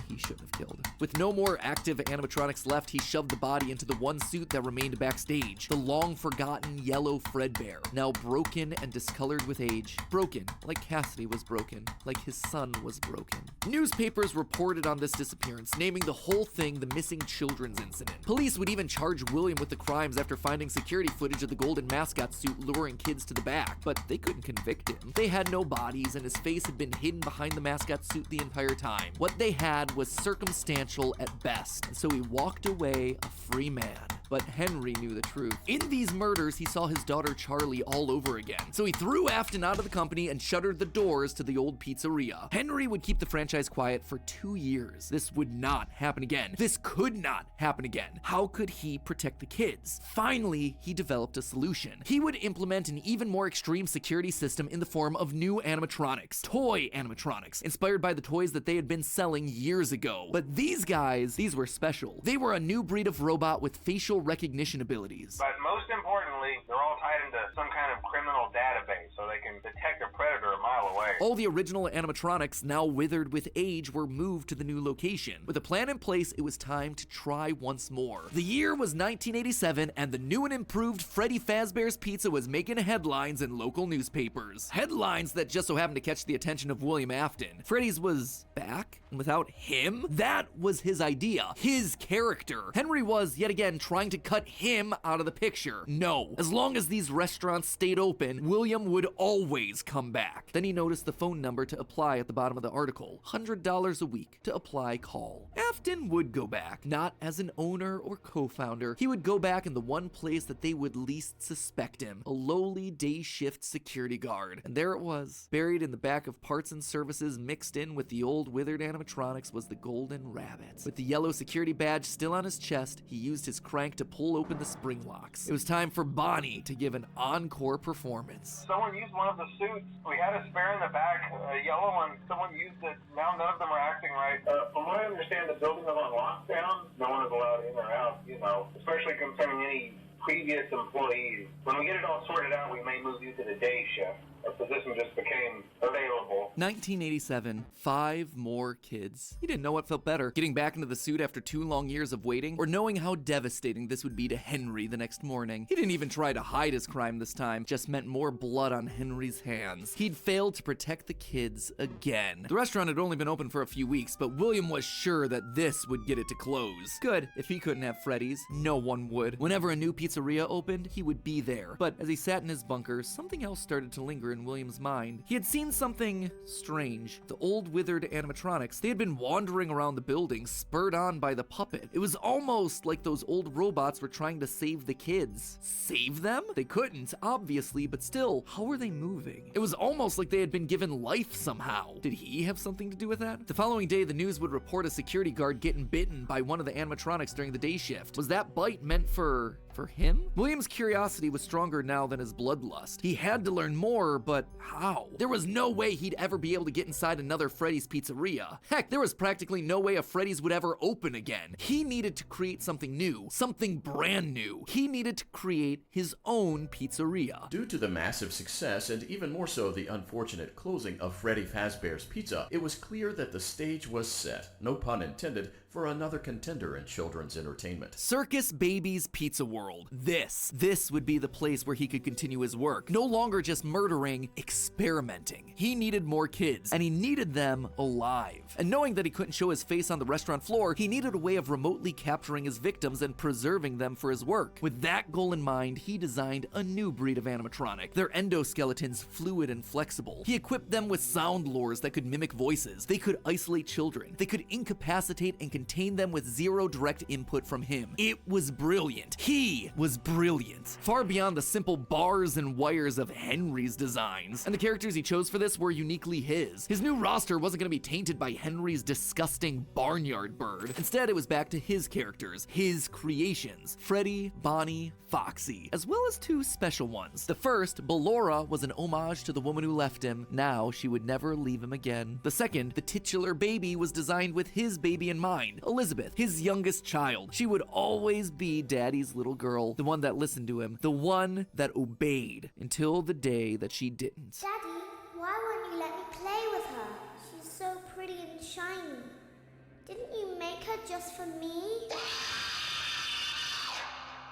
he shouldn't have killed. With no more active animatronics left, he shoved the body into the one suit that remained backstage. The long-forgotten yellow Fredbear, now broken and discolored with age. Broken, like Cassidy was broken, like his son was broken. Newspapers reported on this disappearance, naming the whole thing the missing children's incident. Police would even charge William with the crimes after finding security footage of the golden mascot suit luring kids to the back, but they couldn't convict him. They had no bodies, and his face had been hidden behind the mascot suit the entire time. What they had was circumstantial at best, and so he walked away a free man. But Henry knew the truth. In these murders, he saw his daughter Charlie all over again. So he threw Afton out of the company and shuttered the doors to the old pizzeria. Henry would keep the franchise quiet for 2 years. This would not happen again. This could not happen again. How could he protect the kids? Finally, he developed a solution. He would implement an even more extreme security system in the form of new animatronics. Toy animatronics, inspired by the toys that they had been selling years ago. But these guys, these were special. They were a new breed of robot with facial recognition abilities. But most importantly, they're all tied into some kind of criminal database so they can detect a predator a mile away. All the original animatronics, now withered with age, were moved to the new location. With a plan in place, it was time to try once more. The year was 1987, and the new and improved Freddy Fazbear's Pizza was making headlines in local newspapers. Headlines that just so happened to catch the attention of William Afton. Freddy's was back, and without him? That was his idea, his character. Henry was, yet again, trying to cut him out of the picture. No. As long as these restaurants stayed open, William would always come back. Then he noticed the phone number to apply at the bottom of the article. $100 a week to apply call. Afton would go back, not as an owner or co-founder. He would go back in the one place that they would least suspect him, a lowly day shift security guard. And there it was. Buried in the back of parts and services mixed in with the old withered animatronics was the golden rabbit. With the yellow security badge still on his chest, he used his crank to pull open the spring locks. It was time for Bonnie to give an encore performance. Someone used one of the suits. We had a spare in the back, a yellow one. Someone used it. Now none of them are acting right. From what I understand, the building is on lockdown. No one is allowed in or out, especially concerning any previous employees. When we get it all sorted out, we may move you to the day shift. A position just became available. 1987, 5 more kids. He didn't know what felt better, getting back into the suit after 2 long years of waiting, or knowing how devastating this would be to Henry the next morning. He didn't even try to hide his crime this time, just meant more blood on Henry's hands. He'd failed to protect the kids again. The restaurant had only been open for a few weeks, but William was sure that this would get it to close. Good, if he couldn't have Freddy's, no one would. Whenever a new pizzeria opened, he would be there. But as he sat in his bunker, something else started to linger in William's mind. He had seen something strange. The old withered animatronics, they had been wandering around the building, spurred on by the puppet. It was almost like those old robots were trying to save the kids. Save them? They couldn't, obviously, but still, how were they moving? It was almost like they had been given life somehow. Did he have something to do with that? The following day, the news would report a security guard getting bitten by one of the animatronics during the day shift. Was that bite meant for him? William's curiosity was stronger now than his bloodlust. He had to learn more, but how? There was no way he'd ever be able to get inside another Freddy's pizzeria. Heck, there was practically no way a Freddy's would ever open again. He needed to create something new, something brand new. He needed to create his own pizzeria. Due to the massive success, and even more so the unfortunate closing of Freddy Fazbear's Pizza, it was clear that the stage was set, no pun intended, for another contender in children's entertainment. Circus Baby's Pizza World. This would be the place where he could continue his work. No longer just murdering, experimenting. He needed more kids, and he needed them alive. And knowing that he couldn't show his face on the restaurant floor, he needed a way of remotely capturing his victims and preserving them for his work. With that goal in mind, he designed a new breed of animatronic. Their endoskeletons fluid and flexible. He equipped them with sound lures that could mimic voices. They could isolate children. They could incapacitate and contain them with zero direct input from him. It was brilliant. He was brilliant. Far beyond the simple bars and wires of Henry's designs. And the characters he chose for this were uniquely his. His new roster wasn't going to be tainted by Henry's disgusting barnyard bird. Instead, it was back to his characters, his creations, Freddy, Bonnie, Foxy, as well as two special ones. The first, Ballora, was an homage to the woman who left him. Now she would never leave him again. The second, the titular baby, was designed with his baby in mind, Elizabeth, his youngest child. She would always be Daddy's little girl, the one that listened to him, the one that obeyed, until the day that she didn't. Daddy, why won't you let me play with her? She's so pretty and shiny. Didn't you make her just for me?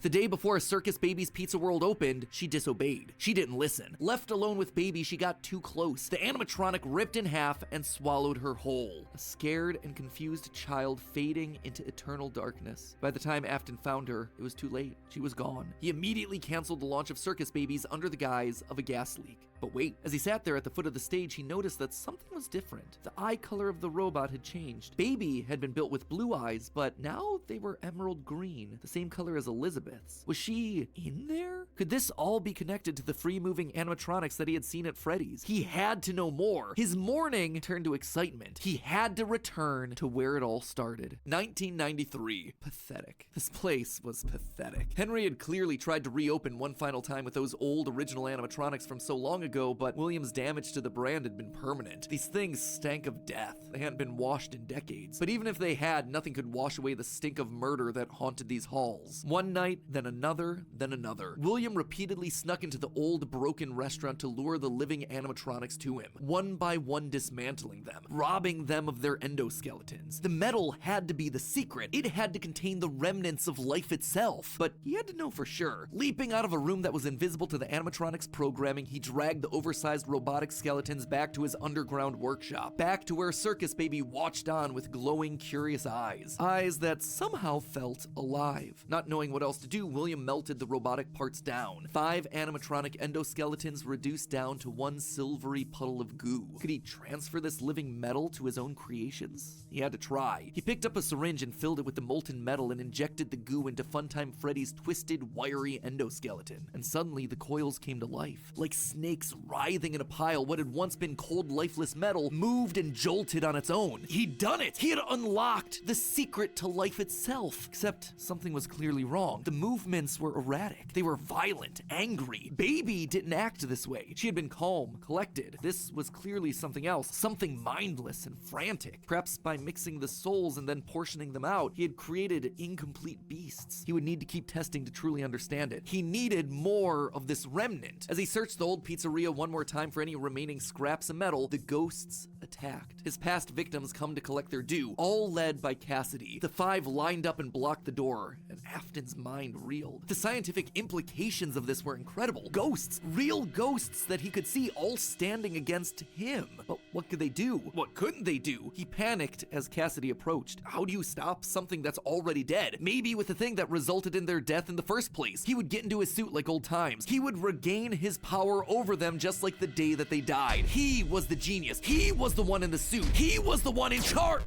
The day before Circus Baby's Pizza World opened, she disobeyed. She didn't listen. Left alone with Baby, she got too close. The animatronic ripped in half and swallowed her whole. A scared and confused child fading into eternal darkness. By the time Afton found her, it was too late. She was gone. He immediately canceled the launch of Circus Babies under the guise of a gas leak. But wait, as he sat there at the foot of the stage, he noticed that something was different. The eye color of the robot had changed. Baby had been built with blue eyes, but now they were emerald green, the same color as Elizabeth's. Was she in there? Could this all be connected to the free-moving animatronics that he had seen at Freddy's? He had to know more. His mourning turned to excitement. He had to return to where it all started. 1993. Pathetic. This place was pathetic. Henry had clearly tried to reopen one final time with those old original animatronics from so long ago, but Williams' damage to the brand had been permanent. These things stank of death. They hadn't been washed in decades. But even if they had, nothing could wash away the stink of murder that haunted these halls. One night, then another, then another. William repeatedly snuck into the old broken restaurant to lure the living animatronics to him, one by one dismantling them, robbing them of their endoskeletons. The metal had to be the secret. It had to contain the remnants of life itself. But he had to know for sure. Leaping out of a room that was invisible to the animatronics programming, he dragged the oversized robotic skeletons back to his underground workshop, back to where Circus Baby watched on with glowing, curious eyes. Eyes that somehow felt alive. Not knowing what else to do, William melted the robotic parts down. 5 animatronic endoskeletons reduced down to one silvery puddle of goo. Could he transfer this living metal to his own creations? He had to try. He picked up a syringe and filled it with the molten metal and injected the goo into Funtime Freddy's twisted, wiry endoskeleton. And suddenly the coils came to life. Like snakes writhing in a pile, what had once been cold, lifeless metal moved and jolted on its own. He'd done it! He had unlocked the secret to life itself. Except something was clearly wrong. The movements were erratic. They were violent, angry. Baby didn't act this way. She had been calm, collected. This was clearly something else, something mindless and frantic. Perhaps by mixing the souls and then portioning them out, he had created incomplete beasts. He would need to keep testing to truly understand it. He needed more of this remnant. As he searched the old pizzeria one more time for any remaining scraps of metal, the ghosts attacked. His past victims come to collect their due, all led by Cassidy. The 5 lined up and blocked the door, and Afton's mind reeled. The scientific implications of this were incredible. Ghosts, real ghosts that he could see, all standing against him. But what could they do? What couldn't they do? He panicked as Cassidy approached. How do you stop something that's already dead? Maybe with the thing that resulted in their death in the first place. He would get into his suit like old times. He would regain his power over them just like the day that they died. He was the genius. He was the one in the suit. He was the one in charge.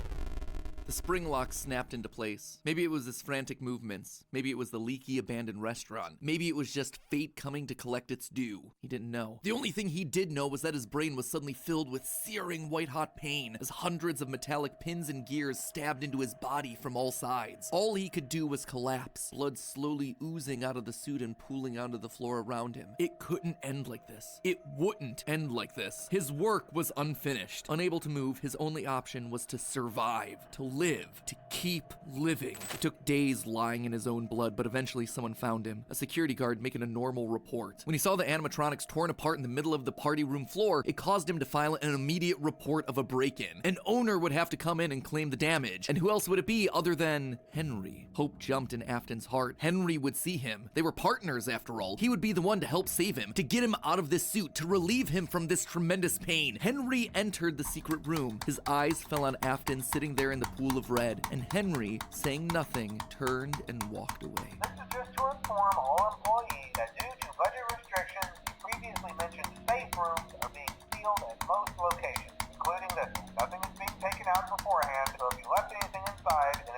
The spring lock snapped into place. Maybe it was his frantic movements. Maybe it was the leaky abandoned restaurant. Maybe it was just fate coming to collect its due. He didn't know. The only thing he did know was that his brain was suddenly filled with searing white-hot pain as hundreds of metallic pins and gears stabbed into his body from all sides. All he could do was collapse, blood slowly oozing out of the suit and pooling onto the floor around him. It couldn't end like this. It wouldn't end like this. His work was unfinished. Unable to move, his only option was to survive, to live, to keep living. It took days lying in his own blood, but eventually someone found him, a security guard making a normal report. When he saw the animatronics torn apart in the middle of the party room floor, it caused him to file an immediate report of a break-in. An owner would have to come in and claim the damage, and who else would it be other than Henry? Hope jumped in Afton's heart. Henry would see him. They were partners after all. He would be the one to help save him, to get him out of this suit, to relieve him from this tremendous pain. Henry entered the secret room. His eyes fell on Afton sitting there in the pool of red, and Henry, saying nothing, turned and walked away. This is just to inform all employees that due to budget restrictions, the previously mentioned safe rooms are being sealed at most locations, including this one. Nothing is being taken out beforehand, so if you left anything inside, then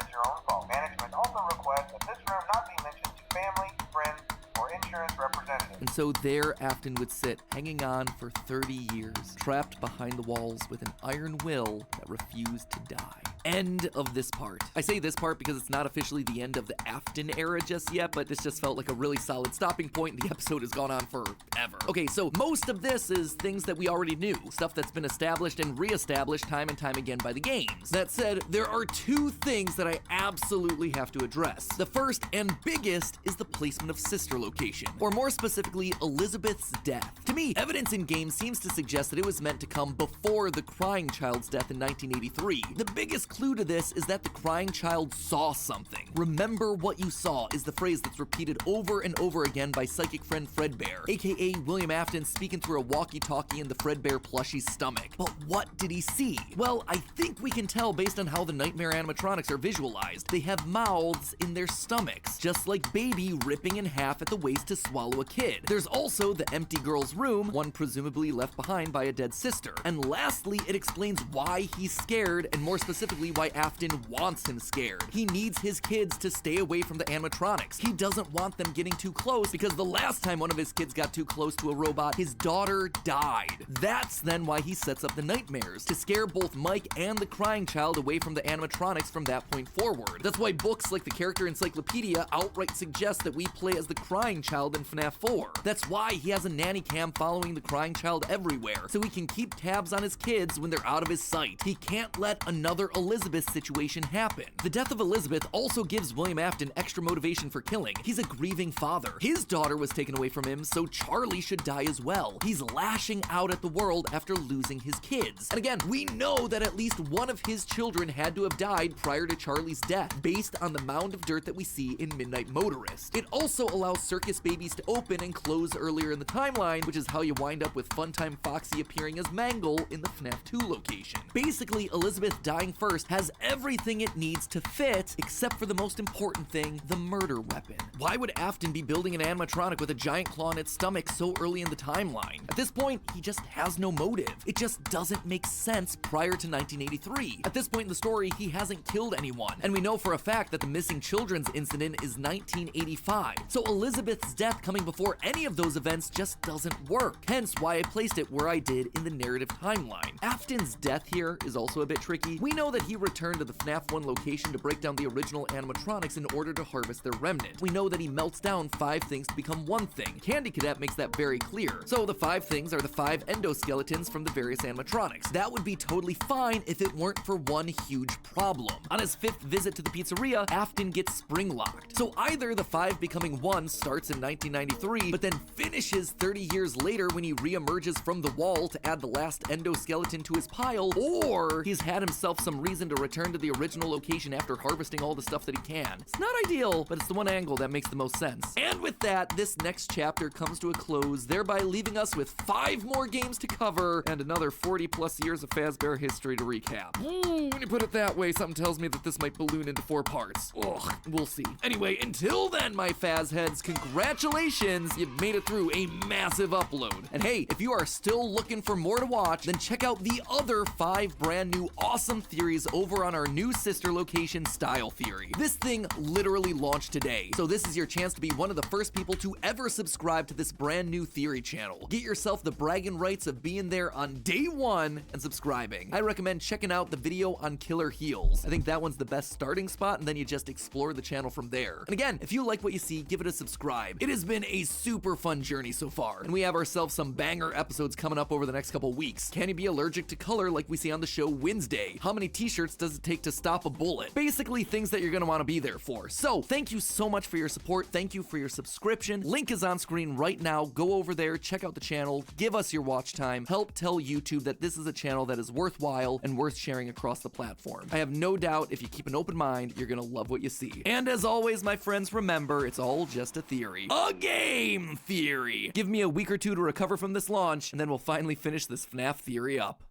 And so there Afton would sit, hanging on for 30 years, trapped behind the walls with an iron will that refused to die. End of this part. I say this part because it's not officially the end of the Afton era just yet, but this just felt like a really solid stopping point, and the episode has gone on forever. Okay, so most of this is things that we already knew, stuff that's been established and re-established time and time again by the games. That said, there are two things that I absolutely have to address. The first and biggest is the placement of sister location, or more specifically, Elizabeth's death. To me, evidence in game seems to suggest that it was meant to come before the crying child's death in 1983. The biggest clue to this is that the crying child saw something. Remember what you saw is the phrase that's repeated over and over again by psychic friend Fredbear, aka William Afton speaking through a walkie-talkie in the Fredbear plushie's stomach. But what did he see? Well, I think we can tell based on how the nightmare animatronics are visualized. They have mouths in their stomachs, just like Baby ripping in half at the waist to swallow a kid. There's also the empty girl's room, one presumably left behind by a dead sister. And lastly, it explains why he's scared, and more specifically why Afton wants him scared. He needs his kids to stay away from the animatronics. He doesn't want them getting too close because the last time one of his kids got too close to a robot, his daughter died. That's then why he sets up the nightmares, to scare both Mike and the crying child away from the animatronics from that point forward. That's why books like the Character Encyclopedia outright suggest that we play as the crying child in FNAF 4. That's why he has a nanny cam following the crying child everywhere, so he can keep tabs on his kids when they're out of his sight. He can't let another Elizabeth situation happen. The death of Elizabeth also gives William Afton extra motivation for killing. He's a grieving father. His daughter was taken away from him, so Charlie should die as well. He's lashing out at the world after losing his kids. And again, we know that at least one of his children had to have died prior to Charlie's death, based on the mound of dirt that we see in Midnight Motorist. It also allows circus babies to open and close earlier in the timeline, which is how you wind up with Funtime Foxy appearing as Mangle in the FNAF 2 location. Basically, Elizabeth dying first has everything it needs to fit, except for the most important thing, the murder weapon. Why would Afton be building an animatronic with a giant claw in its stomach so early in the timeline? At this point, he just has no motive. It just doesn't make sense prior to 1983. At this point in the story, he hasn't killed anyone, and we know for a fact that the missing children's incident is 1985. So Elizabeth's death coming before any of those events just doesn't work, hence why I placed it where I did in the narrative timeline. Afton's death here is also a bit tricky. We know that he returned to the FNAF 1 location to break down the original animatronics in order to harvest their remnant. We know that he melts down 5 things to become one thing. Candy Cadet makes that very clear. So the 5 things are the 5 endoskeletons from the various animatronics. That would be totally fine if it weren't for one huge problem. On his 5th visit to the pizzeria, Afton gets spring locked. So either the 5 becoming 1 starts in 1993, but then finishes 30 years later when he re-emerges from the wall to add the last endoskeleton to his pile, or he's had himself some reason to return to the original location after harvesting all the stuff that he can. It's not ideal, but it's the one angle that makes the most sense. And with that, this next chapter comes to a close, thereby leaving us with 5 more games to cover and another 40 plus years of Fazbear history to recap. When you put it that way, something tells me that this might balloon into 4 parts. Ugh, we'll see. Anyway, until then, my Faz heads, congratulations, you've made it through a massive upload. And hey, if you are still looking for more to watch, then check out the other 5 brand new awesome theories over on our new sister location, Style Theory. This thing literally launched today, so this is your chance to be one of the first people to ever subscribe to this brand new theory channel. Get yourself the bragging rights of being there on day 1 and subscribing. I recommend checking out the video on Killer Heels. I think that one's the best starting spot, and then you just explore the channel from there. And again, if you like what you see, give it a subscribe. It has been a super fun journey so far, and we have ourselves some banger episodes coming up over the next couple weeks. Can you be allergic to color like we see on the show Wednesday? How many t-shirts does it take to stop a bullet? Basically things that you're gonna want to be there for. So thank you so much for your support. Thank you for your subscription. Link is on screen right now. Go over there, check out the channel, give us your watch time, help tell YouTube that this is a channel that is worthwhile and worth sharing across the platform. I have no doubt if you keep an open mind, you're gonna love what you see. And as always, my friends, remember, it's all just a theory. A game theory! Give me a week or 2 to recover from this launch, and then we'll finally finish this FNAF theory up.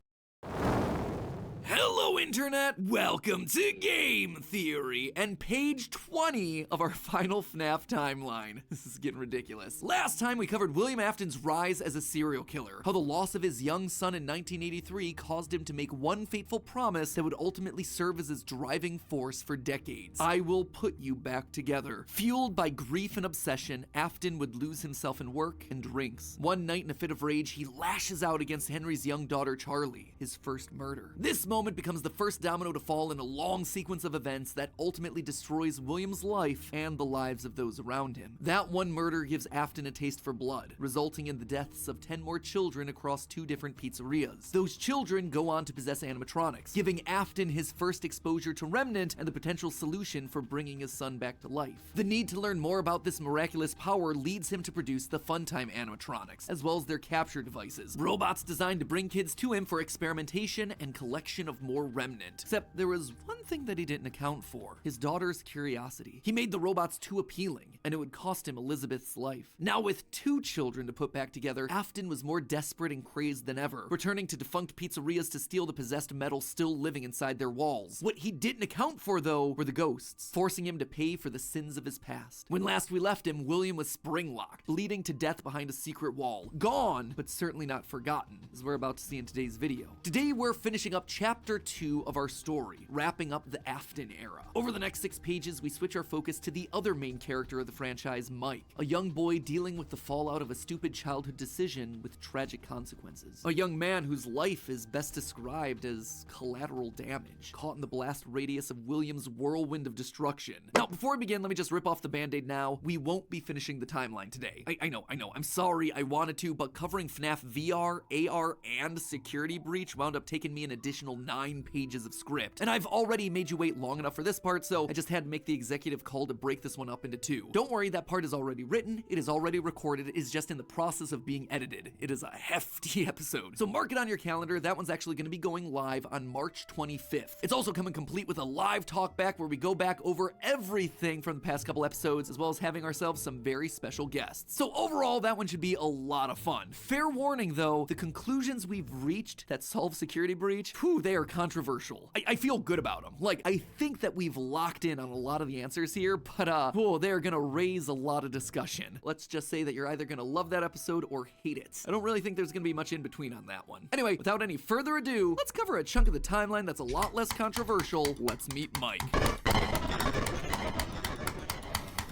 Hello Internet, welcome to Game Theory and page 20 of our final FNAF timeline. This is getting ridiculous. Last time we covered William Afton's rise as a serial killer, how the loss of his young son in 1983 caused him to make one fateful promise that would ultimately serve as his driving force for decades. I will put you back together. Fueled by grief and obsession, Afton would lose himself in work and drinks. One night in a fit of rage, he lashes out against Henry's young daughter Charlie, his first murder. This moment becomes the first domino to fall in a long sequence of events that ultimately destroys William's life and the lives of those around him. That one murder gives Afton a taste for blood, resulting in the deaths of 10 more children across 2 different pizzerias. Those children go on to possess animatronics, giving Afton his first exposure to Remnant and the potential solution for bringing his son back to life. The need to learn more about this miraculous power leads him to produce the Funtime animatronics, as well as their capture devices, robots designed to bring kids to him for experimentation and collection of more Remnant. Except there was one thing that he didn't account for: his daughter's curiosity. He made the robots too appealing, and it would cost him Elizabeth's life. Now with 2 children to put back together, Afton was more desperate and crazed than ever, returning to defunct pizzerias to steal the possessed metal still living inside their walls. What he didn't account for, though, were the ghosts, forcing him to pay for the sins of his past. When last we left him, William was spring-locked, bleeding to death behind a secret wall. Gone, but certainly not forgotten, as we're about to see in today's video. Today we're finishing up chapter 2 of our story, wrapping up the Afton era. Over the next 6 pages, we switch our focus to the other main character of the franchise, Mike, a young boy dealing with the fallout of a stupid childhood decision with tragic consequences. A young man whose life is best described as collateral damage, caught in the blast radius of William's whirlwind of destruction. Now, before we begin, let me just rip off the band-aid now. We won't be finishing the timeline today. I know, I'm sorry, I wanted to, but covering FNAF VR, AR, and Security Breach wound up taking me an additional 9 pages of script, and I've already made you wait long enough for this part, so I just had to make the executive call to break this one up into 2. Don't worry, that part is already written, it is already recorded, it is just in the process of being edited. It is a hefty episode, so mark it on your calendar. That one's actually going to be going live on March 25th. It's also coming complete with a live talk back where we go back over everything from the past couple episodes, as well as having ourselves some very special guests. So overall, that one should be a lot of fun. Fair warning though, the conclusions we've reached that solve Security Breach, they are controversial. I feel good about them. Like, I think that we've locked in on a lot of the answers here, but they're gonna raise a lot of discussion. Let's just say that you're either gonna love that episode or hate it. I don't really think there's gonna be much in between on that one. Anyway, without any further ado, let's cover a chunk of the timeline that's a lot less controversial. Let's meet Mike.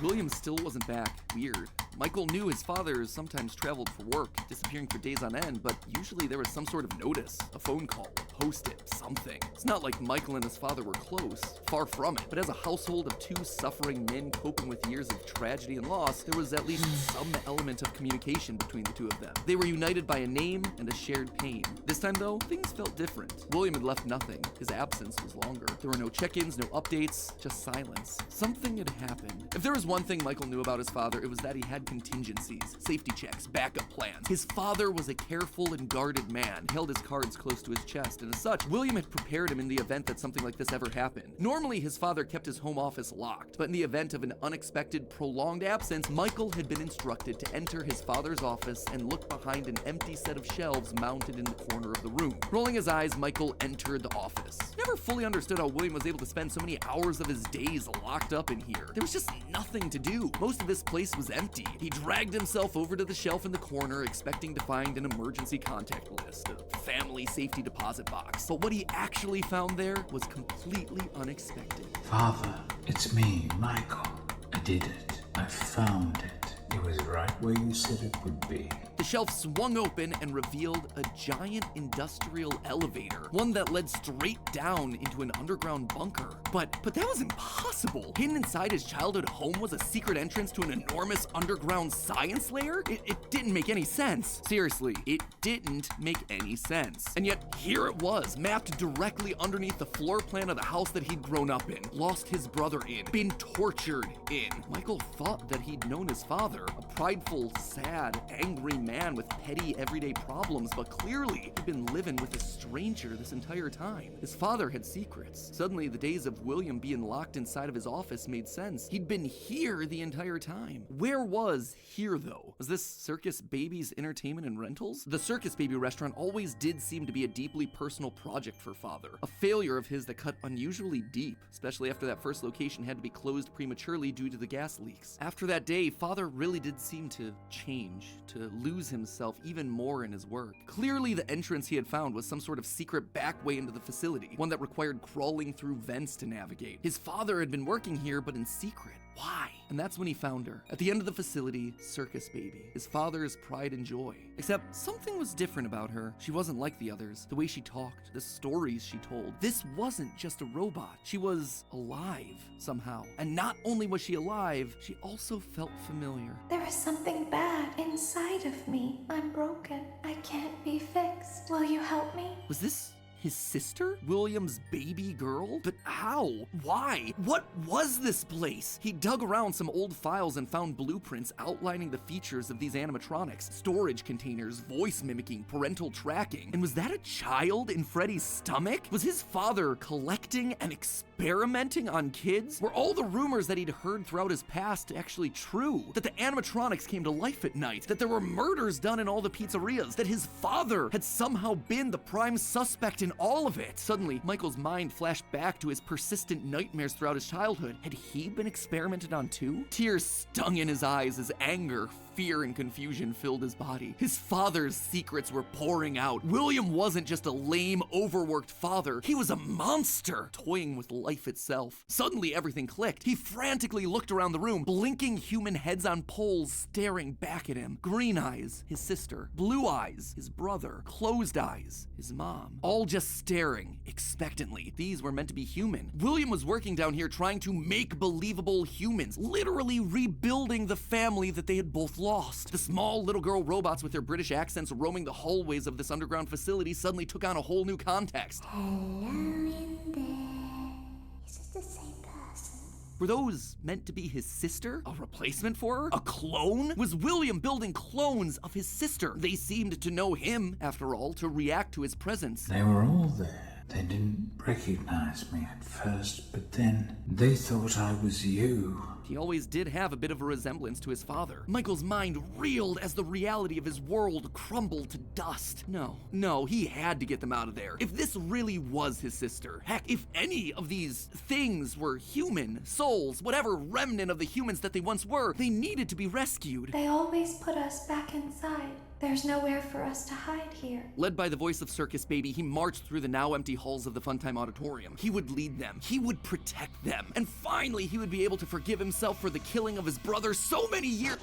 William still wasn't back. Weird. Michael knew his father sometimes traveled for work, disappearing for days on end, but usually there was some sort of notice, a phone call, a post-it, something. It's not like Michael and his father were close, far from it, but as a household of 2 suffering men coping with years of tragedy and loss, there was at least some element of communication between the 2 of them. They were united by a name and a shared pain. This time though, things felt different. William had left nothing. His absence was longer. There were no check-ins, no updates, just silence. Something had happened. If there was one thing Michael knew about his father, it was that he had contingencies, safety checks, backup plans. His father was a careful and guarded man, held his cards close to his chest, and as such, William had prepared him in the event that something like this ever happened. Normally, his father kept his home office locked, but in the event of an unexpected, prolonged absence, Michael had been instructed to enter his father's office and look behind an empty set of shelves mounted in the corner of the room. Rolling his eyes, Michael entered the office. Never fully understood how William was able to spend so many hours of his days locked up in here. There was just nothing to do. Most of this place was empty. He dragged himself over to the shelf in the corner, expecting to find an emergency contact list, a family safety deposit box. But what he actually found there was completely unexpected. Father, it's me, Michael. I did it. I found it. It was right where you said it would be. The shelf swung open and revealed a giant industrial elevator, one that led straight down into an underground bunker. But that was impossible. Hidden inside his childhood home was a secret entrance to an enormous underground science lair? It didn't make any sense. Seriously, it didn't make any sense. And yet, here it was, mapped directly underneath the floor plan of the house that he'd grown up in, lost his brother in, been tortured in. Michael thought that he'd known his father, a prideful, sad, angry man man with petty, everyday problems, but clearly he'd been living with a stranger this entire time. His father had secrets. Suddenly, the days of William being locked inside of his office made sense. He'd been here the entire time. Where was here, though? Was this Circus Baby's entertainment and rentals? The Circus Baby restaurant always did seem to be a deeply personal project for Father. A failure of his that cut unusually deep, especially after that first location had to be closed prematurely due to the gas leaks. After that day, Father really did seem to change, to lose himself even more in his work. Clearly, the entrance he had found was some sort of secret back way into the facility, one that required crawling through vents to navigate. His father had been working here, but in secret. Why? And that's when he found her. At the end of the facility, Circus Baby, his father's pride and joy. Except something was different about her. She wasn't like the others. The way she talked, the stories she told. This wasn't just a robot. She was alive somehow. And not only was she alive, she also felt familiar. There is something bad inside of me. I'm broken. I can't be fixed. Will you help me? Was this his sister? William's baby girl? But how? Why? What was this place? He dug around some old files and found blueprints outlining the features of these animatronics. Storage containers, voice mimicking, parental tracking. And was that a child in Freddy's stomach? Was his father collecting and experimenting on kids? Were all the rumors that he'd heard throughout his past actually true? That the animatronics came to life at night? That there were murders done in all the pizzerias? That his father had somehow been the prime suspect in all of it? Suddenly, Michael's mind flashed back to his persistent nightmares throughout his childhood. Had he been experimented on too? Tears stung in his eyes as anger, fear, and confusion filled his body. His father's secrets were pouring out. William wasn't just a lame, overworked father. He was a monster, toying with life itself. Suddenly, everything clicked. He frantically looked around the room, blinking human heads on poles staring back at him. Green eyes, his sister. Blue eyes, his brother. Closed eyes, his mom. All just staring expectantly. These were meant to be human. William was working down here trying to make believable humans, literally rebuilding the family that they had both lost. The small little girl robots with their British accents roaming the hallways of this underground facility suddenly took on a whole new context. Hello in there. Is it the same person? Were those meant to be his sister? A replacement for her? A clone? Was William building clones of his sister? They seemed to know him, after all, to react to his presence. They were all there. They didn't recognize me at first, but then they thought I was you. He always did have a bit of a resemblance to his father. Michael's mind reeled as the reality of his world crumbled to dust. No, he had to get them out of there. If this really was his sister, heck, if any of these things were human, souls, whatever remnant of the humans that they once were, they needed to be rescued. They always put us back inside. There's nowhere for us to hide here. Led by the voice of Circus Baby, he marched through the now empty halls of the Funtime Auditorium. He would lead them. He would protect them. And finally, he would be able to forgive himself for the killing of his brother so many years.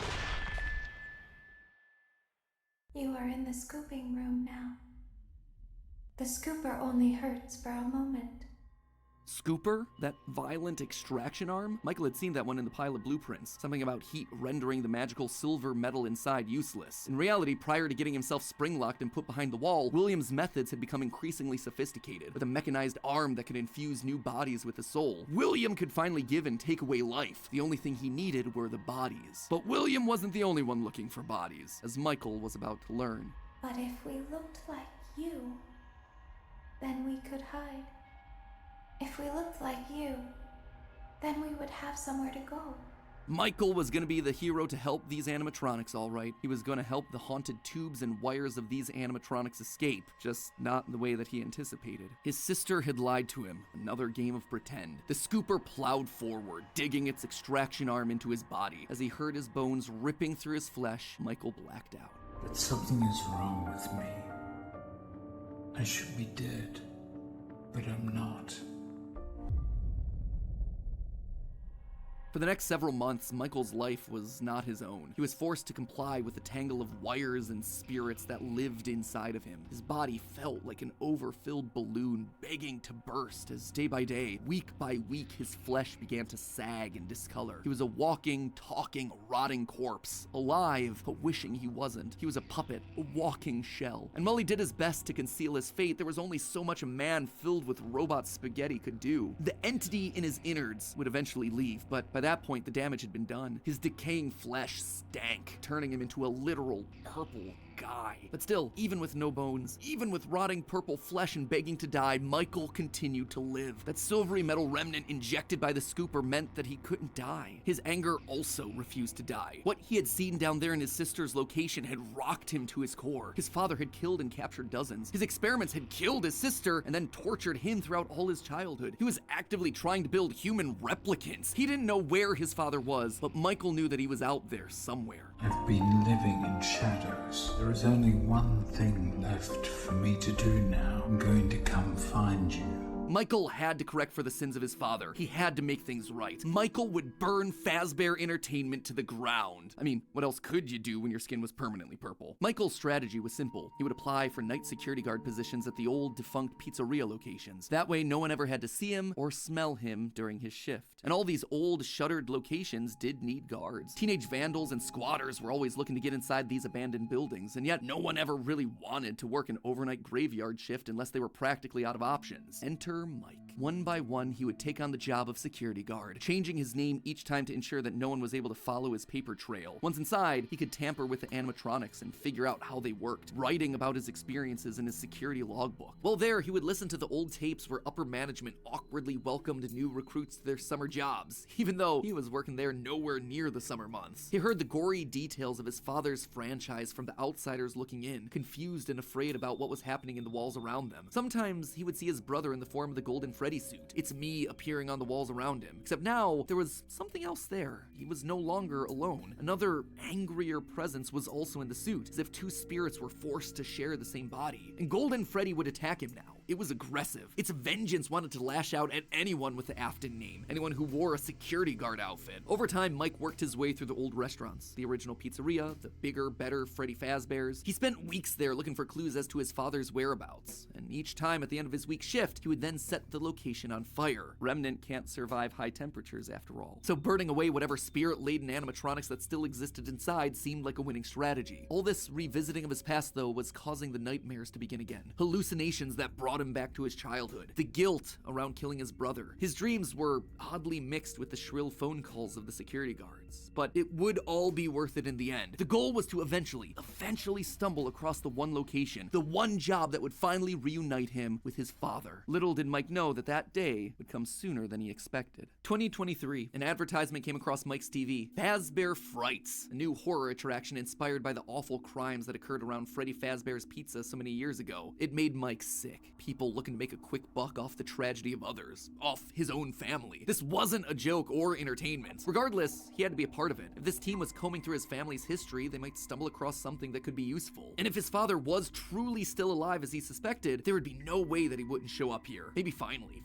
You are in the scooping room now. The scooper only hurts for a moment. Scooper? That violent extraction arm? Michael had seen that one in the pile of blueprints. Something about heat rendering the magical silver metal inside useless. In reality, prior to getting himself spring-locked and put behind the wall, William's methods had become increasingly sophisticated, with a mechanized arm that could infuse new bodies with a soul. William could finally give and take away life. The only thing he needed were the bodies. But William wasn't the only one looking for bodies, as Michael was about to learn. But if we looked like you, then we could hide. If we looked like you, then we would have somewhere to go. Michael was going to be the hero to help these animatronics, all right. He was going to help the haunted tubes and wires of these animatronics escape, just not in the way that he anticipated. His sister had lied to him, another game of pretend. The scooper plowed forward, digging its extraction arm into his body. As he heard his bones ripping through his flesh, Michael blacked out. But something is wrong with me. I should be dead, but I'm not. For the next several months, Michael's life was not his own. He was forced to comply with the tangle of wires and spirits that lived inside of him. His body felt like an overfilled balloon begging to burst as day by day, week by week, his flesh began to sag and discolor. He was a walking, talking, rotting corpse, alive, but wishing he wasn't. He was a puppet, a walking shell. And while he did his best to conceal his fate, there was only so much a man filled with robot spaghetti could do. The entity in his innards would eventually leave, but by that point, the damage had been done. His decaying flesh stank, turning him into a literal purple guy. But still, even with no bones, even with rotting purple flesh and begging to die, Michael continued to live. That silvery metal remnant injected by the scooper meant that he couldn't die. His anger also refused to die. What he had seen down there in his sister's location had rocked him to his core. His father had killed and captured dozens. His experiments had killed his sister and then tortured him throughout all his childhood. He was actively trying to build human replicants. He didn't know where his father was, but Michael knew that he was out there somewhere. I've been living in shadows. There is only one thing left for me to do now. I'm going to come find you. Michael had to correct for the sins of his father. He had to make things right. Michael would burn Fazbear Entertainment to the ground. I mean, what else could you do when your skin was permanently purple? Michael's strategy was simple. He would apply for night security guard positions at the old defunct pizzeria locations. That way, no one ever had to see him or smell him during his shift. And all these old, shuttered locations did need guards. Teenage vandals and squatters were always looking to get inside these abandoned buildings, and yet no one ever really wanted to work an overnight graveyard shift unless they were practically out of options. Enter Mike. One by one, he would take on the job of security guard, changing his name each time to ensure that no one was able to follow his paper trail. Once inside, he could tamper with the animatronics and figure out how they worked, writing about his experiences in his security logbook. While there, he would listen to the old tapes where upper management awkwardly welcomed new recruits to their summer jobs, even though he was working there nowhere near the summer months. He heard the gory details of his father's franchise from the outsiders looking in, confused and afraid about what was happening in the walls around them. Sometimes he would see his brother in the form of the Golden Freddy suit. It's me appearing on the walls around him. Except now, there was something else there. He was no longer alone. Another angrier presence was also in the suit, as if two spirits were forced to share the same body. And Golden Freddy would attack him now. It was aggressive. Its vengeance wanted to lash out at anyone with the Afton name, anyone who wore a security guard outfit. Over time, Mike worked his way through the old restaurants, the original pizzeria, the bigger, better Freddy Fazbear's. He spent weeks there looking for clues as to his father's whereabouts, and each time at the end of his week's shift, he would then set the location on fire. Remnant can't survive high temperatures after all. So burning away whatever spirit-laden animatronics that still existed inside seemed like a winning strategy. All this revisiting of his past, though, was causing the nightmares to begin again. Hallucinations that brought him back to his childhood. The guilt around killing his brother. His dreams were oddly mixed with the shrill phone calls of the security guards. But it would all be worth it in the end. The goal was to eventually stumble across the one location, the one job that would finally reunite him with his father. Little did Mike know that that day would come sooner than he expected. 2023, an advertisement came across Mike's TV. Fazbear Frights, a new horror attraction inspired by the awful crimes that occurred around Freddy Fazbear's Pizza so many years ago. It made Mike sick. People looking to make a quick buck off the tragedy of others, off his own family. This wasn't a joke or entertainment. Regardless, he had to be a part of it. If this team was combing through his family's history, they might stumble across something that could be useful. And if his father was truly still alive as he suspected, there would be no way that he wouldn't show up here. Maybe finally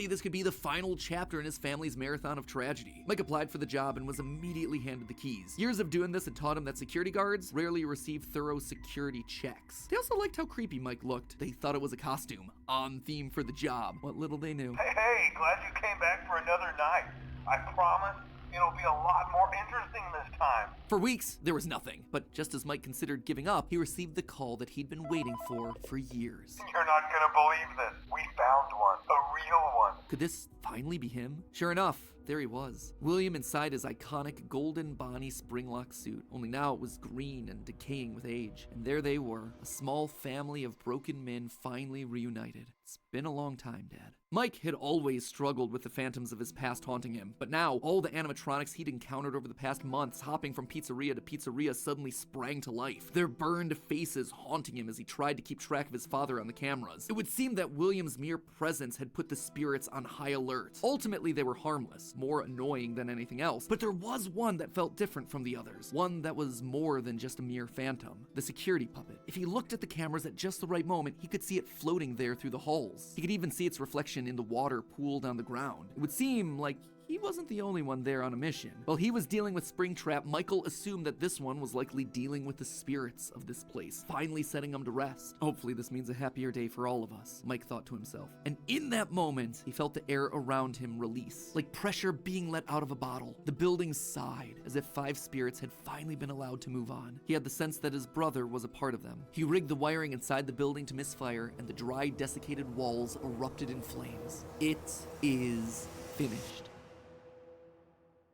this could be the final chapter in his family's marathon of tragedy. Mike applied for the job and was immediately handed the keys. Years of doing this had taught him that security guards rarely receive thorough security checks. They also liked how creepy Mike looked. They thought it was a costume, on theme for the job. What little they knew. Hey, glad you came back for another night. I promise it'll be a lot more interesting this time. For weeks, there was nothing. But just as Mike considered giving up, he received the call that he'd been waiting for years. You're not gonna believe this. We found one. A real one. Could this finally be him? Sure enough, there he was. William inside his iconic golden Bonnie Springlock suit, only now it was green and decaying with age. And there they were, a small family of broken men finally reunited. It's been a long time, Dad. Mike had always struggled with the phantoms of his past haunting him, but now all the animatronics he'd encountered over the past months hopping from pizzeria to pizzeria suddenly sprang to life, their burned faces haunting him as he tried to keep track of his father on the cameras. It would seem that William's mere presence had put the spirits on high alert. Ultimately, they were harmless, more annoying than anything else, but there was one that felt different from the others, one that was more than just a mere phantom, the security puppet. If he looked at the cameras at just the right moment, he could see it floating there through the halls. He could even see its reflection in the water pooled on the ground. It would seem like he wasn't the only one there on a mission. While he was dealing with Springtrap, Michael assumed that this one was likely dealing with the spirits of this place, finally setting them to rest. Hopefully this means a happier day for all of us, Mike thought to himself. And in that moment, he felt the air around him release, like pressure being let out of a bottle. The building sighed, as if 5 spirits had finally been allowed to move on. He had the sense that his brother was a part of them. He rigged the wiring inside the building to misfire, and the dry, desiccated walls erupted in flames. It is finished.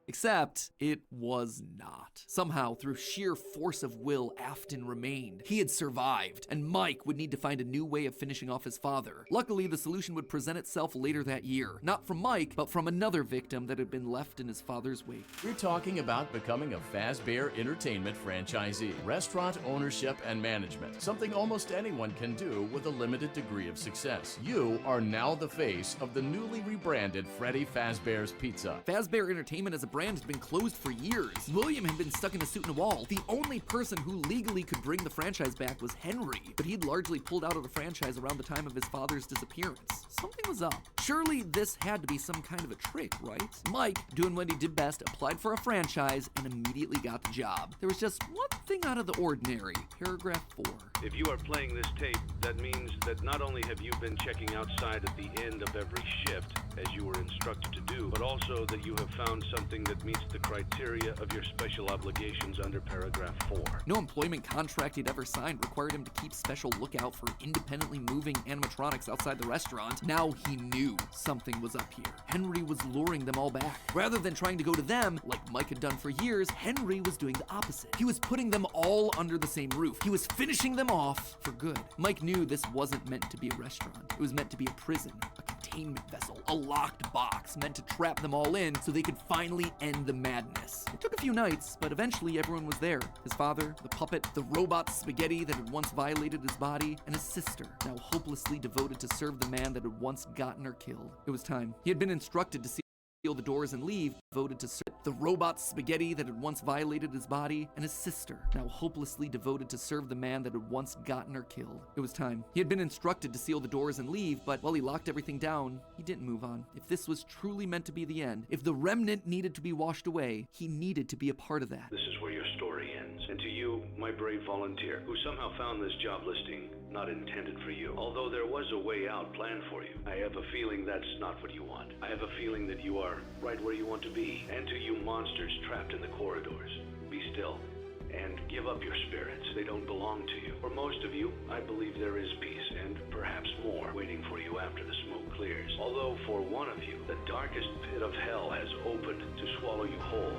Except it was not. Somehow, through sheer force of will, Afton remained. He had survived, and Mike would need to find a new way of finishing off his father. Luckily, the solution would present itself later that year. Not from Mike, but from another victim that had been left in his father's wake. We're talking about becoming a Fazbear Entertainment franchisee. Restaurant ownership and management. Something almost anyone can do with a limited degree of success. You are now the face of the newly rebranded Freddy Fazbear's Pizza. Fazbear Entertainment as a brand had been closed for years. William had been stuck in a suit and a wall. The only person who legally could bring the franchise back was Henry, but he'd largely pulled out of the franchise around the time of his father's disappearance. Something was up. Surely this had to be some kind of a trick, right? Mike, doing what he did best, applied for a franchise and immediately got the job. There was just one thing out of the ordinary. Paragraph 4. If you are playing this tape, that means that not only have you been checking outside at the end of every shift, as you were instructed to do, but also that you have found something that meets the criteria of your special obligations under paragraph 4. No employment contract he'd ever signed required him to keep special lookout for independently moving animatronics outside the restaurant. Now he knew something was up here. Henry was luring them all back. Rather than trying to go to them, like Mike had done for years, Henry was doing the opposite. He was putting them all under the same roof. He was finishing them off for good. Mike knew this wasn't meant to be a restaurant. It was meant to be a prison, a containment vessel, a locked box meant to trap them all in so they could finally end the madness. It took a few nights, but eventually everyone was there. His father, the puppet, the robot spaghetti that had once violated his body, and his sister, now hopelessly devoted to serve the man that had once gotten her killed. It was time. He had been instructed to seal the doors and leave, devoted to serve the robot spaghetti that had once violated his body, and his sister, now hopelessly devoted to serve the man that had once gotten her killed. It was time. He had been instructed to seal the doors and leave, but while he locked everything down, he didn't move on. If this was truly meant to be the end, if the remnant needed to be washed away, he needed to be a part of that. This is where your story ends. And to you, my brave volunteer, who somehow found this job listing not intended for you. Although there was a way out planned for you, I have a feeling that's not what you want. I have a feeling that you are right where you want to be. And to you monsters trapped in the corridors, be still and give up your spirits. They don't belong to you. For most of you, I believe there is peace and perhaps more waiting for you after the smoke clears. Although for one of you, the darkest pit of hell has opened to swallow you whole.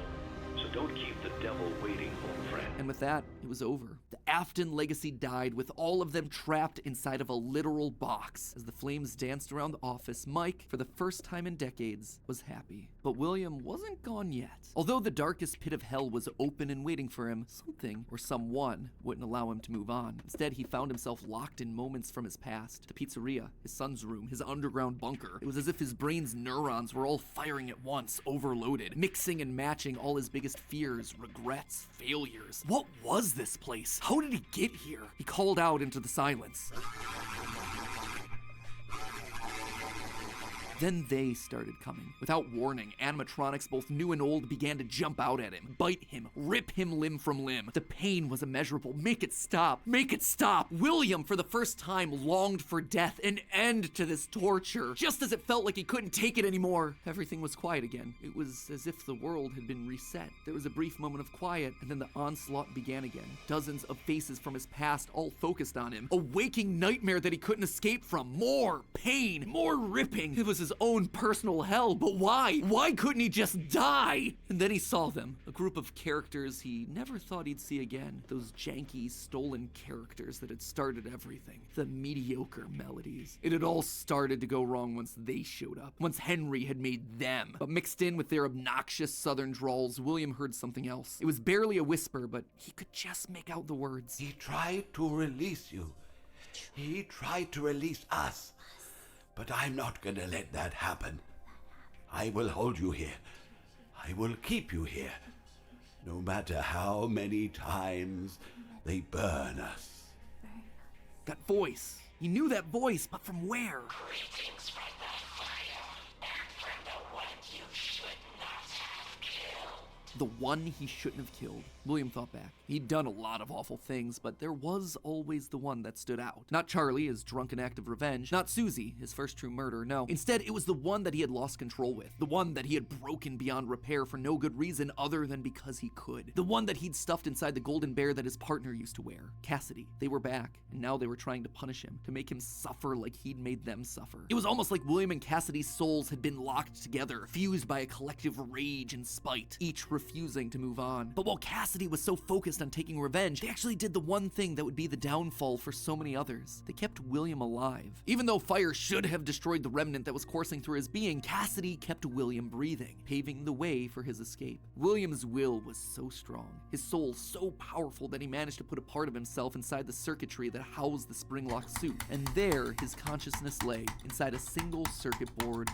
So don't keep the devil waiting, old friend. And with that, it was over. The Afton legacy died with all of them trapped inside of a literal box. As the flames danced around the office, Mike, for the first time in decades, was happy. But William wasn't gone yet. Although the darkest pit of hell was open and waiting for him, something or someone wouldn't allow him to move on. Instead, he found himself locked in moments from his past. The pizzeria, his son's room, his underground bunker. It was as if his brain's neurons were all firing at once, overloaded, mixing and matching all his biggest fears, regrets, failures. What was this place? How did he get here? He called out into the silence. Then they started coming. Without warning, animatronics, both new and old, began to jump out at him, bite him, rip him limb from limb. The pain was immeasurable. Make it stop. Make it stop. William, for the first time, longed for death, an end to this torture. Just as it felt like he couldn't take it anymore, everything was quiet again. It was as if the world had been reset. There was a brief moment of quiet, and then the onslaught began again. Dozens of faces from his past all focused on him. A waking nightmare that he couldn't escape from. More pain, more ripping. It was his own personal hell, but why? Why couldn't he just die? And then he saw them, a group of characters he never thought he'd see again. Those janky, stolen characters that had started everything. The mediocre melodies. It had all started to go wrong once they showed up. Once Henry had made them. But mixed in with their obnoxious southern drawls, William heard something else. It was barely a whisper, but he could just make out the words. He tried to release you. He tried to release us. But I'm not gonna let that happen. I will hold you here. I will keep you here. No matter how many times they burn us. That voice. He knew that voice, but from where? Greetings from the fire, and from the one you should not have killed. the one he shouldn't have killed. William thought back. He'd done a lot of awful things, but there was always the one that stood out. Not Charlie, his drunken act of revenge. Not Susie, his first true murder. No. Instead, it was the one that he had lost control with. The one that he had broken beyond repair for no good reason other than because he could. The one that he'd stuffed inside the golden bear that his partner used to wear. Cassidy. They were back, and now they were trying to punish him, to make him suffer like he'd made them suffer. It was almost like William and Cassidy's souls had been locked together, fused by a collective rage and spite, each refusing to move on. But while Cassidy was so focused on taking revenge, they actually did the one thing that would be the downfall for so many others. They kept William alive. Even though fire should have destroyed the remnant that was coursing through his being, Cassidy kept William breathing, paving the way for his escape. William's will was so strong, his soul so powerful that he managed to put a part of himself inside the circuitry that housed the spring-lock suit. And there, his consciousness lay, inside a single circuit board,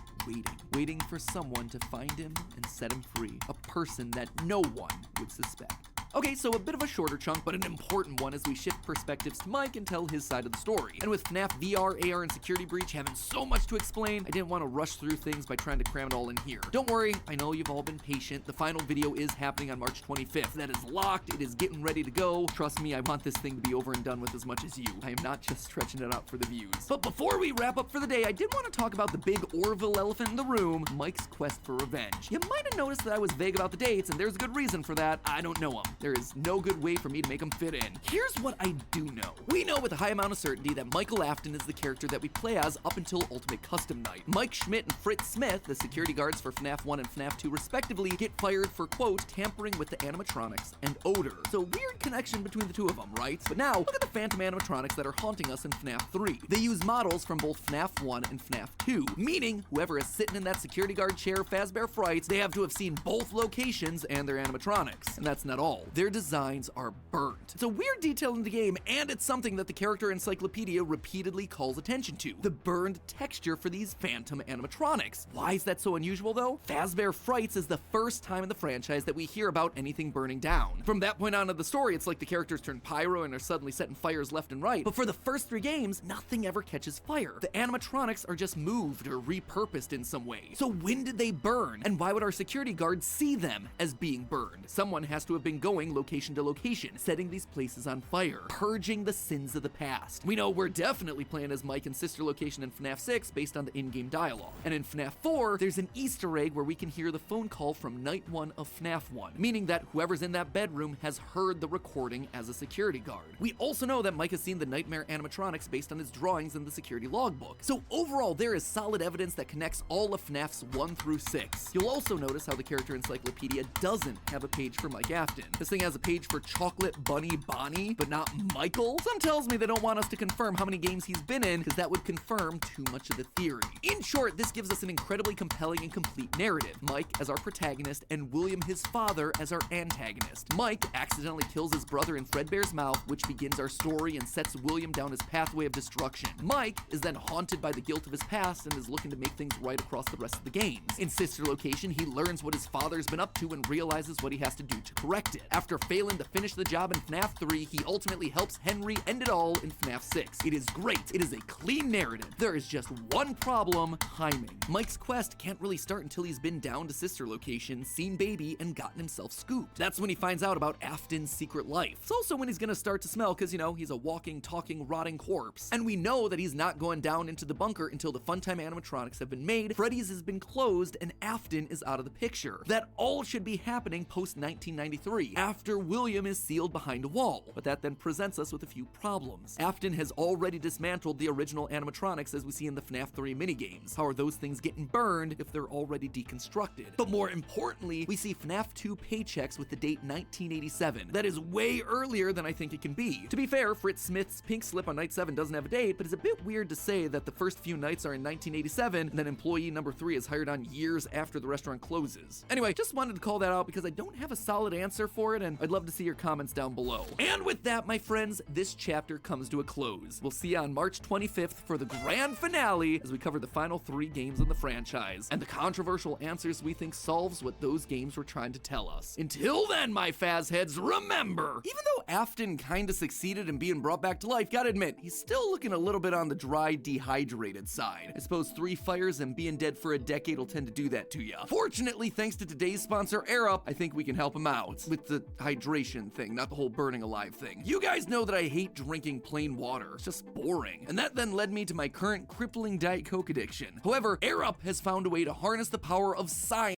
waiting for someone to find him and set him free. A person that no one would suspect. Okay, so a bit of a shorter chunk, but an important one as we shift perspectives to Mike and tell his side of the story. And with FNAF VR, AR, and Security Breach having so much to explain, I didn't want to rush through things by trying to cram it all in here. Don't worry, I know you've all been patient. The final video is happening on March 25th. That is locked, it is getting ready to go. Trust me, I want this thing to be over and done with as much as you. I am not just stretching it out for the views. But before we wrap up for the day, I did want to talk about the big Orville elephant in the room, Mike's quest for revenge. You might have noticed that I was vague about the dates, and there's a good reason for that. I don't know them. There is no good way for me to make them fit in. Here's what I do know. We know with a high amount of certainty that Michael Afton is the character that we play as up until Ultimate Custom Night. Mike Schmidt and Fritz Smith, the security guards for FNAF 1 and FNAF 2 respectively, get fired for, quote, tampering with the animatronics and odor. So weird connection between the two of them, right? But now, look at the phantom animatronics that are haunting us in FNAF 3. They use models from both FNAF 1 and FNAF 2, meaning whoever is sitting in that security guard chair Fazbear Frights, they have to have seen both locations and their animatronics. And that's not all. Their designs are burnt. It's a weird detail in the game, and it's something that the character encyclopedia repeatedly calls attention to. The burned texture for these phantom animatronics. Why is that so unusual though? Fazbear Frights is the first time in the franchise that we hear about anything burning down. From that point on in the story, it's like the characters turn pyro and are suddenly setting fires left and right. But for the first 3 games, nothing ever catches fire. The animatronics are just moved or repurposed in some way. So when did they burn? And why would our security guards see them as being burned? Someone has to have been going location to location, setting these places on fire, purging the sins of the past. We know we're definitely playing as Mike and Sister Location in FNAF 6 based on the in-game dialogue. And in FNAF 4, there's an Easter egg where we can hear the phone call from Night 1 of FNAF 1, meaning that whoever's in that bedroom has heard the recording as a security guard. We also know that Mike has seen the nightmare animatronics based on his drawings in the security logbook. So overall, there is solid evidence that connects all of FNAFs 1 through 6. You'll also notice how the character encyclopedia doesn't have a page for Mike Afton. This thing has a page for Chocolate Bunny Bonnie, but not Michael? Some tells me they don't want us to confirm how many games he's been in, because that would confirm too much of the theory. In short, this gives us an incredibly compelling and complete narrative. Mike as our protagonist, and William, his father, as our antagonist. Mike accidentally kills his brother in Fredbear's mouth, which begins our story and sets William down his pathway of destruction. Mike is then haunted by the guilt of his past and is looking to make things right across the rest of the games. In Sister Location, he learns what his father's been up to and realizes what he has to do to correct it. After failing to finish the job in FNAF 3, he ultimately helps Henry end it all in FNAF 6. It is great. It is a clean narrative. There is just one problem: timing. Mike's quest can't really start until he's been down to Sister Location, seen Baby, and gotten himself scooped. That's when he finds out about Afton's secret life. It's also when he's gonna start to smell, because, you know, he's a walking, talking, rotting corpse. And we know that he's not going down into the bunker until the Funtime animatronics have been made, Freddy's has been closed, and Afton is out of the picture. That all should be happening post-1993, after William is sealed behind a wall. But that then presents us with a few problems. Afton has already dismantled the original animatronics as we see in the FNAF 3 minigames. How are those things getting burned if they're already deconstructed? But more importantly, we see FNAF 2 paychecks with the date 1987. That is way earlier than I think it can be. To be fair, Fritz Smith's pink slip on night 7 doesn't have a date, but it's a bit weird to say that the first few nights are in 1987 and then employee number 3 is hired on years after the restaurant closes. Anyway, just wanted to call that out because I don't have a solid answer for it, and I'd love to see your comments down below. And with that, my friends, this chapter comes to a close. We'll see you on March 25th for the grand finale as we cover the final 3 games in the franchise and the controversial answers we think solves what those games were trying to tell us. Until then, my Faz heads, remember, even though Afton kinda succeeded in being brought back to life, gotta admit, he's still looking a little bit on the dry, dehydrated side. I suppose 3 fires and being dead for a decade will tend to do that to ya. Fortunately, thanks to today's sponsor, Air Up, I think we can help him out with the hydration thing, not the whole burning alive thing. You guys know that I hate drinking plain water. It's just boring. And that then led me to my current crippling Diet Coke addiction. However, Air Up has found a way to harness the power of science.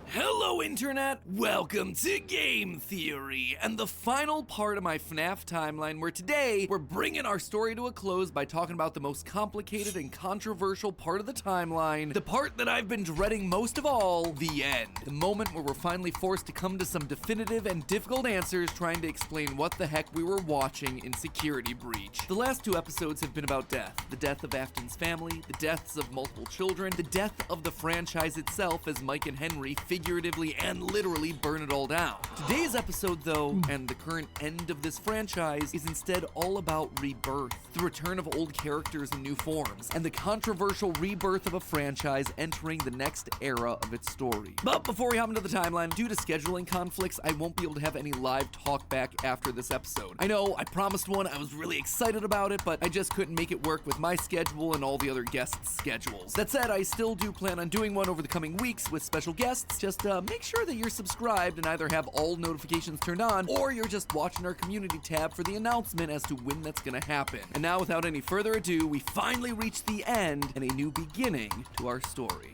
Hello Internet, welcome to Game Theory, and the final part of my FNAF timeline, where today we're bringing our story to a close by talking about the most complicated and controversial part of the timeline, the part that I've been dreading most of all, the end. The moment where we're finally forced to come to some definitive and difficult answers trying to explain what the heck we were watching in Security Breach. The last 2 episodes have been about death. The death of Afton's family, the deaths of multiple children, the death of the franchise itself as Mike and Henry figuratively and literally burn it all down. Today's episode, though, and the current end of this franchise, is instead all about rebirth, the return of old characters in new forms, and the controversial rebirth of a franchise entering the next era of its story. But before we hop into the timeline, due to scheduling conflicts, I won't be able to have any live talk back after this episode. I know, I promised one, I was really excited about it, but I just couldn't make it work with my schedule and all the other guests' schedules. That said, I still do plan on doing one over the coming weeks with special guests. Just make sure that you're subscribed and either have all notifications turned on, or you're just watching our community tab for the announcement as to when that's gonna happen. And now, without any further ado, we finally reach the end and a new beginning to our story.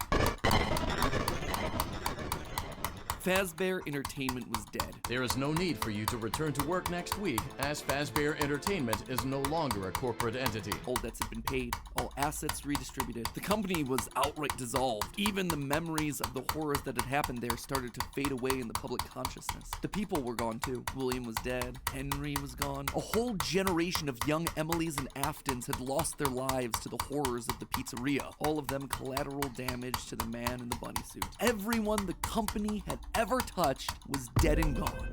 Fazbear Entertainment was dead. There is no need for you to return to work next week, as Fazbear Entertainment is no longer a corporate entity. All debts had been paid, all assets redistributed. The company was outright dissolved. Even the memories of the horrors that had happened there started to fade away in the public consciousness. The people were gone too. William was dead. Henry was gone. A whole generation of young Emilys and Aftons had lost their lives to the horrors of the pizzeria. All of them collateral damage to the man in the bunny suit. Everyone the company had ever touched was dead and gone.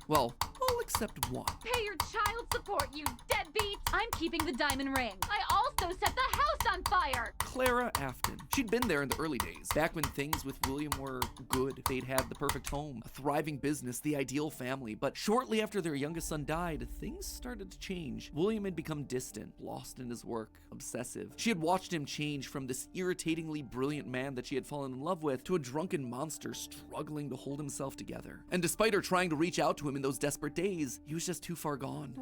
Well, all except one. Pay your child support, you deadbeat! I'm keeping the diamond ring. I also set the house on fire! Clara Afton. She'd been there in the early days, back when things with William were good. They'd had the perfect home, a thriving business, the ideal family. But shortly after their youngest son died, things started to change. William had become distant, lost in his work, obsessive. She had watched him change from this irritatingly brilliant man that she had fallen in love with to a drunken monster struggling to hold himself together. And despite her trying to reach out to him in those desperate days, he was just too far gone.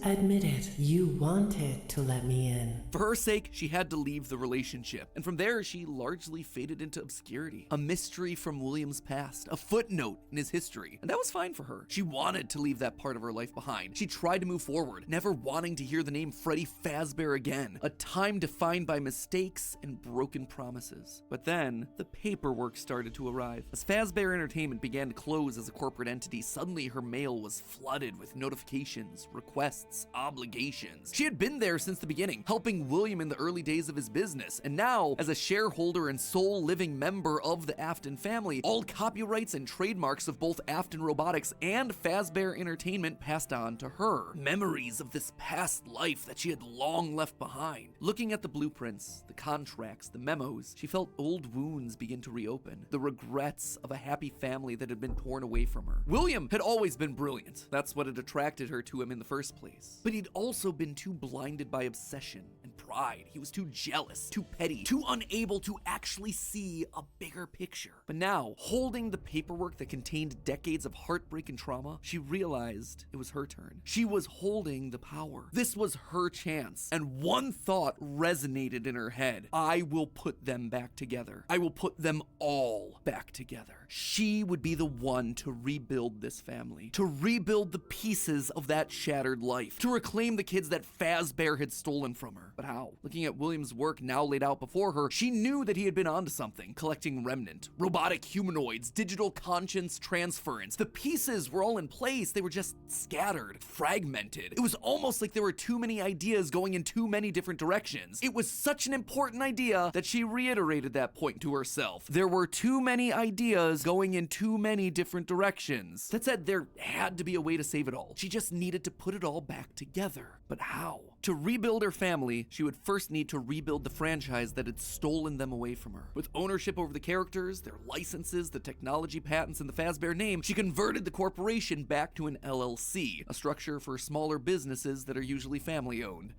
Admit it, you wanted to let me in. For her sake, she had to leave the relationship, and from there she largely faded into obscurity. A mystery from William's past, a footnote in his history, and that was fine for her. She wanted to leave that part of her life behind. She tried to move forward, never wanting to hear the name Freddy Fazbear again, a time defined by mistakes and broken promises. But then, the paperwork started to arrive. As Fazbear Entertainment began to close as a corporate entity, suddenly her mail was flooded with notifications, requests, obligations. She had been there since the beginning, helping William in the early days of his business, and now, as a shareholder and sole living member of the Afton family, all copyrights and trademarks of both Afton Robotics and Fazbear Entertainment passed on to her. Memories of this past life that she had long left behind. Looking at the blueprints, the contracts, the memos, she felt old wounds begin to reopen, the regrets of a happy family that had been torn away from her. William had always been brilliant. That's what had attracted her to him in the first place. But he'd also been too blinded by obsession and pride. He was too jealous, too petty, too unable to actually see a bigger picture. But now, holding the paperwork that contained decades of heartbreak and trauma, she realized it was her turn. She was holding the power. This was her chance. And one thought resonated in her head. I will put them back together. I will put them all back together. She would be the one to rebuild this family, to rebuild the pieces of that shattered life, to reclaim the kids that Fazbear had stolen from her. But how? Looking at William's work now laid out before her, she knew that he had been onto something. Collecting remnant, robotic humanoids, digital conscience transference. The pieces were all in place, they were just scattered, fragmented. It was almost like there were too many ideas going in too many different directions. It was such an important idea that she reiterated that point to herself. There were too many ideas going in too many different directions. That said, there had to be a way to save it all. She just needed to put it all back together. But how? To rebuild her family, she would first need to rebuild the franchise that had stolen them away from her. With ownership over the characters, their licenses, the technology patents, and the Fazbear name, she converted the corporation back to an LLC, a structure for smaller businesses that are usually family-owned.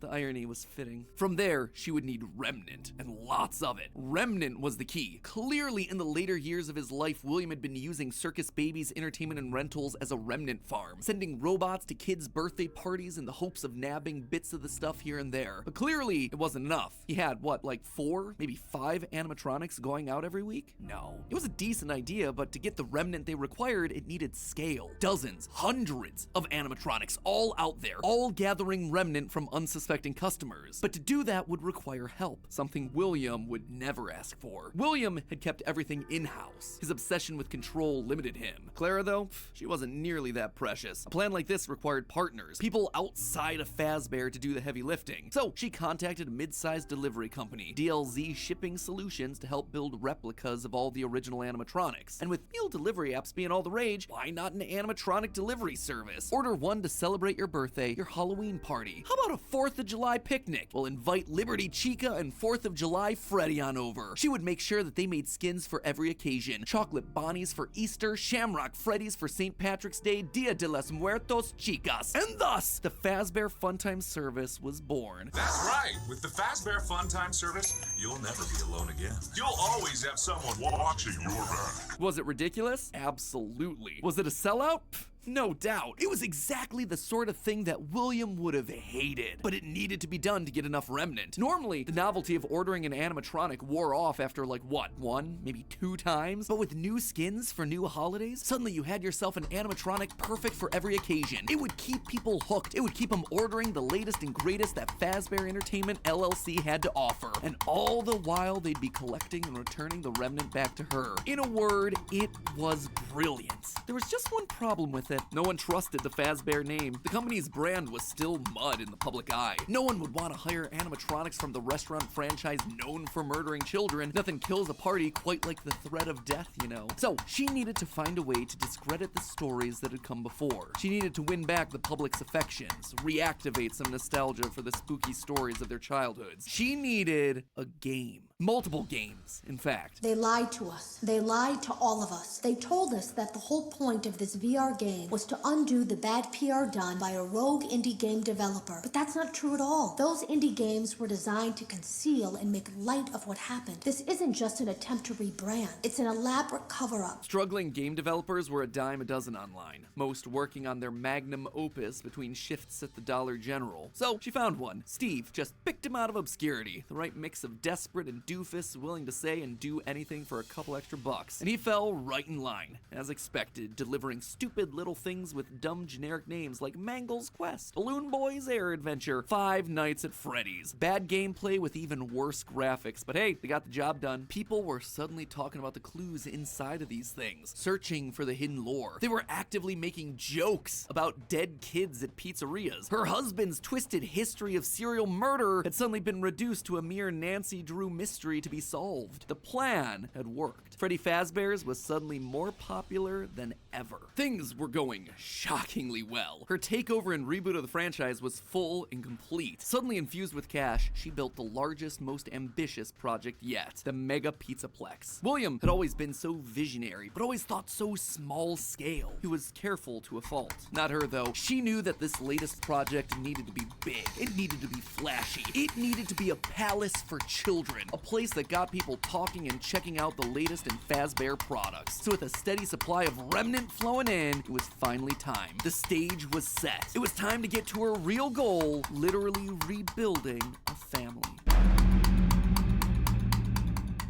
The irony was fitting. From there, she would need remnant, and lots of it. Remnant was the key. Clearly, in the later years of his life, William had been using Circus Babies Entertainment and Rentals as a remnant farm, sending robots to kids' birthday parties in the hopes of nabbing bits of the stuff here and there. But clearly, it wasn't enough. He had, what, like 4, maybe 5 animatronics going out every week? No. It was a decent idea, but to get the remnant they required, it needed scale. Dozens, hundreds of animatronics, all out there, all gathering remnant from unsuspecting customers. But to do that would require help, something William would never ask for. William had kept everything in-house. His obsession with control limited him. Clara, though, she wasn't nearly that precious. A plan like this required partners, people outside of Fazbear to do the heavy lifting. So she contacted a mid-sized delivery company, DLZ Shipping Solutions, to help build replicas of all the original animatronics. And with meal delivery apps being all the rage, why not an animatronic delivery service? Order one to celebrate your birthday, your Halloween party. How about a 4th of July picnic? We'll invite Liberty Chica and 4th of July Freddy on over. She would make sure that they made skins for every occasion. Chocolate Bonnies for Easter, Shamrock Freddy's for St. Patrick's Day, Dia de los Muertos Chicas. And thus, the Fazbear Funtime service was born. That's right. With the Fazbear Funtime service, you'll never be alone again. You'll always have someone watching your back. Was it ridiculous? Absolutely. Was it a sellout? No doubt. It was exactly the sort of thing that William would have hated, but it needed to be done to get enough remnant. Normally, the novelty of ordering an animatronic wore off after like, what, 1, maybe 2 times? But with new skins for new holidays, suddenly you had yourself an animatronic perfect for every occasion. It would keep people hooked. It would keep them ordering the latest and greatest that Fazbear Entertainment LLC had to offer. And all the while, they'd be collecting and returning the remnant back to her. In a word, it was brilliant. There was just one problem with it. No one trusted the Fazbear name. The company's brand was still mud in the public eye. No one would want to hire animatronics from the restaurant franchise known for murdering children. Nothing kills a party quite like the threat of death, you know. So she needed to find a way to discredit the stories that had come before. She needed to win back the public's affections, reactivate some nostalgia for the spooky stories of their childhoods. She needed a game. Multiple games, in fact. They lied to us. They lied to all of us. They told us that the whole point of this VR game was to undo the bad PR done by a rogue indie game developer. But that's not true at all. Those indie games were designed to conceal and make light of what happened. This isn't just an attempt to rebrand. It's an elaborate cover-up. Struggling game developers were a dime a dozen online, most working on their magnum opus between shifts at the Dollar General. So she found one. Steve just picked him out of obscurity, the right mix of desperate and doofus willing to say and do anything for a couple extra bucks. And he fell right in line, as expected, delivering stupid little things with dumb generic names like Mangle's Quest, Balloon Boy's Air Adventure, Five Nights at Freddy's. Bad gameplay with even worse graphics, but hey, they got the job done. People were suddenly talking about the clues inside of these things, searching for the hidden lore. They were actively making jokes about dead kids at pizzerias. Her husband's twisted history of serial murder had suddenly been reduced to a mere Nancy Drew mystery to be solved. The plan had worked. Freddy Fazbear's was suddenly more popular than ever. Things were going shockingly well. Her takeover and reboot of the franchise was full and complete. Suddenly infused with cash, she built the largest, most ambitious project yet, the Mega Pizzaplex. William had always been so visionary, but always thought so small scale. He was careful to a fault. Not her, though. She knew that this latest project needed to be big. It needed to be flashy. It needed to be a palace for children, a place that got people talking and checking out the latest in Fazbear products. So with a steady supply of remnant flowing in, it was finally time. The stage was set. It was time to get to her real goal, literally rebuilding a family.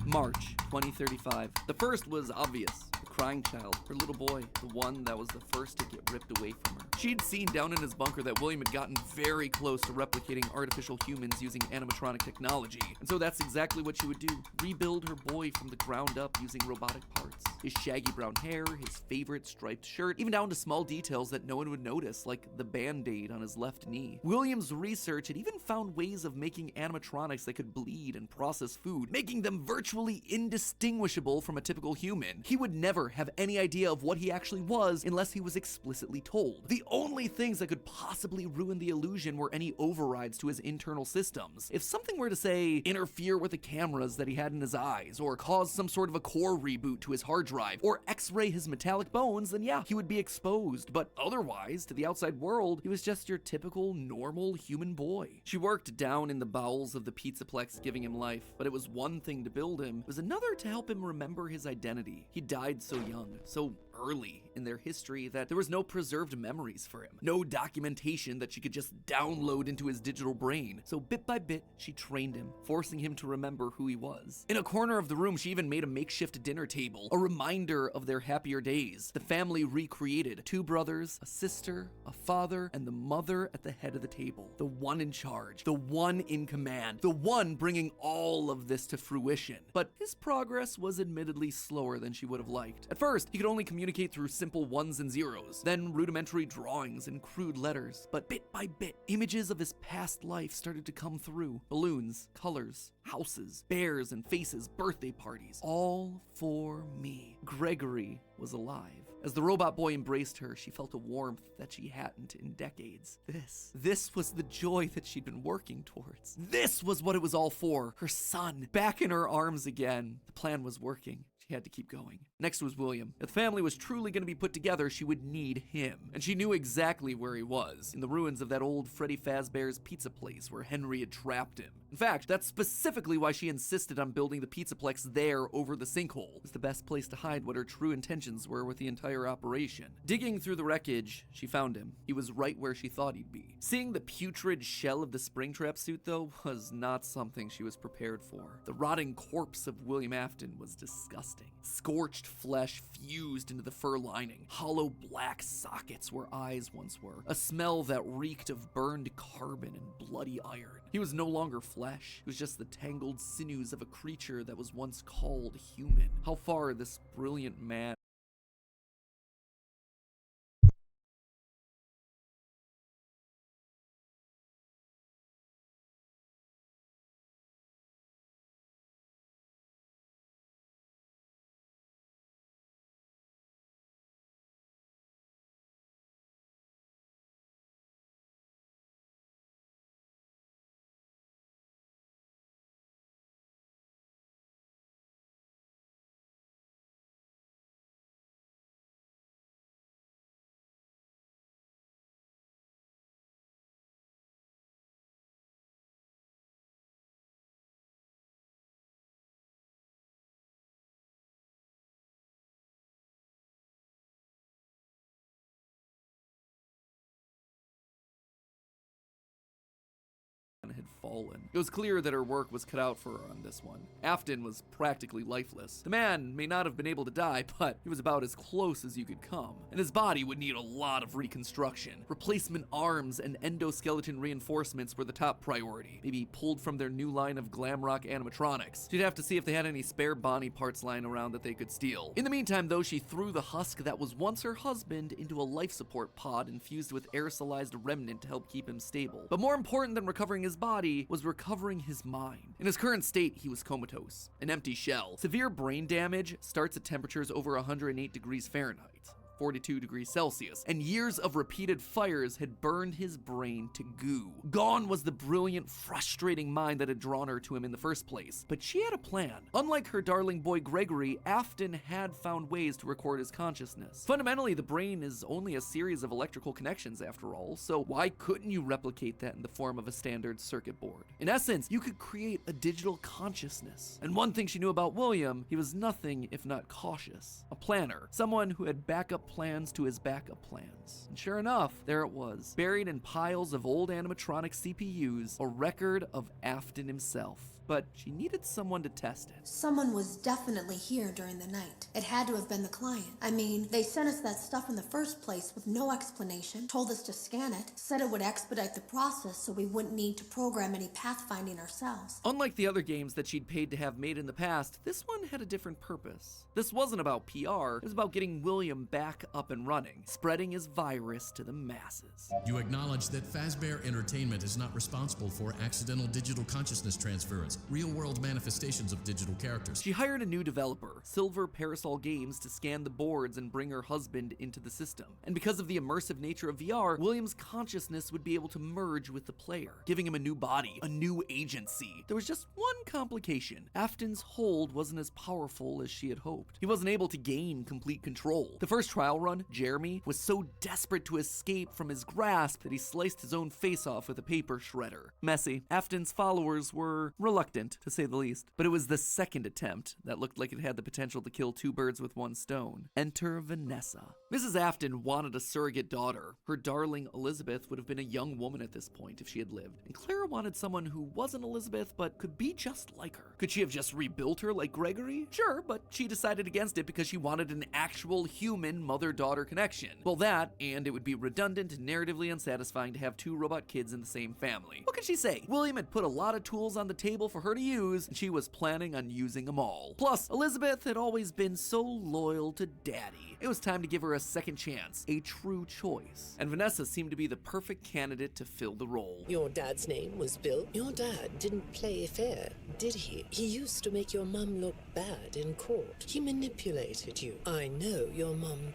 March 2035. The first was obvious. the crying child, her little boy, the one that was the first to get ripped away from her. She'd seen down in his bunker that William had gotten very close to replicating artificial humans using animatronic technology, and so that's exactly what she would do, rebuild her boy from the ground up using robotic parts. His shaggy brown hair, his favorite striped shirt, even down to small details that no one would notice, like the band-aid on his left knee. William's research had even found ways of making animatronics that could bleed and process food, making them virtually indistinguishable from a typical human. He would never have any idea of what he actually was unless he was explicitly told. The only things that could possibly ruin the illusion were any overrides to his internal systems. If something were to, say, interfere with the cameras that he had in his eyes, or cause some sort of a core reboot to his hard drive, or x-ray his metallic bones, then yeah, he would be exposed. But otherwise, to the outside world, he was just your typical, normal human boy. She worked down in the bowels of the Pizzaplex, giving him life, but it was one thing to build him, it was another to help him remember his identity. He died so young, so early in their history that there was no preserved memories for him, no documentation that she could just download into his digital brain. So bit by bit, she trained him, forcing him to remember who he was. In a corner of the room, she even made a makeshift dinner table, a reminder of their happier days. The family recreated: 2 brothers, a sister, a father, and the mother at the head of the table. The one in charge, the one in command, the one bringing all of this to fruition. But his progress was admittedly slower than she would have liked. At first, he could only communicate through simple ones and zeros, then rudimentary drawings and crude letters. But bit by bit, images of his past life started to come through. Balloons, colors, houses, bears and faces, birthday parties. All for me. Gregory was alive. As the robot boy embraced her, she felt a warmth that she hadn't in decades. This was the joy that she'd been working towards. This was what it was all for. Her son, back in her arms again. The plan was working. She had to keep going. Next was William. If the family was truly going to be put together, she would need him. And she knew exactly where he was, in the ruins of that old Freddy Fazbear's pizza place where Henry had trapped him. In fact, that's specifically why she insisted on building the Pizzaplex there over the sinkhole. It was the best place to hide what her true intentions were with the entire operation. Digging through the wreckage, she found him. He was right where she thought he'd be. Seeing the putrid shell of the Springtrap suit, though, was not something she was prepared for. The rotting corpse of William Afton was disgusting. Scorched flesh fused into the fur lining. Hollow black sockets where eyes once were. A smell that reeked of burned carbon and bloody iron. He was no longer flesh. He was just the tangled sinews of a creature that was once called human. How far this brilliant man had fallen. It was clear that her work was cut out for her on this one. Afton was practically lifeless. The man may not have been able to die, but he was about as close as you could come. And his body would need a lot of reconstruction. Replacement arms and endoskeleton reinforcements were the top priority, maybe pulled from their new line of glam rock animatronics. She'd have to see if they had any spare Bonnie parts lying around that they could steal. In the meantime, though, she threw the husk that was once her husband into a life support pod infused with aerosolized remnant to help keep him stable. But more important than recovering his body was recovering his mind. In his current state, he was comatose, an empty shell. Severe brain damage starts at temperatures over 108 degrees Fahrenheit. 42 degrees Celsius, and years of repeated fires had burned his brain to goo. Gone was the brilliant, frustrating mind that had drawn her to him in the first place. But she had a plan. Unlike her darling boy Gregory, Afton had found ways to record his consciousness. Fundamentally, the brain is only a series of electrical connections after all, so why couldn't you replicate that in the form of a standard circuit board? In essence, you could create a digital consciousness. And one thing she knew about William, he was nothing if not cautious. A planner, someone who had backup plans to his backup plans. And sure enough, there it was, buried in piles of old animatronic CPUs, a record of Afton himself. but she needed someone to test it. Someone was definitely here during the night. It had to have been the client. I mean, they sent us that stuff in the first place with no explanation, told us to scan it, said it would expedite the process so we wouldn't need to program any pathfinding ourselves. Unlike the other games that she'd paid to have made in the past, this one had a different purpose. This wasn't about PR, it was about getting William back up and running, spreading his virus to the masses. You acknowledge that Fazbear Entertainment is not responsible for accidental digital consciousness transference, real-world manifestations of digital characters. She hired a new developer, Silver Parasol Games, to scan the boards and bring her husband into the system. And because of the immersive nature of VR, William's consciousness would be able to merge with the player, giving him a new body, a new agency. There was just one complication. Afton's hold wasn't as powerful as she had hoped. He wasn't able to gain complete control. The first trial run, Jeremy, was so desperate to escape from his grasp that he sliced his own face off with a paper shredder. Messy. Afton's followers were reluctant, to say the least. But it was the second attempt that looked like it had the potential to kill two birds with one stone. Enter Vanessa. Mrs. Afton wanted a surrogate daughter. Her darling Elizabeth would have been a young woman at this point if she had lived. And Clara wanted someone who wasn't Elizabeth but could be just like her. Could she have just rebuilt her like Gregory? Sure, but she decided against it because she wanted an actual human mother-daughter connection. Well, that, and it would be redundant and narratively unsatisfying to have two robot kids in the same family. What could she say? William had put a lot of tools on the table for her to use, and she was planning on using them all. Plus, Elizabeth had always been so loyal to Daddy. It was time to give her a second chance, a true choice. And Vanessa seemed to be the perfect candidate to fill the role. Your dad's name was Bill? Your dad didn't play fair, did he? He used to make your mum look bad in court. He manipulated you. I know your mum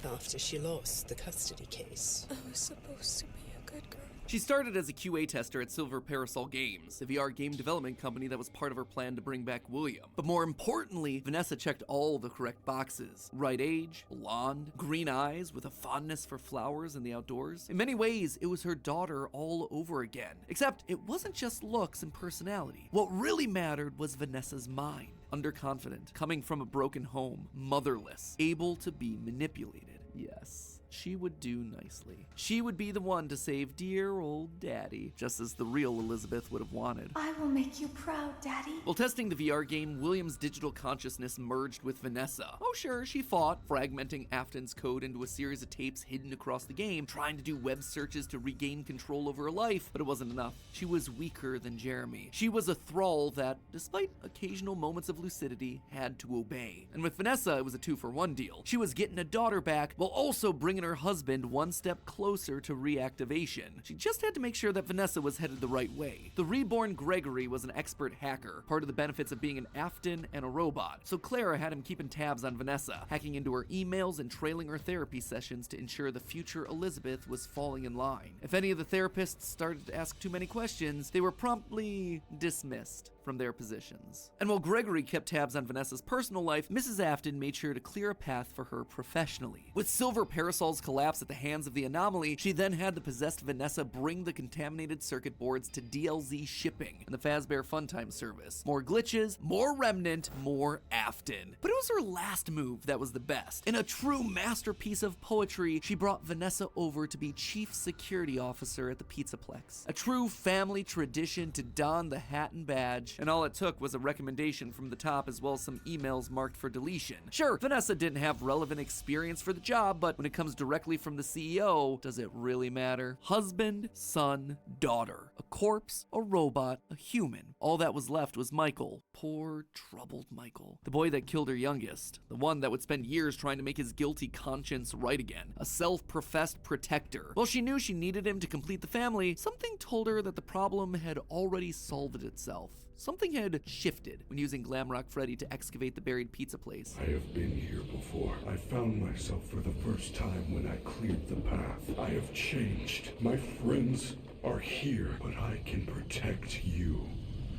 after she lost the custody case. I was supposed to be a good girl. She started as a QA tester at Silver Parasol Games, a VR game development company that was part of her plan to bring back William. But more importantly, Vanessa checked all the correct boxes. Right age, blonde, green eyes with a fondness for flowers and the outdoors. In many ways, it was her daughter all over again. Except it wasn't just looks and personality. What really mattered was Vanessa's mind. Underconfident, coming from a broken home, motherless, able to be manipulated. Yes, she would do nicely. She would be the one to save dear old Daddy, just as the real Elizabeth would have wanted. I will make you proud, Daddy. While testing the VR game, William's digital consciousness merged with Vanessa. Oh sure, she fought, fragmenting Afton's code into a series of tapes hidden across the game, trying to do web searches to regain control over her life, but it wasn't enough. She was weaker than Jeremy. She was a thrall that, despite occasional moments of lucidity, had to obey. And with Vanessa, it was a 2-for-1 deal. She was getting a daughter back, while also bringing her husband one step closer to reactivation. She just had to make sure that Vanessa was headed the right way. The reborn Gregory was an expert hacker, part of the benefits of being an Afton and a robot, so Clara had him keeping tabs on Vanessa, hacking into her emails and trailing her therapy sessions to ensure the future Elizabeth was falling in line. If any of the therapists started to ask too many questions, they were promptly dismissed from their positions. And while Gregory kept tabs on Vanessa's personal life, Mrs. Afton made sure to clear a path for her professionally. With Silver Parasol's collapse at the hands of the Anomaly, she then had the possessed Vanessa bring the contaminated circuit boards to DLZ shipping and the Fazbear Funtime service. More glitches, more Remnant, more Afton. But it was her last move that was the best. In a true masterpiece of poetry, she brought Vanessa over to be Chief Security Officer at the Pizzaplex. A true family tradition to don the hat and badge, and all it took was a recommendation from the top as well as some emails marked for deletion. Sure, Vanessa didn't have relevant experience for the job, but when it comes directly from the CEO, does it really matter? Husband, son, daughter. A corpse, a robot, a human. All that was left was Michael. Poor, troubled Michael. The boy that killed her youngest. The one that would spend years trying to make his guilty conscience right again. A self-professed protector. While she knew she needed him to complete the family, something told her that the problem had already solved itself. Something had shifted when using Glamrock Freddy to excavate the buried pizza place. I have been here before. I found myself for the first time when I cleared the path. I have changed. My friends are here, but I can protect you.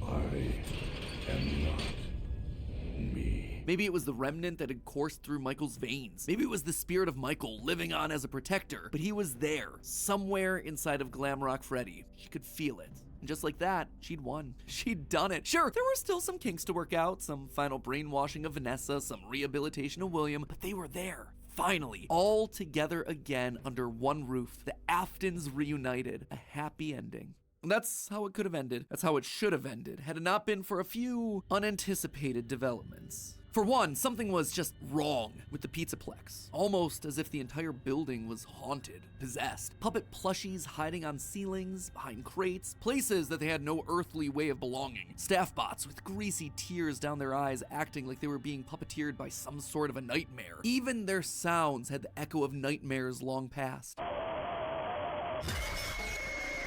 I am not me. Maybe it was the remnant that had coursed through Michael's veins. Maybe it was the spirit of Michael living on as a protector, but he was there, somewhere inside of Glamrock Freddy. She could feel it. And just like that, she'd won. She'd done it. Sure, there were still some kinks to work out, some final brainwashing of Vanessa, some rehabilitation of William, but they were there. Finally, all together again under one roof. The Aftons reunited. A happy ending. And that's how it could have ended. That's how it should have ended, had it not been for a few unanticipated developments. For one, something was just wrong with the Pizzaplex. Almost as if the entire building was haunted, possessed. Puppet plushies hiding on ceilings, behind crates, places that they had no earthly way of belonging. Staff bots with greasy tears down their eyes acting like they were being puppeteered by some sort of a nightmare. Even their sounds had the echo of nightmares long past.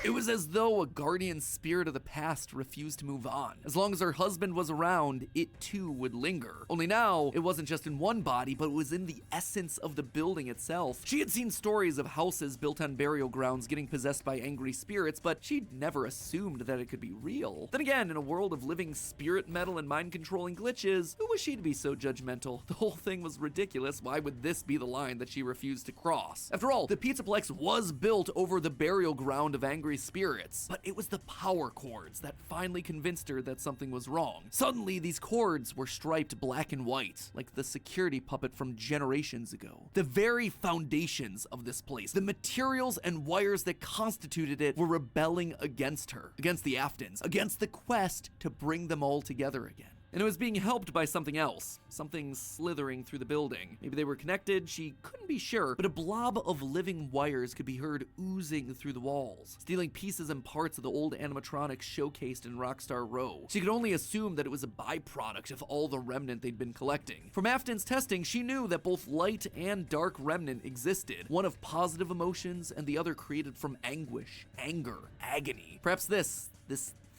It was as though a guardian spirit of the past refused to move on. As long as her husband was around, it too would linger. Only now, it wasn't just in one body, but it was in the essence of the building itself. She had seen stories of houses built on burial grounds getting possessed by angry spirits, but she'd never assumed that it could be real. Then again, in a world of living spirit metal and mind-controlling glitches, who was she to be so judgmental? The whole thing was ridiculous. Why would this be the line that she refused to cross? After all, the Pizzaplex was built over the burial ground of angry spirits, but it was the power cords that finally convinced her that something was wrong. Suddenly, these cords were striped black and white, like the security puppet from generations ago. The very foundations of this place, the materials and wires that constituted it, were rebelling against her, against the Aftons, against the quest to bring them all together again. And it was being helped by something else, something slithering through the building. Maybe they were connected, she couldn't be sure, but a blob of living wires could be heard oozing through the walls, stealing pieces and parts of the old animatronics showcased in Rockstar Row. She could only assume that it was a byproduct of all the remnant they'd been collecting. From Afton's testing, she knew that both light and dark remnant existed, one of positive emotions and the other created from anguish, anger, agony. Perhaps this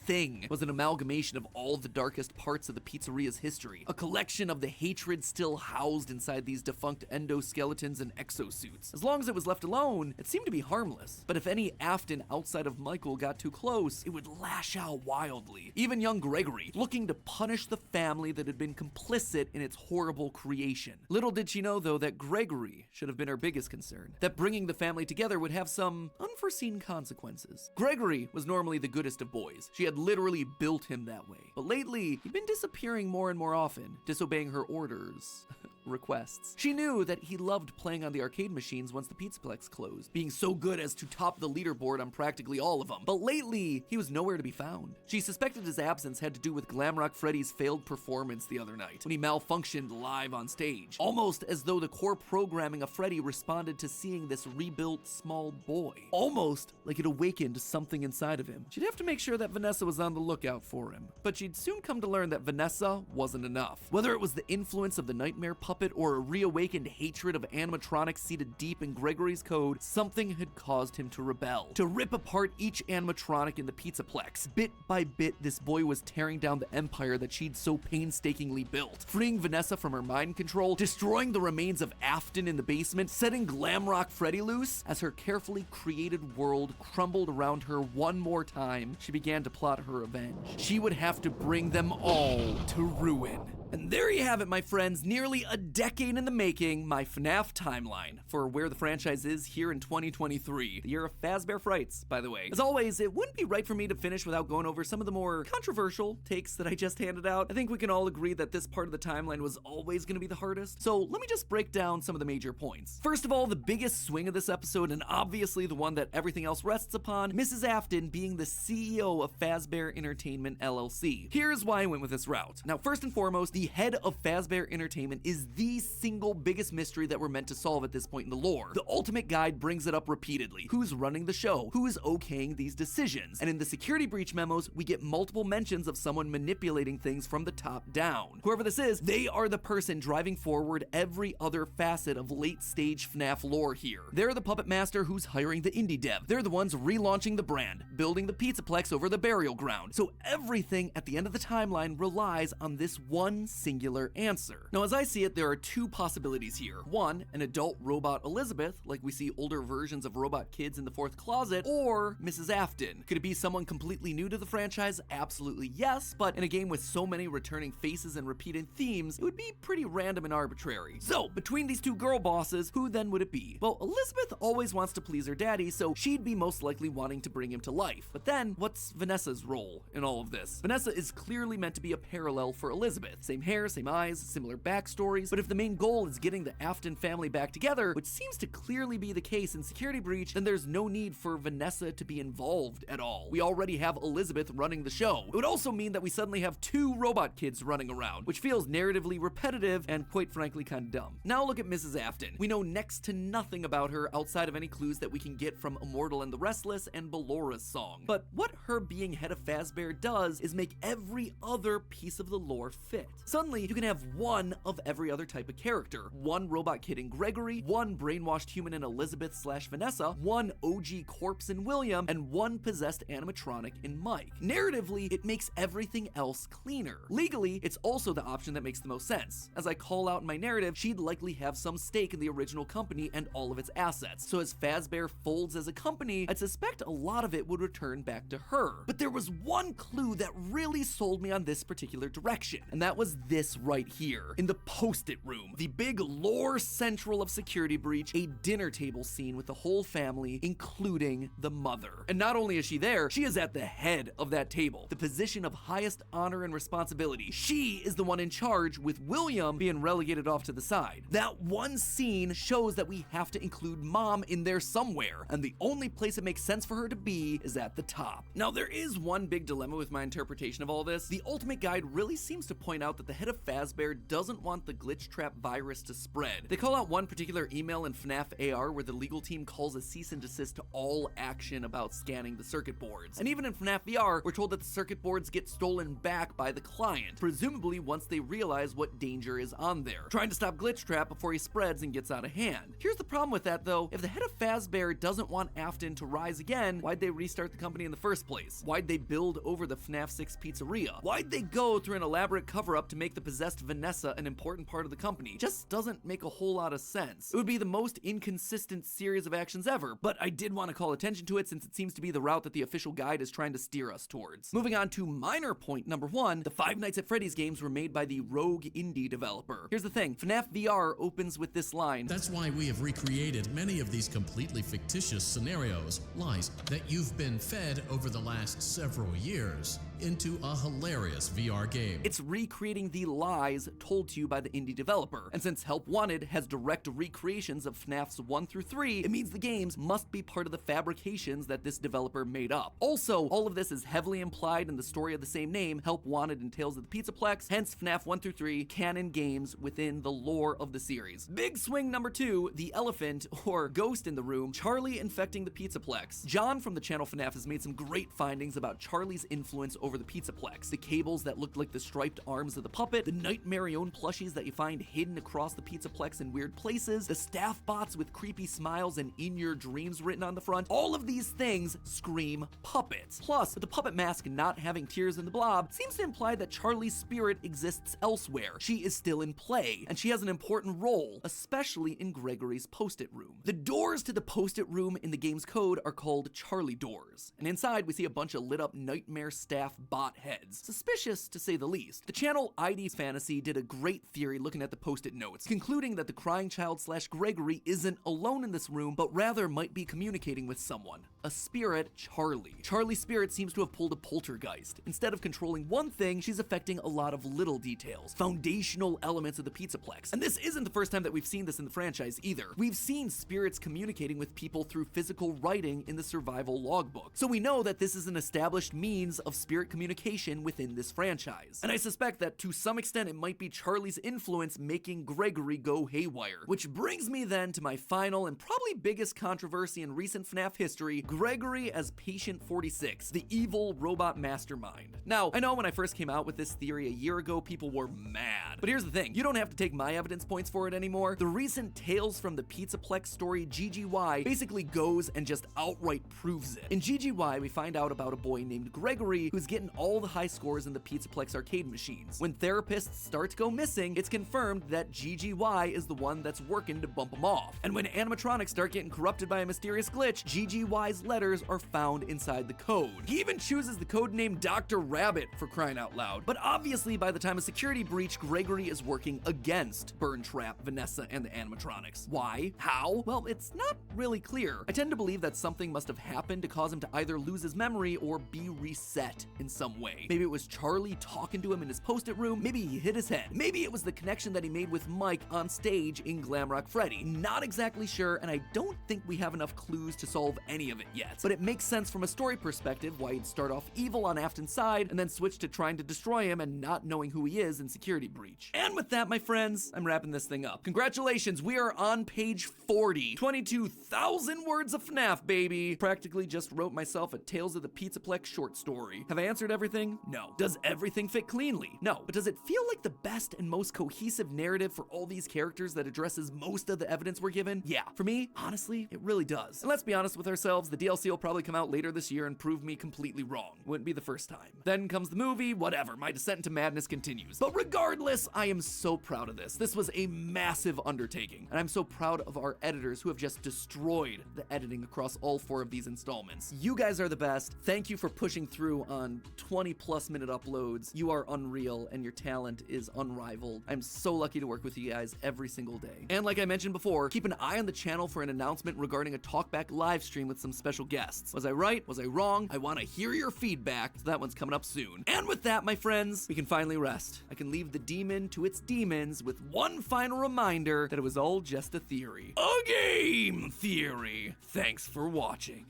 thing was an amalgamation of all the darkest parts of the pizzeria's history, a collection of the hatred still housed inside these defunct endoskeletons and exosuits. As long as it was left alone, it seemed to be harmless. But if any Afton outside of Michael got too close, it would lash out wildly. Even young Gregory, looking to punish the family that had been complicit in its horrible creation. Little did she know, though, that Gregory should have been her biggest concern, that bringing the family together would have some unforeseen consequences. Gregory was normally the goodest of boys. She had literally built him that way. But lately, he'd been disappearing more and more often, disobeying her orders, requests. She knew that he loved playing on the arcade machines once the Pizzaplex closed, being so good as to top the leaderboard on practically all of them. But lately, he was nowhere to be found. She suspected his absence had to do with Glamrock Freddy's failed performance the other night, when he malfunctioned live on stage, almost as though the core programming of Freddy responded to seeing this rebuilt small boy. Almost like it awakened something inside of him. She'd have to make sure that Vanessa was on the lookout for him, but she'd soon come to learn that Vanessa wasn't enough. Whether it was the influence of the nightmare puppet or a reawakened hatred of animatronics seated deep in Gregory's code, something had caused him to rebel, to rip apart each animatronic in the Pizzaplex. Bit by bit, this boy was tearing down the empire that she'd so painstakingly built, freeing Vanessa from her mind control, destroying the remains of Afton in the basement, setting Glamrock Freddy loose. As her carefully created world crumbled around her one more time, she began to plot her revenge. She would have to bring them all to ruin. And there you have it, my friends, nearly a decade in the making, my FNAF timeline for where the franchise is here in 2023, the year of Fazbear Frights, by the way. As always, it wouldn't be right for me to finish without going over some of the more controversial takes that I just handed out. I think we can all agree that this part of the timeline was always going to be the hardest, so let me just break down some of the major points. First of all, the biggest swing of this episode, and obviously the one that everything else rests upon, Mrs. Afton being the CEO of Fazbear Entertainment LLC. Here's why I went with this route. Now, first and foremost, the head of Fazbear Entertainment is the single biggest mystery that we're meant to solve at this point in the lore. The Ultimate Guide brings it up repeatedly. Who's running the show? Who is okaying these decisions? And in the security breach memos, we get multiple mentions of someone manipulating things from the top down. Whoever this is, they are the person driving forward every other facet of late-stage FNAF lore here. They're the puppet master who's hiring the indie dev. They're the ones relaunching the brand, building the Pizzaplex over the burial ground. So everything at the end of the timeline relies on this one singular answer. Now, as I see it, there are two possibilities here. One, an adult robot Elizabeth, like we see older versions of robot kids in the fourth closet, or Mrs. Afton. Could it be someone completely new to the franchise? Absolutely yes, but in a game with so many returning faces and repeated themes, it would be pretty random and arbitrary. So, between these two girl bosses, who then would it be? Well, Elizabeth always wants to please her daddy, so she'd be most likely wanting to bring him to life. But then, what's Vanessa's role in all of this? Vanessa is clearly meant to be a parallel for Elizabeth. Same same hair, same eyes, similar backstories, but if the main goal is getting the Afton family back together, which seems to clearly be the case in Security Breach, then there's no need for Vanessa to be involved at all. We already have Elizabeth running the show. It would also mean that we suddenly have 2 robot kids running around, which feels narratively repetitive and quite frankly kind of dumb. Now look at Mrs. Afton. We know next to nothing about her outside of any clues that we can get from Immortal and the Restless and Bellora's song. But what her being head of Fazbear does is make every other piece of the lore fit. Suddenly, you can have one of every other type of character. One robot kid in Gregory, one brainwashed human in Elizabeth/Vanessa, one OG corpse in William, and one possessed animatronic in Mike. Narratively, it makes everything else cleaner. Legally, it's also the option that makes the most sense. As I call out in my narrative, she'd likely have some stake in the original company and all of its assets. So as Fazbear folds as a company, I'd suspect a lot of it would return back to her. But there was one clue that really sold me on this particular direction, and that was this right here, in the Post-it room, the big lore central of Security Breach, a dinner table scene with the whole family, including the mother. And not only is she there, she is at the head of that table, the position of highest honor and responsibility. She is the one in charge, with William being relegated off to the side. That one scene shows that we have to include Mom in there somewhere, and the only place it makes sense for her to be is at the top. Now, there is one big dilemma with my interpretation of all this. The Ultimate Guide really seems to point out that the head of Fazbear doesn't want the glitch trap virus to spread. They call out one particular email in FNAF AR where the legal team calls a cease and desist to all action about scanning the circuit boards. And even in FNAF VR, we're told that the circuit boards get stolen back by the client, presumably once they realize what danger is on there, trying to stop glitch trap before he spreads and gets out of hand. Here's the problem with that though. If the head of Fazbear doesn't want Afton to rise again, why'd they restart the company in the first place? Why'd they build over the FNAF 6 pizzeria? Why'd they go through an elaborate cover-up to make the possessed Vanessa an important part of the company? Just doesn't make a whole lot of sense. It would be the most inconsistent series of actions ever, but I did want to call attention to it since it seems to be the route that the official guide is trying to steer us towards. Moving on to minor point number 1, the Five Nights at Freddy's games were made by the Rogue indie developer. Here's the thing, FNAF VR opens with this line. That's why we have recreated many of these completely fictitious scenarios, lies that you've been fed over the last several years, into a hilarious VR game. It's recreating the lies told to you by the indie developer, and since Help Wanted has direct recreations of FNAFs 1 through 3, it means the games must be part of the fabrications that this developer made up. Also, all of this is heavily implied in the story of the same name, Help Wanted and Tales of the Pizzaplex, hence FNAF 1 through 3, canon games within the lore of the series. Big swing number 2, the elephant, or ghost in the room, Charlie infecting the Pizzaplex. John from the channel FNAF has made some great findings about Charlie's influence over the Pizzaplex. The cables that looked like the striped arms of the puppet, the Nightmare-owned plushies that you find hidden across the Pizzaplex in weird places, the staff bots with creepy smiles and in your dreams written on the front. All of these things scream puppets. Plus, with the puppet mask not having tears in the blob, seems to imply that Charlie's spirit exists elsewhere. She is still in play, and she has an important role, especially in Gregory's Post-it room. The doors to the Post-it room in the game's code are called Charlie doors, and inside we see a bunch of lit up nightmare staff bot heads. Suspicious, to say the least. The channel ID's Fantasy did a great theory looking at the Post-it notes, concluding that the crying child / Gregory isn't alone in this room, but rather might be communicating with someone. A spirit, Charlie. Charlie's spirit seems to have pulled a poltergeist. Instead of controlling one thing, she's affecting a lot of little details, foundational elements of the Pizzaplex. And this isn't the first time that we've seen this in the franchise either. We've seen spirits communicating with people through physical writing in the survival logbook. So we know that this is an established means of spirit communication within this franchise. And I suspect that to some extent it might be Charlie's influence making Gregory go haywire. Which brings me then to my final and probably biggest controversy in recent FNAF history, Gregory as Patient 46, the evil robot mastermind. Now, I know when I first came out with this theory a year ago, people were mad. But here's the thing, you don't have to take my evidence points for it anymore. The recent Tales from the Pizzaplex story GGY basically goes and just outright proves it. In GGY, we find out about a boy named Gregory who's getting all the high scores in the Pizzaplex arcade machines. When therapists start to go missing, it's confirmed that GGY is the one that's working to bump them off. And when animatronics start getting corrupted by a mysterious glitch, GGY's letters are found inside the code. He even chooses the code name Dr. Rabbit, for crying out loud. But obviously by the time of Security Breach, Gregory is working against Burn Trap, Vanessa, and the animatronics. Why? How? Well, it's not really clear. I tend to believe that something must have happened to cause him to either lose his memory or be reset in in some way. Maybe it was Charlie talking to him in his post-it room. Maybe he hit his head. Maybe it was the connection that he made with Mike on stage in Glamrock Freddy. Not exactly sure, and I don't think we have enough clues to solve any of it yet. But it makes sense from a story perspective why he'd start off evil on Afton's side and then switch to trying to destroy him and not knowing who he is in Security Breach. And with that, my friends, I'm wrapping this thing up. Congratulations, we are on page 40. 22,000 words of FNAF, baby. Practically just wrote myself a Tales of the Pizzaplex short story. Have I answered everything? No. Does everything fit cleanly? No. But does it feel like the best and most cohesive narrative for all these characters that addresses most of the evidence we're given? Yeah. For me, honestly, it really does. And let's be honest with ourselves, the DLC will probably come out later this year and prove me completely wrong. Wouldn't be the first time. Then comes the movie, whatever. My descent into madness continues. But regardless, I am so proud of this. This was a massive undertaking. And I'm so proud of our editors who have just destroyed the editing across all 4 of these installments. You guys are the best. Thank you for pushing through on 20+ minute uploads. You are unreal and your talent is unrivaled. I'm so lucky to work with you guys every single day. And like I mentioned before, keep an eye on the channel for an announcement regarding a talkback live stream with some special guests. Was I right? Was I wrong? I want to hear your feedback, so that one's coming up soon. And with that, my friends, we can finally rest. I can leave the demon to its demons with one final reminder that it was all just a theory. A game theory. Thanks for watching.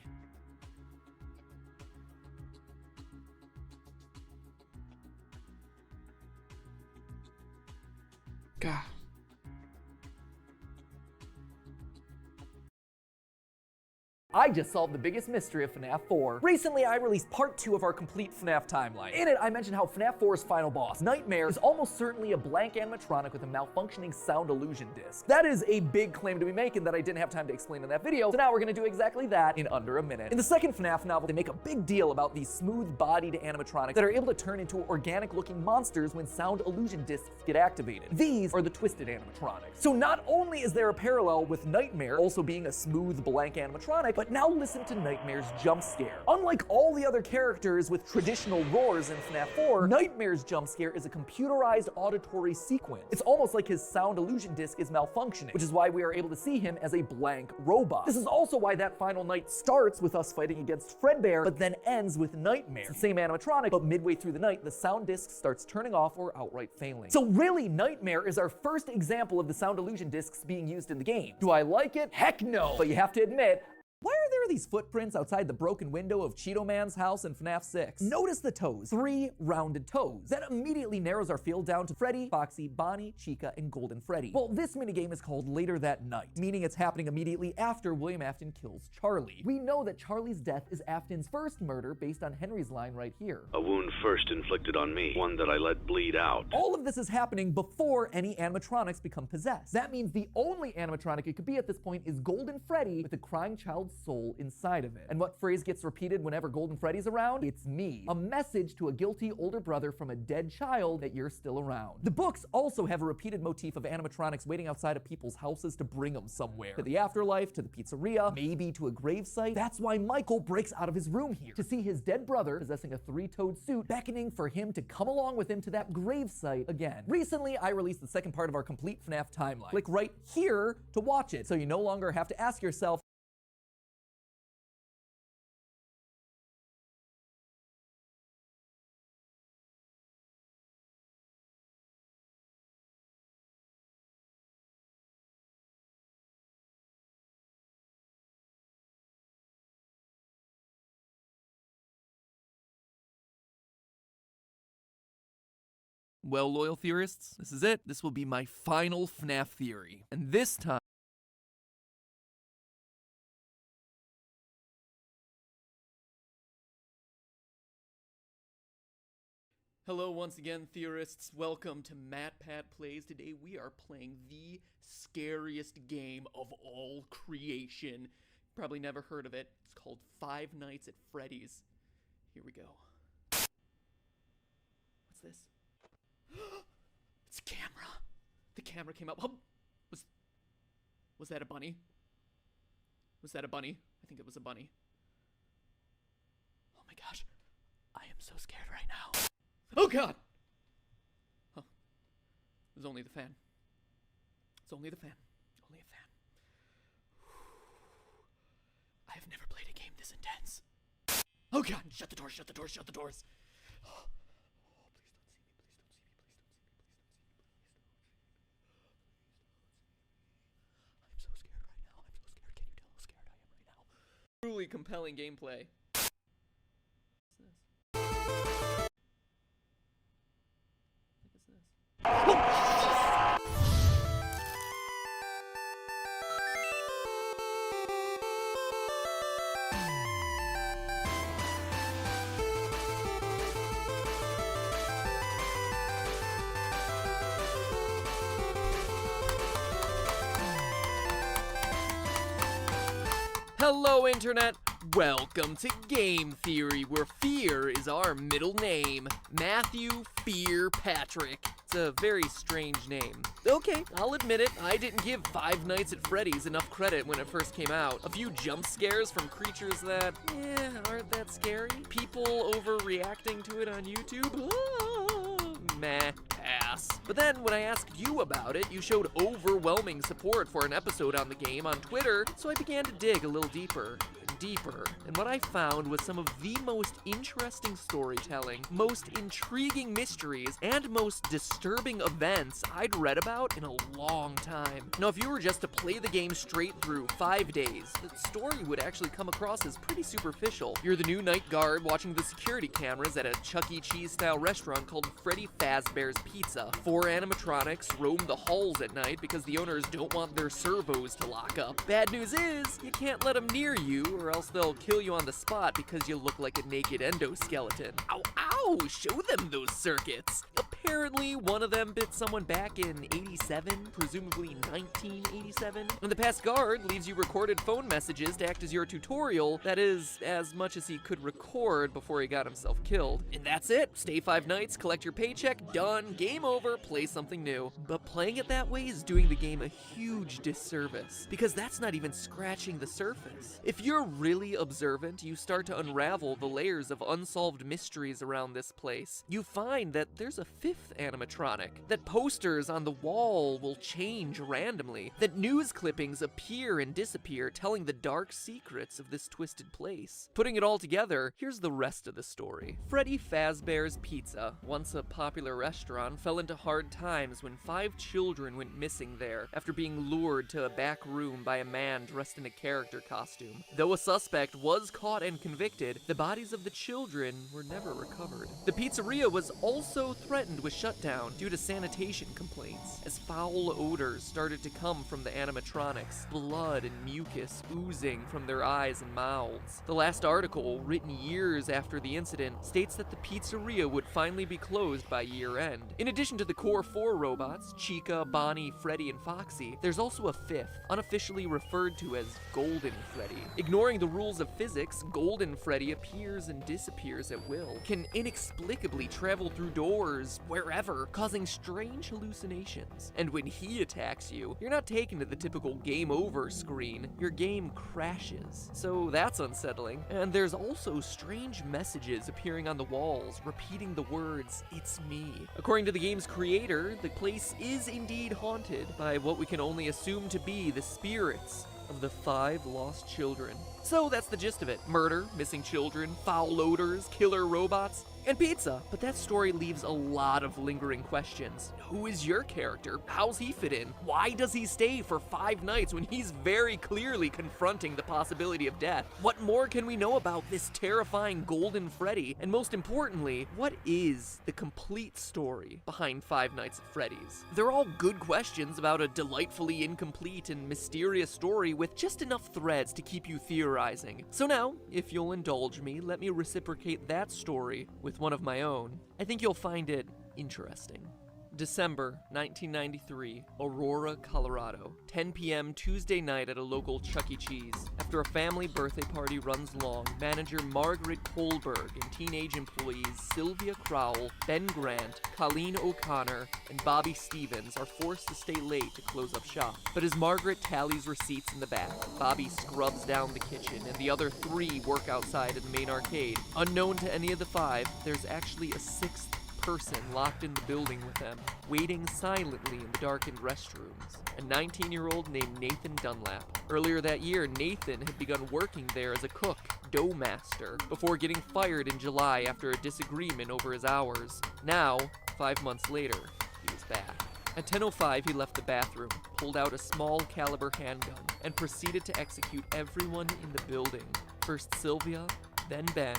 God. I just solved the biggest mystery of FNAF 4. Recently, I released part 2 of our complete FNAF timeline. In it, I mentioned how FNAF 4's final boss, Nightmare, is almost certainly a blank animatronic with a malfunctioning sound illusion disc. That is a big claim to be making that I didn't have time to explain in that video, so now we're gonna do exactly that in under a minute. In the second FNAF novel, they make a big deal about these smooth-bodied animatronics that are able to turn into organic-looking monsters when sound illusion discs get activated. These are the twisted animatronics. So not only is there a parallel with Nightmare also being a smooth, blank animatronic, but now listen to Nightmare's jump scare. Unlike all the other characters with traditional roars in FNAF 4, Nightmare's jump scare is a computerized auditory sequence. It's almost like his sound illusion disc is malfunctioning, which is why we are able to see him as a blank robot. This is also why that final night starts with us fighting against Fredbear, but then ends with Nightmare. It's the same animatronic, but midway through the night, the sound disc starts turning off or outright failing. So really, Nightmare is our first example of the sound illusion discs being used in the game. Do I like it? Heck no! But you have to admit, why are there these footprints outside the broken window of Cheeto Man's house in FNAF 6? Notice the toes. 3 rounded toes. That immediately narrows our field down to Freddy, Foxy, Bonnie, Chica, and Golden Freddy. Well, this minigame is called Later That Night, meaning it's happening immediately after William Afton kills Charlie. We know that Charlie's death is Afton's first murder based on Henry's line right here. A wound first inflicted on me, one that I let bleed out. All of this is happening before any animatronics become possessed. That means the only animatronic it could be at this point is Golden Freddy with a crying child's soul inside of it. And what phrase gets repeated whenever Golden Freddy's around? It's me. A message to a guilty older brother from a dead child that you're still around. The books also have a repeated motif of animatronics waiting outside of people's houses to bring them somewhere. To the afterlife, to the pizzeria, maybe to a gravesite. That's why Michael breaks out of his room here, to see his dead brother possessing a 3-toed suit, beckoning for him to come along with him to that gravesite again. Recently, I released the second part of our complete FNAF timeline. Click right here to watch it, so you no longer have to ask yourself, well, loyal theorists, this is it. This will be my final FNAF theory. And this time, hello once again, theorists. Welcome to Matt Pat Plays. Today we are playing the scariest game of all creation. Probably never heard of it. It's called Five Nights at Freddy's. Here we go. What's this? It's a camera. The camera came up. Oh, was that a bunny? Was that a bunny? I think it was a bunny. Oh my gosh. I am so scared right now. Oh god! Oh. It was only the fan. It's only the fan. Only a fan. I have never played a game this intense. Oh god! Shut the doors, shut the doors, shut the doors. truly compelling gameplay. Hello, Internet! Welcome to Game Theory, where fear is our middle name. Matthew Fear Patrick. It's a very strange name. Okay, I'll admit it, I didn't give Five Nights at Freddy's enough credit when it first came out. A few jump scares from creatures that, aren't that scary. People overreacting to it on YouTube. Meh, pass. But then when I asked you about it, you showed overwhelming support for an episode on the game on Twitter, so I began to dig a little deeper. And what I found was some of the most interesting storytelling, most intriguing mysteries, and most disturbing events I'd read about in a long time. Now, if you were just to play the game straight through 5 days, the story would actually come across as pretty superficial. You're the new night guard watching the security cameras at a Chuck E. Cheese-style restaurant called Freddy Fazbear's Pizza. 4 animatronics roam the halls at night because the owners don't want their servos to lock up. Bad news is, you can't let them near you, or else they'll kill you on the spot because you look like a naked endoskeleton. Ow, ow! Show them those circuits! Apparently, one of them bit someone back in 87, presumably 1987. And the past guard leaves you recorded phone messages to act as your tutorial, that is, as much as he could record before he got himself killed. And that's it! Stay 5 nights, collect your paycheck, done, game over, play something new. But playing it that way is doing the game a huge disservice, because that's not even scratching the surface. If you're really observant, you start to unravel the layers of unsolved mysteries around this place. You find that there's a 5th animatronic, that posters on the wall will change randomly, that news clippings appear and disappear, telling the dark secrets of this twisted place. Putting it all together, here's the rest of the story. Freddy Fazbear's Pizza, once a popular restaurant, fell into hard times when 5 children went missing there after being lured to a back room by a man dressed in a character costume. Though a suspect was caught and convicted, the bodies of the children were never recovered. The pizzeria was also threatened with shutdown due to sanitation complaints, as foul odors started to come from the animatronics, blood and mucus oozing from their eyes and mouths. The last article, written years after the incident, states that the pizzeria would finally be closed by year end. In addition to the core 4 robots, Chica, Bonnie, Freddy, and Foxy, there's also a 5th, unofficially referred to as Golden Freddy. Ignoring the rules of physics, Golden Freddy appears and disappears at will, can inexplicably travel through doors, wherever, causing strange hallucinations. And when he attacks you, you're not taken to the typical game over screen, your game crashes. So that's unsettling. And there's also strange messages appearing on the walls, repeating the words, "It's me." According to the game's creator, the place is indeed haunted by what we can only assume to be the spirits of the 5 lost children. So that's the gist of it. Murder, missing children, foul odors, killer robots, and pizza. But that story leaves a lot of lingering questions. Who is your character? How's he fit in? Why does he stay for 5 nights when he's very clearly confronting the possibility of death? What more can we know about this terrifying Golden Freddy? And most importantly, what is the complete story behind 5 Nights at Freddy's? They're all good questions about a delightfully incomplete and mysterious story with just enough threads to keep you theorizing. So now, if you'll indulge me, let me reciprocate that story with one of my own. I think you'll find it interesting. December 1993, Aurora, Colorado. 10 p.m. Tuesday night at a local Chuck E. Cheese. After a family birthday party runs long, manager Margaret Kohlberg and teenage employees Sylvia Crowell, Ben Grant, Colleen O'Connor, and Bobby Stevens are forced to stay late to close up shop. But as Margaret tallies receipts in the back, Bobby scrubs down the kitchen, and the other 3 work outside in the main arcade. Unknown to any of the 5, there's actually a 6th person locked in the building with them, waiting silently in the darkened restrooms. A 19-year-old named Nathan Dunlap. Earlier that year, Nathan had begun working there as a cook, dough master, before getting fired in July after a disagreement over his hours. Now, 5 months later, he was back. At 10:05, he left the bathroom, pulled out a small caliber handgun and proceeded to execute everyone in the building. First Sylvia, then Ben,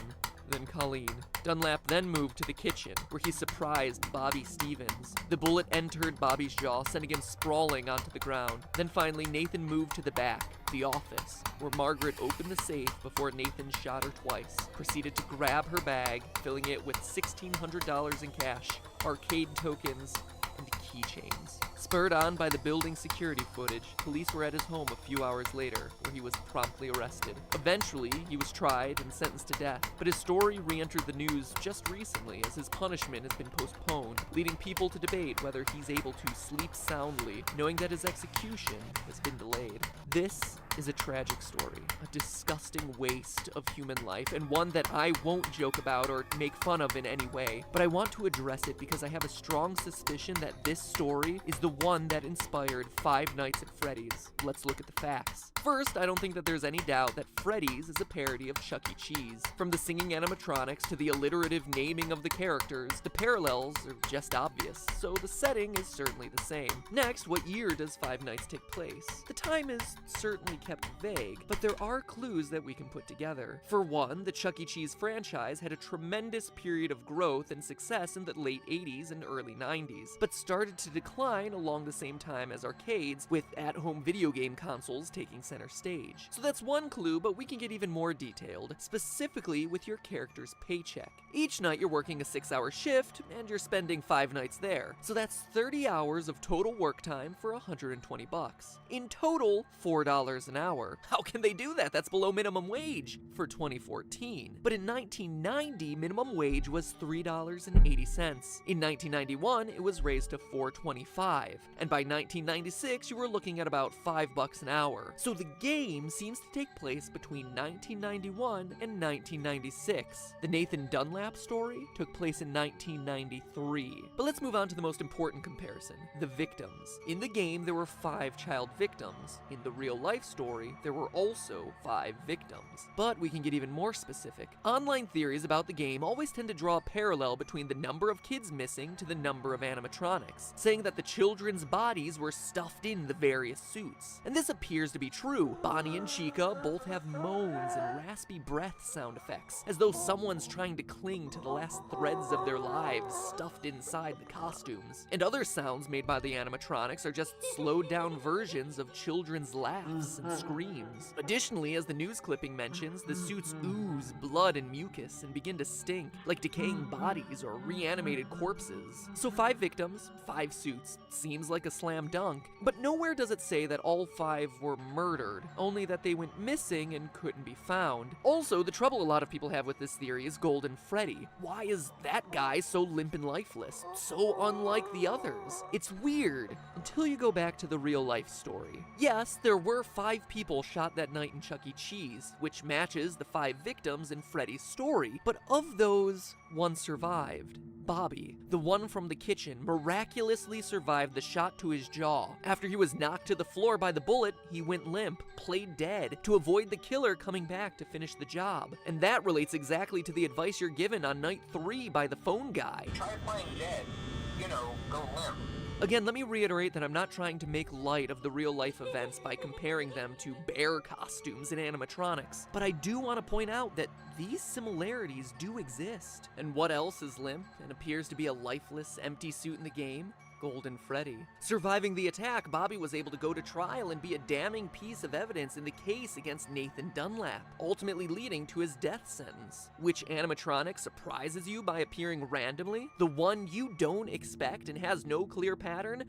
then Colleen. Dunlap then moved to the kitchen, where he surprised Bobby Stevens. The bullet entered Bobby's jaw, sending him sprawling onto the ground. Then finally, Nathan moved to the back, the office, where Margaret opened the safe before Nathan shot her twice, proceeded to grab her bag, filling it with $1,600 in cash, arcade tokens, and keychains. Spurred on by the building security footage, police were at his home a few hours later, where he was promptly arrested. Eventually, he was tried and sentenced to death, but his story re-entered the news just recently as his punishment has been postponed, leading people to debate whether he's able to sleep soundly, knowing that his execution has been delayed. This is a tragic story, a disgusting waste of human life, and one that I won't joke about or make fun of in any way, but I want to address it because I have a strong suspicion that this story is the one that inspired Five Nights at Freddy's. Let's look at the facts. First, I don't think that there's any doubt that Freddy's is a parody of Chuck E. Cheese. From the singing animatronics to the alliterative naming of the characters, the parallels are just obvious, so the setting is certainly the same. Next, what year does Five Nights take place? The time is certainly kept vague, but there are clues that we can put together. For one, the Chuck E. Cheese franchise had a tremendous period of growth and success in the late 80s and early 90s, but started to decline along the same time as arcades, with at-home video game consoles taking center stage. So that's one clue, but we can get even more detailed, specifically with your character's paycheck. Each night you're working a 6-hour shift, and you're spending 5 nights there. So that's 30 hours of total work time for $120. In total, $4 an hour. How can they do that? That's below minimum wage for 2014. But in 1990, minimum wage was $3.80. In 1991, it was raised to $4.25. And by 1996, you were looking at about $5 an hour. So the game seems to take place between 1991 and 1996. The Nathan Dunlap story took place in 1993. But let's move on to the most important comparison, the victims. In the game, there were 5 child victims. In the real-life story, there were also 5 victims. But we can get even more specific. Online theories about the game always tend to draw a parallel between the number of kids missing to the number of animatronics, saying that the children's bodies were stuffed in the various suits. And this appears to be true. Bonnie and Chica both have moans and raspy breath sound effects, as though someone's trying to cling to the last threads of their lives stuffed inside the costumes. And other sounds made by the animatronics are just slowed down versions of children's laughs and screams. Additionally, as the news clipping mentions, the suits ooze blood and mucus and begin to stink, like decaying bodies or reanimated corpses. So 5 victims, 5 suits, seems like a slam dunk, but nowhere does it say that all 5 were murdered, only that they went missing and couldn't be found. Also, the trouble a lot of people have with this theory is Golden Freddy. Why is that guy so limp and lifeless? So unlike the others. It's weird, until you go back to the real life story. Yes, there were 5 people shot that night in Chuck E. Cheese, which matches the 5 victims in Freddy's story, but of those, 1 survived. Bobby, the one from the kitchen, miraculously survived the shot to his jaw. After he was knocked to the floor by the bullet, he went limp, played dead, to avoid the killer coming back to finish the job. And that relates exactly to the advice you're given on night 3 by the phone guy. Try playing dead. You know, go limp. Again, let me reiterate that I'm not trying to make light of the real-life events by comparing them to bear costumes and animatronics, but I do want to point out that these similarities do exist. And what else is limp and appears to be a lifeless, empty suit in the game? Golden Freddy. Surviving the attack, Bobby was able to go to trial and be a damning piece of evidence in the case against Nathan Dunlap, ultimately leading to his death sentence. Which animatronic surprises you by appearing randomly? The one you don't expect and has no clear pattern?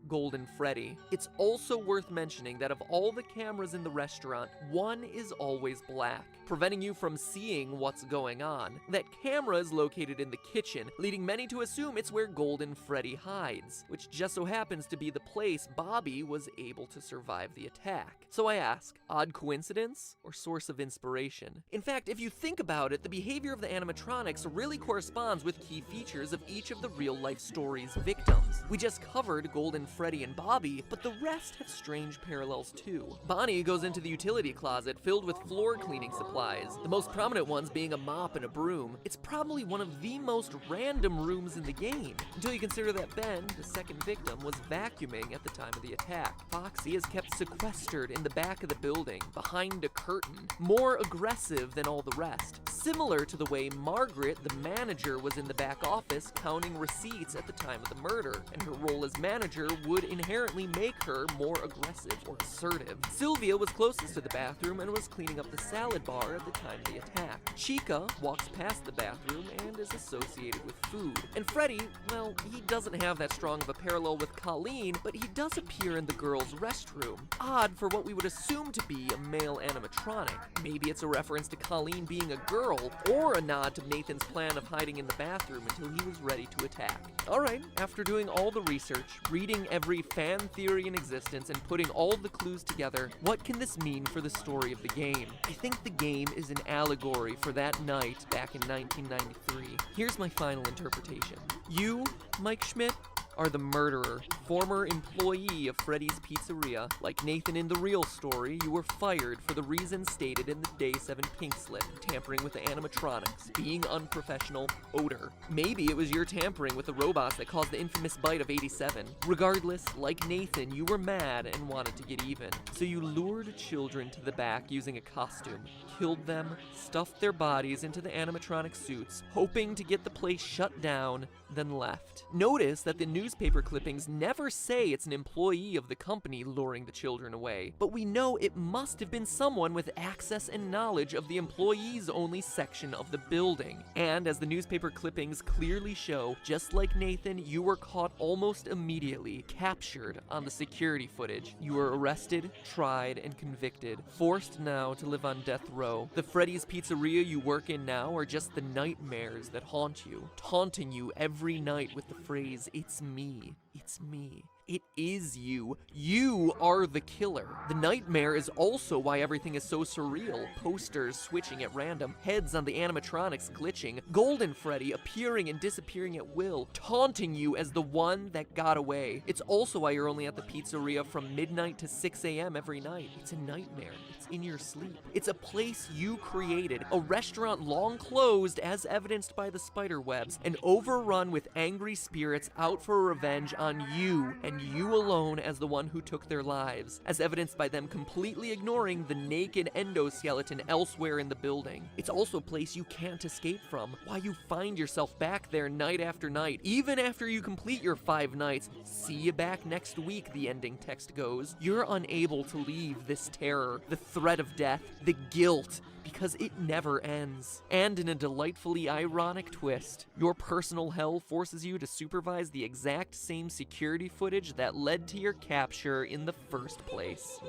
Golden Freddy. It's also worth mentioning that of all the cameras in the restaurant, one is always black, preventing you from seeing what's going on. That camera is located in the kitchen, leading many to assume it's where Golden Freddy hides, which just so happens to be the place Bobby was able to survive the attack. So I ask, odd coincidence or source of inspiration? In fact, if you think about it, the behavior of the animatronics really corresponds with key features of each of the real-life story's victims. We just covered Golden Freddy and Bobby, but the rest have strange parallels too. Bonnie goes into the utility closet filled with floor cleaning supplies, the most prominent ones being a mop and a broom. It's probably one of the most random rooms in the game, until you consider that Ben, the second victim, was vacuuming at the time of the attack. Foxy is kept sequestered in the back of the building, behind a curtain, more aggressive than all the rest. Similar to the way Margaret, the manager, was in the back office counting receipts at the time of the murder, and her role as manager would inherently make her more aggressive or assertive. Sylvia was closest to the bathroom and was cleaning up the salad bar at the time of the attack. Chica walks past the bathroom and is associated with food. And Freddy, well, he doesn't have that strong of a parallel with Colleen, but he does appear in the girls' restroom. Odd for what we would assume to be a male animatronic. Maybe it's a reference to Colleen being a girl, or a nod to Nathan's plan of hiding in the bathroom until he was ready to attack. Alright, after doing all the research, reading every fan theory in existence, and putting all the clues together, what can this mean for the story of the game? I think the game is an allegory for that night back in 1993. Here's my final interpretation. You, Mike Schmidt, are the murderer, former employee of Freddy's Pizzeria. Like Nathan in the real story, you were fired for the reasons stated in the Day 7 pink slip: tampering with the animatronics, being unprofessional, odor. Maybe it was your tampering with the robots that caused the infamous bite of 87. Regardless, like Nathan, you were mad and wanted to get even. So you lured children to the back using a costume, killed them, stuffed their bodies into the animatronic suits, hoping to get the place shut down, then left. Notice that the newspaper clippings never say it's an employee of the company luring the children away, but we know it must have been someone with access and knowledge of the employees only section of the building. And as the newspaper clippings clearly show, just like Nathan, you were caught almost immediately, captured on the security footage. You were arrested, tried, and convicted, forced now to live on death row. The Freddy's Pizzeria you work in now are just the nightmares that haunt you, taunting you every night with the phrase, "It's me, it's me." It is you. You are the killer. The nightmare is also why everything is so surreal. Posters switching at random, heads on the animatronics glitching, Golden Freddy appearing and disappearing at will, taunting you as the one that got away. It's also why you're only at the pizzeria from midnight to 6 a.m. every night. It's a nightmare. It's in your sleep. It's a place you created, a restaurant long closed as evidenced by the spider webs, and overrun with angry spirits out for revenge on you, and you alone as the one who took their lives, as evidenced by them completely ignoring the naked endoskeleton elsewhere in the building. It's also a place you can't escape from, why you find yourself back there night after night, even after you complete your 5 nights. See you back next week, the ending text goes. You're unable to leave this terror, the threat of death, the guilt, because it never ends. And in a delightfully ironic twist, your personal hell forces you to supervise the exact same security footage that led to your capture in the first place.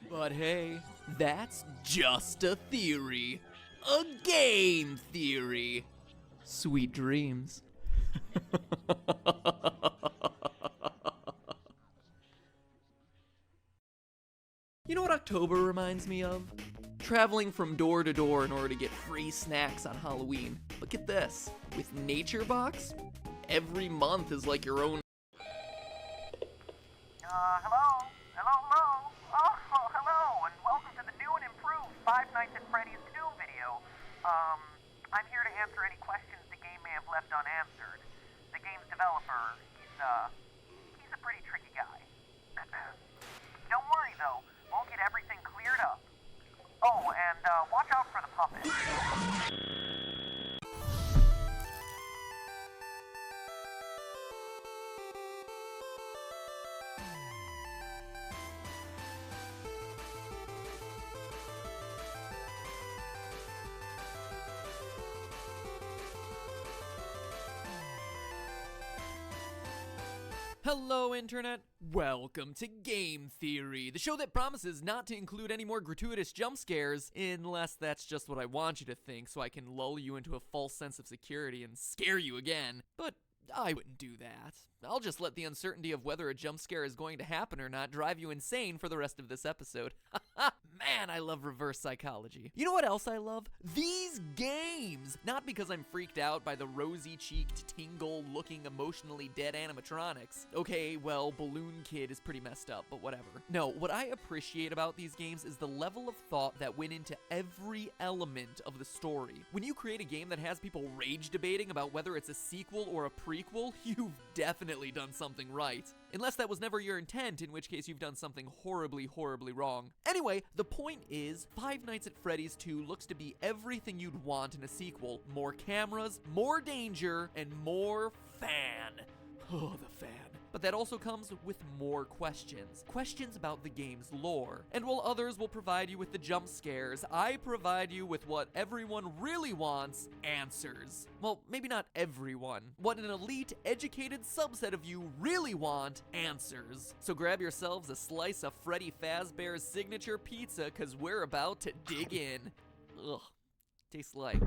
But hey, that's just a theory. A game theory. Sweet dreams. You know what October reminds me of? Traveling from door to door in order to get free snacks on Halloween. But get this, with Nature Box, every month is like your own. Hello? Oh, hello, and welcome to the new and improved Five Nights at Freddy's 2 video. I'm here to answer any questions the game may have left unanswered. The game's developer, he's a pretty tricky guy. Don't worry, though. We'll get everything cleared up. Oh, and watch out for the puppet. Hello, Internet. Welcome to Game Theory, the show that promises not to include any more gratuitous jump scares, unless that's just what I want you to think, so I can lull you into a false sense of security and scare you again. But I wouldn't do that. I'll just let the uncertainty of whether a jump scare is going to happen or not drive you insane for the rest of this episode. Man, I love reverse psychology. You know what else I love? These games! Not because I'm freaked out by the rosy-cheeked, tingle-looking, emotionally dead animatronics. Okay, well, Balloon Kid is pretty messed up, but whatever. No, what I appreciate about these games is the level of thought that went into every element of the story. When you create a game that has people rage debating about whether it's a sequel or a prequel, you've definitely done something right. Unless that was never your intent, in which case you've done something horribly, horribly wrong. Anyway, the point is, Five Nights at Freddy's 2 looks to be everything you'd want in a sequel. More cameras, more danger, and more fan. Oh, the fan. But that also comes with more questions. Questions about the game's lore. And while others will provide you with the jump scares, I provide you with what everyone really wants, answers. Well, maybe not everyone. What an elite, educated subset of you really want, answers. So grab yourselves a slice of Freddy Fazbear's signature pizza, cause we're about to dig in. Ugh, tastes like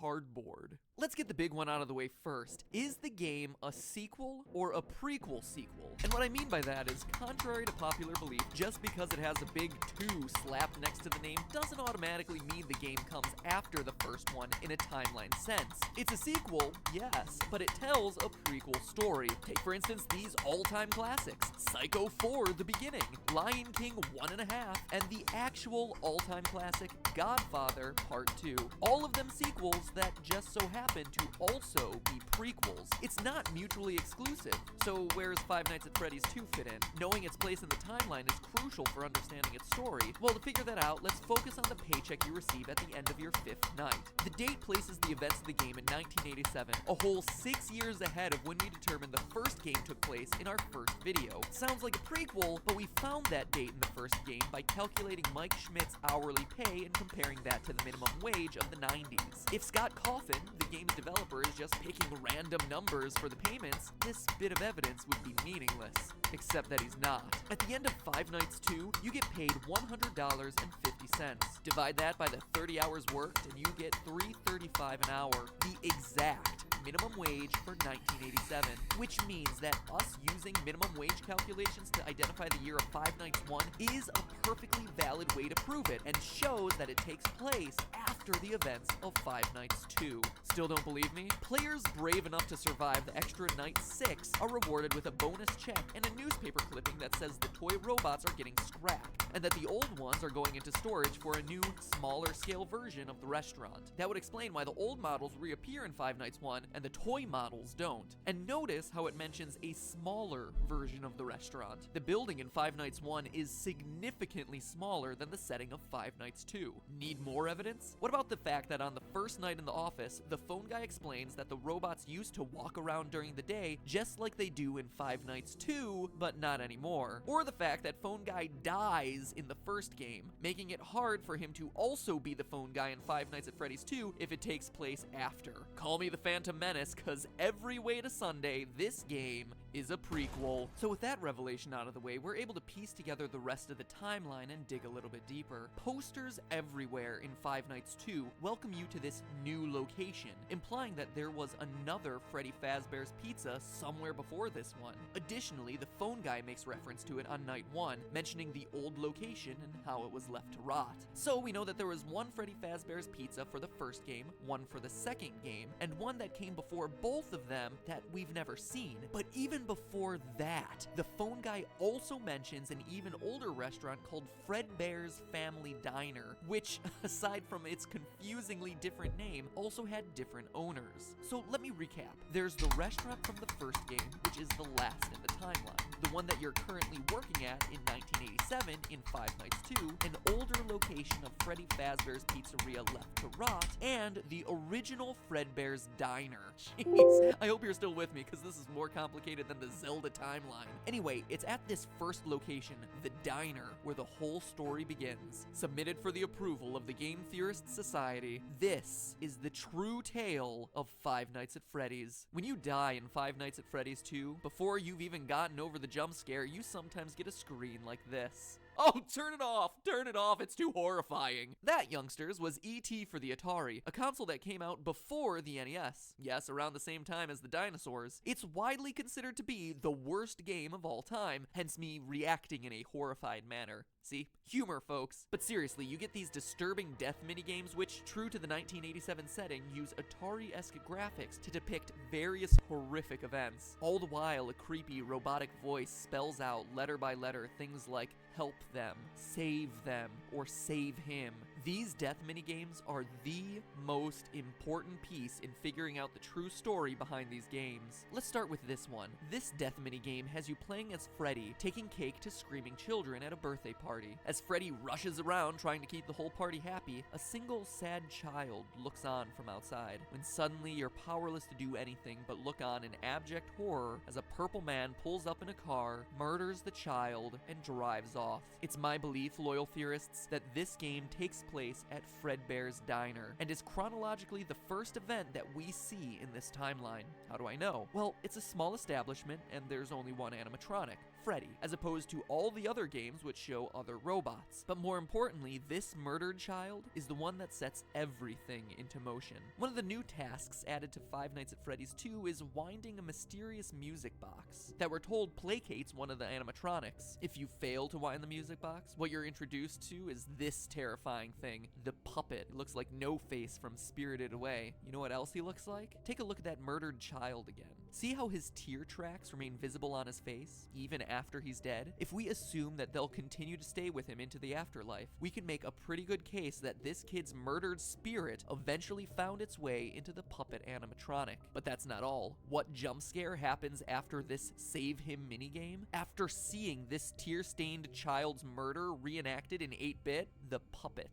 cardboard. Let's get the big one out of the way first. Is the game a sequel or a prequel sequel? And what I mean by that is, contrary to popular belief, just because it has a big 2 slapped next to the name doesn't automatically mean the game comes after the first one in a timeline sense. It's a sequel, yes, but it tells a prequel story. Take for instance these all-time classics, Psycho 4: The Beginning, Lion King 1.5, and the actual all-time classic Godfather Part 2. All of them sequels that just so happen to also be prequels. It's not mutually exclusive. So where's Five Nights at Freddy's 2 fit in? Knowing its place in the timeline is crucial for understanding its story. Well, to figure that out, let's focus on the paycheck you receive at the end of your 5th night. The date places the events of the game in 1987, a whole 6 years ahead of when we determined the first game took place in our first video. Sounds like a prequel, but we found that date in the first game by calculating Mike Schmidt's hourly pay and comparing that to the minimum wage of the 90s. If Scott Coffin, the game's developer, is just picking random numbers for the payments, this bit of evidence would be meaningless. Except that he's not. At the end of Five Nights 2, you get paid $100.50. Divide that by the 30 hours worked, and you get $3.35 an hour, the exact minimum wage for 1987, which means that us using minimum wage calculations to identify the year of Five Nights 1 is a perfectly valid way to prove it, and shows that it takes place after the events of Five Nights 2. Still don't believe me? Players brave enough to survive the extra night 6 are rewarded with a bonus check and a newspaper clipping that says the toy robots are getting scrapped, and that the old ones are going into storage for a new, smaller scale version of the restaurant. That would explain why the old models reappear in Five Nights 1 and the toy models don't. And notice how it mentions a smaller version of the restaurant. The building in Five Nights 1 is significantly smaller than the setting of Five Nights 2. Need more evidence? What about the fact that on the first night in the office, the phone guy explains that the robots used to walk around during the day just like they do in Five Nights 2, but not anymore. Or the fact that phone guy dies in the first game, making it hard for him to also be the phone guy in Five Nights at Freddy's 2 if it takes place after. Call me the Phantom Menace, cause every way to Sunday, this game is a prequel. So with that revelation out of the way, we're able to piece together the rest of the timeline and dig a little bit deeper. Posters everywhere in Five Nights 2 welcome you to this new location, implying that there was another Freddy Fazbear's Pizza somewhere before this one. Additionally, the phone guy makes reference to it on night 1, mentioning the old location and how it was left to rot. So we know that there was one Freddy Fazbear's Pizza for the first game, one for the second game, and one that came before both of them that we've never seen. But even before that, the phone guy also mentions an even older restaurant called Fredbear's Family Diner, which, aside from its confusingly different name, also had different owners. So let me recap. There's the restaurant from the first game, which is the last in the timeline. The one that you're currently working at in 1987 in Five Nights 2, an older location of Freddy Fazbear's Pizzeria left to rot, and the original Fredbear's Diner. Jeez, I hope you're still with me, because this is more complicated than the Zelda timeline. Anyway, it's at this first location, the Diner, where the whole story begins. Submitted for the approval of the Game Theorists Society, this is the true tale of Five Nights at Freddy's. When you die in Five Nights at Freddy's 2, before you've even gotten over the jump scare, you sometimes get a screen like this. Oh, turn it off! Turn it off, it's too horrifying. That, youngsters, was E.T. for the Atari, a console that came out before the NES. Yes, around the same time as the dinosaurs. It's widely considered to be the worst game of all time, hence me reacting in a horrified manner. See? Humor, folks. But seriously, you get these disturbing death minigames which, true to the 1987 setting, use Atari-esque graphics to depict various horrific events. All the while, a creepy robotic voice spells out letter by letter things like help them, save them, or save him. These death minigames are the most important piece in figuring out the true story behind these games. Let's start with this one. This death minigame has you playing as Freddy, taking cake to screaming children at a birthday party. As Freddy rushes around trying to keep the whole party happy, a single sad child looks on from outside, when suddenly you're powerless to do anything but look on in abject horror as a purple man pulls up in a car, murders the child, and drives off. It's my belief, loyal theorists, that this game takes place at Fredbear's Diner, and is chronologically the first event that we see in this timeline. How do I know? Well, it's a small establishment, and there's only one animatronic, Freddy, as opposed to all the other games which show other robots. But more importantly, this murdered child is the one that sets everything into motion. One of the new tasks added to Five Nights at Freddy's 2 is winding a mysterious music box that we're told placates one of the animatronics. If you fail to wind the music box, what you're introduced to is this terrifying thing, the puppet. It looks like No-Face from Spirited Away. You know what else he looks like? Take a look at that murdered child again. See how his tear tracks remain visible on his face, even after he's dead? If we assume that they'll continue to stay with him into the afterlife, we can make a pretty good case that this kid's murdered spirit eventually found its way into the puppet animatronic. But that's not all. What jump scare happens after this Save Him minigame? After seeing this tear-stained child's murder reenacted in 8-bit, the puppet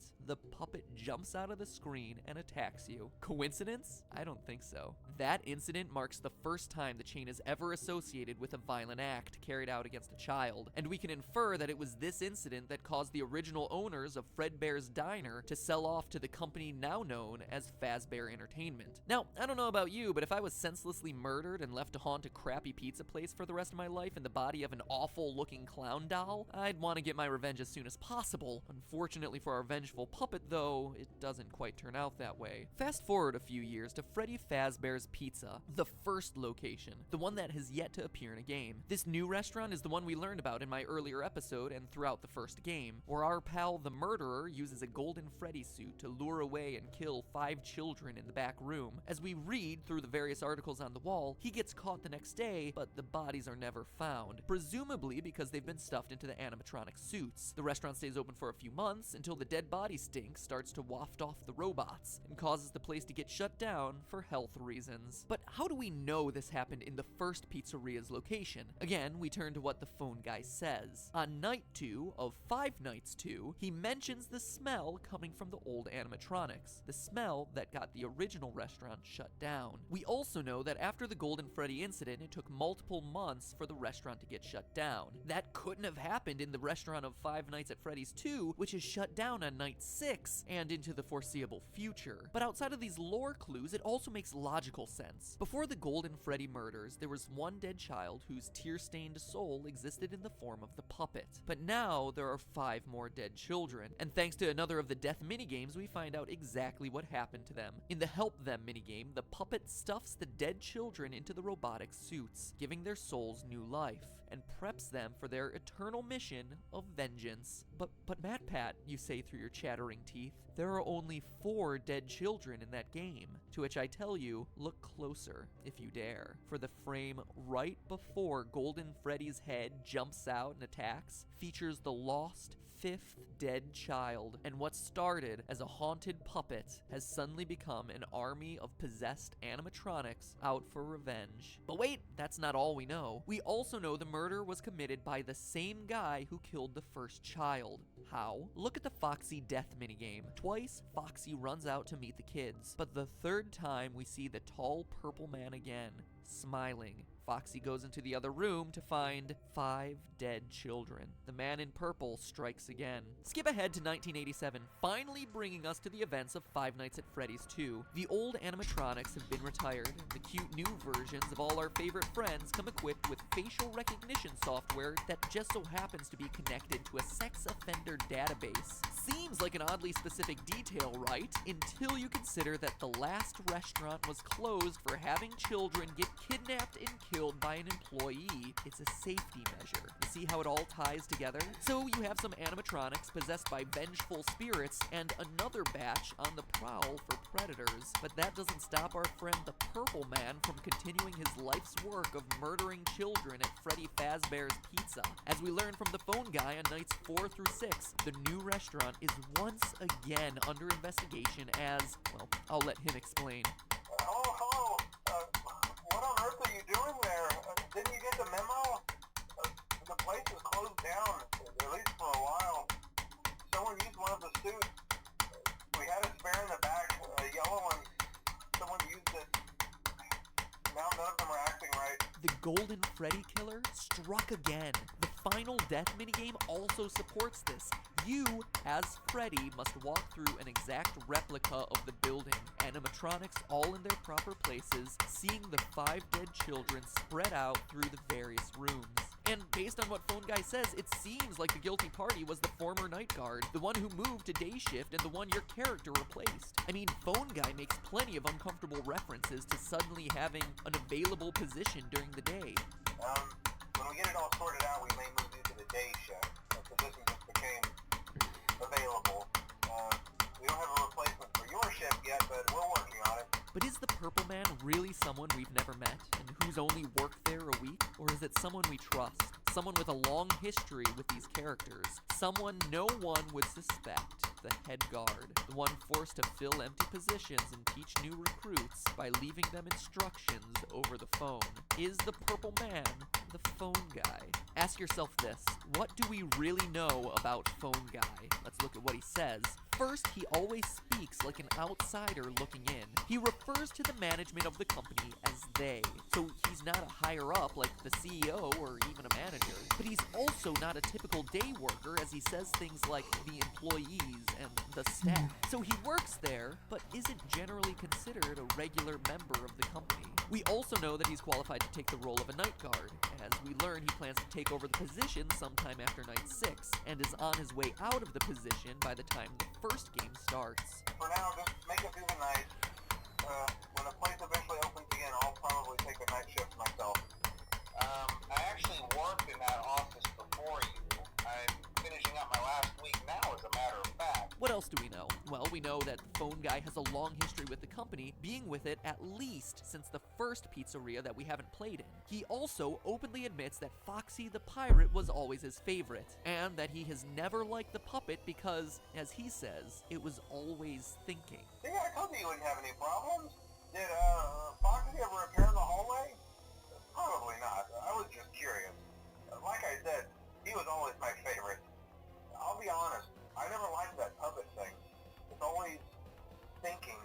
jumps out of the screen and attacks you. Coincidence? I don't think so. That incident marks the first time the chain is ever associated with a violent act carried out against a child, and we can infer that it was this incident that caused the original owners of Fredbear's Diner to sell off to the company now known as Fazbear Entertainment. Now, I don't know about you, but if I was senselessly murdered and left to haunt a crappy pizza place for the rest of my life in the body of an awful-looking clown doll, I'd want to get my revenge as soon as possible. Unfortunately for our vengeful puppet, though, it doesn't quite turn out that way. Fast forward a few years to Freddy Fazbear's Pizza, the first location, the one that has yet to appear in a game. This new restaurant is the one we learned about in my earlier episode and throughout the first game, where our pal the murderer uses a golden Freddy suit to lure away and kill 5 children in the back room. As we read through the various articles on the wall, he gets caught the next day, but the bodies are never found, presumably because they've been stuffed into the animatronic suits. The restaurant stays open for a few months until the dead body stink starts to waft off the robots and causes the place to get shut down for health reasons. But how do we know this happened in the first pizzeria's location? Again, we turn to what the phone guy says. On night 2 of Five Nights 2, he mentions the smell coming from the old animatronics, the smell that got the original restaurant shut down. We also know that after the Golden Freddy incident, it took multiple months for the restaurant to get shut down. That couldn't have happened in the restaurant of Five Nights at Freddy's 2, which is shut down on night 6 and into the foreseeable future. But outside of these lore clues, it also makes logical sense. Before the Golden Freddy murders, there was one dead child whose tear-stained soul existed in the form of the puppet. But now there are 5 more dead children, and thanks to another of the death minigames, we find out exactly what happened to them. In the Help Them minigame, the puppet stuffs the dead children into the robotic suits, giving their souls new life, and preps them for their eternal mission of vengeance. But MatPat, you say through your chattering teeth, there are only 4 dead children in that game. To which I tell you, look closer if you dare. For the frame right before Golden Freddy's head jumps out and attacks features the lost 5th dead child, and what started as a haunted puppet has suddenly become an army of possessed animatronics out for revenge. But wait, that's not all we know. We also know the murder was committed by the same guy who killed the first child. How? Look at the Foxy death minigame. Twice, Foxy runs out to meet the kids, but the third time we see the tall purple man again, smiling. Foxy goes into the other room to find 5 dead children. The man in purple strikes again. Skip ahead to 1987, finally bringing us to the events of Five Nights at Freddy's 2. The old animatronics have been retired, and the cute new versions of all our favorite friends come equipped with facial recognition software that just so happens to be connected to a sex offender database. Seems like an oddly specific detail, right? Until you consider that the last restaurant was closed for having children get kidnapped and killed by an employee. It's a safety measure. You see how it all ties together? So you have some animatronics possessed by vengeful spirits and another batch on the prowl for predators. But that doesn't stop our friend the Purple Man from continuing his life's work of murdering children at Freddy Fazbear's Pizza. As we learn from the phone guy on nights 4 through 6, the new restaurant is once again under investigation as, well, I'll let him explain. Hello. What on earth are you doing there? Didn't you get the memo? The place is closed down, at least for a while. Someone used one of the suits. We had a spare in the back, a yellow one. Someone used it. Now none of them are acting right. The Golden Freddy Killer struck again. The final death minigame also supports this. You, as Freddy, must walk through an exact replica of the building. Animatronics all in their proper places, seeing the 5 dead children spread out through the various rooms. And based on what Phone Guy says, it seems like the guilty party was the former night guard, the one who moved to day shift and the one your character replaced. I mean, Phone Guy makes plenty of uncomfortable references to suddenly having an available position during the day. When we get it all sorted out, we may move you to the day shift. The position just became available. We don't have a replacement for your shift yet, but we're working on it. But is the Purple Man really someone we've never met, and who's only worked there a week? Or is it someone we trust? Someone with a long history with these characters? Someone no one would suspect? The head guard, the one forced to fill empty positions and teach new recruits by leaving them instructions over the phone. Is the Purple Man the Phone Guy? Ask yourself this, what do we really know about Phone Guy? Let's look at what he says. First, he always speaks like an outsider looking in. He refers to the management of the company as they. So he's not a higher up like the CEO or even a manager. But he's also not a typical day worker, as he says things like the employees and the staff. So he works there, but isn't generally considered a regular member of the company. We also know that he's qualified to take the role of a night guard. As we learn, he plans to take over the position sometime after night 6, and is on his way out of the position by the time the first game starts. For now, just make it through the night. When the place eventually opens again, I'll probably take a night shift myself. I actually worked in that office before you. I'm finishing up my last week now, as a matter of fact. What else do we know? Well, we know that the Phone Guy has a long history with the company, being with it at least since the first pizzeria that we haven't played in. He also openly admits that Foxy the Pirate was always his favorite, and that he has never liked the puppet because, as he says, it was always thinking. See, I told you wouldn't have any problems. Did Foxy ever appear in the hallway? Probably not. I was just curious. Like I said, he was always my favorite. I'll be honest, I never liked that puppet thing. It's always thinking,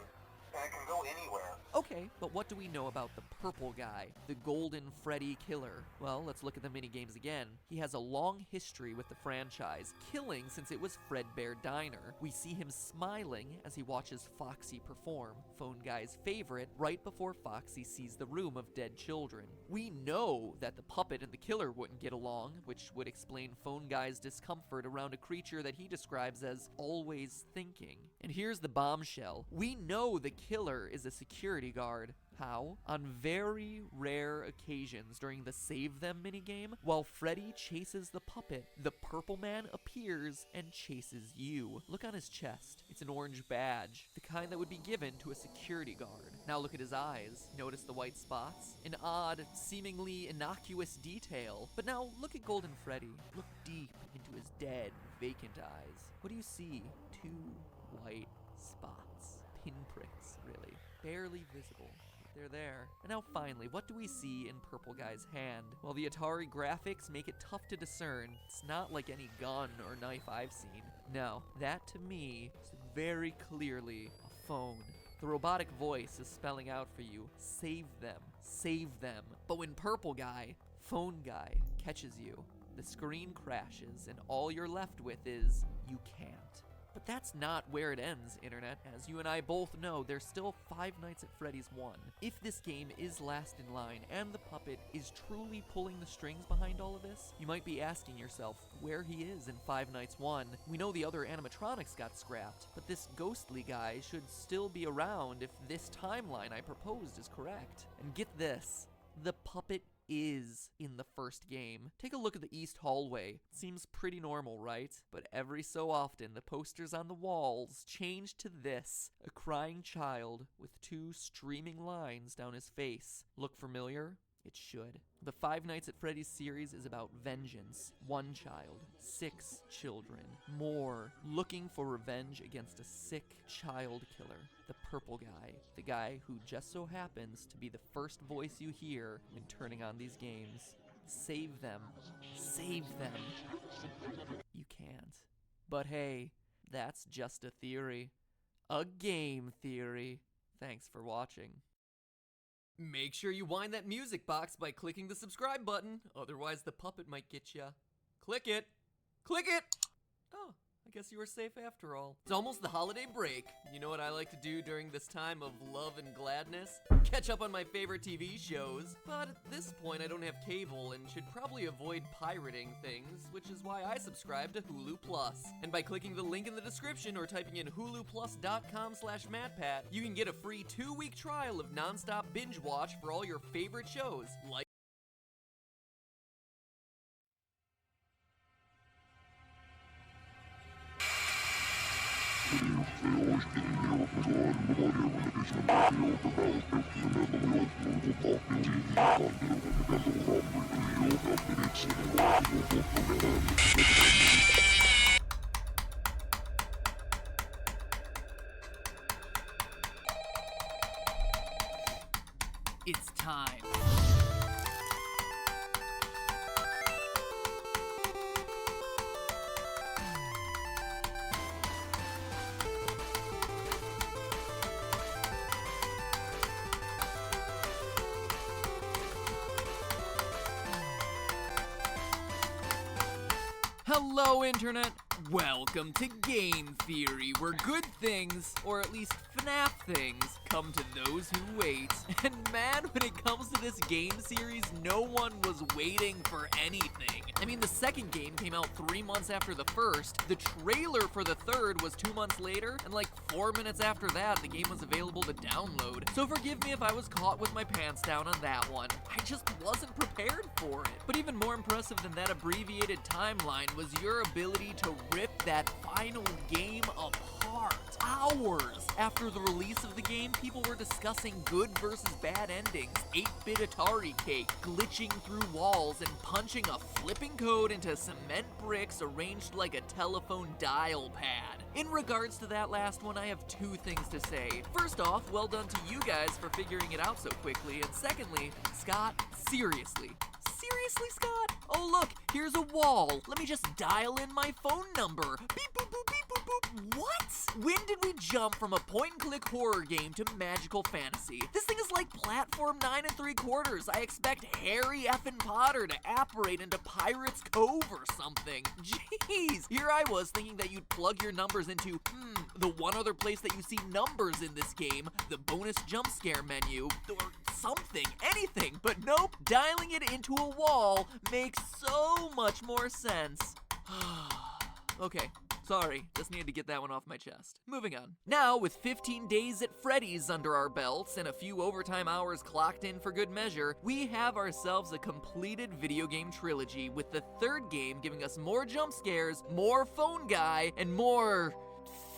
and it can go anywhere. Okay, but what do we know about the Purple Guy, the Golden Freddy Killer? Well, let's look at the minigames again. He has a long history with the franchise, killing since it was Fredbear Diner. We see him smiling as he watches Foxy perform, Phone Guy's favorite, right before Foxy sees the room of dead children. We know that the puppet and the killer wouldn't get along, which would explain Phone Guy's discomfort around a creature that he describes as always thinking. And here's the bombshell. We know the killer is a security guard. How? On very rare occasions during the Save Them minigame, while Freddy chases the puppet, the Purple Man appears and chases you. Look on his chest. It's an orange badge, the kind that would be given to a security guard. Now look at his eyes. Notice the white spots? An odd, seemingly innocuous detail. But now look at Golden Freddy. Look deep into his dead, vacant eyes. What do you see? 2 white spots. Pinpricks, really. Barely visible. They're there. And now finally, what do we see in Purple Guy's hand? Well, the Atari graphics make it tough to discern. It's not like any gun or knife I've seen. No, that to me is very clearly a phone. The robotic voice is spelling out for you, save them, save them. But when Purple Guy, Phone Guy, catches you, the screen crashes and all you're left with is, you can't. But that's not where it ends, Internet. As you and I both know, there's still Five Nights at Freddy's 1. If this game is last in line and the puppet is truly pulling the strings behind all of this, you might be asking yourself where he is in Five Nights 1. We know the other animatronics got scrapped, but this ghostly guy should still be around if this timeline I proposed is correct. And get this, the puppet is in the first game. Take a look at the east hallway. Seems pretty normal, right? But every so often, the posters on the walls change to this: a crying child with two streaming lines down his face. Look familiar? It should. The Five Nights at Freddy's series is about vengeance. One child, 6 children, more, looking for revenge against a sick child killer. The Purple Guy, the guy who just so happens to be the first voice you hear when turning on these games. Save them. Save them. You can't. But hey, that's just a theory. A game theory. Thanks for watching. Make sure you wind that music box by clicking the subscribe button, otherwise the puppet might get ya. Click it! Click it! Oh, I guess you were safe after all. It's almost the holiday break. You know what I like to do during this time of love and gladness? Catch up on my favorite TV shows. But at this point I don't have cable and should probably avoid pirating things, which is why I subscribe to Hulu Plus. And by clicking the link in the description or typing in huluplus.com/MattPat, you can get a free 2-week trial of nonstop binge watch for all your favorite shows, like it's time. Hello, Internet! Welcome to Game Theory, where good things, or at least FNAF things, come to those who wait. And man, when it comes to this game series, no one was waiting for anything. I mean, the second game came out 3 months after the first, the trailer for the third was 2 months later, and like 4 minutes after that, the game was available to download. So forgive me if I was caught with my pants down on that one. I just wasn't prepared for it. But even more impressive than that abbreviated timeline was your ability to rip that final game apart. Hours after the release of the game, people were discussing good versus bad endings, 8-bit Atari cake, glitching through walls, and punching a flipping code into cement bricks arranged like a telephone dial pad. In regards to that last one, I have 2 things to say. First off, well done to you guys for figuring it out so quickly, and secondly, Scott, seriously, Scott? Oh look, here's a wall. Let me just dial in my phone number. Beep boop boop beep boop boop. What? When did we jump from a point-and-click horror game to magical fantasy? This thing is like platform 9 3/4. I expect Harry effing Potter to apparate into Pirate's Cove or something. Jeez, here I was thinking that you'd plug your numbers into, the one other place that you see numbers in this game, the bonus jump scare menu, or something, anything, but nope, dialing it into a wall makes so much more sense. Okay, sorry, just needed to get that one off my chest. Moving on. Now, with 15 days at Freddy's under our belts and a few overtime hours clocked in for good measure, we have ourselves a completed video game trilogy, with the third game giving us more jump scares, more phone guy, and more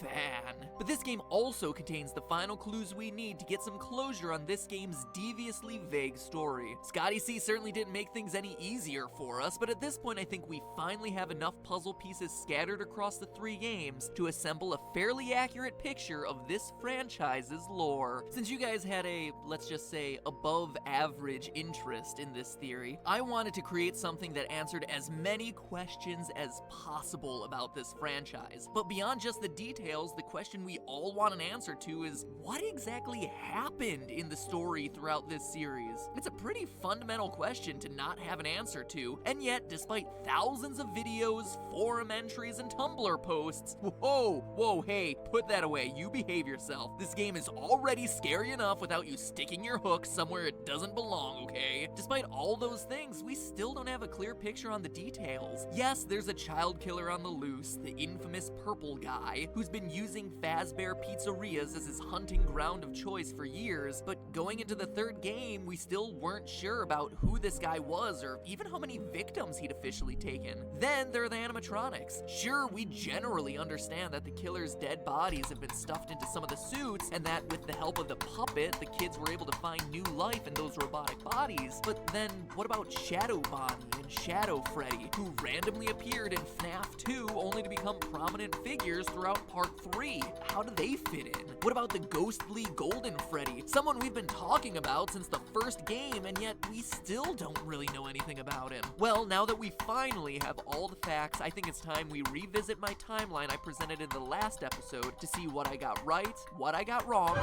fan. But this game also contains the final clues we need to get some closure on this game's deviously vague story. Scotty C certainly didn't make things any easier for us, but at this point I think we finally have enough puzzle pieces scattered across the 3 games to assemble a fairly accurate picture of this franchise's lore. Since you guys had a, let's just say, above average interest in this theory, I wanted to create something that answered as many questions as possible about this franchise. But beyond just the details details, the question we all want an answer to is, what exactly happened in the story throughout this series? It's a pretty fundamental question to not have an answer to, and yet, despite thousands of videos, forum entries, and Tumblr posts, whoa, hey, put that away, you behave yourself. This game is already scary enough without you sticking your hook somewhere it doesn't belong, okay? Despite all those things, we still don't have a clear picture on the details. Yes, there's a child killer on the loose, the infamous purple guy, who's been using Fazbear pizzerias as his hunting ground of choice for years, but going into the third game, we still weren't sure about who this guy was or even how many victims he'd officially taken. Then there are the animatronics. Sure, we generally understand that the killer's dead bodies have been stuffed into some of the suits, and that with the help of the puppet, the kids were able to find new life in those robotic bodies. But then, what about Shadow Bonnie and Shadow Freddy, who randomly appeared in FNAF 2 only to become prominent figures throughout Part 3? How do they fit in? What about the ghostly Golden Freddy, someone we've been talking about since the first game, and yet we still don't really know anything about him? Well, now that we finally have all the facts, I think it's time we revisit my timeline I presented in the last episode to see what I got right, what I got wrong.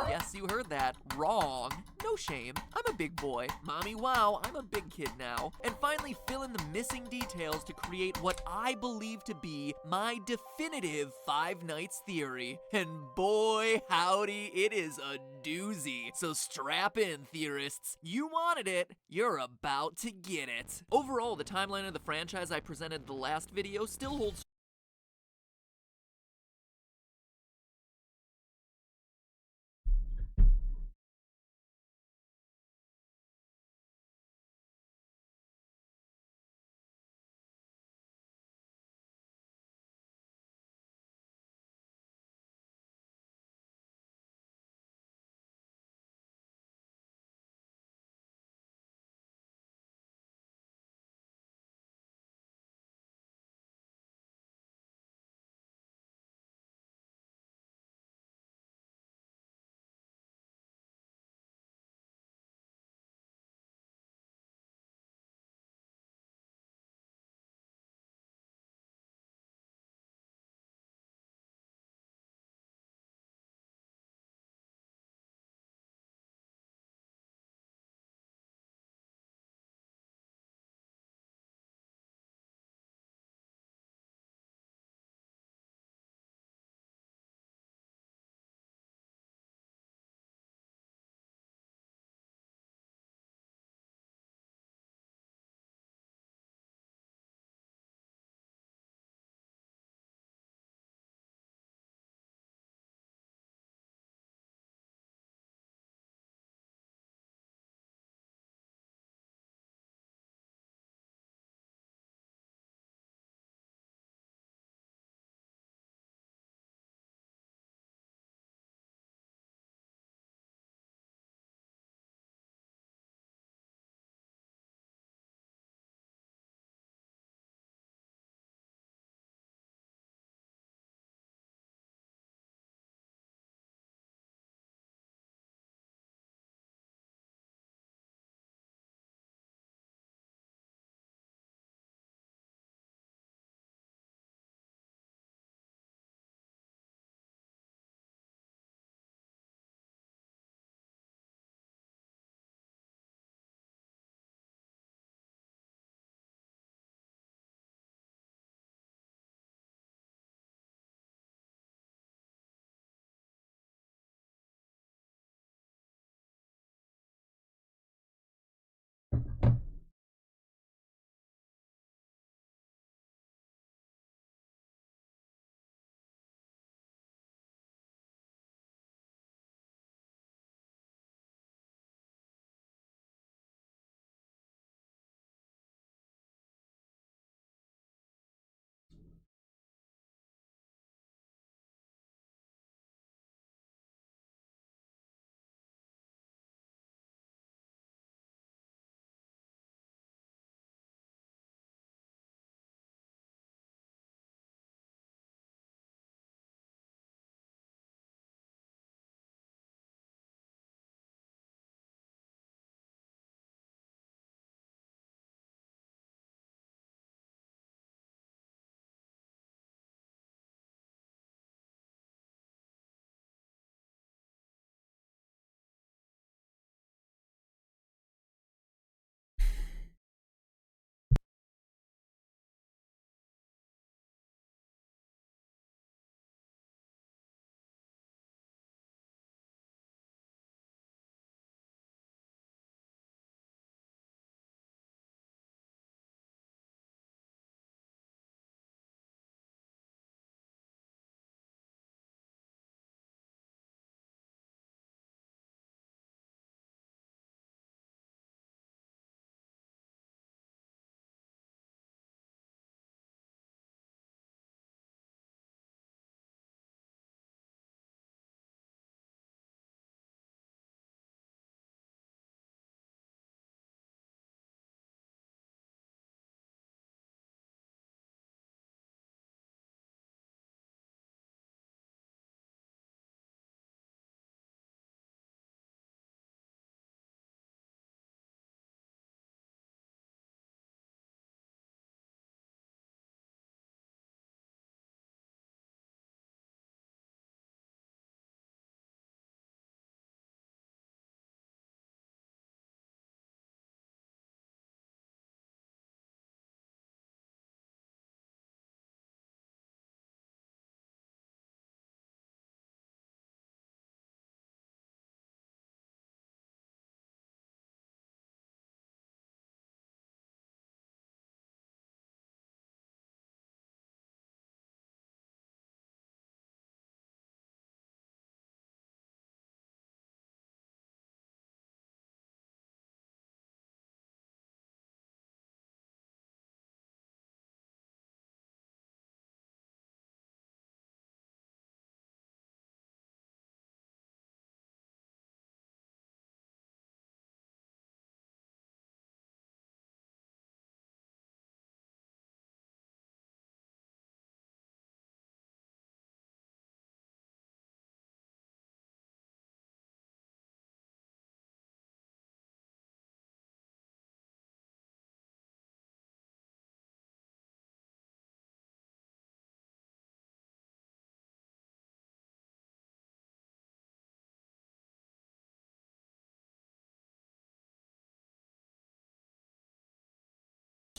Yes, you heard that, wrong. No shame, I'm a big boy. Mommy, wow, I'm a big kid now. And finally fill in the missing details to create what I believe to be my definitive Five Nights theory. And boy, howdy, it is a doozy. So strap in, theorists. You wanted it, you're about to get it. Overall, the timeline of the franchise I presented in the last video still holds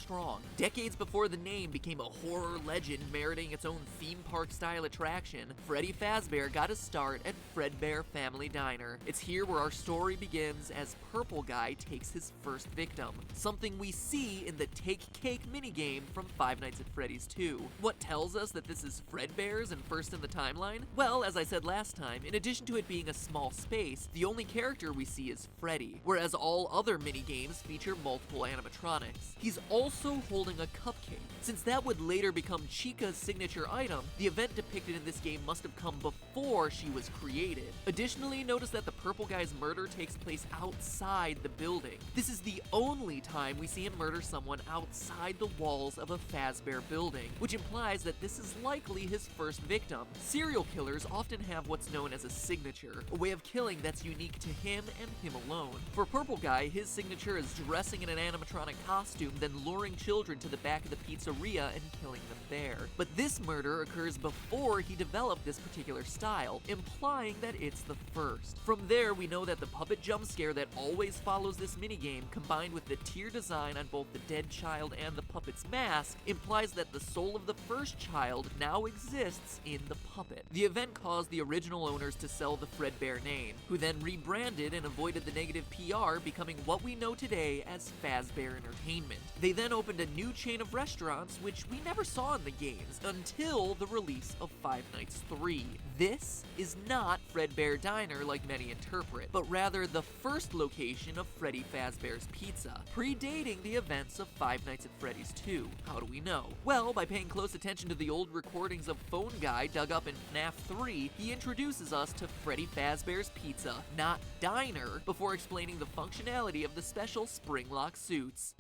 strong. Decades before the name became a horror legend meriting its own theme park-style attraction, Freddy Fazbear got his start at Fredbear Family Diner. It's here where our story begins as Purple Guy takes his first victim, something we see in the Take Cake minigame from Five Nights at Freddy's 2. What tells us that this is Fredbear's and first in the timeline? Well, as I said last time, in addition to it being a small space, the only character we see is Freddy, whereas all other minigames feature multiple animatronics. He's also holding a cupcake. Since that would later become Chica's signature item, the event depicted in this game must have come before she was created. Additionally, notice that the Purple Guy's murder takes place outside the building. This is the only time we see him murder someone outside the walls of a Fazbear building, which implies that this is likely his first victim. Serial killers often have what's known as a signature, a way of killing that's unique to him and him alone. For Purple Guy, his signature is dressing in an animatronic costume, then luring children to the back of the pizzeria and killing them there. But this murder occurs before he developed this particular style, implying that it's the first. From there, we know that the puppet jump scare that always follows this minigame, combined with the tier design on both the dead child and the puppet's mask, implies that the soul of the first child now exists in the puppet. The event caused the original owners to sell the Fredbear name, who then rebranded and avoided the negative PR, becoming what we know today as Fazbear Entertainment. They then opened a new chain of restaurants, which we never saw in the games until the release of Five Nights 3. This is not Fredbear Diner like many interpret, but rather the first location of Freddy Fazbear's Pizza, predating the events of Five Nights at Freddy's 2. How do we know? Well, by paying close attention to the old recordings of Phone Guy dug up in FNAF 3, he introduces us to Freddy Fazbear's Pizza, not Diner, before explaining the functionality of the special spring lock suits.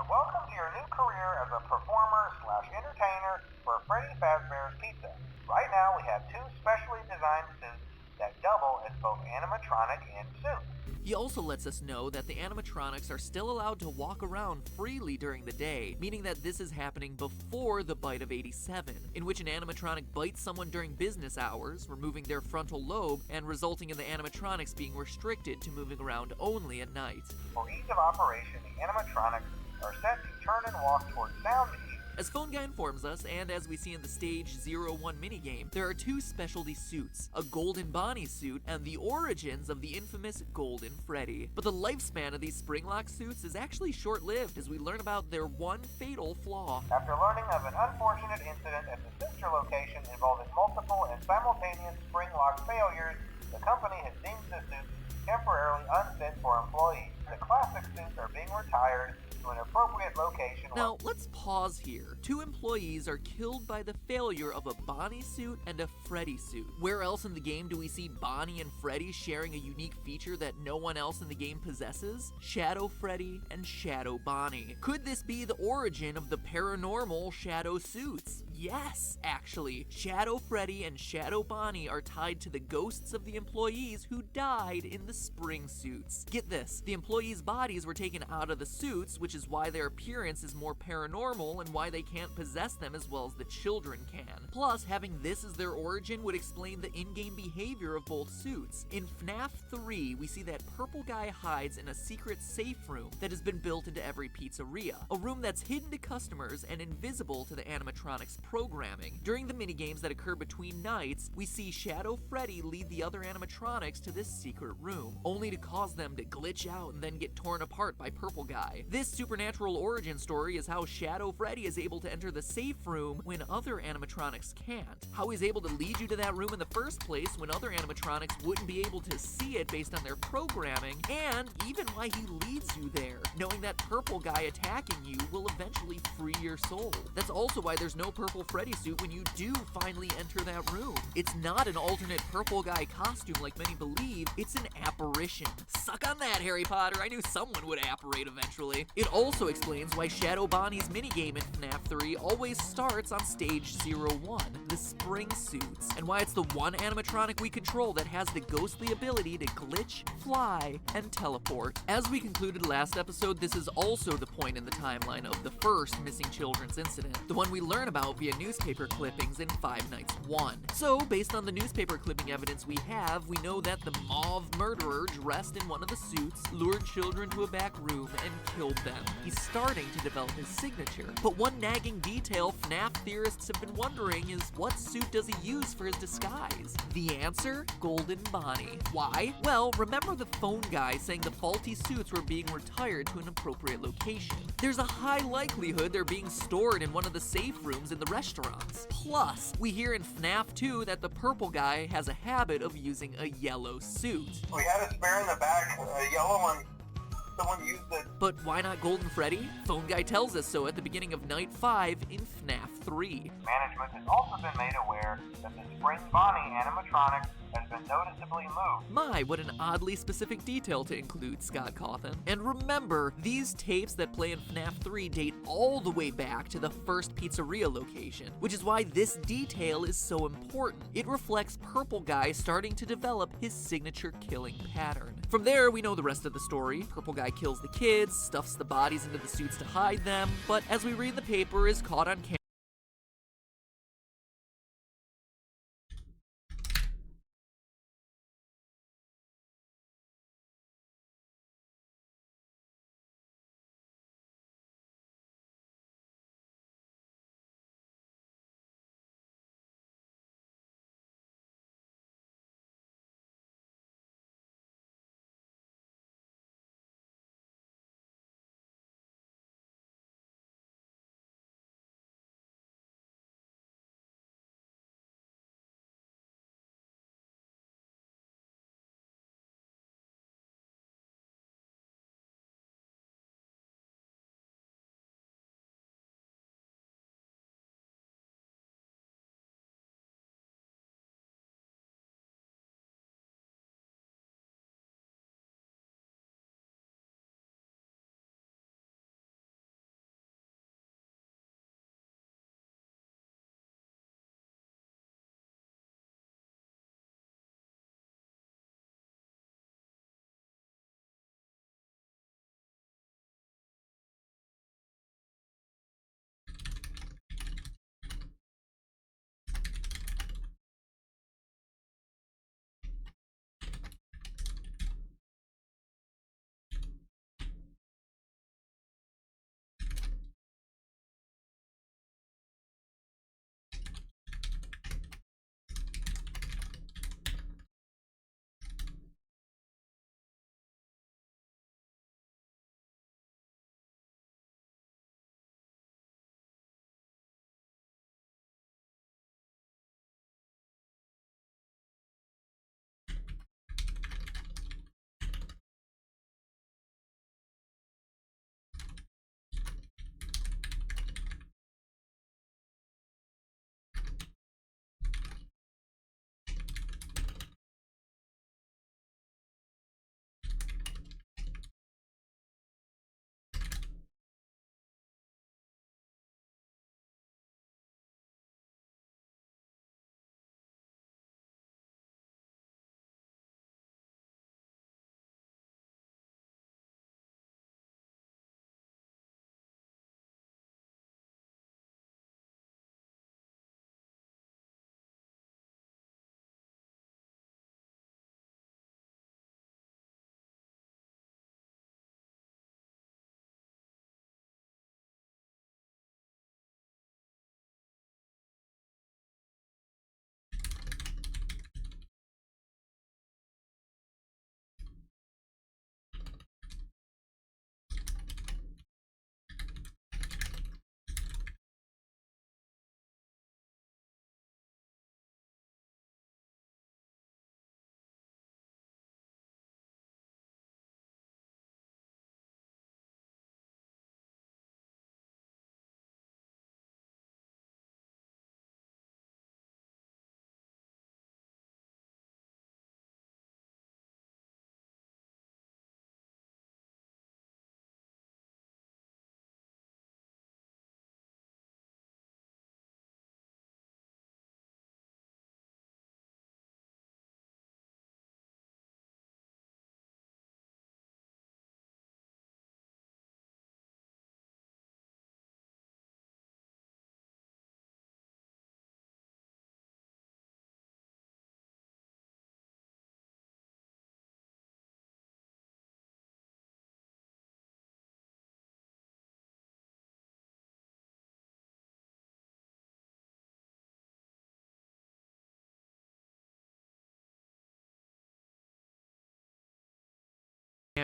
Welcome to your new career as a performer/entertainer for Freddy Fazbear's Pizza. Right now we have 2 specially designed suits that double as both animatronic and suit. He also lets us know that the animatronics are still allowed to walk around freely during the day, meaning that this is happening before the bite of 87, in which an animatronic bites someone during business hours, removing their frontal lobe and resulting in the animatronics being restricted to moving around only at night. For ease of operation, the animatronics are set to turn and walk towards sound cues. As Phone Guy informs us, and as we see in the Stage 01 minigame, there are 2 specialty suits, a Golden Bonnie suit and the origins of the infamous Golden Freddy. But the lifespan of these springlock suits is actually short-lived as we learn about their one fatal flaw. After learning of an unfortunate incident at the sister location involving multiple and simultaneous springlock failures, the company has deemed the suits temporarily unfit for employees. The classic suits are being retired to an appropriate location. Now, let's pause here. 2 employees are killed by the failure of a Bonnie suit and a Freddy suit. Where else in the game do we see Bonnie and Freddy sharing a unique feature that no one else in the game possesses? Shadow Freddy and Shadow Bonnie. Could this be the origin of the paranormal Shadow suits? Yes, actually. Shadow Freddy and Shadow Bonnie are tied to the ghosts of the employees who died in the spring suits. Get this, the employees' bodies were taken out of the suits, which is why their appearance is more paranormal and why they can't possess them as well as the children can. Plus, having this as their origin would explain the in-game behavior of both suits. In FNAF 3, we see that Purple Guy hides in a secret safe room that has been built into every pizzeria, a room that's hidden to customers and invisible to the animatronics programming. During the minigames that occur between nights, we see Shadow Freddy lead the other animatronics to this secret room, only to cause them to glitch out and then get torn apart by Purple Guy. This supernatural origin story is how Shadow Freddy is able to enter the safe room when other animatronics can't. How he's able to lead you to that room in the first place when other animatronics wouldn't be able to see it based on their programming, and even why he leads you there, knowing that Purple Guy attacking you will eventually free your soul. That's also why there's no Purple Freddy suit when you do finally enter that room. It's not an alternate Purple Guy costume like many believe, it's an apparition. Suck on that, Harry Potter, I knew someone would apparate eventually. It also explains why Shadow Bonnie's minigame in FNAF 3 always starts on Stage 01, the spring suits, and why it's the one animatronic we control that has the ghostly ability to glitch, fly, and teleport. As we concluded last episode, this is also the point in the timeline of the first missing children's incident, the one we learn about via newspaper clippings in Five Nights 1. So, based on the newspaper clipping evidence we have, we know that the mauve murderer dressed in one of the suits lured children to a back room and killed them. He's starting to develop his signature, but one nagging detail FNAF theorists have been wondering is what suit does he use for his disguise? The answer? Golden Bonnie. Why? Well, remember the phone guy saying the faulty suits were being retired to an appropriate location. There's a high likelihood they're being stored in one of the safe rooms in the restaurants. Plus, we hear in FNAF 2 that the purple guy has a habit of using a yellow suit. We had a spare in the back, a yellow one. Someone used it. But why not Golden Freddy? Phone guy tells us so at the beginning of Night 5 in FNAF 3. Management has also been made aware that the Spring Bonnie animatronic has been noticeably moved. My, what an oddly specific detail to include, Scott Cawthon. And remember, these tapes that play in FNAF 3 date all the way back to the first pizzeria location, which is why this detail is so important. It reflects Purple Guy starting to develop his signature killing pattern. From there, we know the rest of the story. Purple Guy kills the kids, stuffs the bodies into the suits to hide them, but as we read the paper, is caught on camera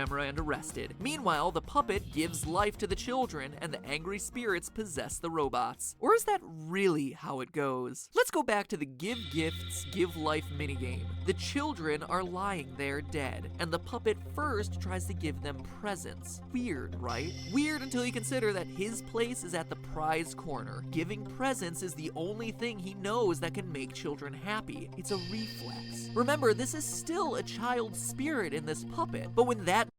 camera and arrested. Meanwhile, the puppet gives life to the children, and the angry spirits possess the robots. Or is that really how it goes? Let's go back to the Give Gifts, Give Life minigame. The children are lying there dead, and the puppet first tries to give them presents. Weird, right? Weird until you consider that his place is at the prize corner. Giving presents is the only thing he knows that can make children happy. It's a reflex. Remember, this is still a child's spirit in this puppet, but when that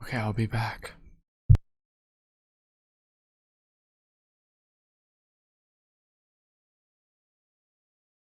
Okay, I'll be back.